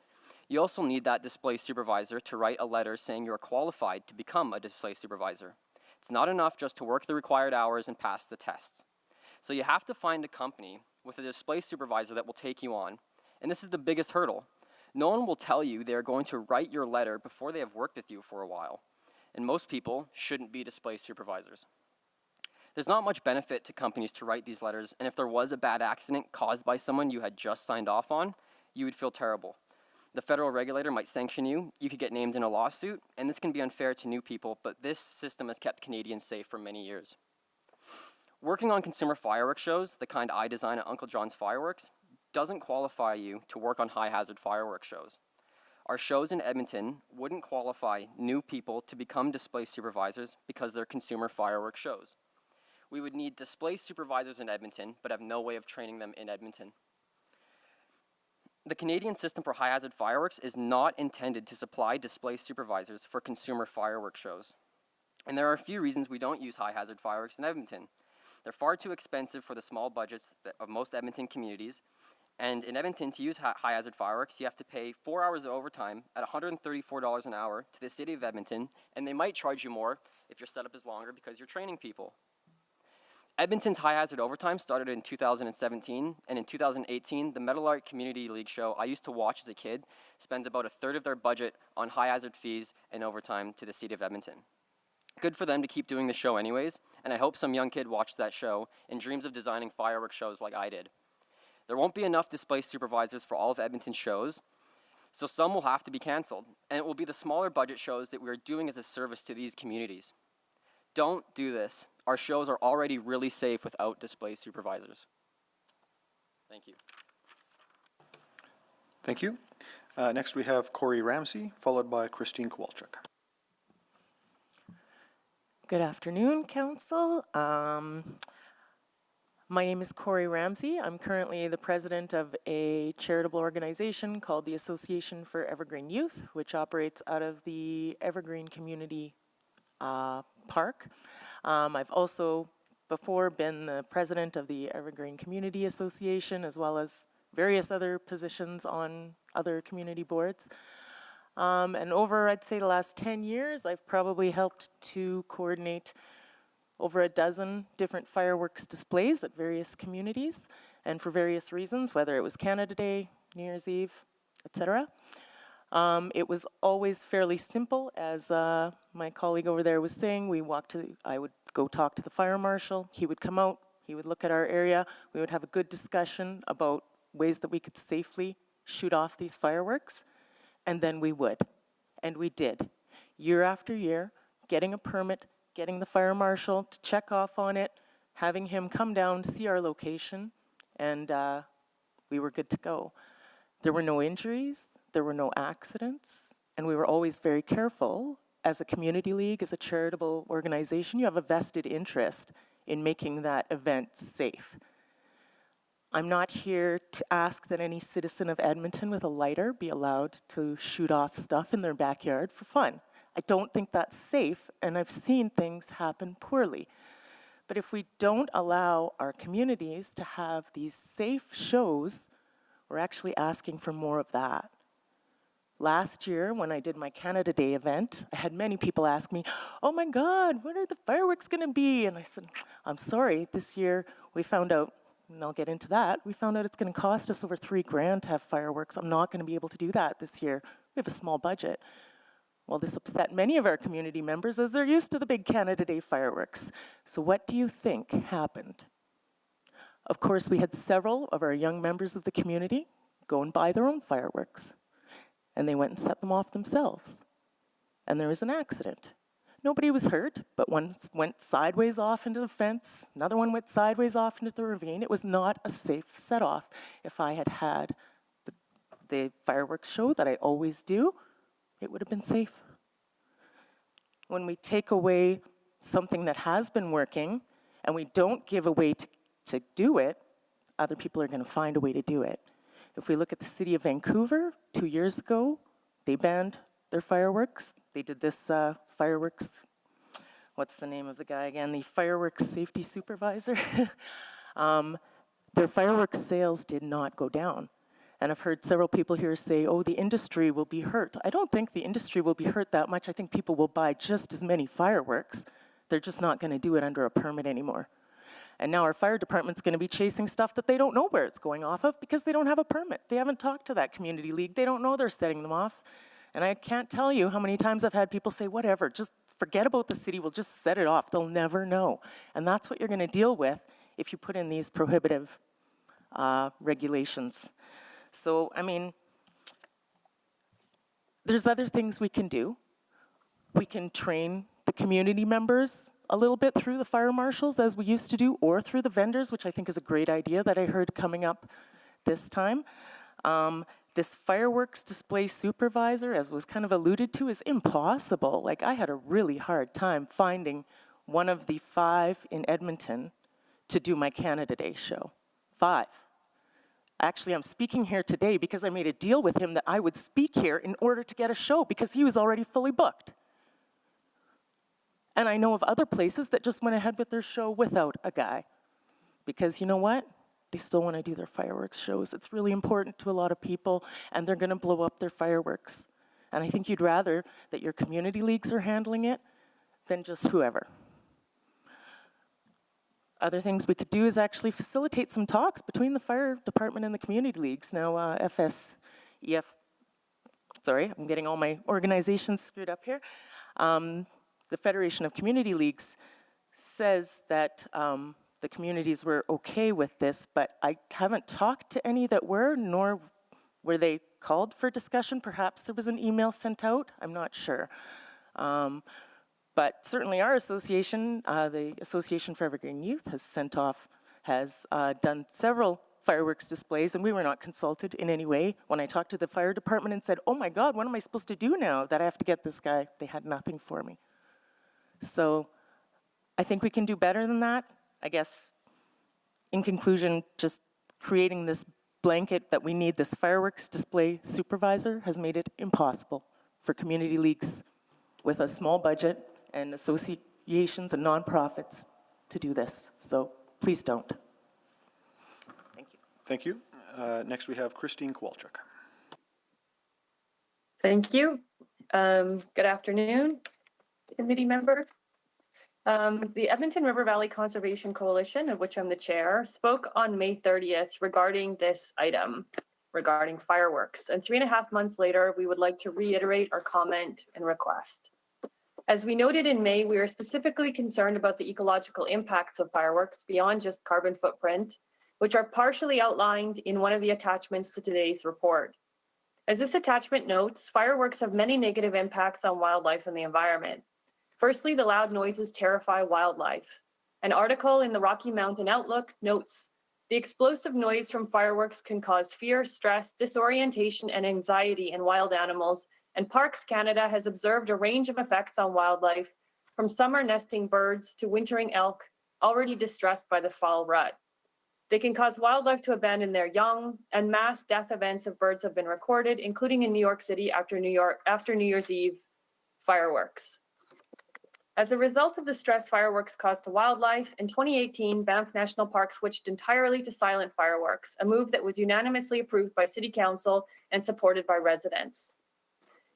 you also need that display supervisor to write a letter saying you are qualified to become a display supervisor. It's not enough just to work the required hours and pass the tests. So you have to find a company with a display supervisor that will take you on, and this is the biggest hurdle. No one will tell you they are going to write your letter before they have worked with you for a while, and most people shouldn't be display supervisors. There's not much benefit to companies to write these letters, and if there was a bad accident caused by someone you had just signed off on, you would feel terrible. The federal regulator might sanction you, you could get named in a lawsuit, and this can be unfair to new people, but this system has kept Canadians safe for many years. Working on consumer fireworks shows, the kind I design at Uncle John's Fireworks, doesn't qualify you to work on high-hazard fireworks shows. Our shows in Edmonton wouldn't qualify new people to become display supervisors because they're consumer fireworks shows. We would need display supervisors in Edmonton, but have no way of training them in Edmonton. The Canadian system for high-hazard fireworks is not intended to supply display supervisors for consumer fireworks shows. And there are a few reasons we don't use high-hazard fireworks in Edmonton. They're far too expensive for the small budgets of most Edmonton communities. And in Edmonton, to use high-hazard fireworks, you have to pay 4 hours of overtime at $134 an hour to the city of Edmonton, and they might charge you more if your setup is longer because you're training people. Edmonton's high-hazard overtime started in 2017, and in 2018, the Metal Art Community League show I used to watch as a kid spends about a third of their budget on high-hazard fees and overtime to the city of Edmonton. Good for them to keep doing the show anyways, and I hope some young kid watched that show and dreams of designing fireworks shows like I did. There won't be enough display supervisors for all of Edmonton's shows, so some will have to be canceled, and it will be the smaller budget shows that we are doing as a service to these communities. Don't do this. Our shows are already really safe without display supervisors. Thank you. Thank you. Next we have Corey Ramsey, followed by Christine Kowalczyk. Good afternoon, Council. My name is Corey Ramsey. I'm currently the president of a charitable organization called the Association for Evergreen Youth, which operates out of the Evergreen Community Park. I've also before been the president of the Evergreen Community Association, as well as various other positions on other community boards. And over, I'd say, the last 10 years, I've probably helped to coordinate over a dozen different fireworks displays at various communities, and for various reasons, whether it was Canada Day, New Year's Eve, etc. It was always fairly simple, as my colleague over there was saying. I would go talk to the fire marshal, he would come out, he would look at our area, we would have a good discussion about ways that we could safely shoot off these fireworks, and then we would. And we did. Year after year, getting a permit, getting the fire marshal to check off on it, having him come down, see our location, and we were good to go. There were no injuries, there were no accidents, and we were always very careful. As a community league, as a charitable organization, you have a vested interest in making that event safe. I'm not here to ask that any citizen of Edmonton with a lighter be allowed to shoot off stuff in their backyard for fun. I don't think that's safe, and I've seen things happen poorly. But if we don't allow our communities to have these safe shows, we're actually asking for more of that. Last year, when I did my Canada Day event, I had many people ask me, oh my God, what are the fireworks gonna be? And I said, I'm sorry, this year we found out, and I'll get into that, we found out it's gonna cost us over $3,000 to have fireworks. I'm not gonna be able to do that this year. We have a small budget. Well, this upset many of our community members as they're used to the big Canada Day fireworks. So what do you think happened? Of course, we had several of our young members of the community go and buy their own fireworks. And they went and set them off themselves. And there was an accident. Nobody was hurt, but one went sideways off into the fence, another one went sideways off into the ravine. It was not a safe set-off. If I had had the fireworks show that I always do, it would have been safe. When we take away something that has been working and we don't give a way to do it, other people are going to find a way to do it. If we look at the city of Vancouver, 2 years ago, they banned their fireworks. They did this fireworks, what's the name of the guy again? The fireworks safety supervisor. Their fireworks sales did not go down. And I've heard several people here say, oh, the industry will be hurt. I don't think the industry will be hurt that much. I think people will buy just as many fireworks. They're just not going to do it under a permit anymore. And now our fire department's going to be chasing stuff that they don't know where it's going off of because they don't have a permit. They haven't talked to that community league. They don't know they're setting them off. And I can't tell you how many times I've had people say, whatever, just forget about the city. We'll just set it off. They'll never know. And that's what you're going to deal with if you put in these prohibitive regulations. So, I mean, there's other things we can do. We can train the community members a little bit through the fire marshals as we used to do, or through the vendors, which I think is a great idea that I heard coming up this time. This fireworks display supervisor, as was kind of alluded to, is impossible. Like, I had a really hard time finding one of the 5 in Edmonton to do my Canada Day show. 5. Actually, I'm speaking here today because I made a deal with him that I would speak here in order to get a show because he was already fully booked. And I know of other places that just went ahead with their show without a guy. Because you know what? They still want to do their fireworks shows. It's really important to a lot of people, and they're going to blow up their fireworks. And I think you'd rather that your community leagues are handling it than just whoever. Other things we could do is actually facilitate some talks between the fire department and the community leagues. Now, sorry, I'm getting all my organizations screwed up here. The Federation of Community Leagues says that the communities were okay with this, but I haven't talked to any that were, nor were they called for discussion. Perhaps there was an email sent out, I'm not sure. But certainly our association, the Association for Evergreen Youth, has done several fireworks displays, and we were not consulted in any way. When I talked to the fire department and said, oh my God, what am I supposed to do now that I have to get this guy? They had nothing for me. So I think we can do better than that. I guess, in conclusion, just creating this blanket that we need this fireworks display supervisor has made it impossible for community leagues with a small budget and associations and nonprofits to do this. So please don't. Thank you. Thank you. Next we have Christine Kowalczyk. Thank you. Good afternoon, committee members. The Edmonton River Valley Conservation Coalition, of which I'm the chair, spoke on May 30th regarding this item, regarding fireworks. And 3.5 months later, we would like to reiterate our comment and request. As we noted in May, we are specifically concerned about the ecological impacts of fireworks beyond just carbon footprint, which are partially outlined in one of the attachments to today's report. As this attachment notes, fireworks have many negative impacts on wildlife and the environment. Firstly, the loud noises terrify wildlife. An article in the Rocky Mountain Outlook notes, the explosive noise from fireworks can cause fear, stress, disorientation, and anxiety in wild animals, and Parks Canada has observed a range of effects on wildlife, from summer nesting birds to wintering elk, already distressed by the fall rut. They can cause wildlife to abandon their young, and mass death events of birds have been recorded, including in New York City after New Year's Eve fireworks. As a result of the stress fireworks caused to wildlife, in 2018, Banff National Park switched entirely to silent fireworks, a move that was unanimously approved by City Council and supported by residents.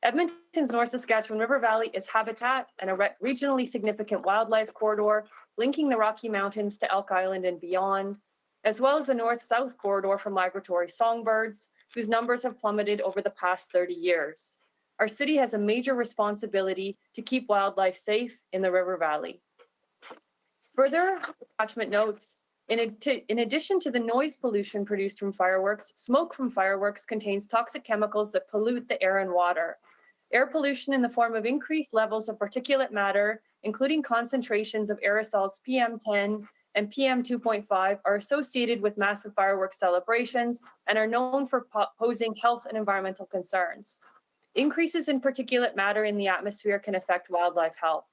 Edmonton's North Saskatchewan River Valley is habitat and a regionally significant wildlife corridor linking the Rocky Mountains to Elk Island and beyond, as well as a north-south corridor for migratory songbirds, whose numbers have plummeted over the past 30 years. Our city has a major responsibility to keep wildlife safe in the River Valley. Further, attachment notes, in addition to the noise pollution produced from fireworks, smoke from fireworks contains toxic chemicals that pollute the air and water. Air pollution in the form of increased levels of particulate matter, including concentrations of aerosols PM10 and PM2.5, are associated with massive fireworks celebrations and are known for posing health and environmental concerns. Increases in particulate matter in the atmosphere can affect wildlife health.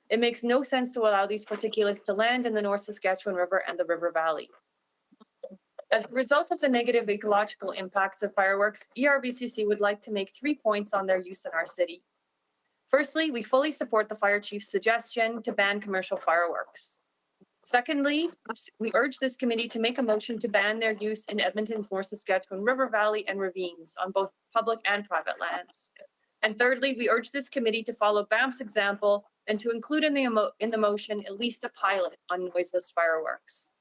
It makes no sense to allow these particulates to land in the North Saskatchewan River and the River Valley. As a result of the negative ecological impacts of fireworks, ERBCC would like to make 3 points on their use in our city. Firstly, we fully support the fire chief's suggestion to ban commercial fireworks. Secondly, we urge this committee to make a motion to ban their use in Edmonton's North Saskatchewan River Valley and ravines on both public and private lands. And thirdly, we urge this committee to follow Banff's example and to include in the motion at least a pilot on noiseless fireworks.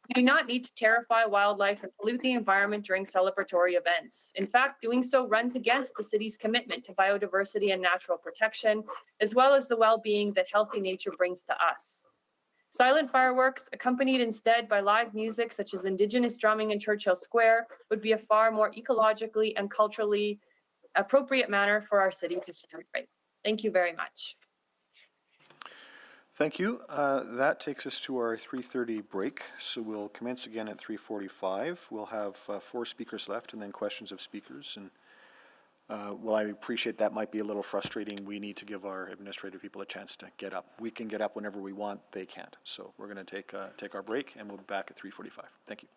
We do not need to terrify wildlife and pollute the environment during celebratory events. In fact, doing so runs against the city's commitment to biodiversity and natural protection, as well as the well-being that healthy nature brings to us. Silent fireworks, accompanied instead by live music such as Indigenous drumming in Churchill Square, would be a far more ecologically and culturally appropriate manner for our city to celebrate. Thank you very much. Thank you. That takes us to our 3:30 break. So we'll commence again at 3:45. We'll have 4 speakers left and then questions of speakers. And well, I appreciate that might be a little frustrating. We need to give our administrative people a chance to get up. We can get up whenever we want. They can't. So we're going to take our break and we'll be back at 3:45. Thank you.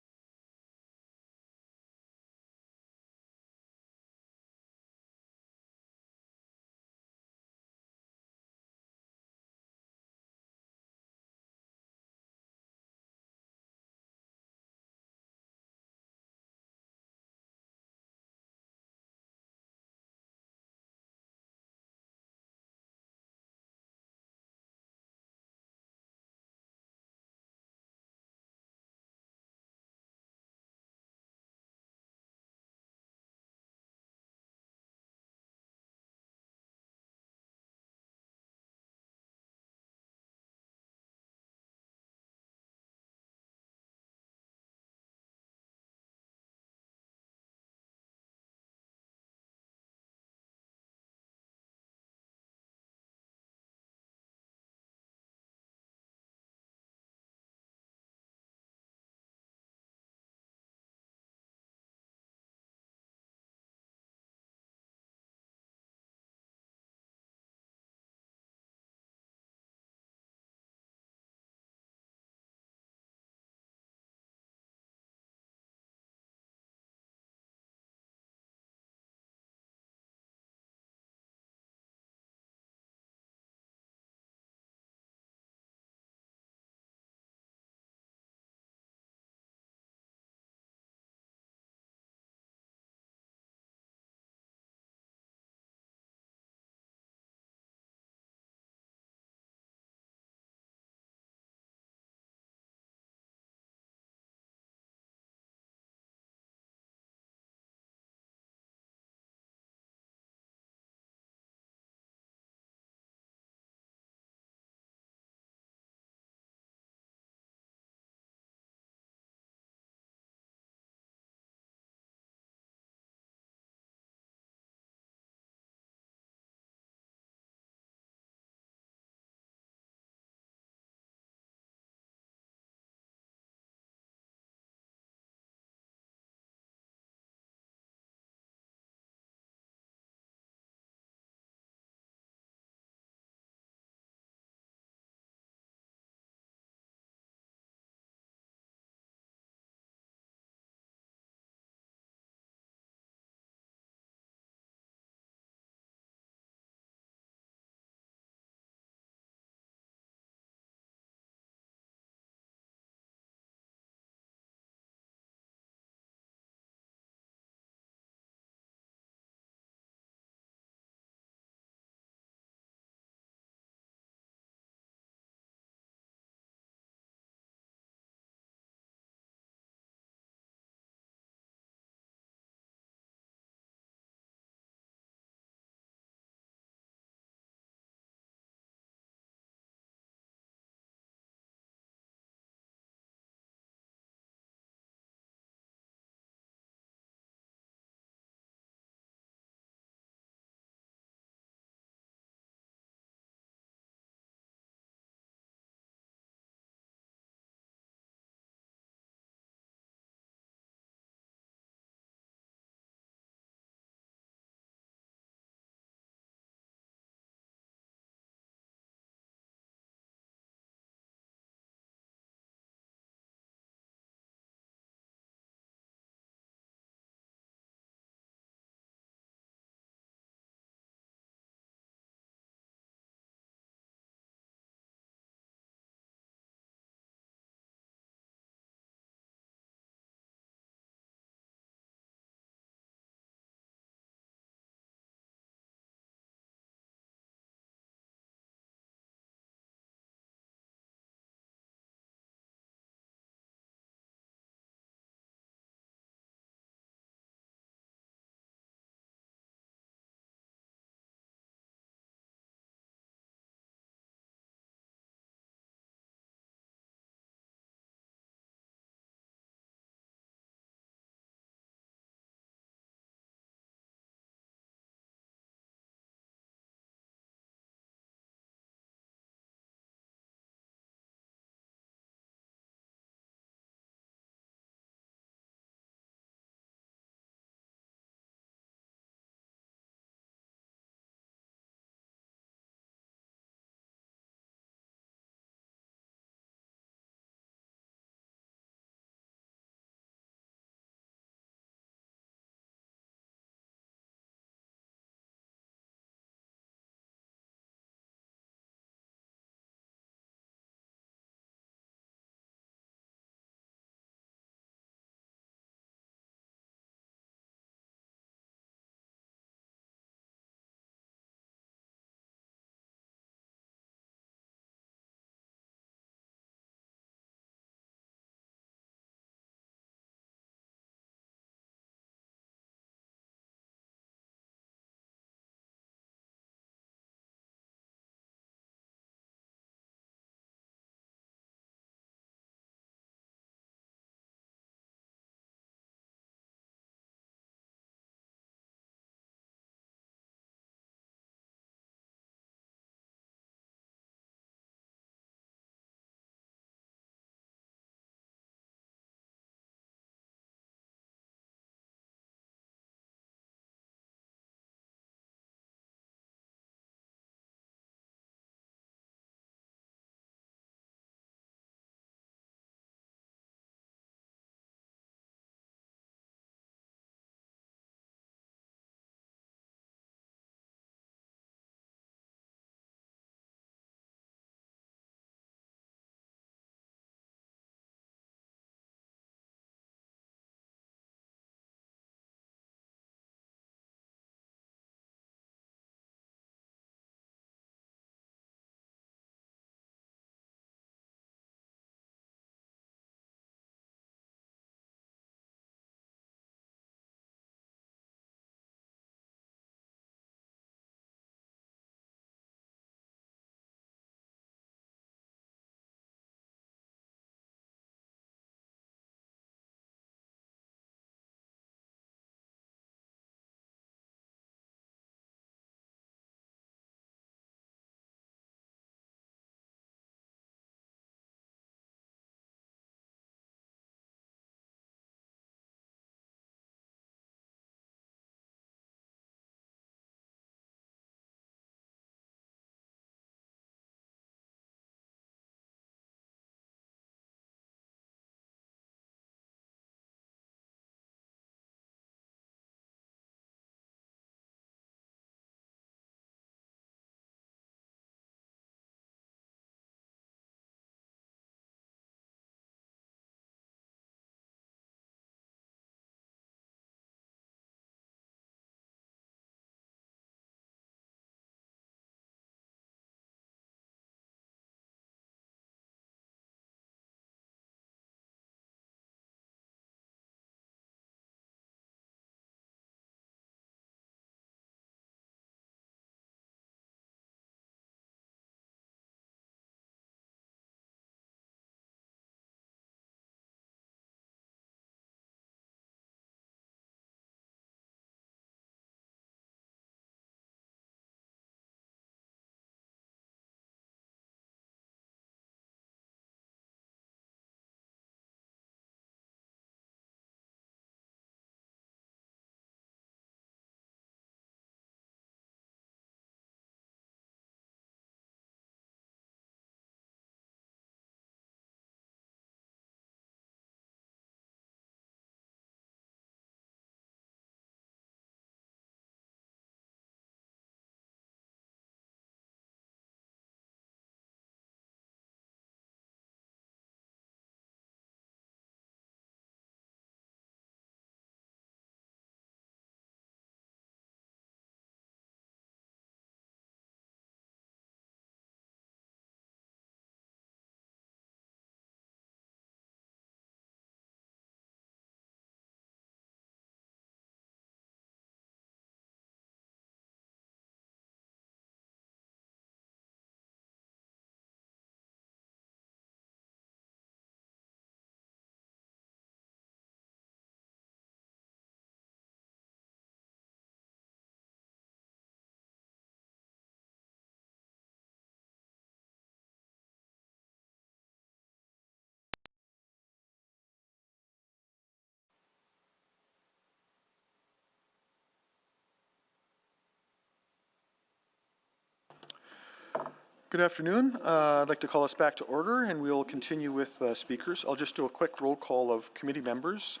Good afternoon. I'd like to call us back to order, and we'll continue with speakers. I'll just do a quick roll call of committee members.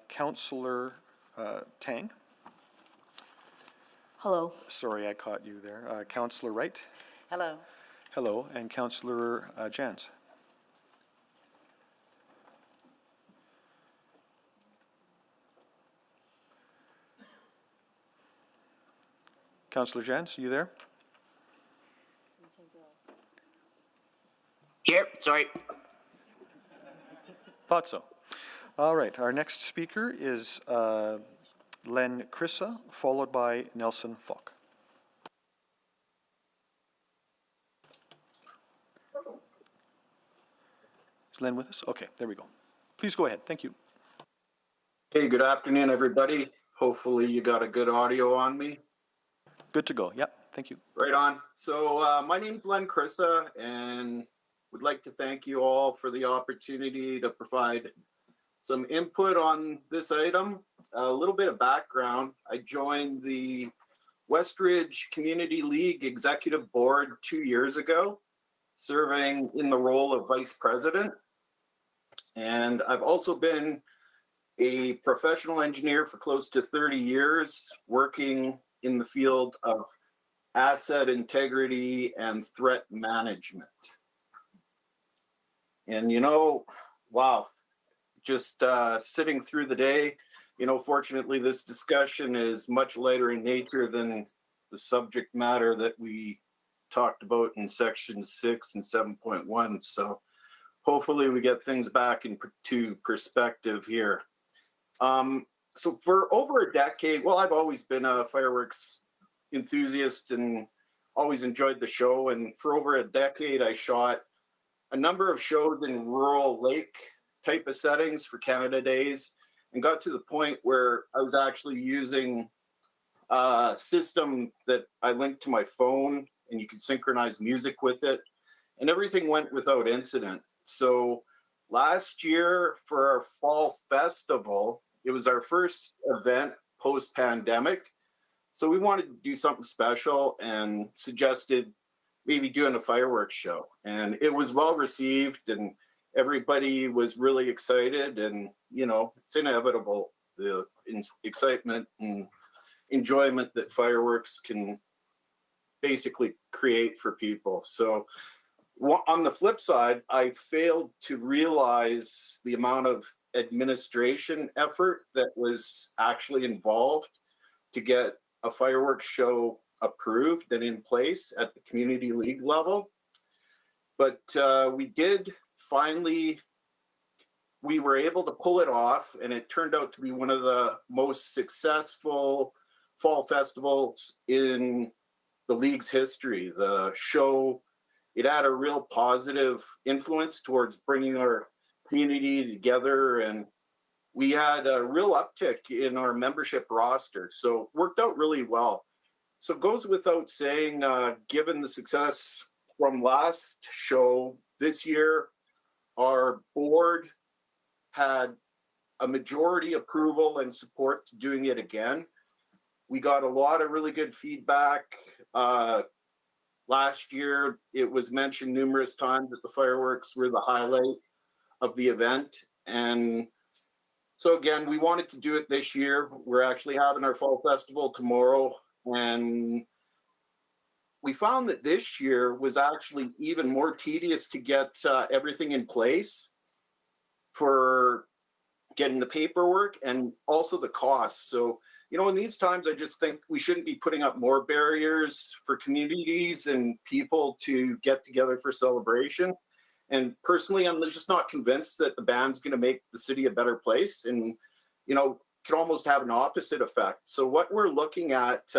Councillor Tang. Hello. Sorry, I caught you there. Councillor Wright. Hello. Hello. And Councillor Jans. Councillor Jans, you there? Here, sorry. Thought so. All right, our next speaker is Len Crissa, followed by Nelson Falk. Is Len with us? Okay, there we go. Please go ahead. Thank you. Hey, good afternoon, everybody. Hopefully you got a good audio on me. Good to go. Yep, thank you. Right on. So my name's Len Crissa, and would like to thank you all for the opportunity to provide some input on this item. A little bit of background. I joined the Westridge Community League Executive Board 2 years ago, serving in the role of Vice President. And I've also been a professional engineer for close to 30 years, working in the field of asset integrity and threat management. And wow, just sitting through the day, fortunately this discussion is much lighter in nature than the subject matter that we talked about in section 6 and 7.1. So hopefully we get things back into perspective here. So for over a decade, well, I've always been a fireworks enthusiast and always enjoyed the show. And for over a decade, I shot a number of shows in rural lake type of settings for Canada Days, and got to the point where I was actually using a system that I linked to my phone, and you could synchronize music with it, and everything went without incident. So last year for our fall festival, it was our first event post-pandemic. So we wanted to do something special and suggested maybe doing a fireworks show. And it was well received, and everybody was really excited. And, it's inevitable, the excitement and enjoyment that fireworks can basically create for people. So on the flip side, I failed to realize the amount of administration effort that was actually involved to get a fireworks show approved and in place at the community league level. But we did finally, we were able to pull it off, and it turned out to be one of the most successful fall festivals in the league's history. The show, it had a real positive influence towards bringing our community together, and we had a real uptick in our membership roster. So it worked out really well. So it goes without saying, given the success from last show, this year, our board had a majority approval and support to doing it again. We got a lot of really good feedback. Last year, it was mentioned numerous times that the fireworks were the highlight of the event. And so again, we wanted to do it this year. We're actually having our fall festival tomorrow. And we found that this year was actually even more tedious to get everything in place for getting the paperwork and also the costs. So, in these times, I just think we shouldn't be putting up more barriers for communities and people to get together for celebration. And personally, I'm just not convinced that the band's going to make the city a better place, and, could almost have an opposite effect. So what we're looking at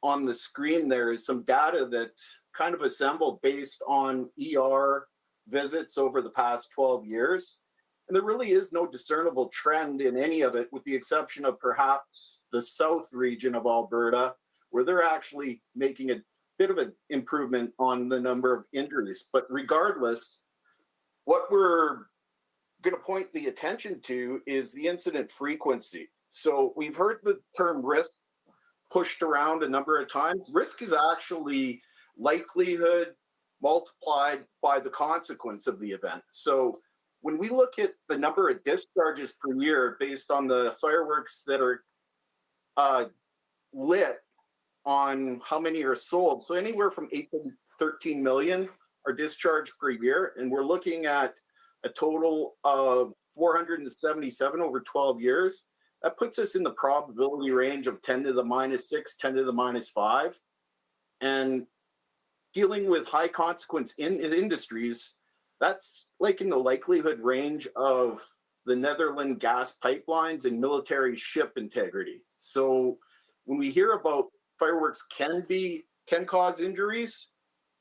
on the screen there is some data that kind of assembled based on ER visits over the past 12 years. And there really is no discernible trend in any of it, with the exception of perhaps the south region of Alberta, where they're actually making a bit of an improvement on the number of injuries. But regardless, what we're going to point the attention to is the incident frequency. So we've heard the term risk pushed around a number of times. Risk is actually likelihood multiplied by the consequence of the event. So when we look at the number of discharges per year based on the fireworks that are lit on how many are sold, so anywhere from 8 to 13 million are discharged per year, and we're looking at a total of 477 over 12 years. That puts us in the probability range of 10 to the -6, 10 to the -5. And dealing with high consequence in industries, that's like in the likelihood range of the Netherlands gas pipelines and military ship integrity. So when we hear about fireworks can cause injuries,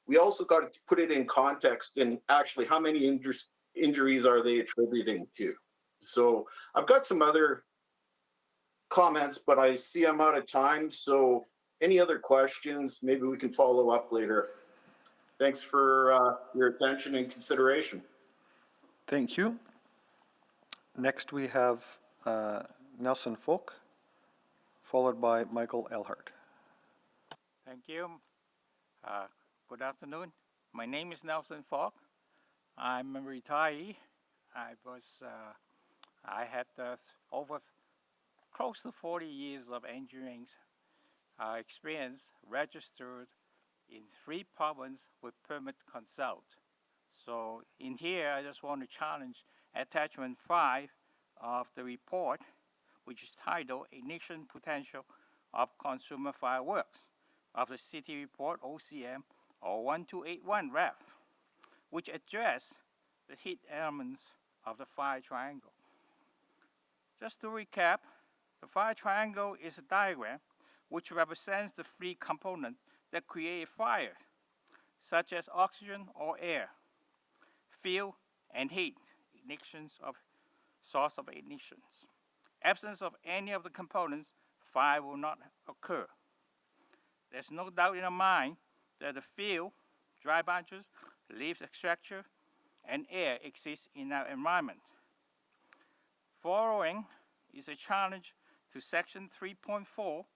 we also got to put it in context and actually how many injuries are they attributing to. So I've got some other comments, but I see I'm out of time. So any other questions, maybe we can follow up later. Thanks for your attention and consideration. Thank you. Next we have Nelson Folk, followed by Michael Elhart. Thank you. Good afternoon. My name is Nelson Falk. I'm a retiree. I had over close to 40 years of engineering experience, registered in 3 provinces with permit consult. So in here, I just want to challenge attachment 5 of the report, which is titled Ignition Potential of Consumer Fireworks of the City Report OCM or 1281 REF, which address the heat elements of the fire triangle. Just to recap, the fire triangle is a diagram which represents the 3 components that create fire, such as oxygen or air, fuel, and heat, ignitions of source of ignitions. Absence of any of the components, fire will not occur. There's no doubt in our mind that the fuel, dry branches, leaf extractor, and air exist in our environment. Following is a challenge to section 3.4,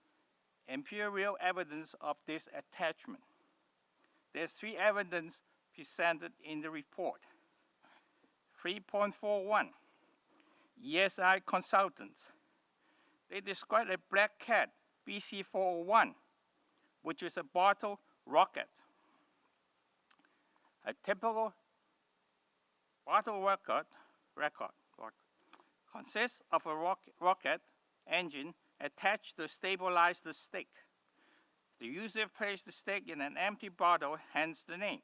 empirical evidence of this attachment. There's 3 evidence presented in the report. 3.41, ESI consultants. They describe a black cat BC401, which is a bottle rocket. A typical bottle rocket consists of a rocket engine attached to stabilize the stick. The user placed the stick in an empty bottle, hence the name,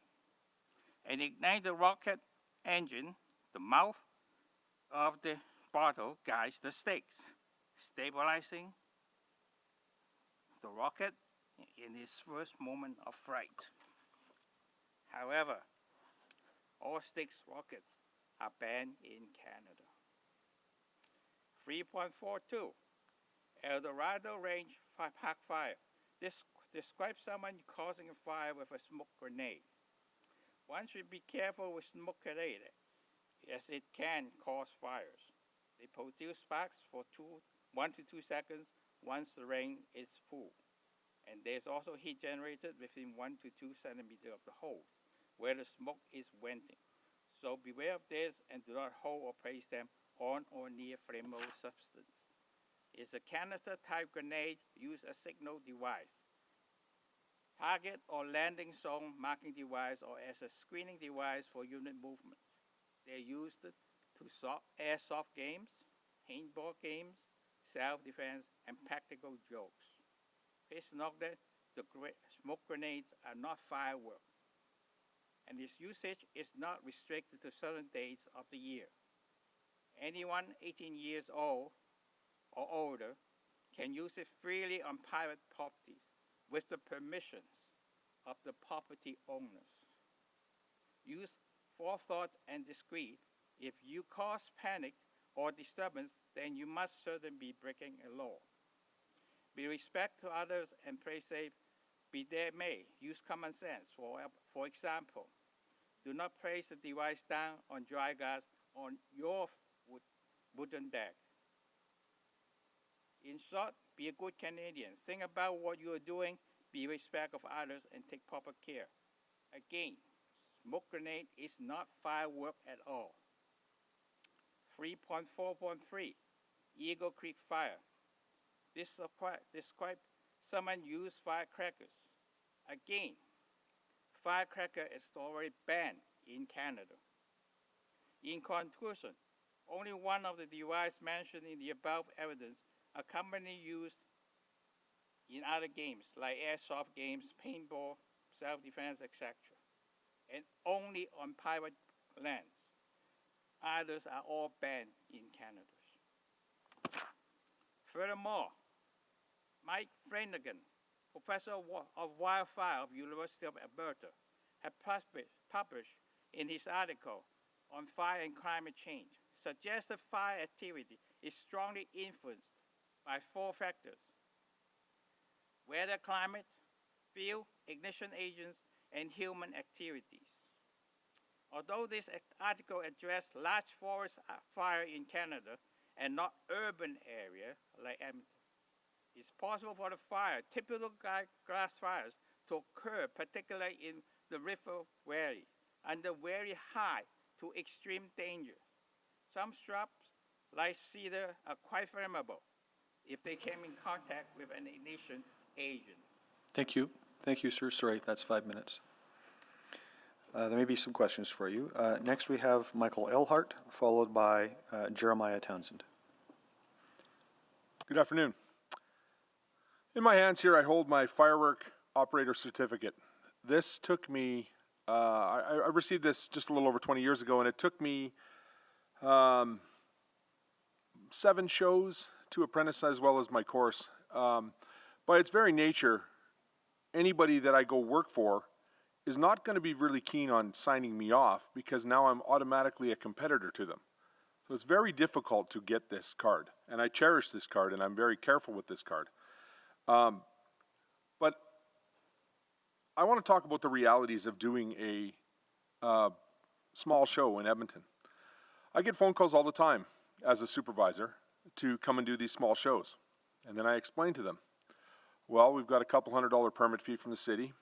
and ignite the rocket engine. The mouth of the bottle guides the sticks, stabilizing the rocket in its first moment of flight. However, all sticks rockets are banned in Canada. 3.42, El Dorado Range Park Fire. This describes someone causing a fire with a smoke grenade. One should be careful with smoke grenade, as it can cause fires. They produce sparks for 1 to 2 seconds once the range is full. And there's also heat generated within 1 to 2 centimeters of the hole, where the smoke is venting. So beware of this and do not hold or place them on or near flammable substance. It's a canister-type grenade used as a signal device, target or landing zone marking device, or as a screening device for unit movements. They're used to airsoft games, paintball games, self-defense, and practical jokes. Please note that the smoke grenades are not fireworks, and its usage is not restricted to certain days of the year. Anyone 18 years old or older can use it freely on private properties with the permissions of the property owners. Use forethought and discreet. If you cause panic or disturbance, then you must certainly be breaking a law. Be respect to others and play safe, be there may. Use common sense. For example, do not place the device down on dry grass on your wooden deck. In short, be a good Canadian. Think about what you are doing, be respect of others, and take proper care. Again, Smoke grenade is not firework at all. 3.4.3 Eagle Creek Fire. This describe someone use firecrackers. Again, firecracker is already banned in Canada. In conclusion, only one of the devices mentioned in the above evidence are commonly used in other games like airsoft games, paintball, self-defense, etc. And only on private lands. Others are all banned in Canada. Furthermore, Mike Flanagan, professor of wildfire of University of Alberta, has published in his article on fire and climate change, suggested fire activity is strongly influenced by 4 factors: weather, climate, fuel, ignition agents, and human activities. Although this article addressed large forest fire in Canada and not urban area like Edmonton, it's possible for the fire, typical grass fires, to occur particularly in the River Valley under very high to extreme danger. Some shrubs, like cedar, are quite flammable if they came in contact with an ignition agent. Thank you. Thank you, sir. Sorry, that's 5 minutes. There may be some questions for you. Next, we have Michael Elhart, followed by Jeremiah Townsend. Good afternoon. In my hands here, I hold my firework operator certificate. This took me, I received this just a little over 20 years ago, and it took me 7 shows to apprentice as well as my course. By its very nature, anybody that I go work for is not going to be really keen on signing me off because now I'm automatically a competitor to them. So it's very difficult to get this card, and I cherish this card, and I'm very careful with this card. But I want to talk about the realities of doing a small show in Edmonton. I get phone calls all the time as a supervisor to come and do these small shows. And then I explain to them, well, we've got a couple $100 permit fee from the city.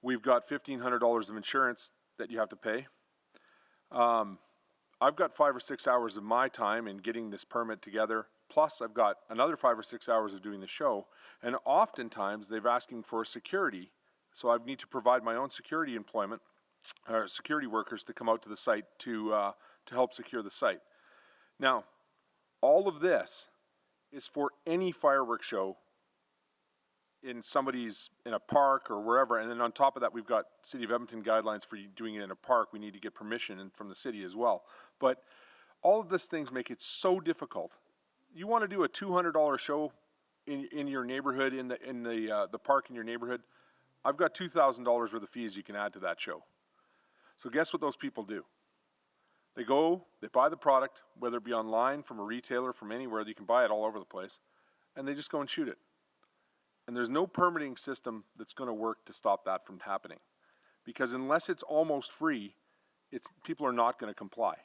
We've got $1,500 of insurance that you have to pay. I've got 5 or 6 hours of my time in getting this permit together. Plus, I've got another 5 or 6 hours of doing the show. And oftentimes, they're asking for security. So I need to provide my own security employment, or security workers to come out to the site to help secure the site. Now, all of this is for any fireworks show in a park or wherever. And then on top of that, we've got City of Edmonton guidelines for doing it in a park. We need to get permission from the city as well. But all of these things make it so difficult. You want to do a $200 show in your neighborhood, in the park in your neighborhood, I've got $2,000 worth of fees you can add to that show. So guess what those people do? They go, they buy the product, whether it be online, from a retailer, from anywhere, you can buy it all over the place, and they just go and shoot it. And there's no permitting system that's going to work to stop that from happening. Because unless it's almost free, people are not going to comply.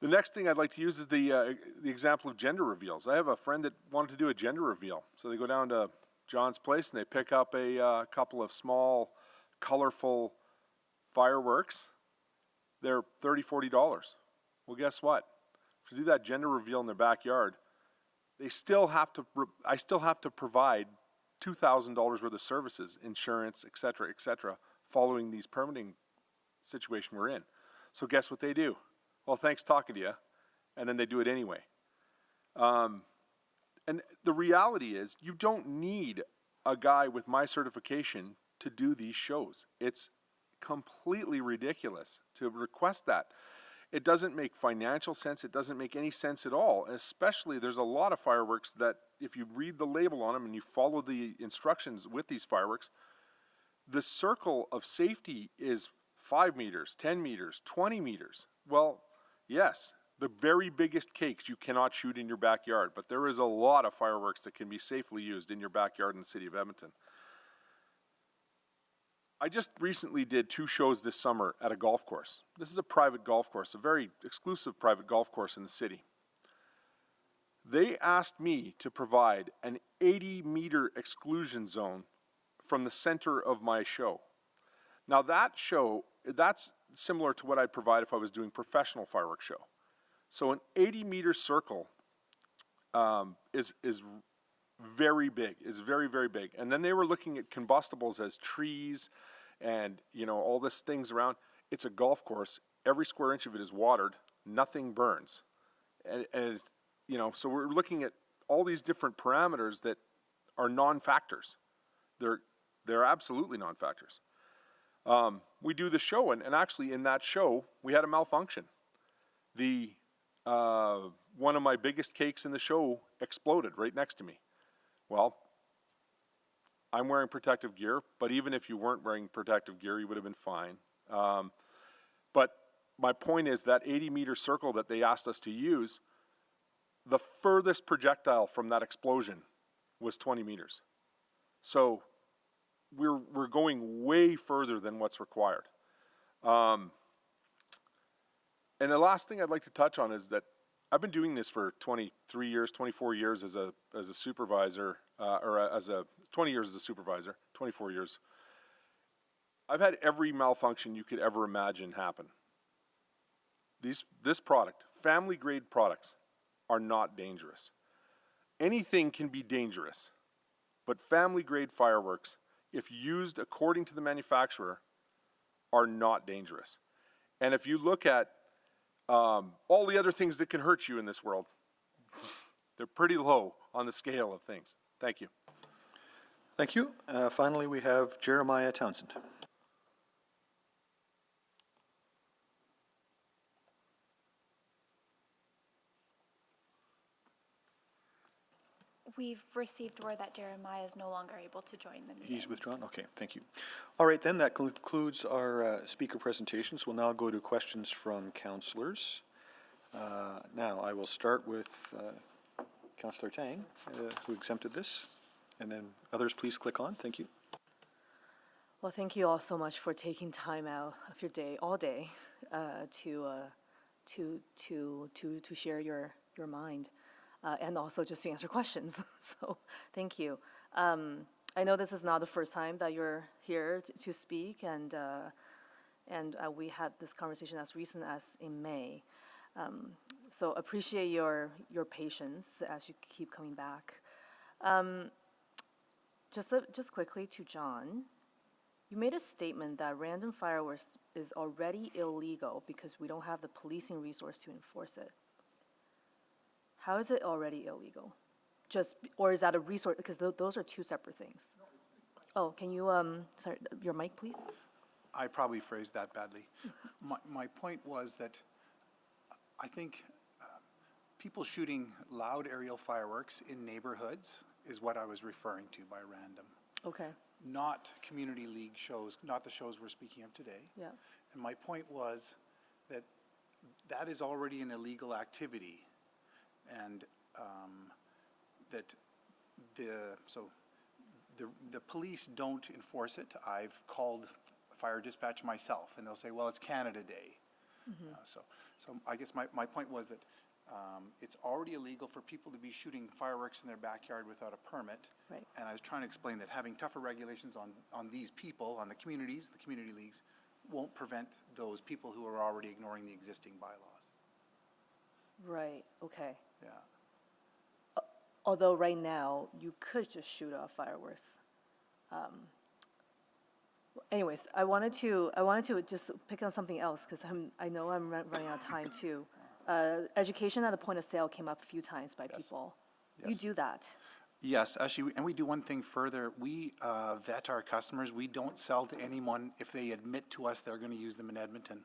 The next thing I'd like to use is the example of gender reveals. I have a friend that wanted to do a gender reveal. So they go down to John's place and they pick up a couple of small, colorful fireworks. They're $30, $40. Well, guess what? To do that gender reveal in their backyard, I still have to provide $2,000 worth of services, insurance, et cetera, following these permitting situation we're in. So guess what they do? Well, thanks talking to you, and then they do it anyway. And the reality is, you don't need a guy with my certification to do these shows. It's completely ridiculous to request that. It doesn't make financial sense. It doesn't make any sense at all. Especially, there's a lot of fireworks that if you read the label on them and you follow the instructions with these fireworks, the circle of safety is 5 meters, 10 meters, 20 meters. Well, yes, the very biggest cakes you cannot shoot in your backyard, but there is a lot of fireworks that can be safely used in your backyard in the city of Edmonton. I just recently did 2 shows this summer at a golf course. This is a private golf course, a very exclusive private golf course in the city. They asked me to provide an 80-meter exclusion zone from the center of my show. Now that show, that's similar to what I'd provide if I was doing professional fireworks show. So an 80-meter circle is very big, is very, very big. And then they were looking at combustibles as trees and, you know, all this things around. It's a golf course. Every square inch of it is watered. Nothing burns. And you know, so we're looking at all these different parameters that are non-factors. They're absolutely non-factors. We do the show, and actually in that show, we had a malfunction. One of my biggest cakes in the show exploded right next to me. Well, I'm wearing protective gear, but even if you weren't wearing protective gear, you would have been fine. But my point is that 80-meter circle that they asked us to use, the furthest projectile from that explosion was 20 meters. So we're going way further than what's required. And the last thing I'd like to touch on is that I've been doing this for 23 years, 24 years as a supervisor, 20 years as a supervisor, 24 years. I've had every malfunction you could ever imagine happen. This product, family grade products, are not dangerous. Anything can be dangerous, but family grade fireworks, if used according to the manufacturer, are not dangerous. And if you look at all the other things that can hurt you in this world, they're pretty low on the scale of things. Thank you. Thank you. Finally, we have Jeremiah Townsend. We've received word that Jeremiah is no longer able to join the meeting. He's withdrawn? Okay, thank you. All right, then, that concludes our speaker presentations. We'll now go to questions from councillors. Now, I will start with Councillor Tang, who exempted this, and then others, please click on. Thank you. Well, thank you all so much for taking time out of your day, all day, to share your mind. And also just to answer questions. So thank you. I know this is not the first time that you're here to speak, and we had this conversation as recent as in May. So appreciate your patience as you keep coming back. Just quickly to John, you made a statement that random fireworks is already illegal because we don't have the policing resource to enforce it. How is it already illegal? Or is that a resource? Because those are two separate things. Oh, can you, sorry, your mic, please? I probably phrased that badly. My point was that I think people shooting loud aerial fireworks in neighborhoods is what I was referring to by random. Okay. Not community league shows, not the shows we're speaking of today. Yeah. And my point was that that is already an illegal activity. And that the police don't enforce it. I've called fire dispatch myself, and they'll say, "Well, it's Canada Day." Mm-hmm. So I guess my point was that it's already illegal for people to be shooting fireworks in their backyard without a permit. Right. And I was trying to explain that having tougher regulations on these people, on the communities, the community leagues, won't prevent those people who are already ignoring the existing bylaws. Right. Okay. Yeah. Although right now you could just shoot off fireworks. Anyways, I wanted to just pick on something else because I know I'm running out of time too. Education at the point of sale came up a few times by people. Yes. You do that. Yes, actually, and we do one thing further. We vet our customers. We don't sell to anyone if they admit to us they're going to use them in Edmonton.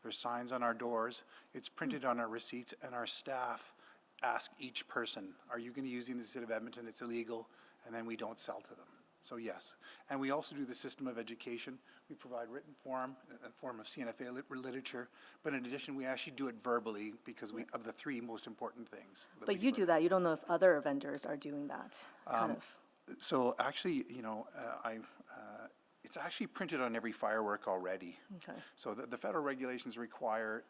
There's signs on our doors. It's printed on our receipts, and our staff ask each person, "Are you going to use it in the city of Edmonton? It's illegal," and then we don't sell to them. So yes, and we also do the system of education. We provide written form, a form of CNFA literature, but in addition, we actually do it verbally because of the three most important things. But you do that. You don't know if other vendors are doing that. Kind of. So actually, it's actually printed on every firework already. Okay. So the federal regulations require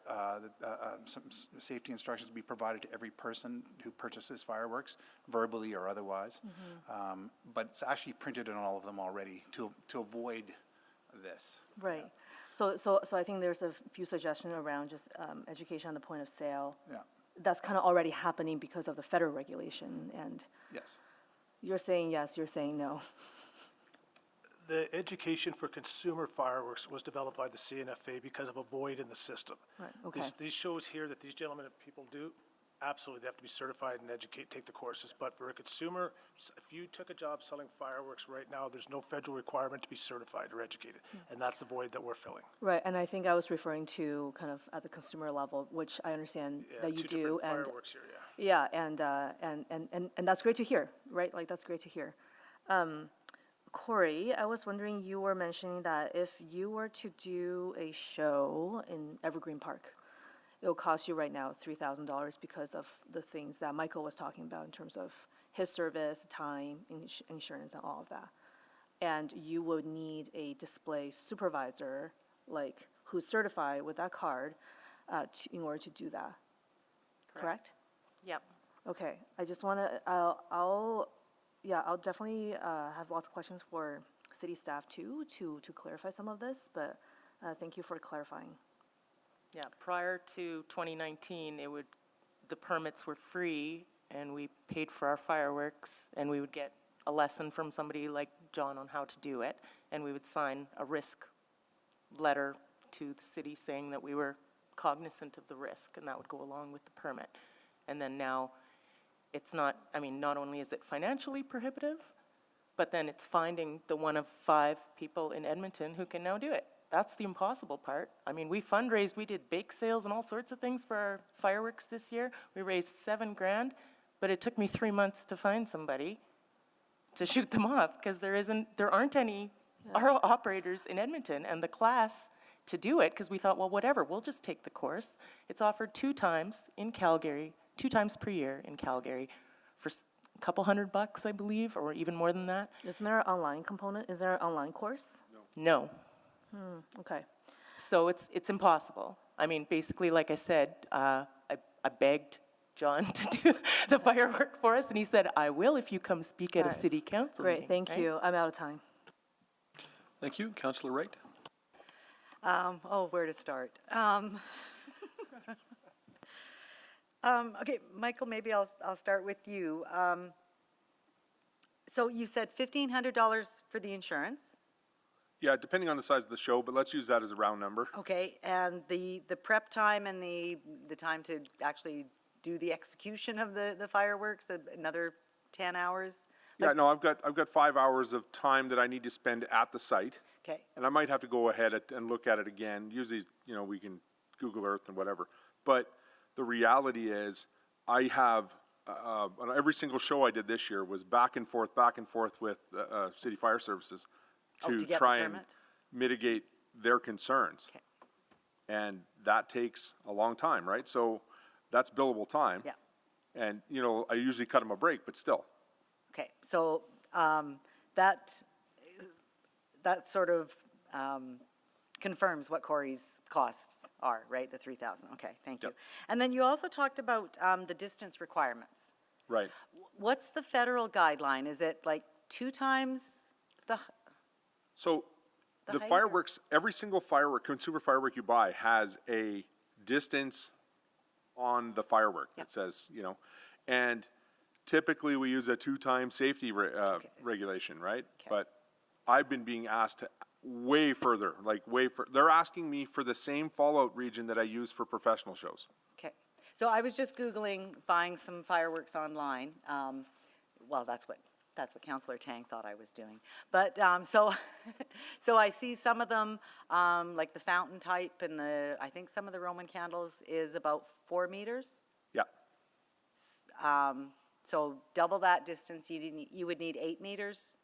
some safety instructions to be provided to every person who purchases fireworks, verbally or otherwise. Mm-hmm. But it's actually printed on all of them already to avoid this. Right. So I think there's a few suggestions around just education on the point of sale. Yeah. That's kind of already happening because of the federal regulation, and Yes. you're saying yes, you're saying no. The education for consumer fireworks was developed by the CNFA because of a void in the system. Right, okay. These shows here that these gentlemen and people do, absolutely, they have to be certified and take the courses. But for a consumer, if you took a job selling fireworks right now, there's no federal requirement to be certified or educated. And that's the void that we're filling. Right, and I think I was referring to kind of at the consumer level, which I understand Yeah, that you two do. different And fireworks here, yeah. yeah, and that's great to hear, right? Like, that's great to hear. Corey, I was wondering, you were mentioning that if you were to do a show in Evergreen Park, it will cost you right now $3,000 because of the things that Michael was talking about in terms of his service, time, insurance, and all of that. And you would need a display supervisor, like, who's certified with that card, in order to do that. Correct? Yep. Okay, I just want to, I'll definitely have lots of questions for city staff too, to clarify some of this, but thank you for clarifying. Yeah, prior to 2019, the permits were free, and we paid for our fireworks, and we would get a lesson from somebody like John on how to do it, and we would sign a risk letter to the city saying that we were cognizant of the risk, and that would go along with the permit. And then now, it's not, not only is it financially prohibitive, but then it's finding the one of 5 people in Edmonton who can now do it. That's the impossible part. We fundraised, we did bake sales and all sorts of things for our fireworks this year. We raised $7,000, but it took me 3 months to find somebody to shoot them off, because there aren't any operators in Edmonton, and the class to do it, because we thought, well, whatever, we'll just take the course. It's offered 2 times in Calgary, 2 times per year in Calgary, for a couple $100, I believe, or even more than that. Isn't there an online component? Is there an online course? No. Okay. So it's impossible. Basically, like I said, I begged John to do the firework for us, and he said, I will if you come speak at a Right. city council Great, meeting, thank right? you. I'm out of time. Thank you. Councillor Wright? Where to start? Okay, Michael, maybe I'll start with you. So you said $1,500 for the insurance. Yeah, depending on the size of the show, but let's use that as a round number. Okay, and the prep time and the time to actually do the execution of the fireworks, another 10 hours? Yeah, no, I've got 5 hours of time that I need to spend at the site. Okay. And I might have to go ahead and look at it again. Usually, we can Google Earth and whatever. But the reality is, I have, on every single show I did this year was back and forth with City Fire Services to to get try the and permit? mitigate their concerns. Okay. And that takes a long time, right? So that's billable time. Yeah. And, I usually cut them a break, but still. Okay, so that sort of confirms what Corey's costs are, right? The 3,000. Okay, thank you. Yep. And then you also talked about the distance requirements. Right. What's the federal guideline? Is it like 2 times the? So the height or- fireworks, every single consumer firework you buy has a distance on the firework that says, and typically we use a 2-time safety regulation, right? Okay. But I've been being asked to way further. They're asking me for the same fallout region that I use for professional shows. Okay, so I was just Googling buying some fireworks online. Well, that's what Councillor Tang thought I was doing. But so I see some of them, like the fountain type, and I think some of the Roman candles is about 4 meters. Yeah. So double that distance, you would need 8 meters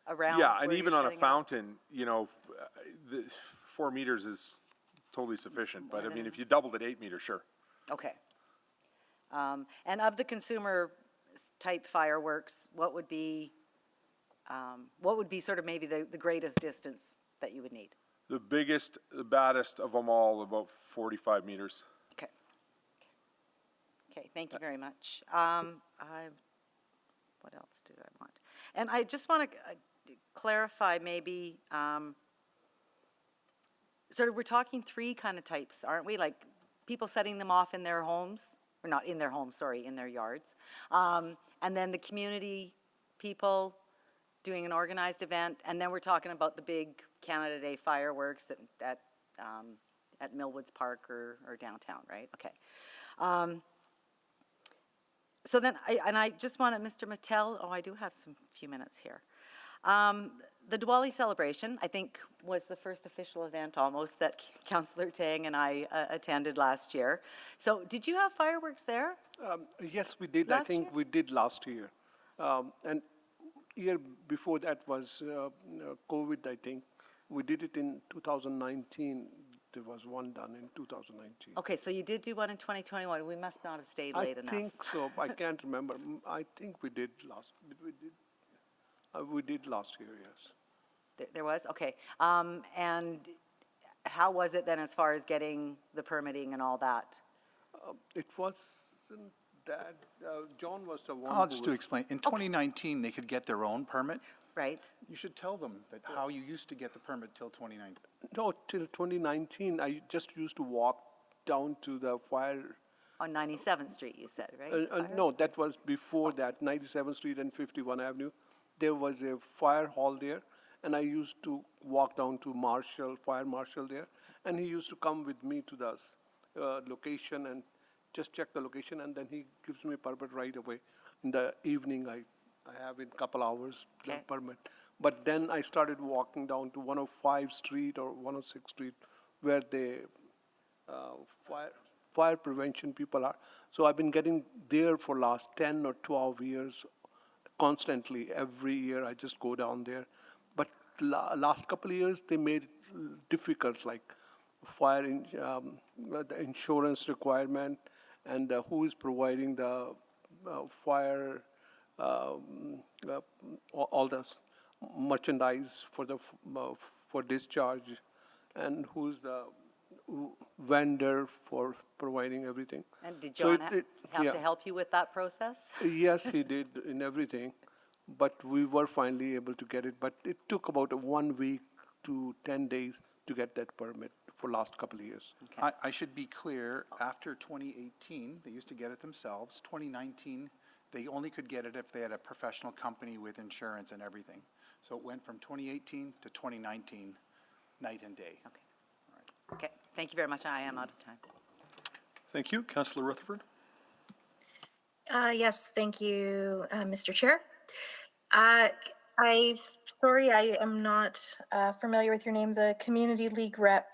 around. Yeah, and where even you're on a setting up? fountain, the 4 meters is totally sufficient. But I mean, if you doubled it 8 meters, sure. Okay. And of the consumer type fireworks, what would be sort of maybe the greatest distance that you would need? The biggest, the baddest of them all, about 45 meters. Okay. Okay, thank you very much. What else do I want? And I just want to clarify maybe, sort of, we're talking three kind of types, aren't we? Like people setting them off in their homes, or not in their homes, sorry, in their yards. And then the community people doing an organized event. And then we're talking about the big Canada Day fireworks at Millwoods Park or downtown, right? Okay. So then, I just wanted Mr. Mattel, I do have some few minutes here. The Diwali celebration, I think, was the first official event almost that Councillor Tang and I attended last year. So did you have fireworks there? Yes, we did. I think we did last year. And year before that was COVID, I think. We did it in 2019. There was one done in 2019. Okay, so you did do one in 2021. We must not have stayed late enough. I think so. I can't remember. I think we did last. We did last year, yes. There was? Okay. And how was it then as far as getting the permitting and all that? It wasn't that. John was the one. Just to explain, in 2019, they could get their own permit. Right. You should tell them that how you used to get the permit till 2019. No, till 2019, I just used to walk down to the fire. On 97th Street, you said, right? No, that was before that, 97th Street and 51 Avenue. There was a fire hall there, and I used to walk down to fire marshal there, and he used to come with me to the location and just check the location, and then he gives me a permit right away. In the evening, I have in a couple hours the permit. But then I started walking down to 105 Street or 106 Street where the fire prevention people are. So I've been getting there for last 10 or 12 years constantly. Every year I just go down there. But last couple of years they made it difficult, like the insurance requirement and who is providing the fire, all the merchandise for discharge, and who's the vendor for providing everything. And did John have yeah. to help you with that process? Yes, he did in everything, but we were finally able to get it. But it took about 1 week to 10 days to get that permit for last couple of years. Okay. I should be clear, after 2018, they used to get it themselves. 2019, they only could get it if they had a professional company with insurance and everything. So it went from 2018 to 2019, night and day. Okay. All right. Okay. Thank you very much. I am out of time. Thank you. Councillor Rutherford. Yes, thank you, Mr. Chair. Sorry, I am not familiar with your name. The Community League rep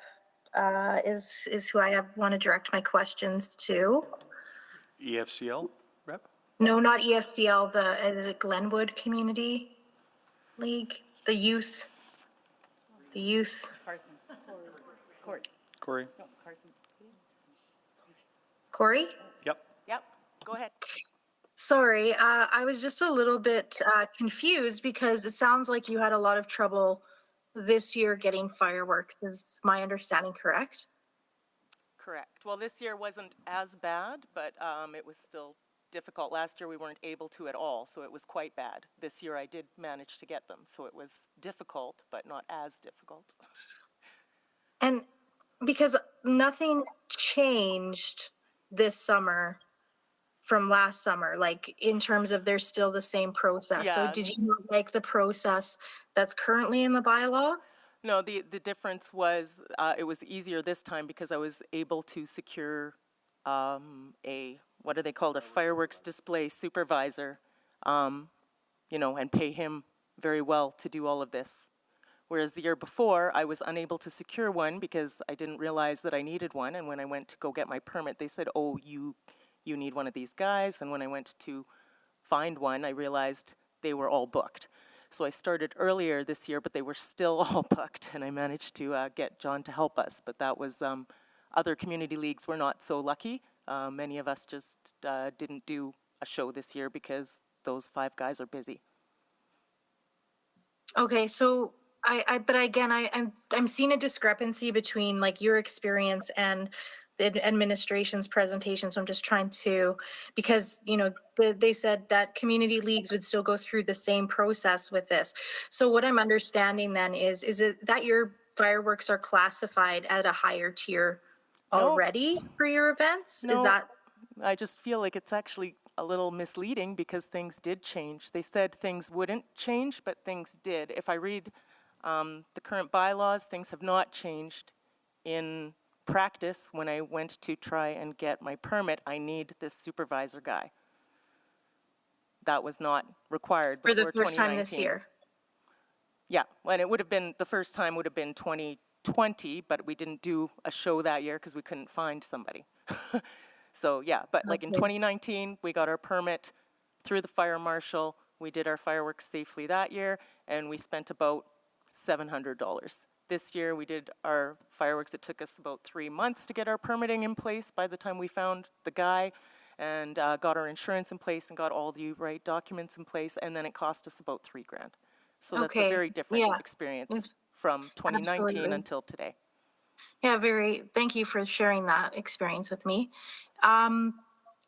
is who I want to direct my questions to. EFCL rep? No, not EFCL. Is it Glenwood Community League? The youth. Carson. Corey. No, Carson. Corey? Yep. Go ahead. Sorry, I was just a little bit confused because it sounds like you had a lot of trouble this year getting fireworks. Is my understanding correct? Correct. Well, this year wasn't as bad, but it was still difficult. Last year we weren't able to at all, so it was quite bad. This year I did manage to get them, so it was difficult, but not as difficult. And because nothing changed this summer from last summer, like in terms of there's still the same process. Yeah. So did you not like the process that's currently in the bylaw? No, the difference was it was easier this time because I was able to secure what are they called, a fireworks display supervisor, and pay him very well to do all of this. Whereas the year before, I was unable to secure one because I didn't realize that I needed one. And when I went to go get my permit, they said, oh, you need one of these guys. And when I went to find one, I realized they were all booked. So I started earlier this year, but they were still all booked. And I managed to get John to help us. But that was, other community leagues were not so lucky. Many of us just didn't do a show this year because those 5 guys are busy. Okay, so but again, I'm seeing a discrepancy between like your experience and the administration's presentation. So I'm just trying to, because, they said that community leagues would still go through the same process with this. So what I'm understanding then is it that your fireworks are classified at a higher tier already for your events? No, Is that? I just feel like it's actually a little misleading because things did change. They said things wouldn't change, but things did. If I read the current bylaws, things have not changed. In practice, when I went to try and get my permit, I need this supervisor guy. That was not required For before the first time this 2019. year? Yeah, and it would have been, the first time would have been 2020, but we didn't do a show that year because we couldn't find somebody. So yeah, but like in Okay. 2019, we got our permit through the fire marshal. We did our fireworks safely that year, and we spent about $700. This year, we did our fireworks. It took us about 3 months to get our permitting in place by the time we found the guy and got our insurance in place and got all the right documents in place, and then it cost us about $3,000. So that's a Okay, very different yeah. experience from 2019 Absolutely. until today. Yeah, thank you for sharing that experience with me.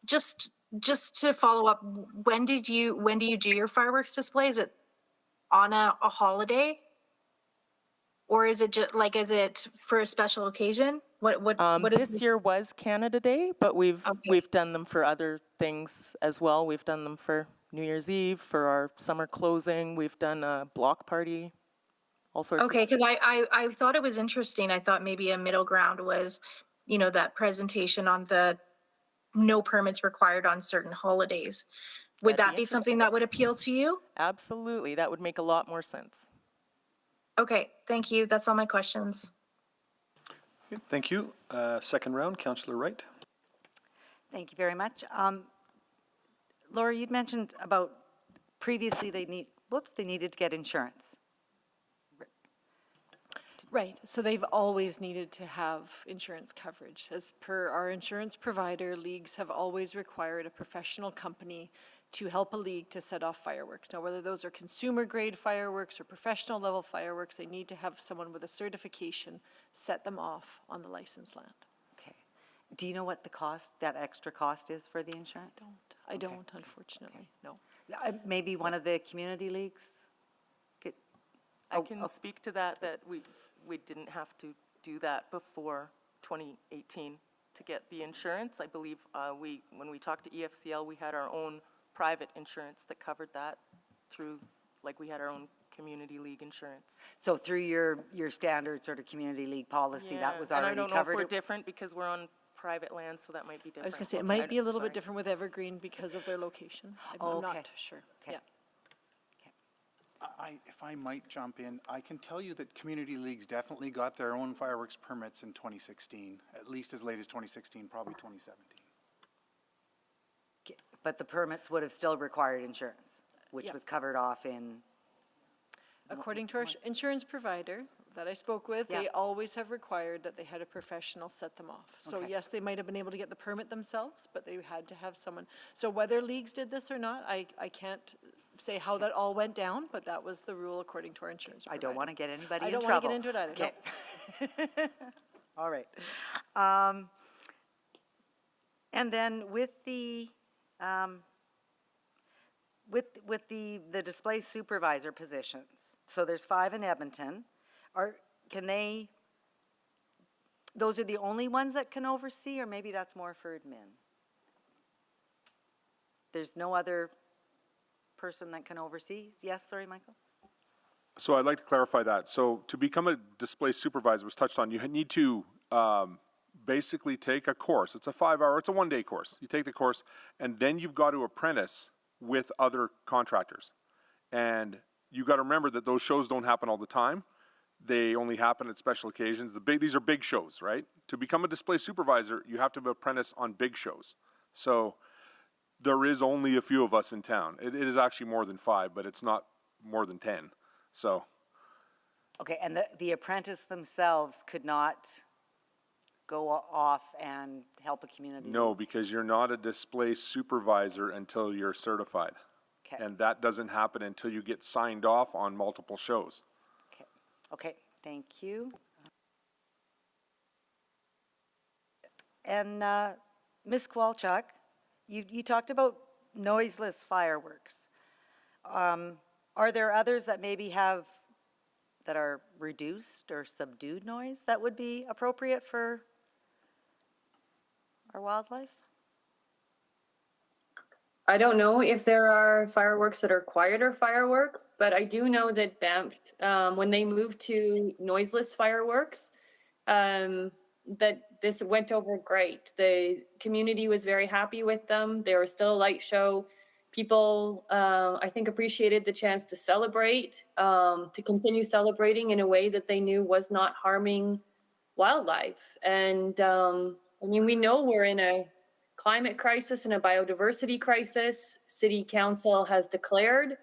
Just to follow up, when do you do your fireworks display? Is it on a holiday? Or is it just like, is it for a special occasion? What is This year was Canada Day, but we've done them for other things as well. We've done them for New Year's Eve, for our summer closing. We've done a block party, all sorts Okay, of. because I thought it was interesting. I thought maybe a middle ground was, that presentation on the no permits required on certain holidays. Would That'd that be be something interesting. that would appeal to you? Absolutely, that would make a lot more sense. Okay, thank you. That's all my questions. Thank you. Second round, Councillor Wright. Thank you very much. Laura, you'd mentioned about previously they needed to get insurance. Right, so they've always needed to have insurance coverage. As per our insurance provider, leagues have always required a professional company to help a league to set off fireworks. Now, whether those are consumer-grade fireworks or professional-level fireworks, they need to have someone with a certification set them off on the licensed land. Okay. Do you know what that extra cost is for the insurance? I don't, unfortunately, no. Maybe one of the community leagues? I can speak to that we didn't have to do that before 2018 to get the insurance. I believe when we talked to EFCL, we had our own private insurance that covered that through, like we had our own community league insurance. So through your standard sort of community league policy, that was already covered? And I don't know if we're different because we're on private land, so that might be different. I was going to say, it might be a little bit different with Evergreen because of their location. I'm not sure. Yeah. If I might jump in, I can tell you that community leagues definitely got their own fireworks permits in 2016, at least as late as 2016, probably 2017. But the permits would have still required insurance, which was covered off in? According to our insurance provider that I spoke with, they always have required that they had a professional set them off. So yes, they might have been able to get the permit themselves, but they had to have someone. So whether leagues did this or not, I can't say how that all went down, but that was the rule according to our insurance provider. I don't want to get anybody in trouble. I don't want to get into it either. Okay. No. All right. And then with the display supervisor positions, so there's 5 in Edmonton. Those are the only ones that can oversee, or maybe that's more for admin? There's no other person that can oversee? Yes, sorry, Michael? So I'd like to clarify that. So to become a display supervisor was touched on. You need to basically take a course. It's a 5-hour, it's a 1-day course. You take the course, and then you've got to apprentice with other contractors. And you got to remember that those shows don't happen all the time. They only happen at special occasions. These are big shows, right? To become a display supervisor, you have to apprentice on big shows. So there is only a few of us in town. It is actually more than 5, but it's not more than 10. So. Okay, and the apprentice themselves could not go off and help a community? No, because you're not a display supervisor until you're certified. Okay. And that doesn't happen until you get signed off on multiple shows. Okay, thank you. And Ms. Kowalchuk, you talked about noiseless fireworks. Are there others that maybe have that are reduced or subdued noise that would be appropriate for our wildlife? I don't know if there are fireworks that are quieter fireworks, but I do know that Banff, when they moved to noiseless fireworks, that this went over great. The community was very happy with them. They were still a light show. People, I think, appreciated the chance to celebrate, to continue celebrating in a way that they knew was not harming wildlife. And I mean, we know we're in a climate crisis and a biodiversity crisis. City Council has declared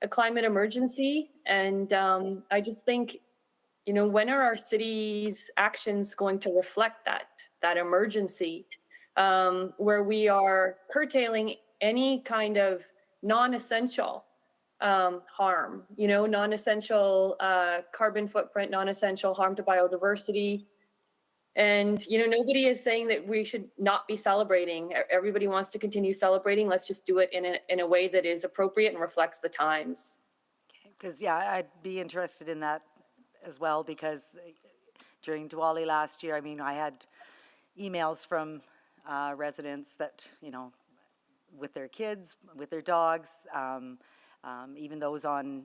a climate emergency. And I just think, you know, when are our city's actions going to reflect that emergency, where we are curtailing any kind of non-essential harm, you know, non-essential carbon footprint, non-essential harm to biodiversity. And, you know, nobody is saying that we should not be celebrating. Everybody wants to continue celebrating. Let's just do it in a way that is appropriate and reflects the times. Because, yeah, I'd be interested in that as well, because during Diwali last year, I mean, I had emails from residents that, you know, with their kids, with their dogs, even those on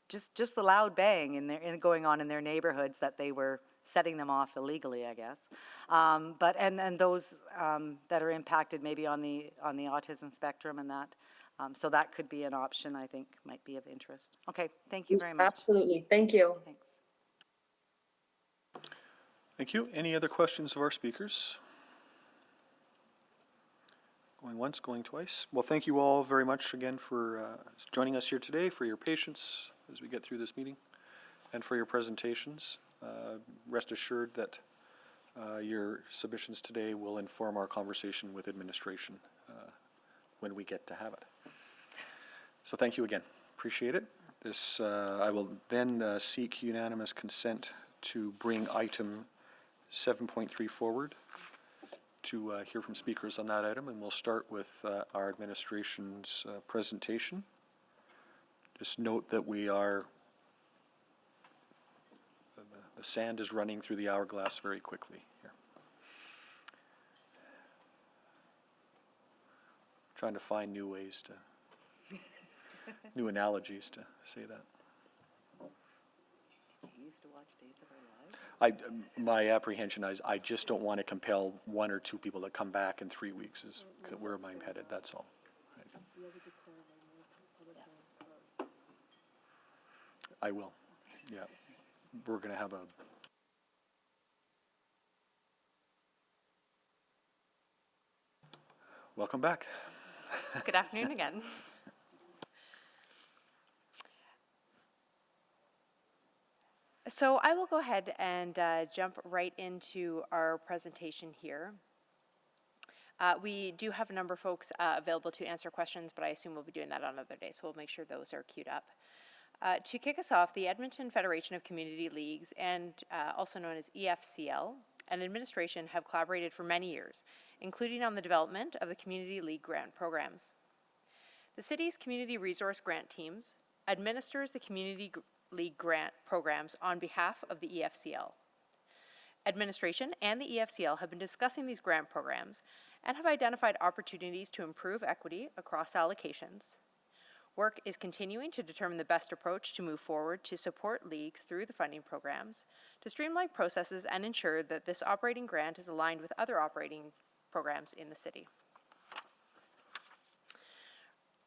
just the loud bang going on in their neighborhoods, that they were setting them off illegally, I guess. But and those that are impacted maybe on the autism spectrum and that. So that could be an option, I think, might be of interest. Okay, thank you very much. Absolutely, thank you. Thanks. Thank you. Any other questions of our speakers? Going once, going twice. Well, thank you all very much again for joining us here today, for your patience as we get through this meeting, and for your presentations. Rest assured that your submissions today will inform our conversation with administration when we get to have it. So thank you again. Appreciate it. This I will then seek unanimous consent to bring item 7.3 forward to hear from speakers on that item, and we'll start with our administration's presentation. Just note that we are, the sand is running through the hourglass very quickly here. Trying to find new ways to, new analogies to say that. Did you used to watch Days of Our Lives? My apprehension is I just don't want to compel one or two people to come back in 3 weeks is where I'm headed, that's all. I will, yeah. We're going to have a welcome back. Good afternoon again. So I will go ahead and jump right into our presentation here. We do have a number of folks available to answer questions, but I assume we'll be doing that on another day, so we'll make sure those are queued up. To kick us off, the Edmonton Federation of Community Leagues, and also known as EFCL, and administration have collaborated for many years, including on the development of the Community League grant programs. The city's Community Resource Grant Teams administers the Community League grant programs on behalf of the EFCL. Administration and the EFCL have been discussing these grant programs and have identified opportunities to improve equity across allocations. Work is continuing to determine the best approach to move forward to support leagues through the funding programs, to streamline processes and ensure that this operating grant is aligned with other operating programs in the city.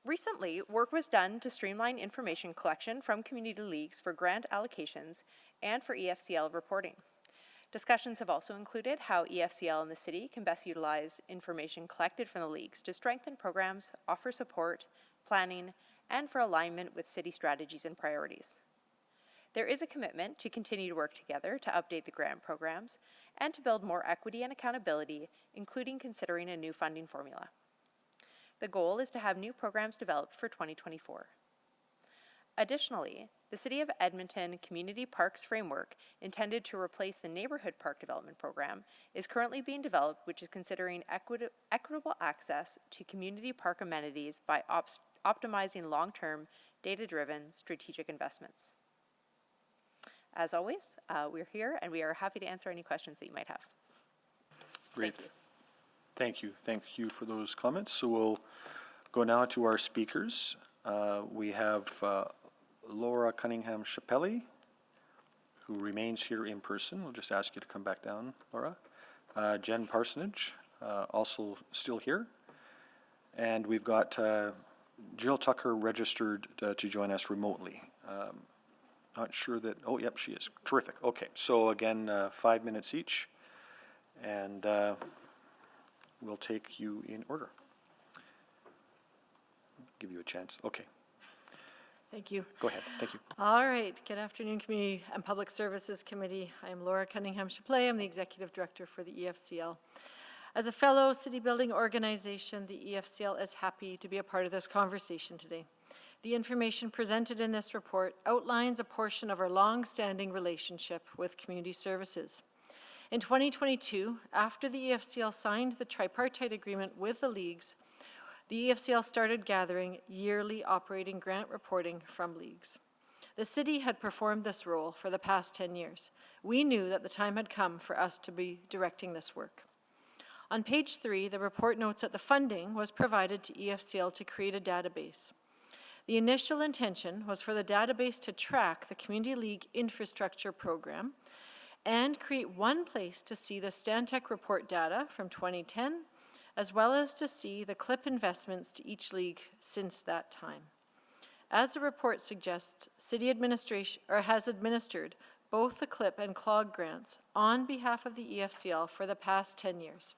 Recently, work was done to streamline information collection from community leagues for grant allocations and for EFCL reporting. Discussions have also included how EFCL and the city can best utilize information collected from the leagues to strengthen programs, offer support, planning, and for alignment with city strategies and priorities. There is a commitment to continue to work together to update the grant programs and to build more equity and accountability, including considering a new funding formula. The goal is to have new programs developed for 2024. Additionally, the City of Edmonton Community Parks Framework, intended to replace the Neighborhood Park Development Program, is currently being developed, which is considering equitable access to community park amenities by optimizing long-term, data-driven strategic investments. as always, we're here and we are happy to answer any questions that you might have. Great. Thank you. Thank you for those comments. So we'll go now to our speakers. We have Laura Cunningham-Chapelle, who remains here in person. We'll just ask you to come back down, Laura. Jen Parsonage, also still here. And we've got Jill Tucker registered to join us remotely. Not sure that, oh, yep, she is. Terrific. Okay, so again, 5 minutes each, and we'll take you in order. Give you a chance. Okay. Thank you. Go ahead. Thank you. All right. Good afternoon, Community and Public Services Committee. I am Laura Cunningham-Chapelle. I'm the Executive Director for the EFCL. As a fellow city building organization, the EFCL is happy to be a part of this conversation today. The information presented in this report outlines a portion of our long-standing relationship with community services. In 2022, after the EFCL signed the tripartite agreement with the leagues, the EFCL started gathering yearly operating grant reporting from leagues. The city had performed this role for the past 10 years. We knew that the time had come for us to be directing this work. On page 3, the report notes that the funding was provided to EFCL to create a database. The initial intention was for the database to track the Community League Infrastructure Program and create one place to see the Stantec report data from 2010, as well as to see the CLIP investments to each league since that time. As the report suggests, city administration has administered both the CLIP and CLOG grants on behalf of the EFCL for the past 10 years.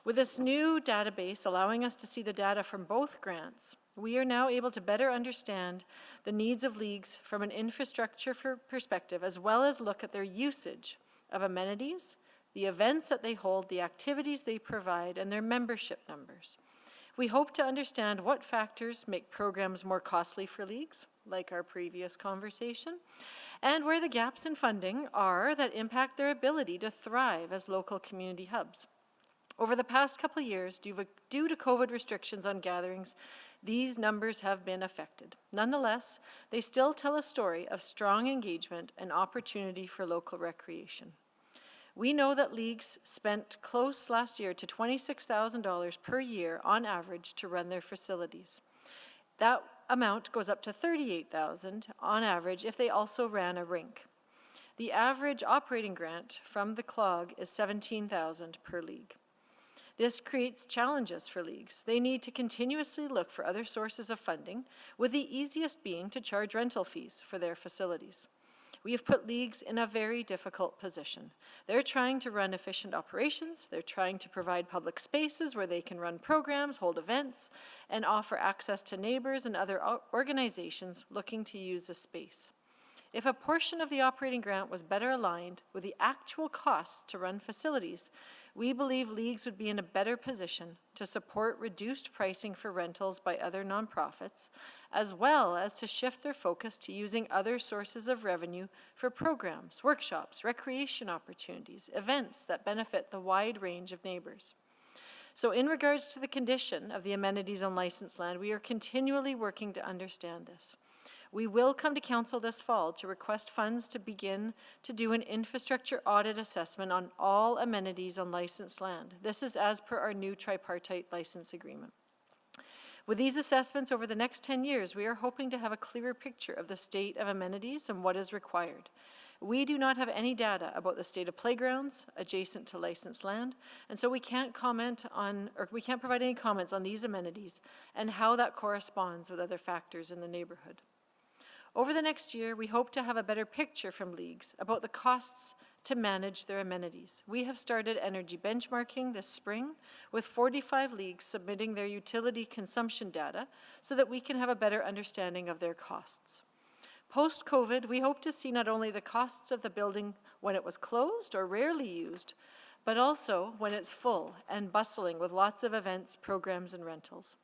With this new database allowing us to see the data from both grants, we are now able to better understand the needs of leagues from an infrastructure perspective, as well as look at their usage of amenities, the events that they hold, the activities they provide, and their membership numbers. We hope to understand what factors make programs more costly for leagues, like our previous conversation, and where the gaps in funding are that impact their ability to thrive as local community hubs. Over the past couple of years, due to COVID restrictions on gatherings, these numbers have been affected. Nonetheless, they still tell a story of strong engagement and opportunity for local recreation. We know that leagues spent close last year to $26,000 per year on average to run their facilities. That amount goes up to $38,000 on average if they also ran a rink. The average operating grant from the CLOG is $17,000 per league. This creates challenges for leagues. They need to continuously look for other sources of funding, with the easiest being to charge rental fees for their facilities. We have put leagues in a very difficult position. They're trying to run efficient operations, they're trying to provide public spaces where they can run programs, hold events, and offer access to neighbors and other organizations looking to use the space. If a portion of the operating grant was better aligned with the actual costs to run facilities, we believe leagues would be in a better position to support reduced pricing for rentals by other nonprofits, as well as to shift their focus to using other sources of revenue for programs, workshops, recreation opportunities, events that benefit the wide range of neighbors. So in regards to the condition of the amenities on licensed land, we are continually working to understand this. We will come to Council this fall to request funds to begin to do an infrastructure audit assessment on all amenities on licensed land. This is as per our new tripartite license agreement. With these assessments over the next 10 years, we are hoping to have a clearer picture of the state of amenities and what is required. We do not have any data about the state of playgrounds adjacent to licensed land, and so we can't comment on, or we can't provide any comments on these amenities and how that corresponds with other factors in the neighborhood. Over the next year, we hope to have a better picture from leagues about the costs to manage their amenities. We have started energy benchmarking this spring with 45 leagues submitting their utility consumption data so that we can have a better understanding of their costs. Post-COVID, we hope to see not only the costs of the building when it was closed or rarely used, but also when it's full and bustling with lots of events, programs, and rentals.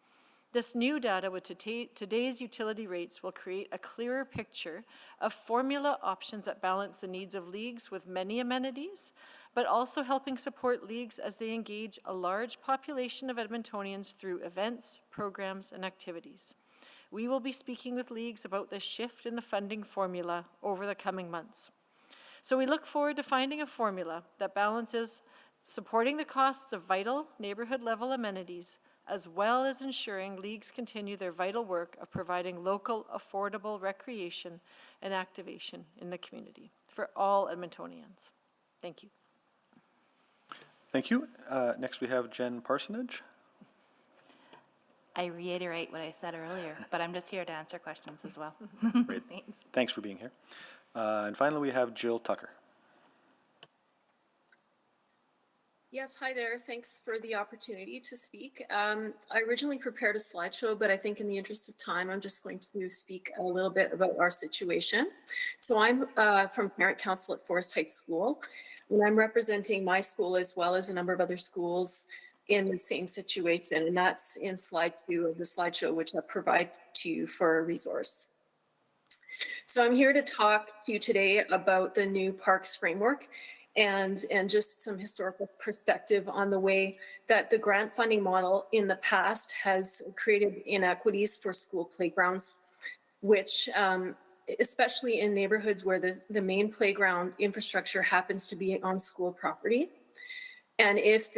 This new data with today's utility rates will create a clearer picture of formula options that balance the needs of leagues with many amenities, but also helping support leagues as they engage a large population of Edmontonians through events, programs, and activities. We will be speaking with leagues about this shift in the funding formula over the coming months. So we look forward to finding a formula that balances supporting the costs of vital neighborhood-level amenities, as well as ensuring leagues continue their vital work of providing local, affordable recreation and activation in the community for all Edmontonians. Thank you. Thank you. Next we have Jen Parsonage. I reiterate what I said earlier, but I'm just here to answer questions as well. Great. Thanks. Thanks for being here. And finally, we have Jill Tucker. Yes, hi there. Thanks for the opportunity to speak. I originally prepared a slideshow, but I think in the interest of time, I'm just going to speak a little bit about our situation. So I'm from Parent Council at Forest Heights School, and I'm representing my school as well as a number of other schools in the same situation, and that's in slide 2 of the slideshow, which I'll provide to you for a resource. So I'm here to talk to you today about the new parks framework and just some historical perspective on the way that the grant funding model in the past has created inequities for school playgrounds, which especially in neighborhoods where the main playground infrastructure happens to be on school property. And if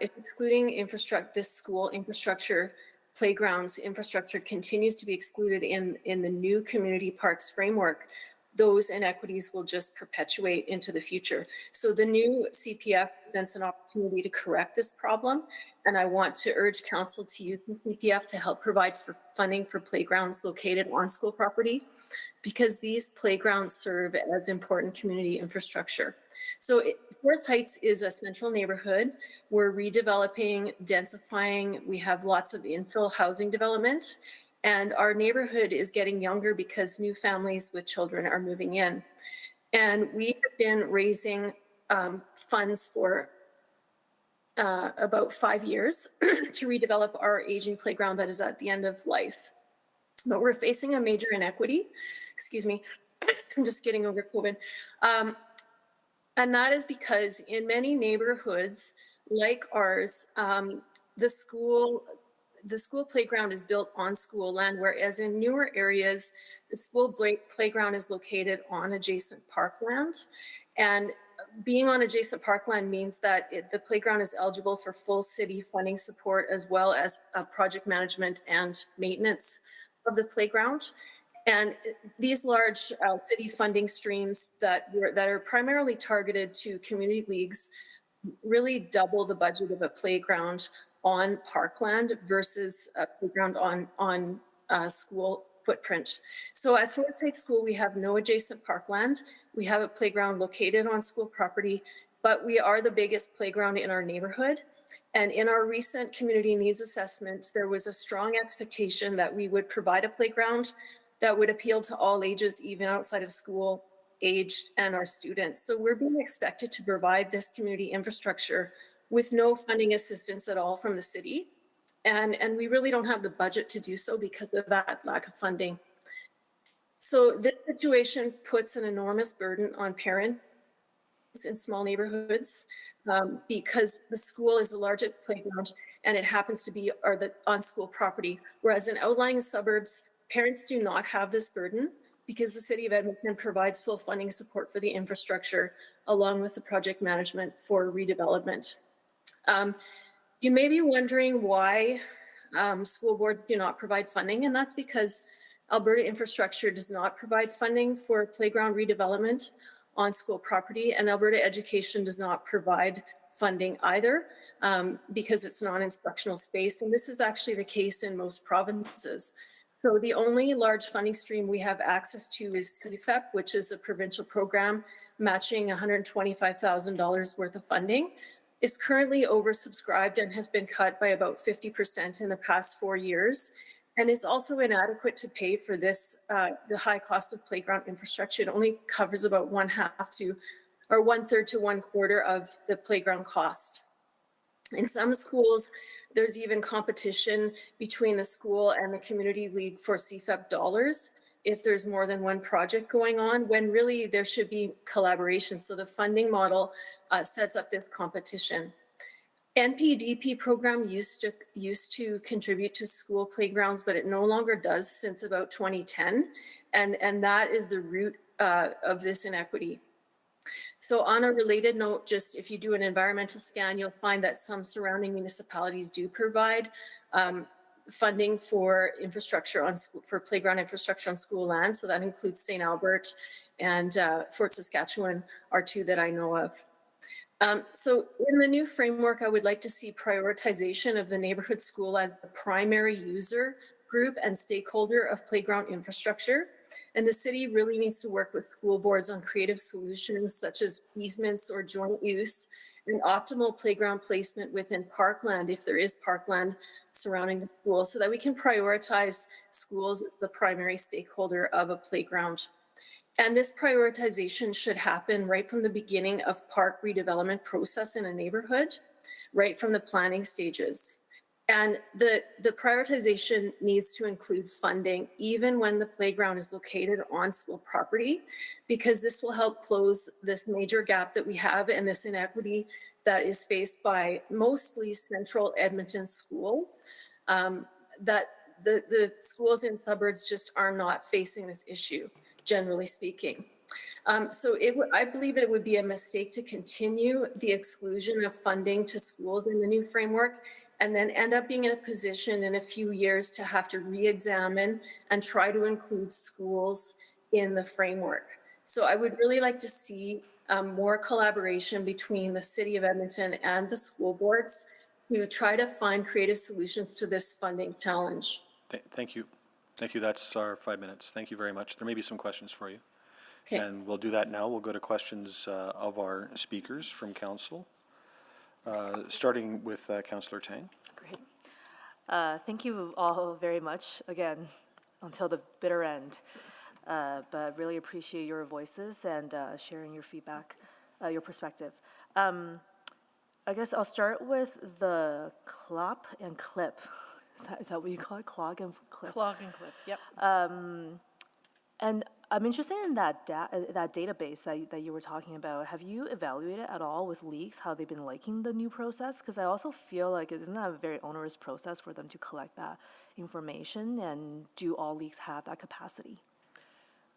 excluding this school infrastructure, playgrounds infrastructure continues to be excluded in the new community parks framework, those inequities will just perpetuate into the future. So the new CPF presents an opportunity to correct this problem, and I want to urge council to use the CPF to help provide for funding for playgrounds located on school property, because these playgrounds serve as important community infrastructure. So Forest Heights is a central neighborhood. We're redeveloping, densifying. We have lots of infill housing development. And our neighborhood is getting younger because new families with children are moving in. And we have been raising funds for about 5 years to redevelop our aging playground that is at the end of life. But we're facing a major inequity. Excuse me, I'm just getting over COVID. And that is because in many neighborhoods like ours, the school playground is built on school land, whereas in newer areas, the school playground is located on adjacent parkland. And being on adjacent parkland means that the playground is eligible for full city funding support, as well as project management and maintenance of the playground. And these large city funding streams that are primarily targeted to community leagues really double the budget of a playground on parkland versus a playground on school footprint. So at Forest Heights School, we have no adjacent parkland. We have a playground located on school property, but we are the biggest playground in our neighborhood. And in our recent community needs assessment, there was a strong expectation that we would provide a playground that would appeal to all ages, even outside of school aged, and our students. So we're being expected to provide this community infrastructure with no funding assistance at all from the city. And we really don't have the budget to do so because of that lack of funding. So this situation puts an enormous burden on parents in small neighborhoods because the school is the largest playground and it happens to be on school property. Whereas in outlying suburbs, parents do not have this burden because the city of Edmonton provides full funding support for the infrastructure along with the project management for redevelopment. You may be wondering why school boards do not provide funding, and that's because Alberta infrastructure does not provide funding for playground redevelopment on school property, and Alberta education does not provide funding either because it's non-instructional space, and this is actually the case in most provinces. So the only large funding stream we have access to is CFEP, which is a provincial program matching $125,000 worth of funding. It's currently oversubscribed and has been cut by about 50% in the past 4 years, and is also inadequate to pay for this, the high cost of playground infrastructure. It only covers about 1/3 to 1/4 of the playground cost. In some schools, there's even competition between the school and the community league for CFEP dollars if there's more than one project going on, when really there should be collaboration. So the funding model sets up this competition. NPDP program used to contribute to school playgrounds, but it no longer does since about 2010, and that is the root of this inequity. So on a related note, just if you do an environmental scan, you'll find that some surrounding municipalities do provide funding for infrastructure for playground infrastructure on school land. So that includes St. Albert and Fort Saskatchewan are two that I know of. So in the new framework, I would like to see prioritization of the neighborhood school as the primary user group and stakeholder of playground infrastructure. And the city really needs to work with school boards on creative solutions such as easements or joint use and optimal playground placement within Parkland, if there is Parkland surrounding the school, so that we can prioritize schools as the primary stakeholder of a playground. And this prioritization should happen right from the beginning of park redevelopment process in a neighborhood, right from the planning stages. And the prioritization needs to include funding even when the playground is located on school property, because this will help close this major gap that we have and this inequity that is faced by mostly central Edmonton schools, that the schools in suburbs just are not facing this issue, generally speaking. So I believe it would be a mistake to continue the exclusion of funding to schools in the new framework and then end up being in a position in a few years to have to re-examine and try to include schools in the framework. So I would really like to see more collaboration between the City of Edmonton and the school boards to try to find creative solutions to this funding challenge. Thank you. Thank you. That's our 5 minutes. Thank you very much. There may be some questions for you. Okay. And we'll do that now. We'll go to questions of our speakers from council, starting with Councillor Tang. Great. Thank you all very much, again, until the bitter end. But really appreciate your voices and sharing your feedback, your perspective. I guess I'll start with the clop and clip. Is that what you call it? Clog and clip? Clog and clip, yep. And I'm interested in that database that you were talking about. Have you evaluated at all with leagues how they've been liking the new process? Because I also feel like isn't that a very onerous process for them to collect that information, and do all leagues have that capacity?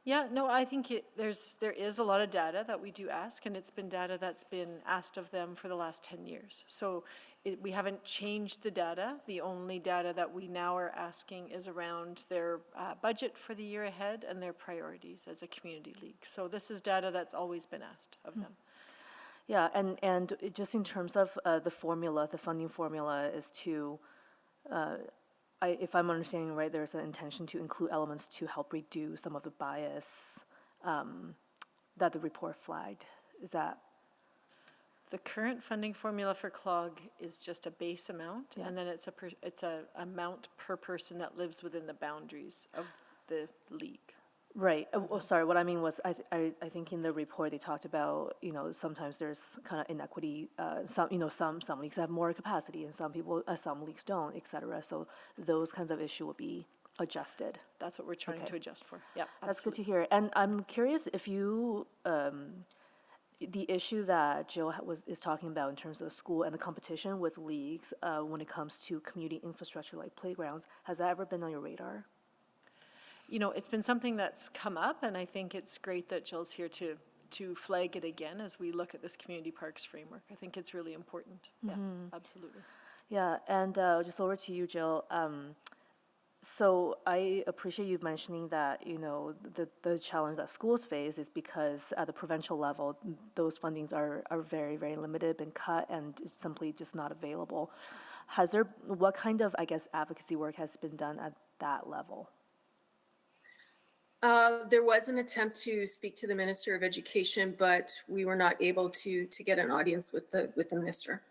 Yeah, no, I think there is a lot of data that we do ask, and it's been data that's been asked of them for the last 10 years. So we haven't changed the data. The only data that we now are asking is around their budget for the year ahead and their priorities as a community league. So this is data that's always been asked of them. Yeah, and just in terms of the formula, the funding formula is to, if I'm understanding right, there's an intention to include elements to help reduce some of the bias that the report flagged. Is that? The current funding formula for CLOG is just a base amount, and then it's a amount per person that lives within the boundaries of the league. Right. Oh, sorry. What I mean was, I think in the report they talked about, sometimes there's kind of inequity. Some leagues have more capacity, and some leagues don't, et cetera. So those kinds of issues will be adjusted. That's what we're trying to adjust for. Yeah, that's good to hear. And I'm curious if you, the issue that Jill is talking about in terms of school and the competition with leagues when it comes to community infrastructure like playgrounds, has that ever been on your radar? It's been something that's come up, and I think it's great that Jill's here to flag it again as we look at this community parks framework. I think it's really important. Yeah, absolutely. Yeah, and just over to you, Jill. So I appreciate you mentioning that, the challenge that schools face is because at the provincial level, those fundings are very, very limited, been cut, and it's simply just not available. What kind of, advocacy work has been done at that level? There was an attempt to speak to the Minister of Education, but we were not able to get an audience with the minister.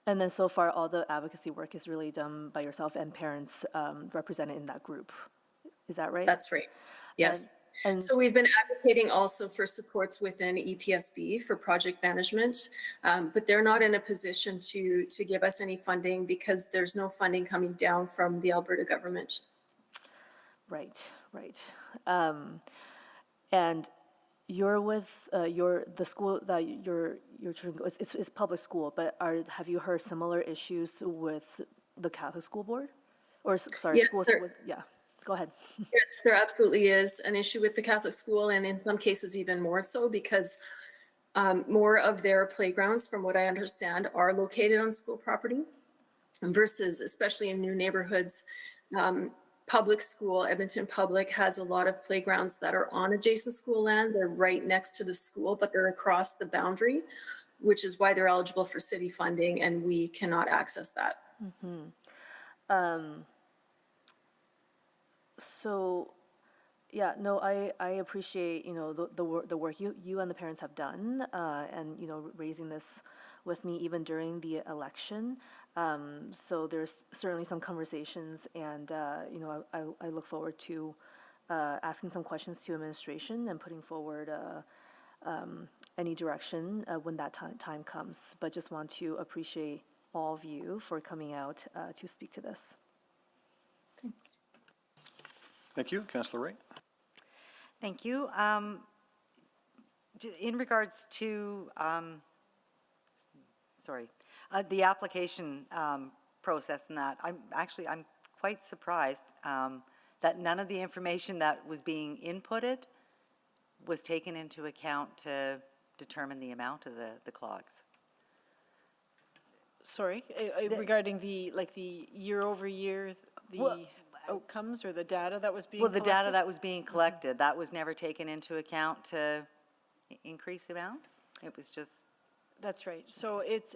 And then so far, all the advocacy work is really done by yourself and parents represented in that group. Is that right? That's right. Yes. And so we've been advocating also for supports within EPSB for project management, but they're not in a position to give us any funding because there's no funding coming down from the Alberta government. Right. And you're with the school that you're it's public school, but have you heard similar issues with the Catholic school board, or sorry, Yes, schools there- with Go ahead. Yes, there absolutely is an issue with the Catholic school, and in some cases even more so, because more of their playgrounds, from what I understand, are located on school property versus, especially in new neighborhoods, public school, Edmonton Public has a lot of playgrounds that are on adjacent school land. They're right next to the school, but they're across the boundary, which is why they're eligible for city funding, and we cannot access that. So, yeah, no, I appreciate, the work you and the parents have done, and, raising this with me even during the election. So there's certainly some conversations, and, I look forward to asking some questions to administration and putting forward any direction when that time comes. But just want to appreciate all of you for coming out to speak to this. Thanks. Thank you. Councillor Wright. Thank you. In regards to, the application process and that, I'm quite surprised that none of the information that was being inputted was taken into account to determine the amount of the clogs. Sorry, regarding the year over year, outcomes or the data that was being collected? Well, the data that was being collected, that was never taken into account to increase amounts? It was just... That's right. So it's,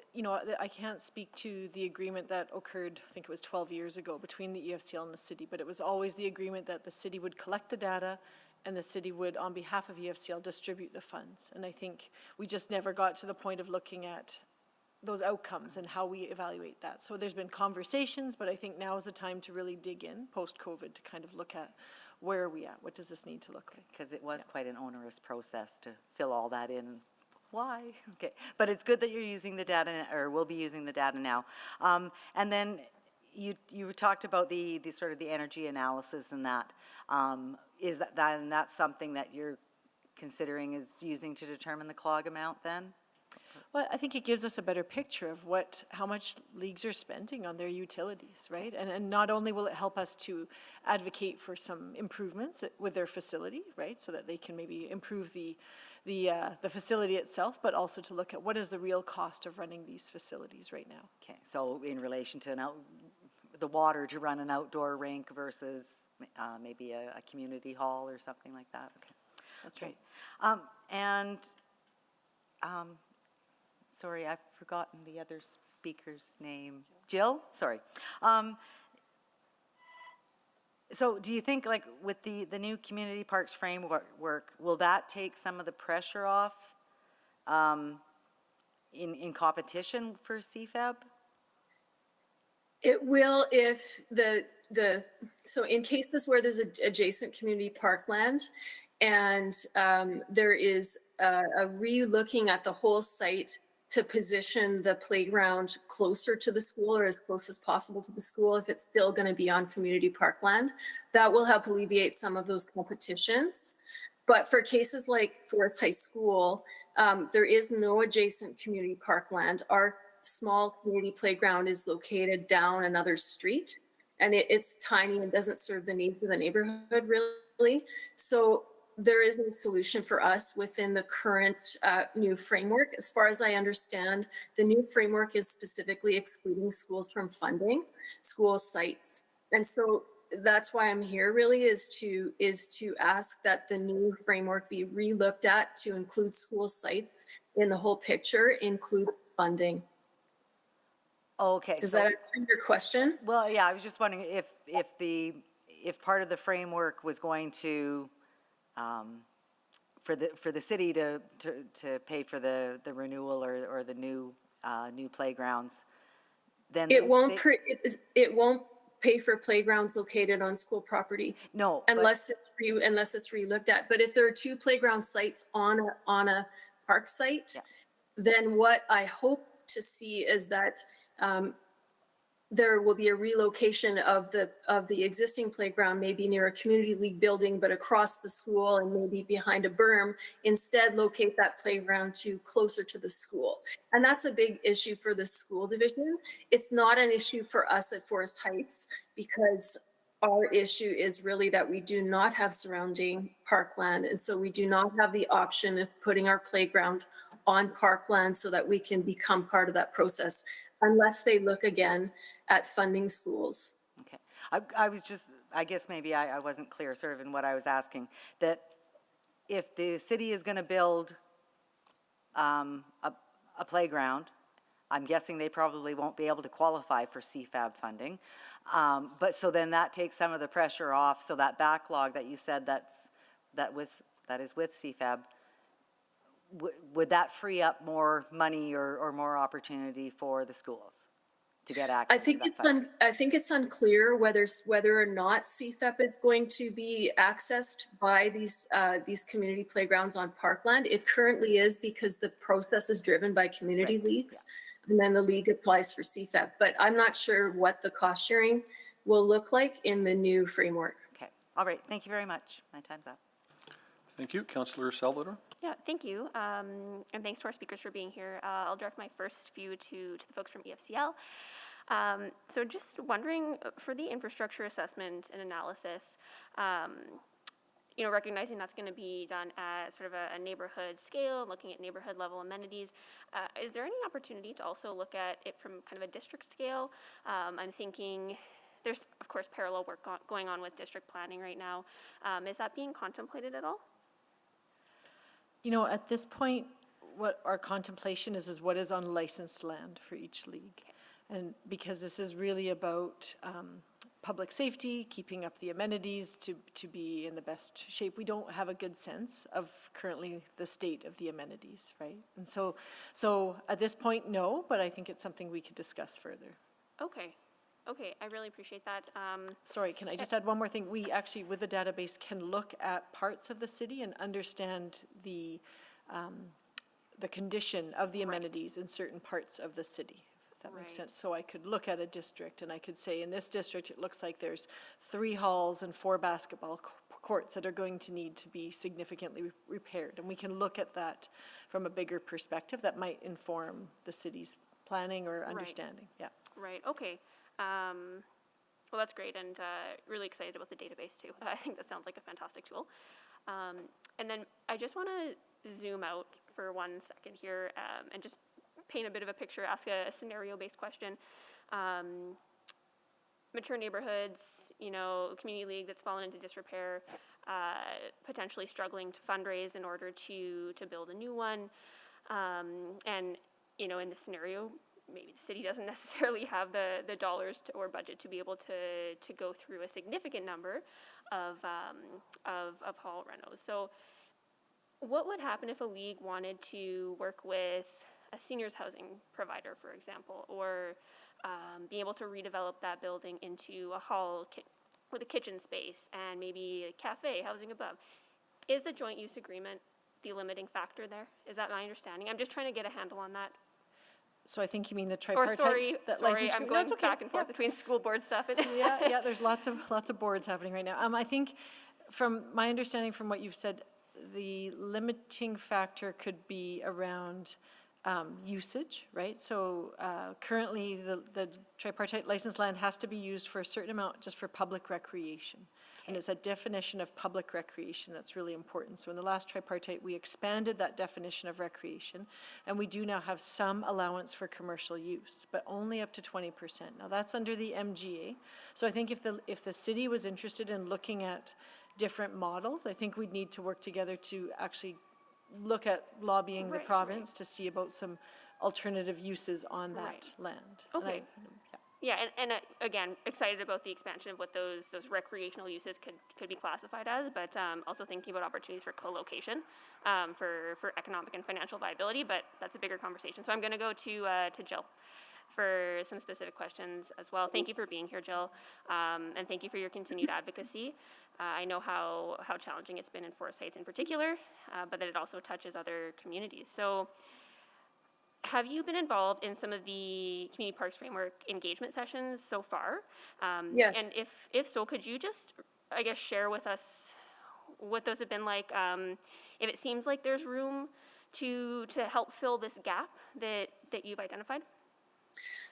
I can't speak to the agreement that occurred, I think it was 12 years ago, between the EFCL and the city, but it was always the agreement that the city would collect the data and the city would, on behalf of EFCL, distribute the funds. And I think we just never got to the point of looking at those outcomes and how we evaluate that. So there's been conversations, but I think now is the time to really dig in post-COVID to kind of look at where are we at? What does this need to look like? Because it was quite an onerous process to fill all that in. Why? Okay, but it's good that you're using the data, or will be using the data now. And then you talked about the sort of the energy analysis and that. Is that and that's something that you're considering is using to determine the clog amount then? Well, I think it gives us a better picture of how much leagues are spending on their utilities, right? And not only will it help us to advocate for some improvements with their facility, right, so that they can maybe improve the facility itself, but also to look at what is the real cost of running these facilities right now. Okay, so in relation to the water to run an outdoor rink versus maybe a community hall or something like that. Okay, that's right. Sorry, I've forgotten the other speaker's name. Jill? Sorry. So do you think, like, with the new community parks framework, will that take some of the pressure off in competition for CFAB? It will if so in cases where there's an adjacent community parkland and there is a re-looking at the whole site to position the playground closer to the school or as close as possible to the school if it's still going to be on community parkland. That will help alleviate some of those competitions. But for cases like Forest High School, there is no adjacent community parkland. Our small community playground is located down another street, and it's tiny and doesn't serve the needs of the neighborhood really. So there isn't a solution for us within the current new framework. As far as I understand, the new framework is specifically excluding schools from funding school sites. And so that's why I'm here really is to ask that the new framework be re-looked at to include school sites in the whole picture, include funding. Okay. Does that answer your question? Well, yeah, I was just wondering if part of the framework was going to for the city to pay for the renewal or the new playgrounds, then it won't pay for playgrounds located on school property. No, unless it's re-looked at. But if there are two playground sites on a park site, then what I hope to see is that there will be a relocation of the existing playground, maybe near a community league building, but across the school and maybe behind a berm. Instead, locate that playground to closer to the school. And that's a big issue for the school division. It's not an issue for us at Forest Heights because our issue is really that we do not have surrounding parkland. And so we do not have the option of putting our playground on parkland so that we can become part of that process unless they look again at funding schools. Okay. I was just, I guess maybe I wasn't clear sort of in what I was asking, that if the city is going to build a playground, I'm guessing they probably won't be able to qualify for CFAB funding. But so then that takes some of the pressure off. So that backlog that you said that is with CFAB, would that free up more money or more opportunity for the schools to get access? I think it's unclear whether or not CFEP is going to be accessed by these community playgrounds on Parkland. It currently is because the process is driven by community leagues, and then the league applies for CFEP. But I'm not sure what the cost sharing will look like in the new framework. Okay. All right. Thank you very much. My time's up. Thank you. Councillor Salvador. Yeah, thank you. And thanks to our speakers for being here. I'll direct my first few to the folks from EFCL. So just wondering, for the infrastructure assessment and analysis, recognizing that's going to be done at sort of a neighborhood scale, looking at neighborhood level amenities, is there any opportunity to also look at it from kind of a district scale? I'm thinking there's, of course, parallel work going on with district planning right now. Is that being contemplated at all? At this point, what our contemplation is what is on licensed land for each league. And because this is really about public safety, keeping up the amenities to be in the best shape, we don't have a good sense of currently the state of the amenities, right? And so at this point, no, but I think it's something we could discuss further. Okay, I really appreciate that. Sorry, can I just add one more thing? We actually, with the database, can look at parts of the city and understand the condition of the amenities in certain parts of the city, if that makes sense. So I could look at a district and I could say, in this district, it looks like there's 3 halls and 4 basketball courts that are going to need to be significantly repaired. And we can look at that from a bigger perspective that might inform the city's planning or understanding. Yeah. Right, okay. Well, that's great, and really excited about the database too. I think that sounds like a fantastic tool. And then I just want to zoom out for 1 second here and just paint a bit of a picture, ask a scenario-based question. Mature neighborhoods, community league that's fallen into disrepair, potentially struggling to fundraise in order to build a new one. And, in this scenario, maybe the city doesn't necessarily have the dollars or budget to be able to go through a significant number of hall renos. So what would happen if a league wanted to work with a seniors housing provider, for example, or be able to redevelop that building into a hall with a kitchen space and maybe a cafe, housing above? Is the joint use agreement the limiting factor there? Is that my understanding? I'm just trying to get a handle on that. So I think you mean the tripartite. Sorry, I'm going back and forth between school board stuff. yeah, there's lots of boards happening right now. I think, from my understanding, from what you've said, the limiting factor could be around usage, right? So currently, the tripartite licensed land has to be used for a certain amount just for public recreation. And it's a definition of public recreation that's really important. So in the last tripartite, we expanded that definition of recreation, and we do now have some allowance for commercial use, but only up to 20%. Now that's under the MGA. So I think if the city was interested in looking at different models, I think we'd need to work together to actually look at lobbying the province to see about some alternative uses on that land. Okay. Yeah, and again, excited about the expansion of what those recreational uses could be classified as, but also thinking about opportunities for co-location for economic and financial viability, but that's a bigger conversation. So I'm going to go to Jill for some specific questions as well. Thank you for being here, Jill, and thank you for your continued advocacy. I know how challenging it's been in Forest Heights in particular, but that it also touches other communities. So have you been involved in some of the Community Parks Framework engagement sessions so far? Yes. And if so, could you just, I guess, share with us what those have been like? If it seems like there's room to help fill this gap that you've identified?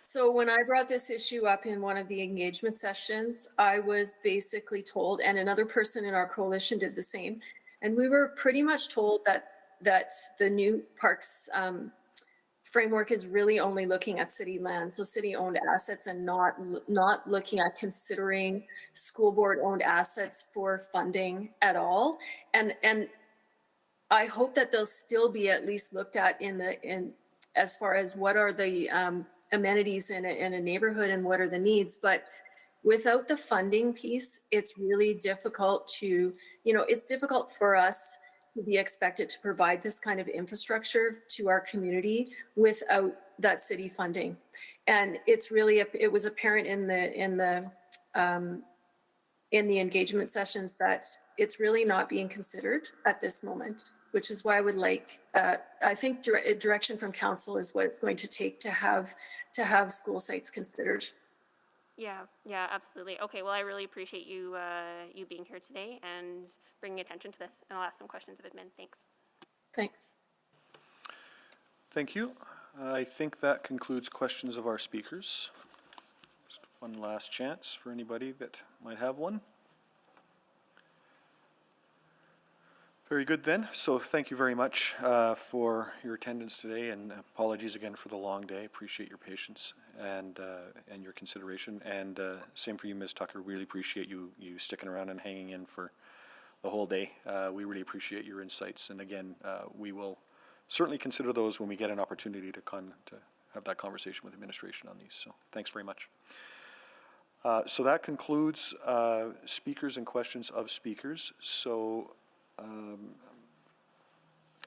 So when I brought this issue up in one of the engagement sessions, I was basically told, and another person in our coalition did the same, and we were pretty much told that the new parks framework is really only looking at city land, so city-owned assets, and not looking at considering school board-owned assets for funding at all. And I hope that they'll still be at least looked at in as far as what are the amenities in a neighborhood and what are the needs. But without the funding piece, it's really difficult to, it's difficult for us to be expected to provide this kind of infrastructure to our community without that city funding. And it's really, it was apparent in the engagement sessions that it's really not being considered at this moment, which is why I would like, I think direction from council is what it's going to take to have school sites considered. Yeah, absolutely. Okay, well, I really appreciate you you being here today and bringing attention to this, and I'll ask some questions of admin. Thanks. Thanks. Thank you. I think that concludes questions of our speakers. Just one last chance for anybody that might have one. Very good then. So thank you very much for your attendance today, and apologies again for the long day. Appreciate your patience and your consideration. And same for you, Ms. Tucker. Really appreciate you sticking around and hanging in for the whole day. We really appreciate your insights. And again, we will certainly consider those when we get an opportunity to have that conversation with administration on these. So thanks very much. So that concludes speakers and questions of speakers. So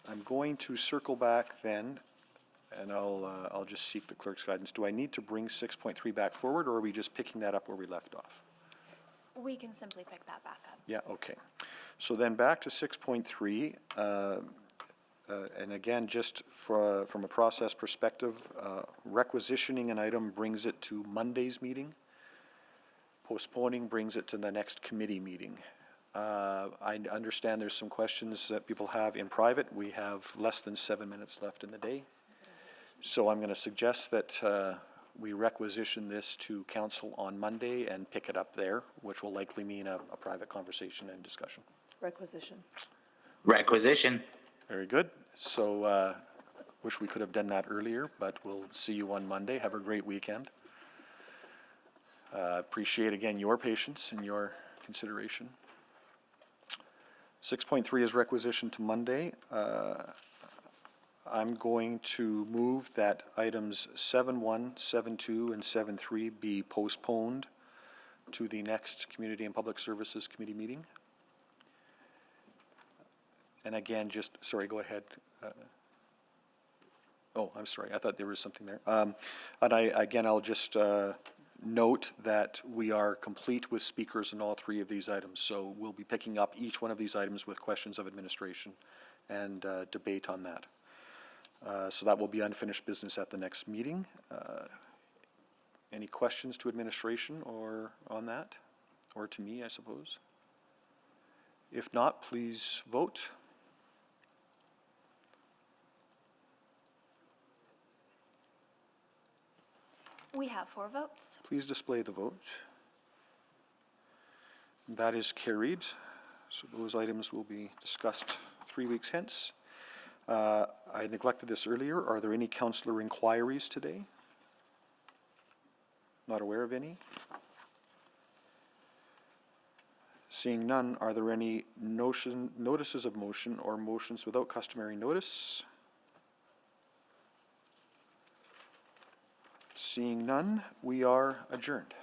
I'm going to circle back then, and I'll just seek the clerk's guidance. Do I need to bring 6.3 back forward, or are we just picking that up where we left off? We can simply pick that back up. Yeah, okay. So then back to 6.3, and again, just from a process perspective, requisitioning an item brings it to Monday's meeting. Postponing brings it to the next committee meeting. I understand there's some questions that people have in private. We have less than 7 minutes left in the day. So I'm going to suggest that we requisition this to council on Monday and pick it up there, which will likely mean a private conversation and discussion. Requisition. Requisition. Very good. So wish we could have done that earlier, but we'll see you on Monday. Have a great weekend. Appreciate again your patience and your consideration. 6.3 is requisition to Monday. I'm going to move that items 7.1, 7.2, and 7.3 be postponed to the next Community and Public Services Committee meeting. And again, sorry, go ahead. Oh, I'm sorry. I thought there was something there. And I'll just note that we are complete with speakers on all three of these items. So we'll be picking up each one of these items with questions of administration and debate on that. So that will be unfinished business at the next meeting. Any questions to administration or on that? Or to me, I suppose? If not, please vote. We have 4 votes. Please display the vote. That is carried. So those items will be discussed 3 weeks hence. I neglected this earlier. Are there any councillor inquiries today? Not aware of any. Seeing none, are there any notices of motion or motions without customary notice? Seeing none, we are adjourned.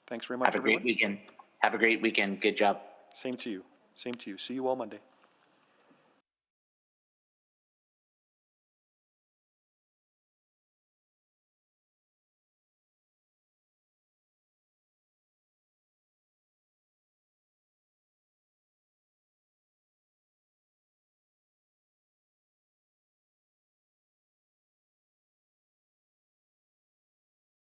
Thanks very much, everyone. Have a great weekend. Have a great weekend. Good job. Same to you. Same to you. See you all Monday.